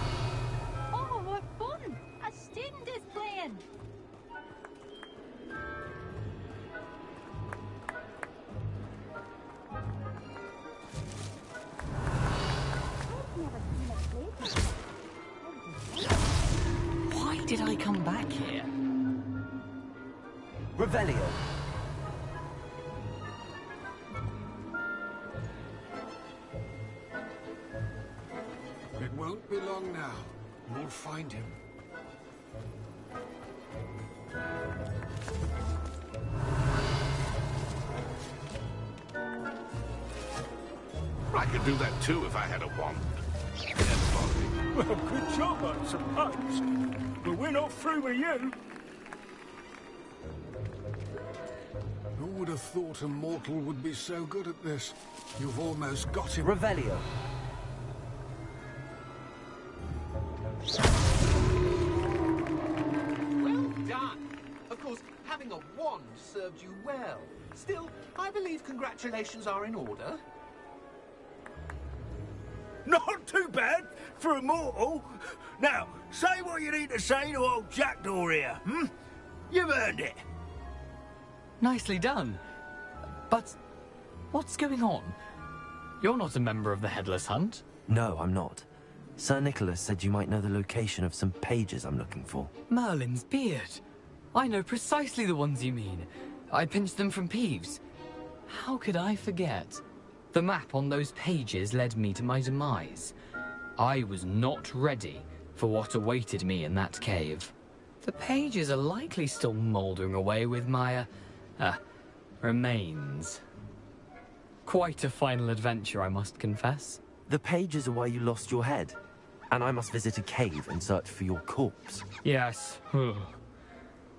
Oh, what fun! A student is playing! Why did I come back here? Revelio. It won't be long now. We'll find him. I could do that too if I had a wand. Well, good job, I suppose. But we're not through with you. Who would have thought a mortal would be so good at this? You've almost got him. Revelio. Well done! Of course, having a wand served you well. Still, I believe congratulations are in order. Not too bad for a mortal. Now, say what you need to say to old Jackdaw here, hmm? You've earned it. Nicely done. But what's going on? You're not a member of the Headless Hunt. No, I'm not. Sir Nicholas said you might know the location of some pages I'm looking for. Merlin's beard. I know precisely the ones you mean. I pinched them from Peeves. How could I forget? The map on those pages led me to my demise. I was not ready for what awaited me in that cave. The pages are likely still mouldering away with my, remains. Quite a final adventure, I must confess. The pages are why you lost your head, and I must visit a cave and search for your corpse. Yes.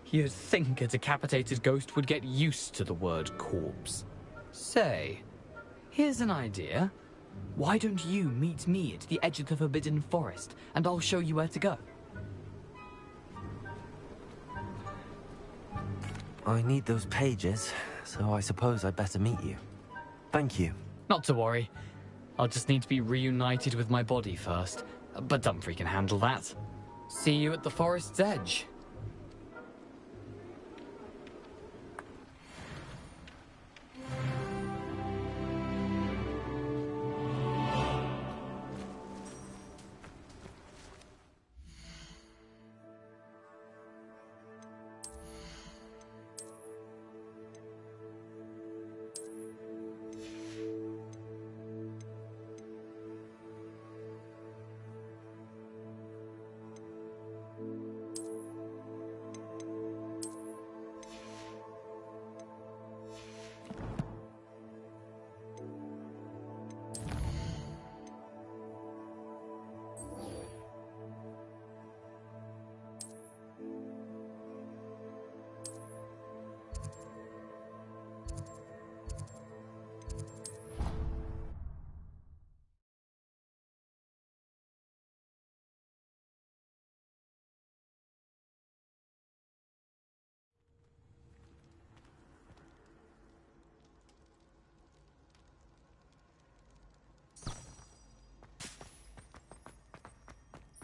You'd think a decapitated ghost would get used to the word corpse. Say, here's an idea. Why don't you meet me at the edge of the Forbidden Forest, and I'll show you where to go? I need those pages, so I suppose I'd better meet you. Thank you. Not to worry. I'll just need to be reunited with my body first. But Dumfrey can handle that. See you at the forest's edge.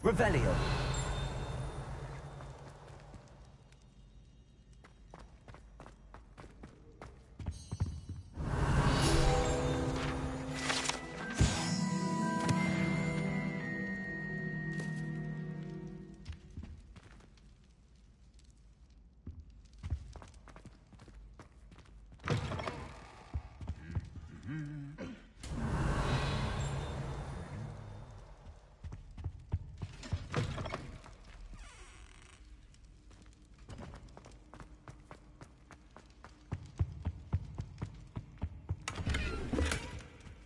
Revelio.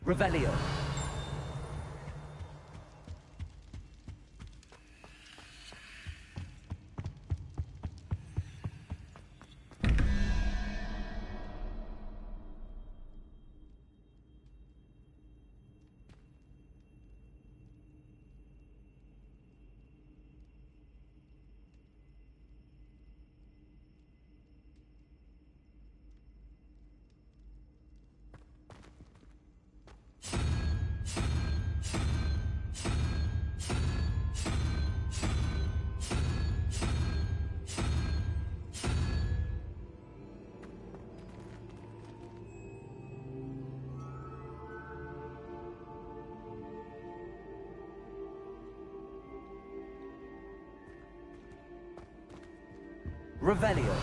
Revelio. Revelio.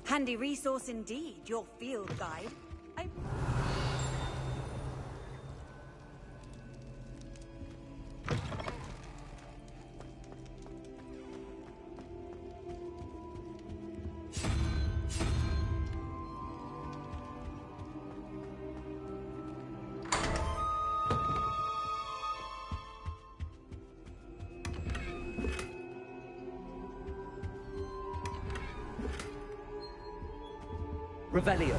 Handy resource indeed, your field guide. Revelio.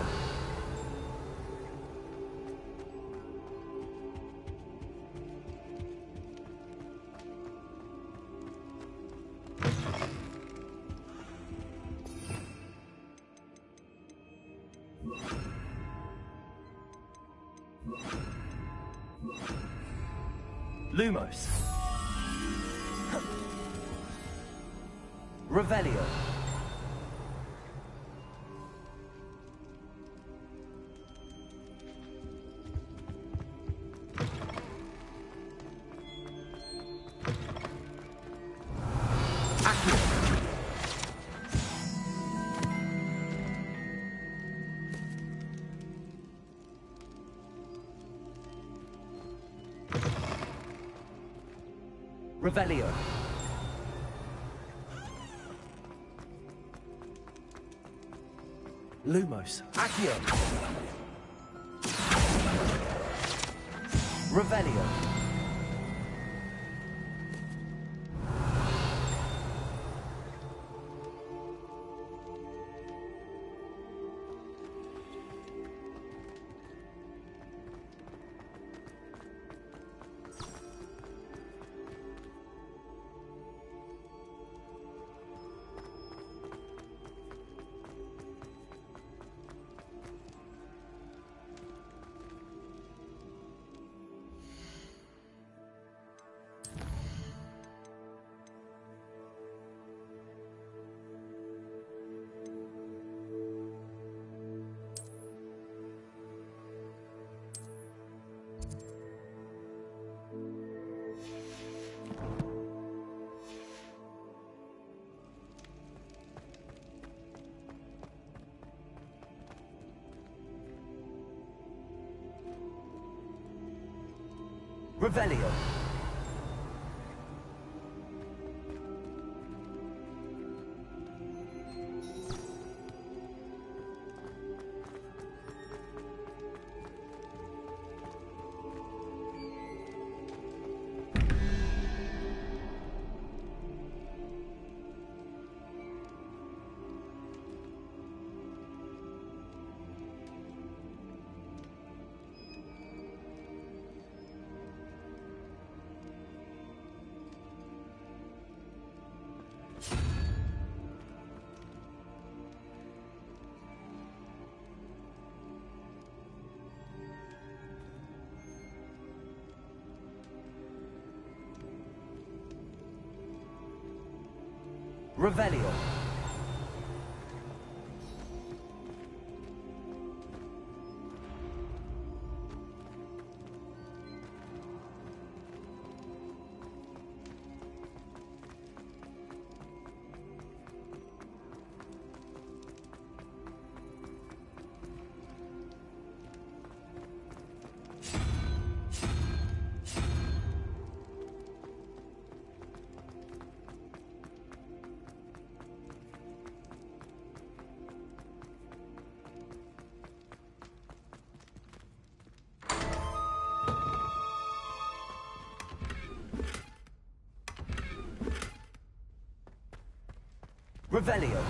Lumos. Revelio. Revelio. Lumos. Accio. Revelio. Revelio. Revelio. Revelio.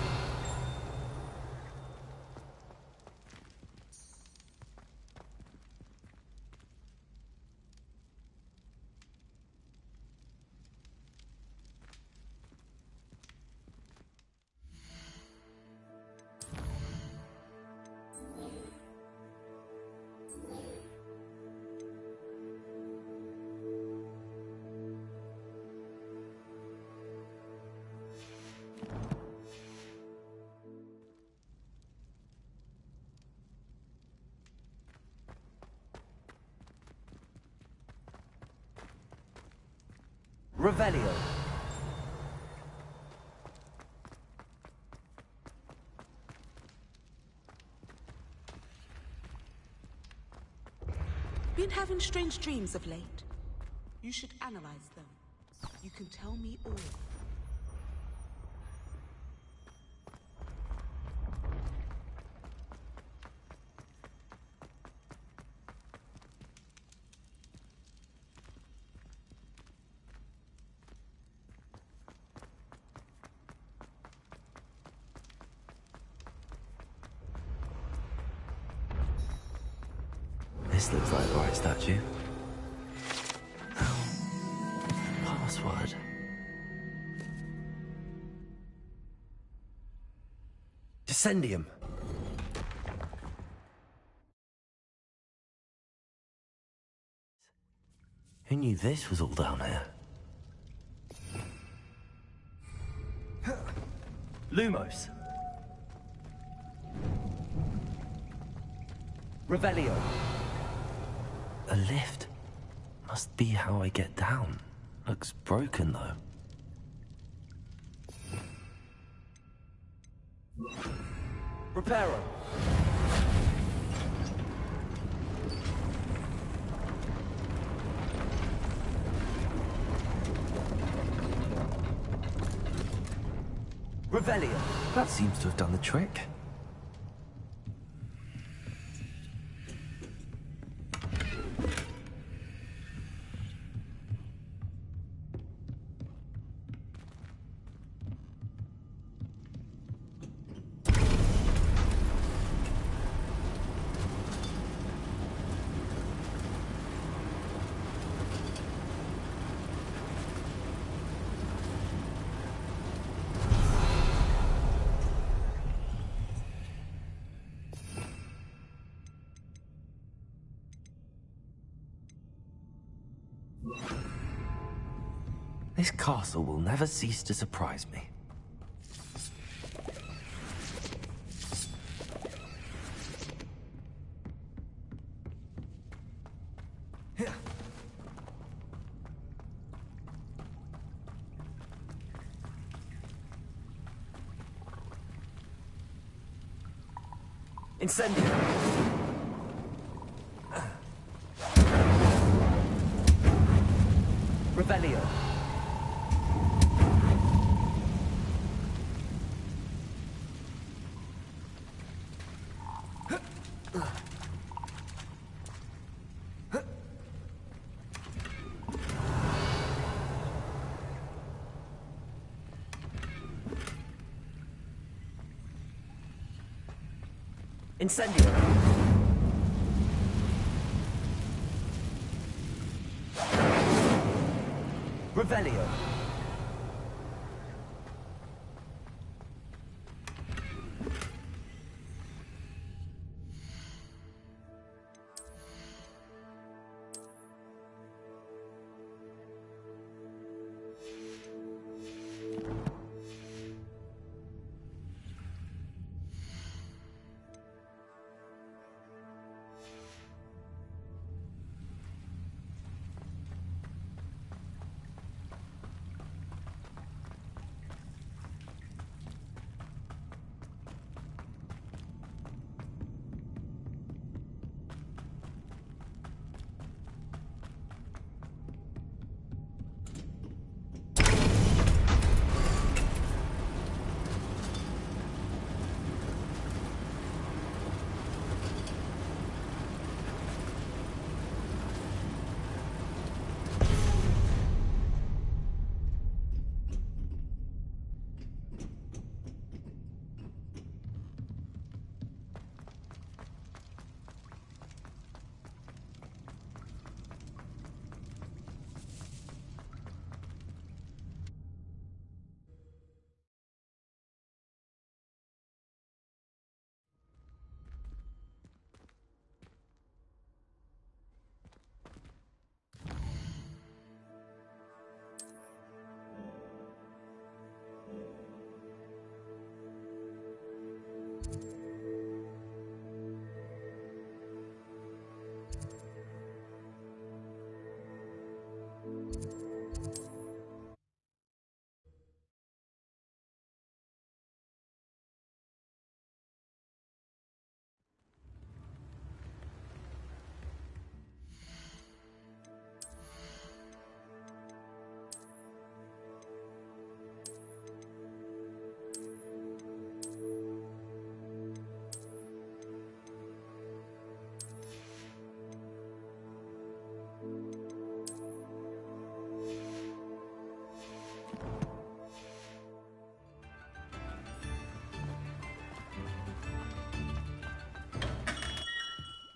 Revelio. Been having strange dreams of late? You should analyze them. You can tell me all. This looks like the right statue. Password. Descendium. Who knew this was all down here? Lumos. Revelio. A lift. Must be how I get down. Looks broken, though. Reparo. Revelio. That seems to have done the trick. This castle will never cease to surprise me. Incendio. Revelio. Incendio. Revelio.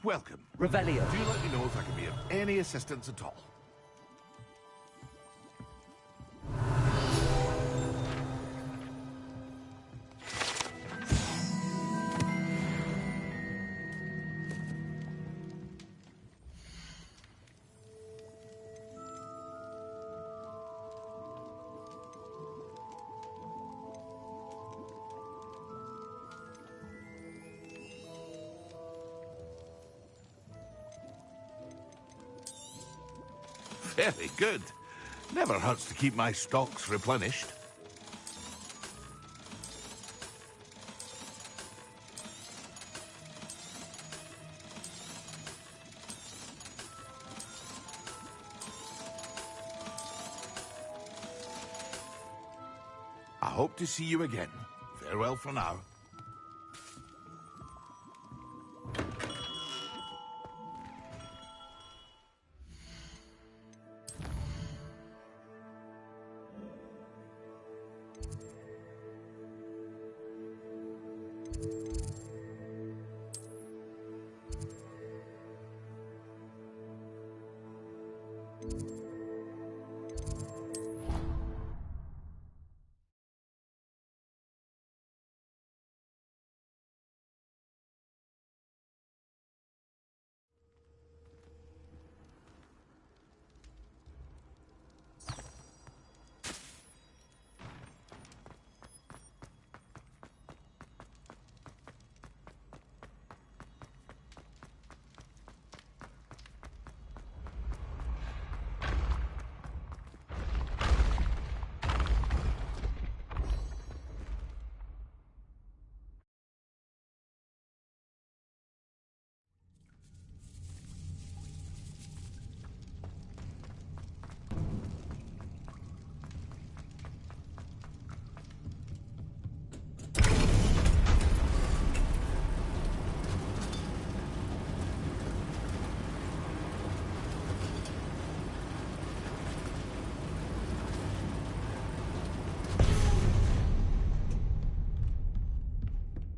welcome. Revelio. Do let me know if I can be of any assistance at all. Very good. Never hurts to keep my stocks replenished. I hope to see you again. Farewell for now.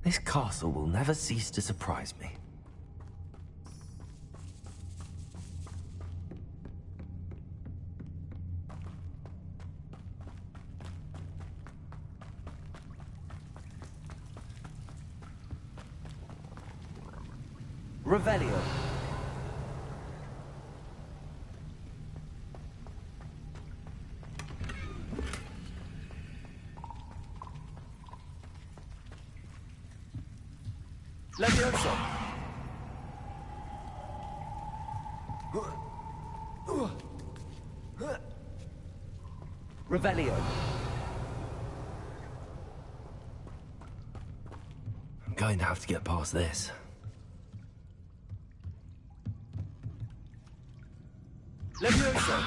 This castle will never cease to surprise me. Revelio. Levioso. Revelio. I'm going to have to get past this. Levioso.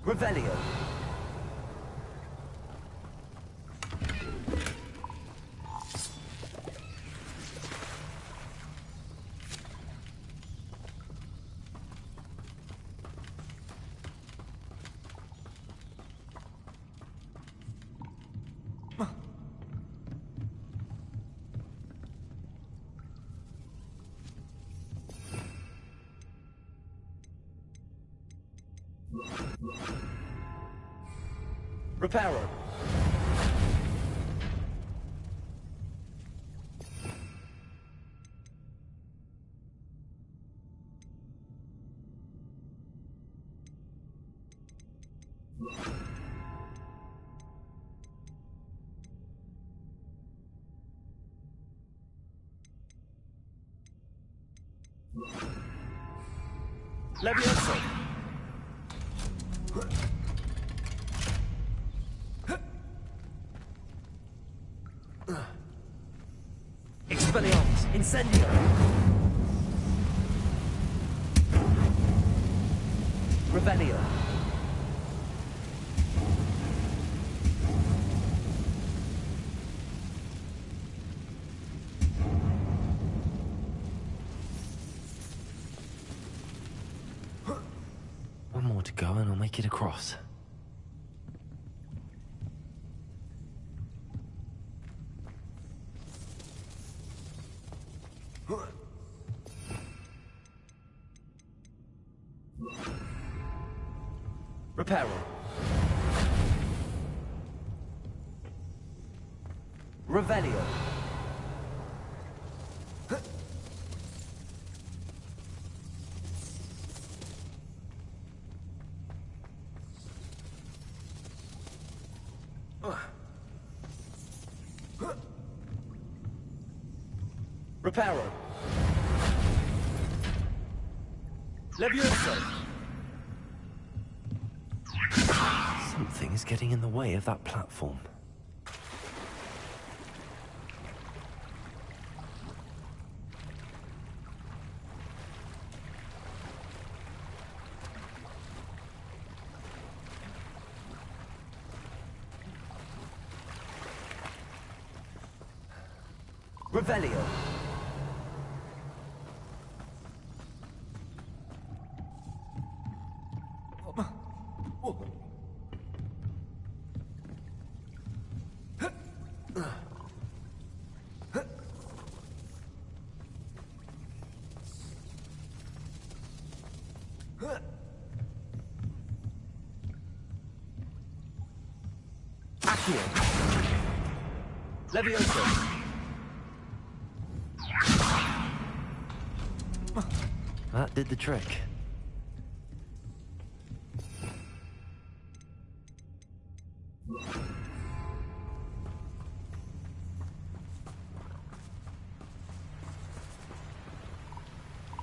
Revelio. Reparo. Levioso. Expelliarmus. Incendio. Revelio. One more to go and I'll make it across. Reparo. Revelio. Reparo. Levioso. Something is getting in the way of that platform. Revelio. Accio. Levioso. That did the trick.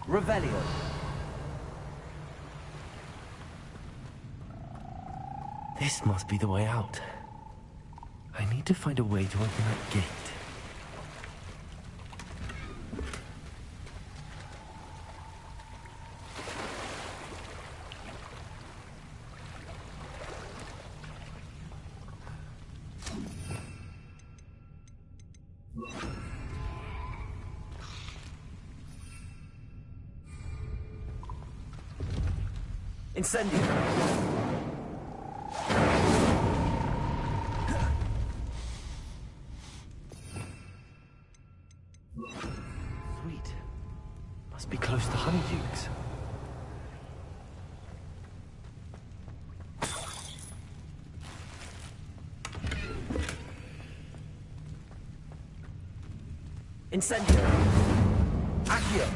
Revelio. This must be the way out. I need to find a way to open that gate. Incendio. Sweet. Must be close to Honeydukes. Incendio. Accio.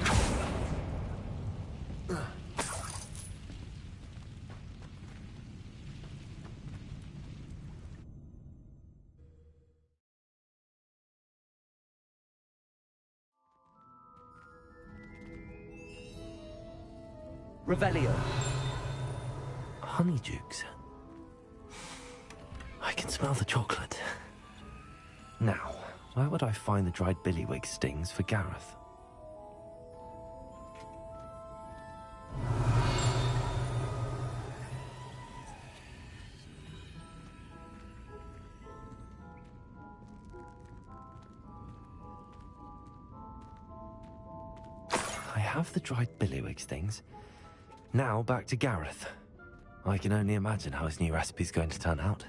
Revelio. Honeydukes. I can smell the chocolate. Now, where would I find the dried billywig stings for Gareth? I have the dried billywig stings. Now back to Gareth. I can only imagine how his new recipe's going to turn out.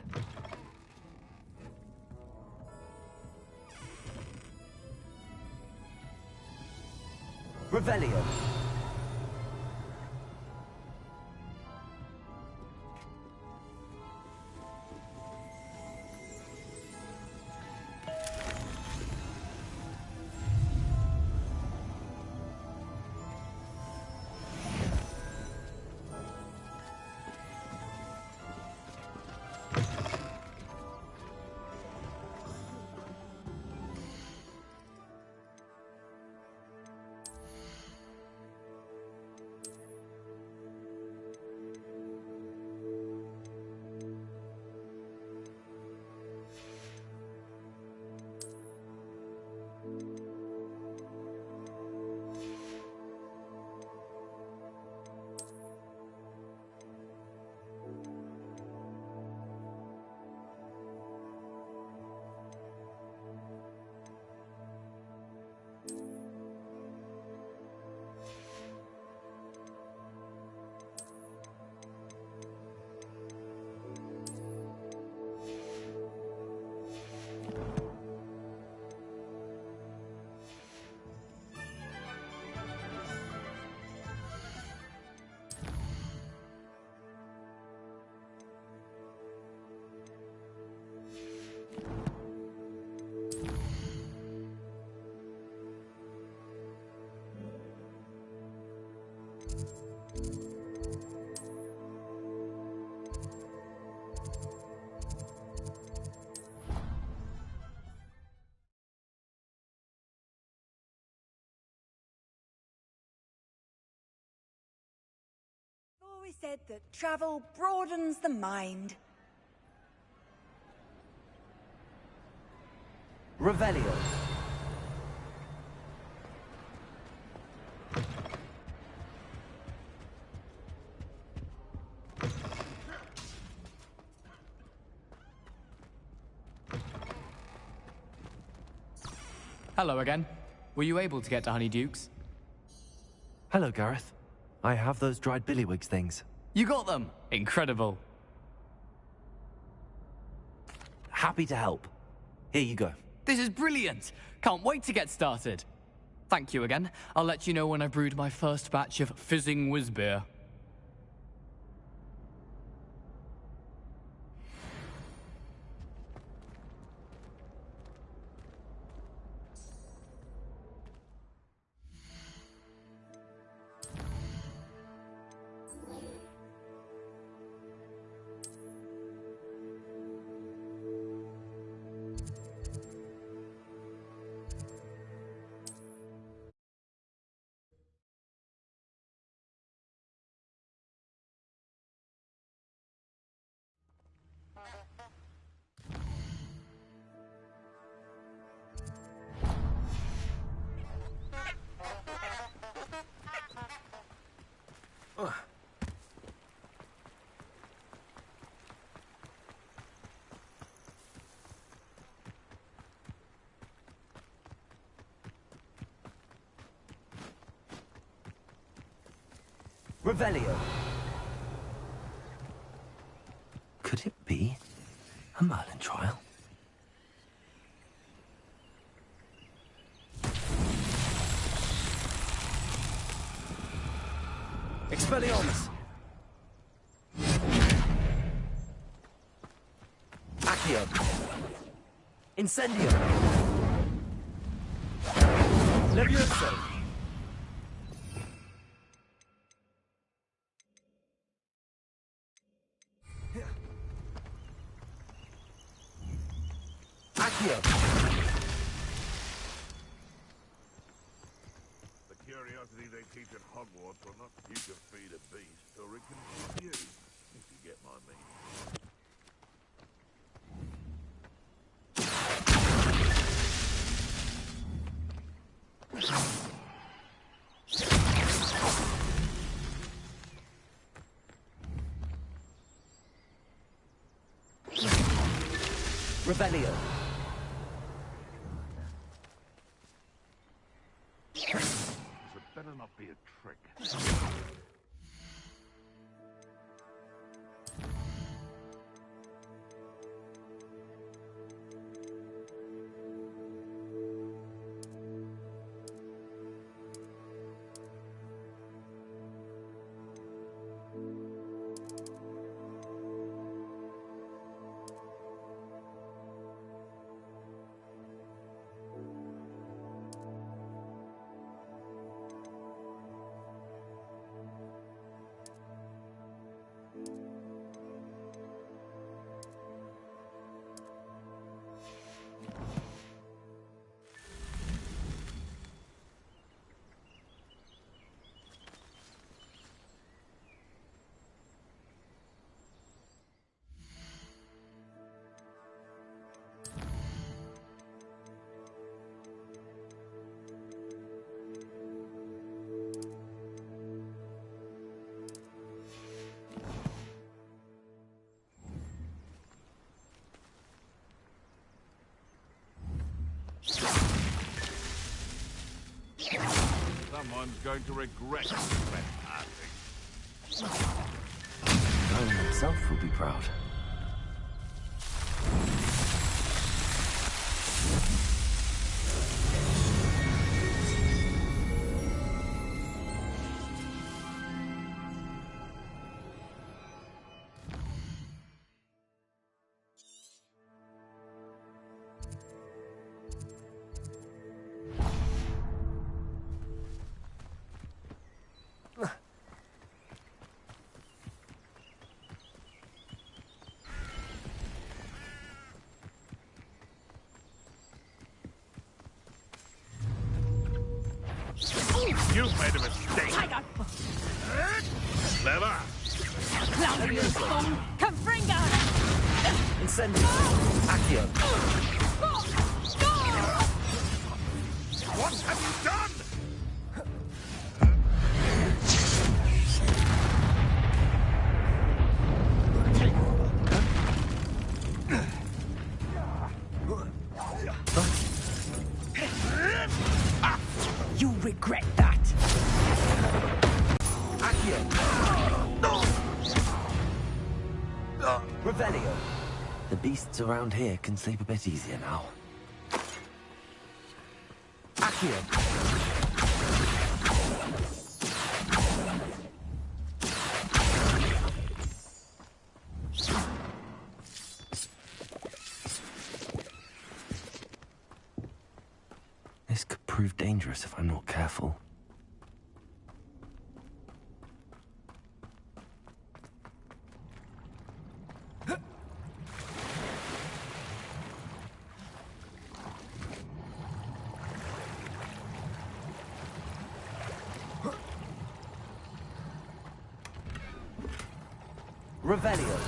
Revelio. always said that travel broadens the mind. Revelio. Hello again. Were you able to get to Honeyduke's? Hello, Gareth. I have those dried billywigs things. You got them! Incredible. Happy to help. Here you go. This is brilliant! Can't wait to get started. Thank you again. I'll let you know when I've brewed my first batch of fizzing whizbeer. Revelio. Could it be a Merlin trial? Expelliarmus. Accio. Incendio. Levioso. Accio. The curiosity they teach at Hogwarts will not you can feed a beast, or it can feed you, if you get my meaning. Revelio. This had better not be a trick. Someone's going to regret that passing. Merlin himself will be proud. You've made a mistake. Clever. Levioso. Confringo! Incendio. Accio. What have you done? You'll regret that. Accio. Revelio. The beasts around here can sleep a bit easier now. Accio. This could prove dangerous if I'm not careful. Revelio.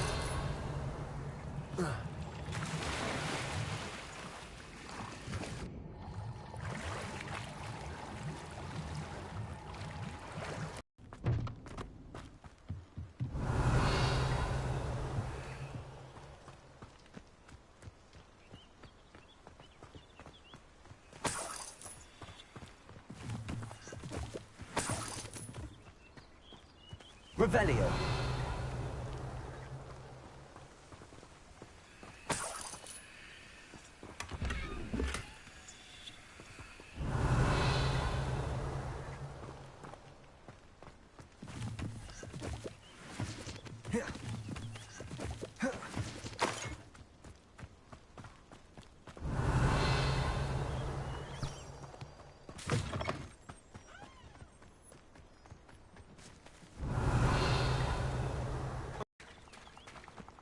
Revelio.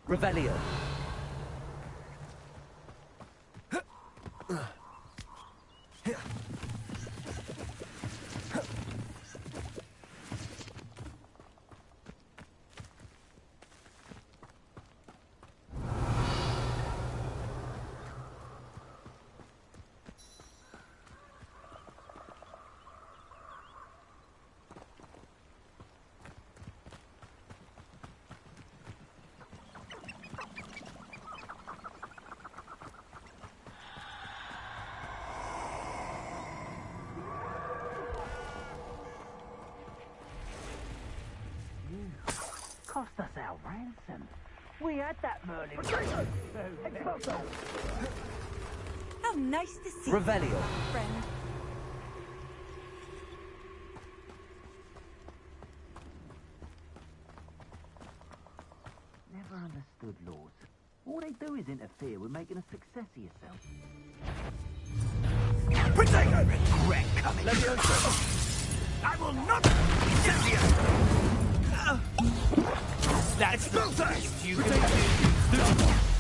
Revelio. Cost us our ransom. We had that Merlin. How nice to see Revelio. you, friend. Never understood lords. All they do is interfere with making a success of yourself. Protego! Regret coming. Levioso. I will not. Incendio. That's the best you can do.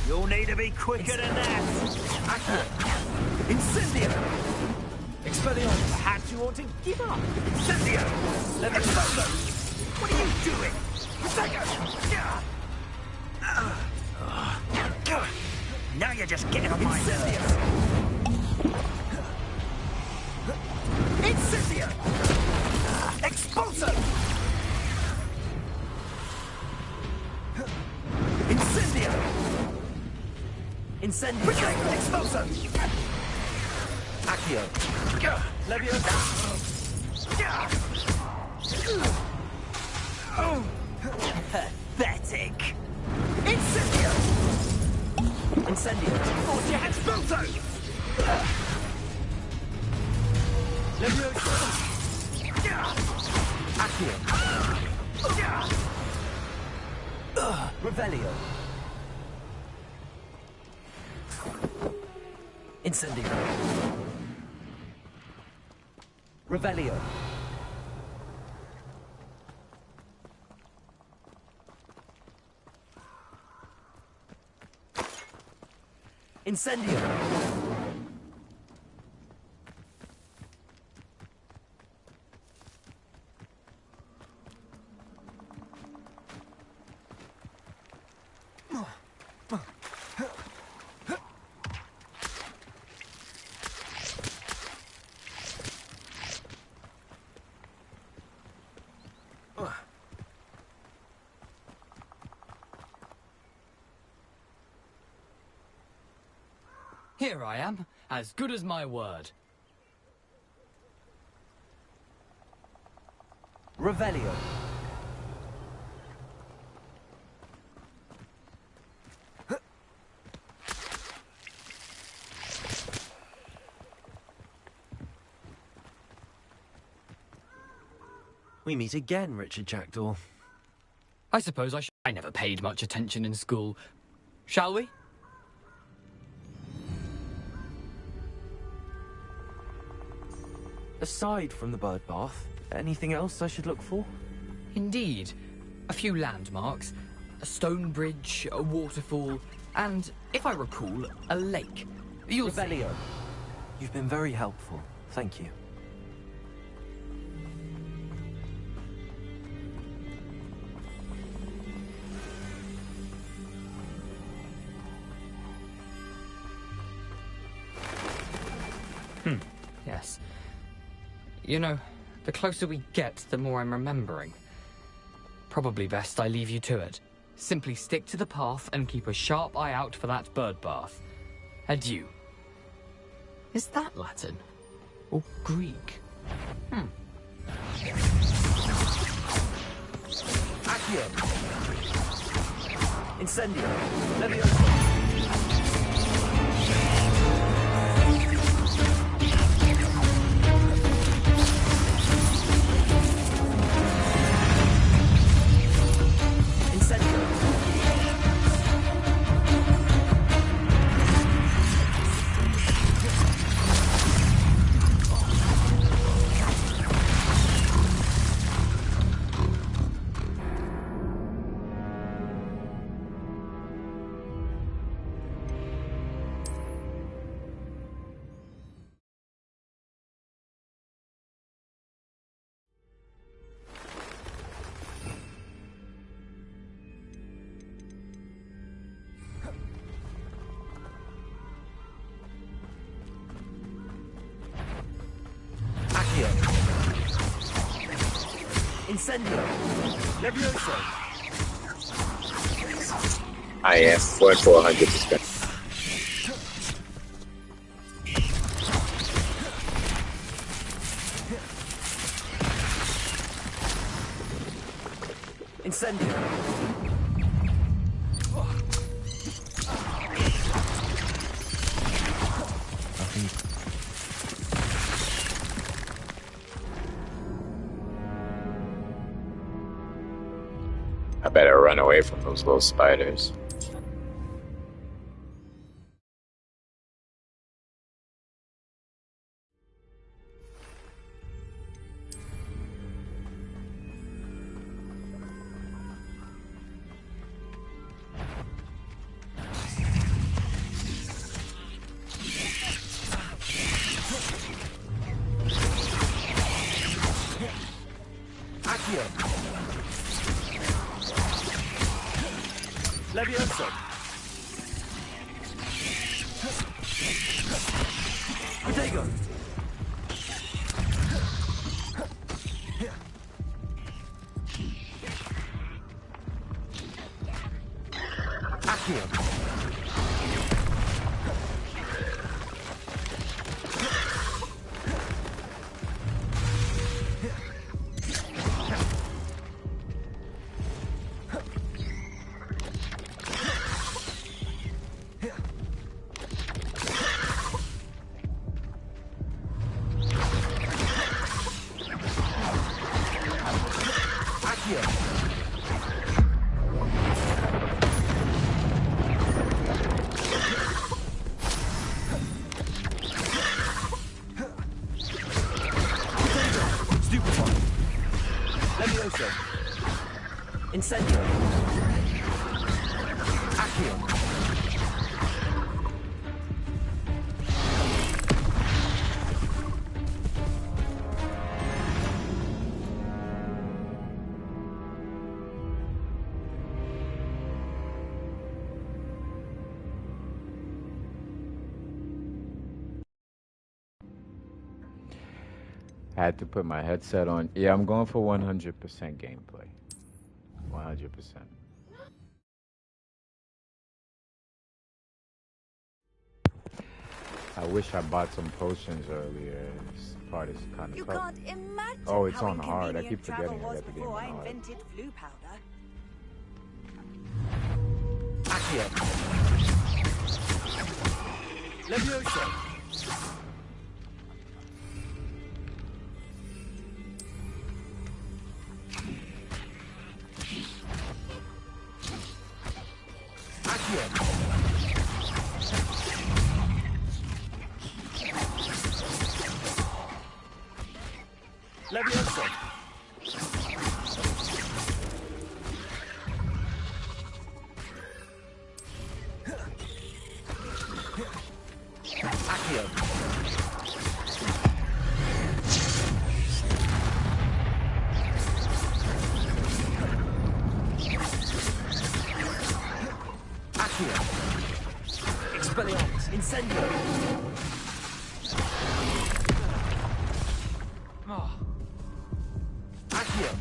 You'll need to be quicker than that. Incendio. Expelliarmus. Perhaps you want to give up. Incendio. Levioso. What are you doing? Protego. Now you're just getting on my nerves. Incendio! Expulso! Incendio. Incendio. Expulso! Accio. Levioso. Pathetic! Incendio! Incendio. Force your hands, Expulso! Levioso. Accio. Revelio. Incendio. Revelio. Incendio. Here I am, as good as my word. Revelio. We meet again, Richard Jackdaw. I suppose I never paid much attention in school. Shall we? Aside from the bird bath, anything else I should look for? Indeed. A few landmarks, a stone bridge, a waterfall, and, if I recall, a lake. You'll Revelio. You've been very helpful. Thank you. Yes. You know, the closer we get, the more I'm remembering. Probably best I leave you to it. Simply stick to the path and keep a sharp eye out for that bird bath. Adieu. Is that Latin? Or Greek? Accio. Incendio. Levioso. Incendio. Levioso. I am 400%. Incendio. I better run away from those little spiders. Levioso. Protego. Accio. Levioso. Incendio. Accio. I had to put my headset on. Yeah, I'm going for 100% gameplay. 100%. I wish I bought some potions earlier. This part is kind of You tough. can't imagine Oh, it's how on hard. I keep inconvenient travel forgetting I was got the game before on I hard. invented flu powder. Accio. Levioso. Accio. Levioso. Accio. Accio. Expelliarmus. Incendio. Oh. Accio.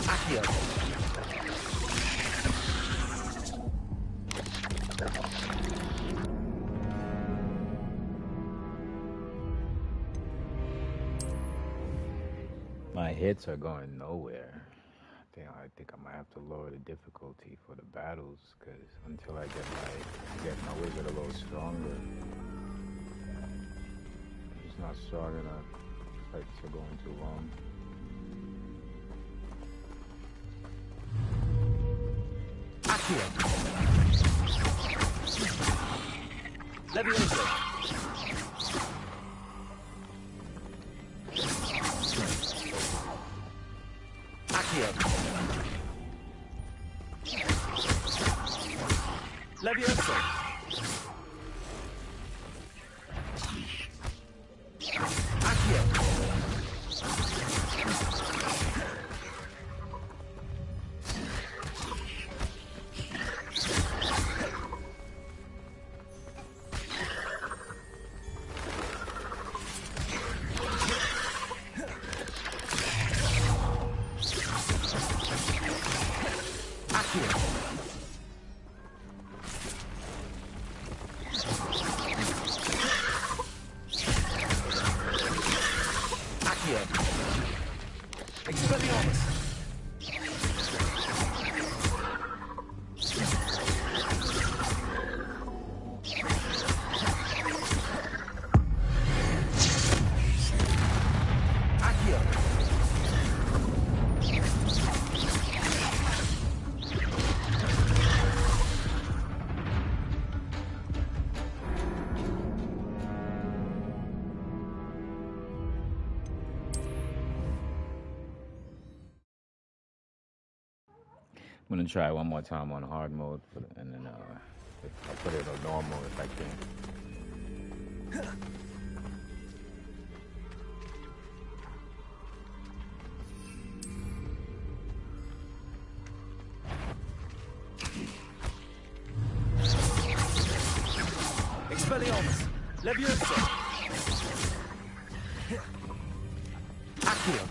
Accio. My hits are going nowhere. I think I might have to lower the difficulty for the battles, because until I get my wizard a little stronger, he's not strong enough. Fights are going too long. Accio. Levioso. Accio. Levioso. Accio. Accio. Expelliarmus. Accio. I'm gonna try one more time on hard mode, and then I'll put it on normal if I can. Expelliarmus. Levioso. Accio.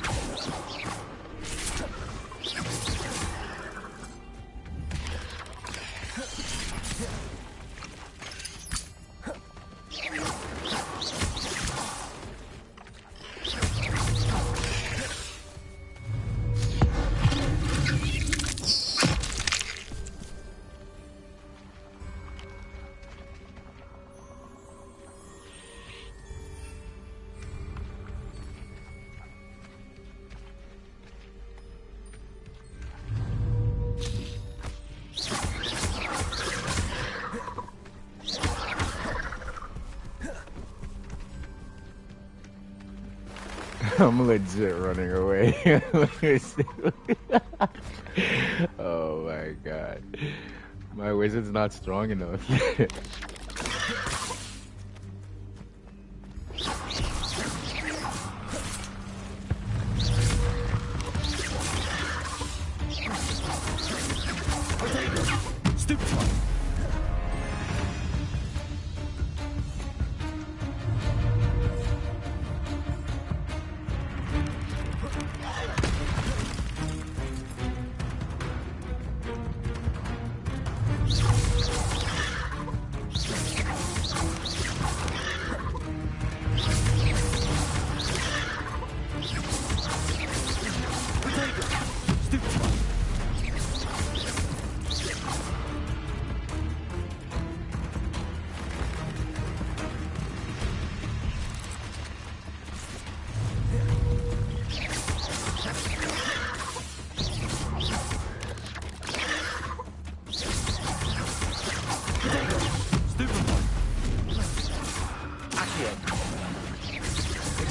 I'm legit running away. Oh my god. My wizard's not strong enough.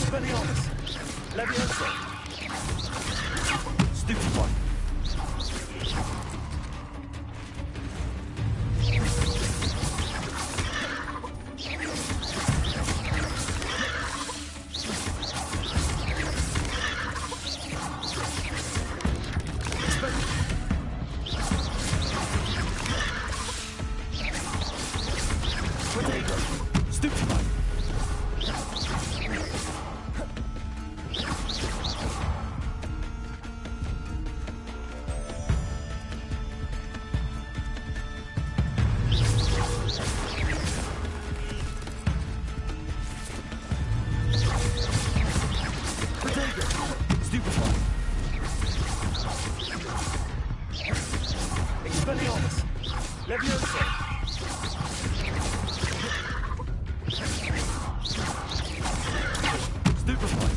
Expelliarmus! Levioso! Stupefy! Expelliarmus! Levioso! Stupefy!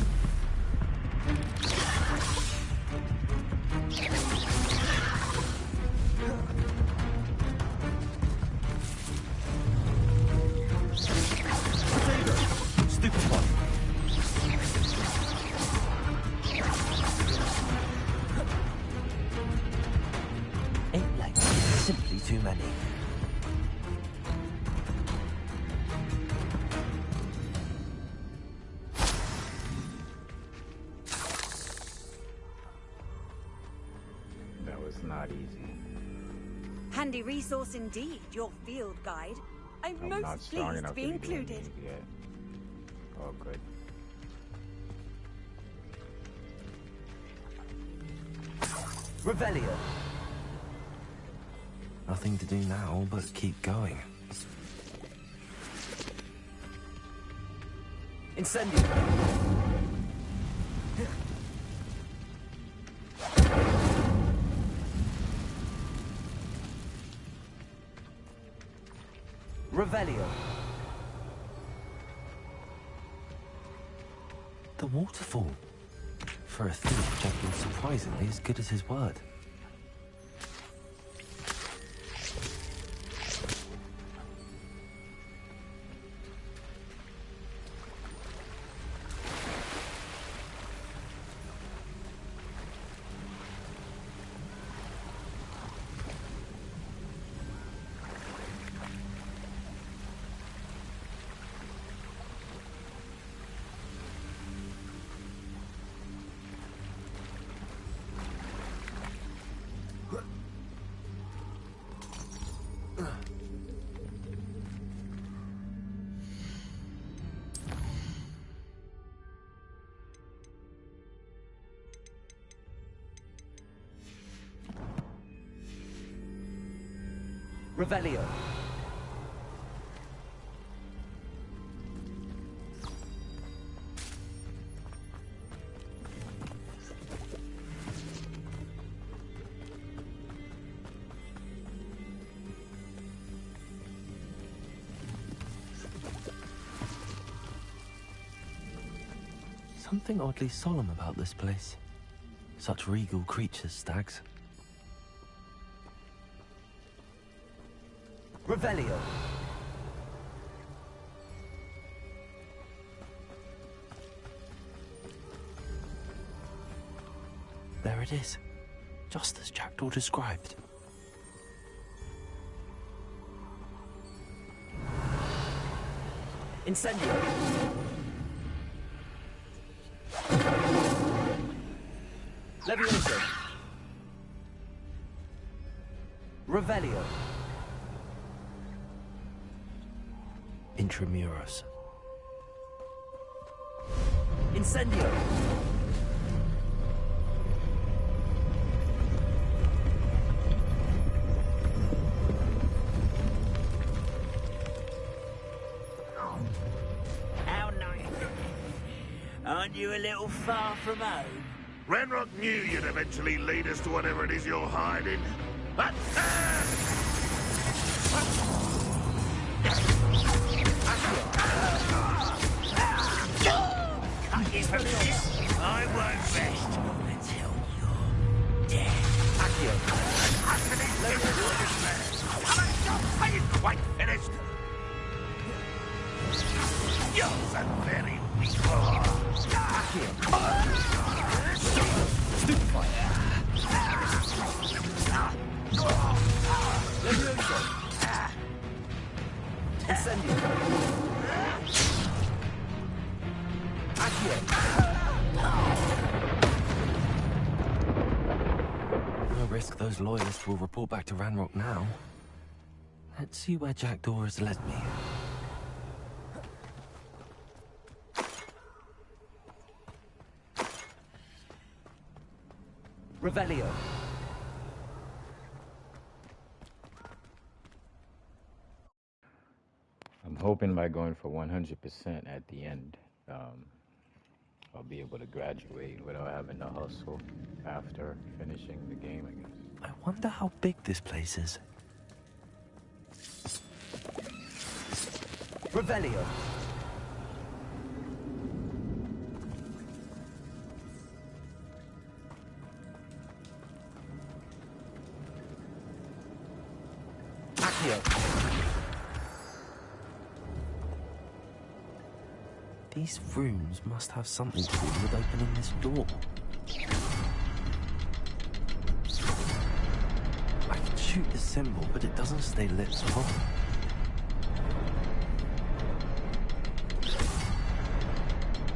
Potato! Stupefy! Simply too many. That was not easy. Handy resource indeed, your field guide. I'm not most strong pleased enough to be to be doing included. these yet. Oh, good. Revelio! Nothing to do now but keep going. Incendio! Revelio! The waterfall. For a thief, Jack was surprisingly as good as his word. Revelio! Something oddly solemn about this place. Such regal creatures, stags. Revelio! There it is. Just as Jackdaw described. Incendio! Levioso! Revelio! Intramuros. Incendio! How nice. Aren't you a little far from home? Renrock knew you'd eventually lead us to whatever it is you're hiding. I won't rest until you're dead. Accio. I didn't quite finished. You're a very weak boy. Stupefy. Levioso. Incendio. Accio. No risk those loyalists will report back to Ranrock now. Let's see where Jackdaw has led me. Revelio. I'm hoping by going for 100% at the end, I'll be able to graduate without having to hustle after finishing the game, I guess. I wonder how big this place is. Revelio. These rooms must have something to do with opening this door. I can shoot the symbol, but it doesn't stay lit for long.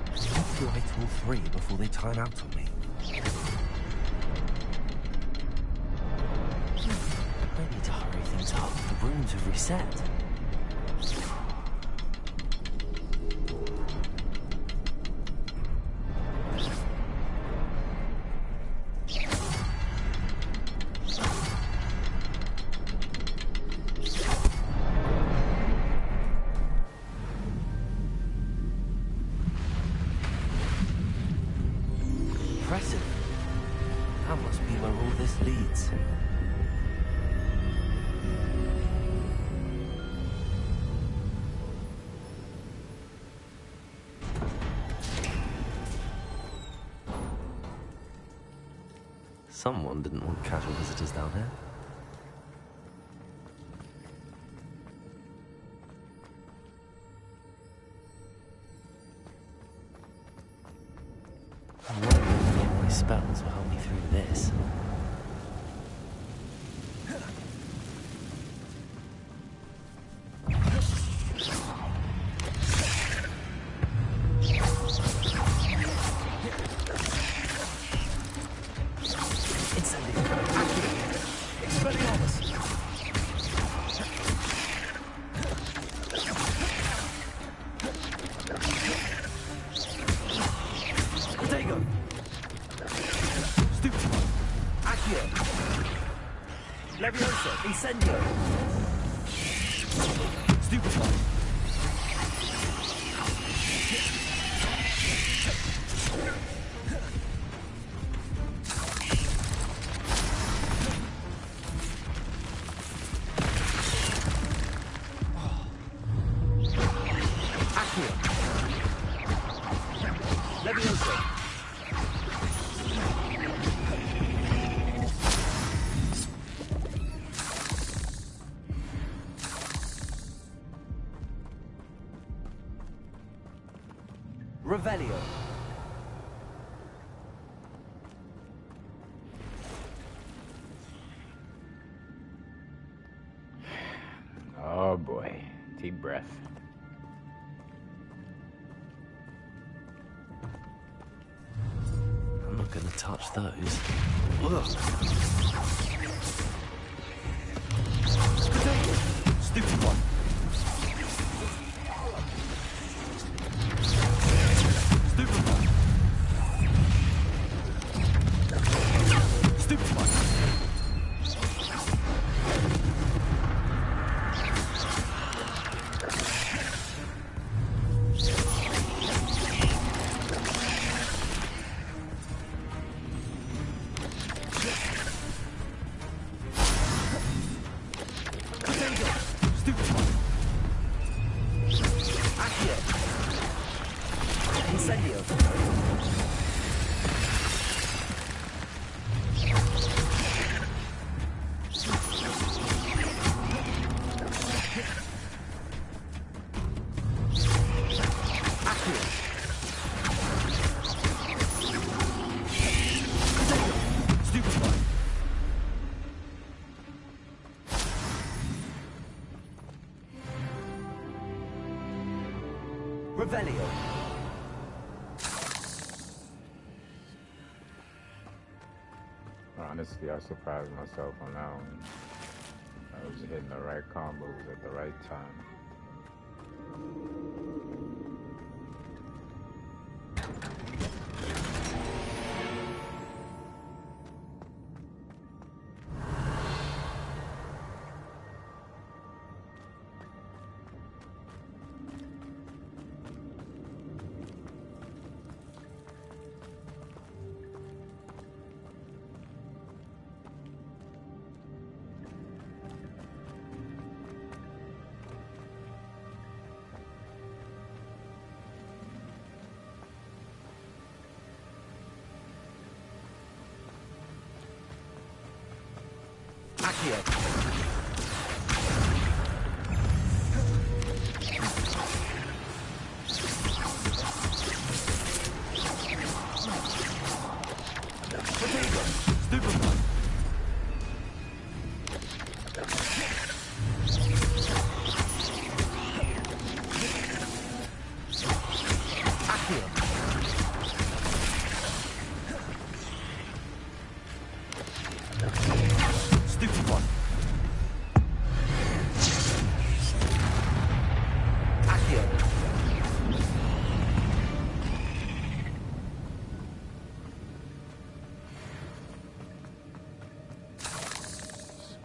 I have to light all three before they time out on me. I need to hurry things up. The rooms have reset. Impressive. That must be where all this leads. Someone didn't want casual visitors down here. I wonder if my spells will help me through this. Levioso, incendio. Stupefy. Accio. Levioso. Revelio. Oh boy, deep breath. I'm not gonna touch those. Ugh. Stupid one. Honestly, I surprised myself on that one. I was hitting the right combos at the right time.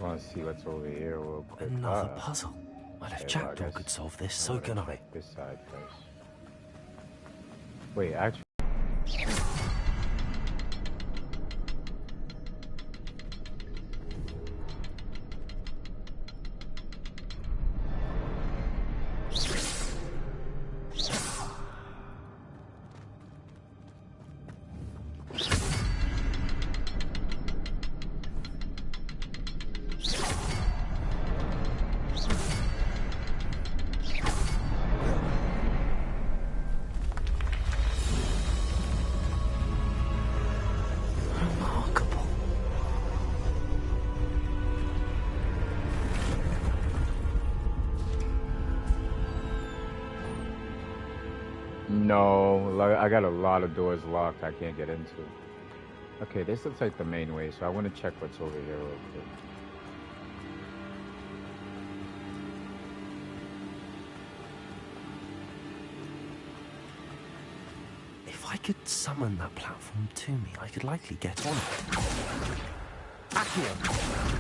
Want to see what's over here real quick. Another puzzle. Well, if Jackdaw could solve this, so can I. This side first. Wait, actually. No, like, I got a lot of doors locked I can't get into. Okay, this looks like the main way, so I want to check what's over here real quick. If I could summon that platform to me, I could likely get on it. Accio!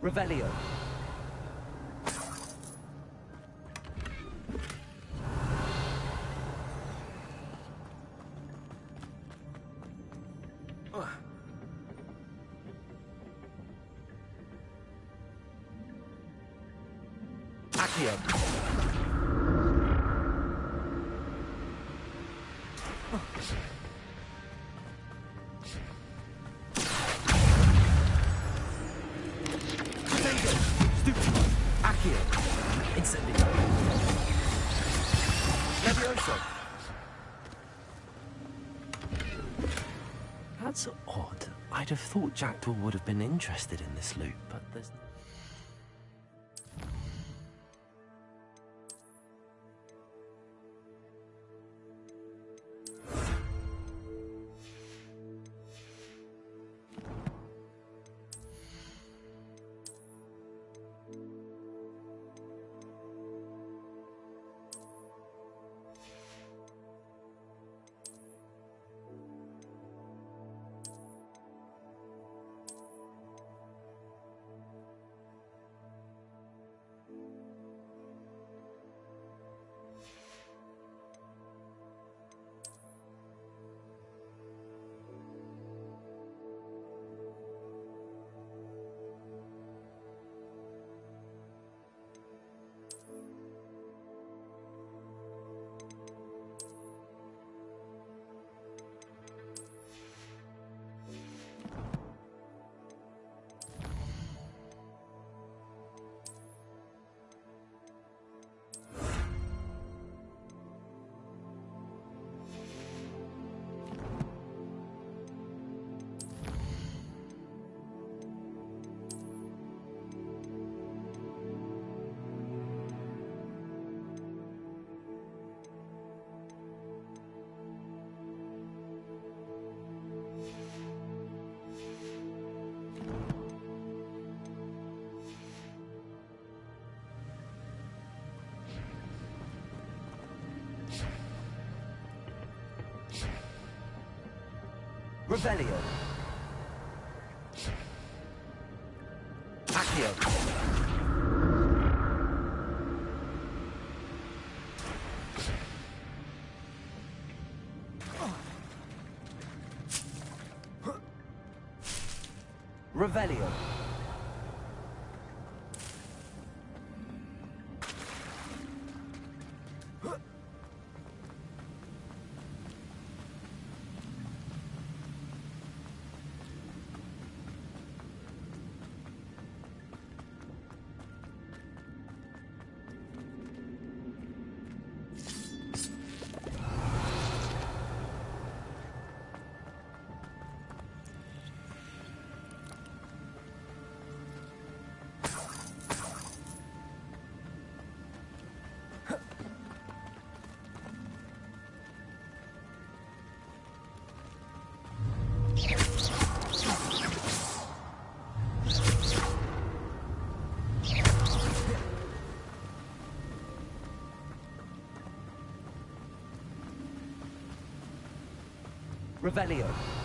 Revelio. Accio. That's odd. I'd have thought Jackdaw would have been interested in this loot, but there's... Revelio. Accio. Revelio. Revelio.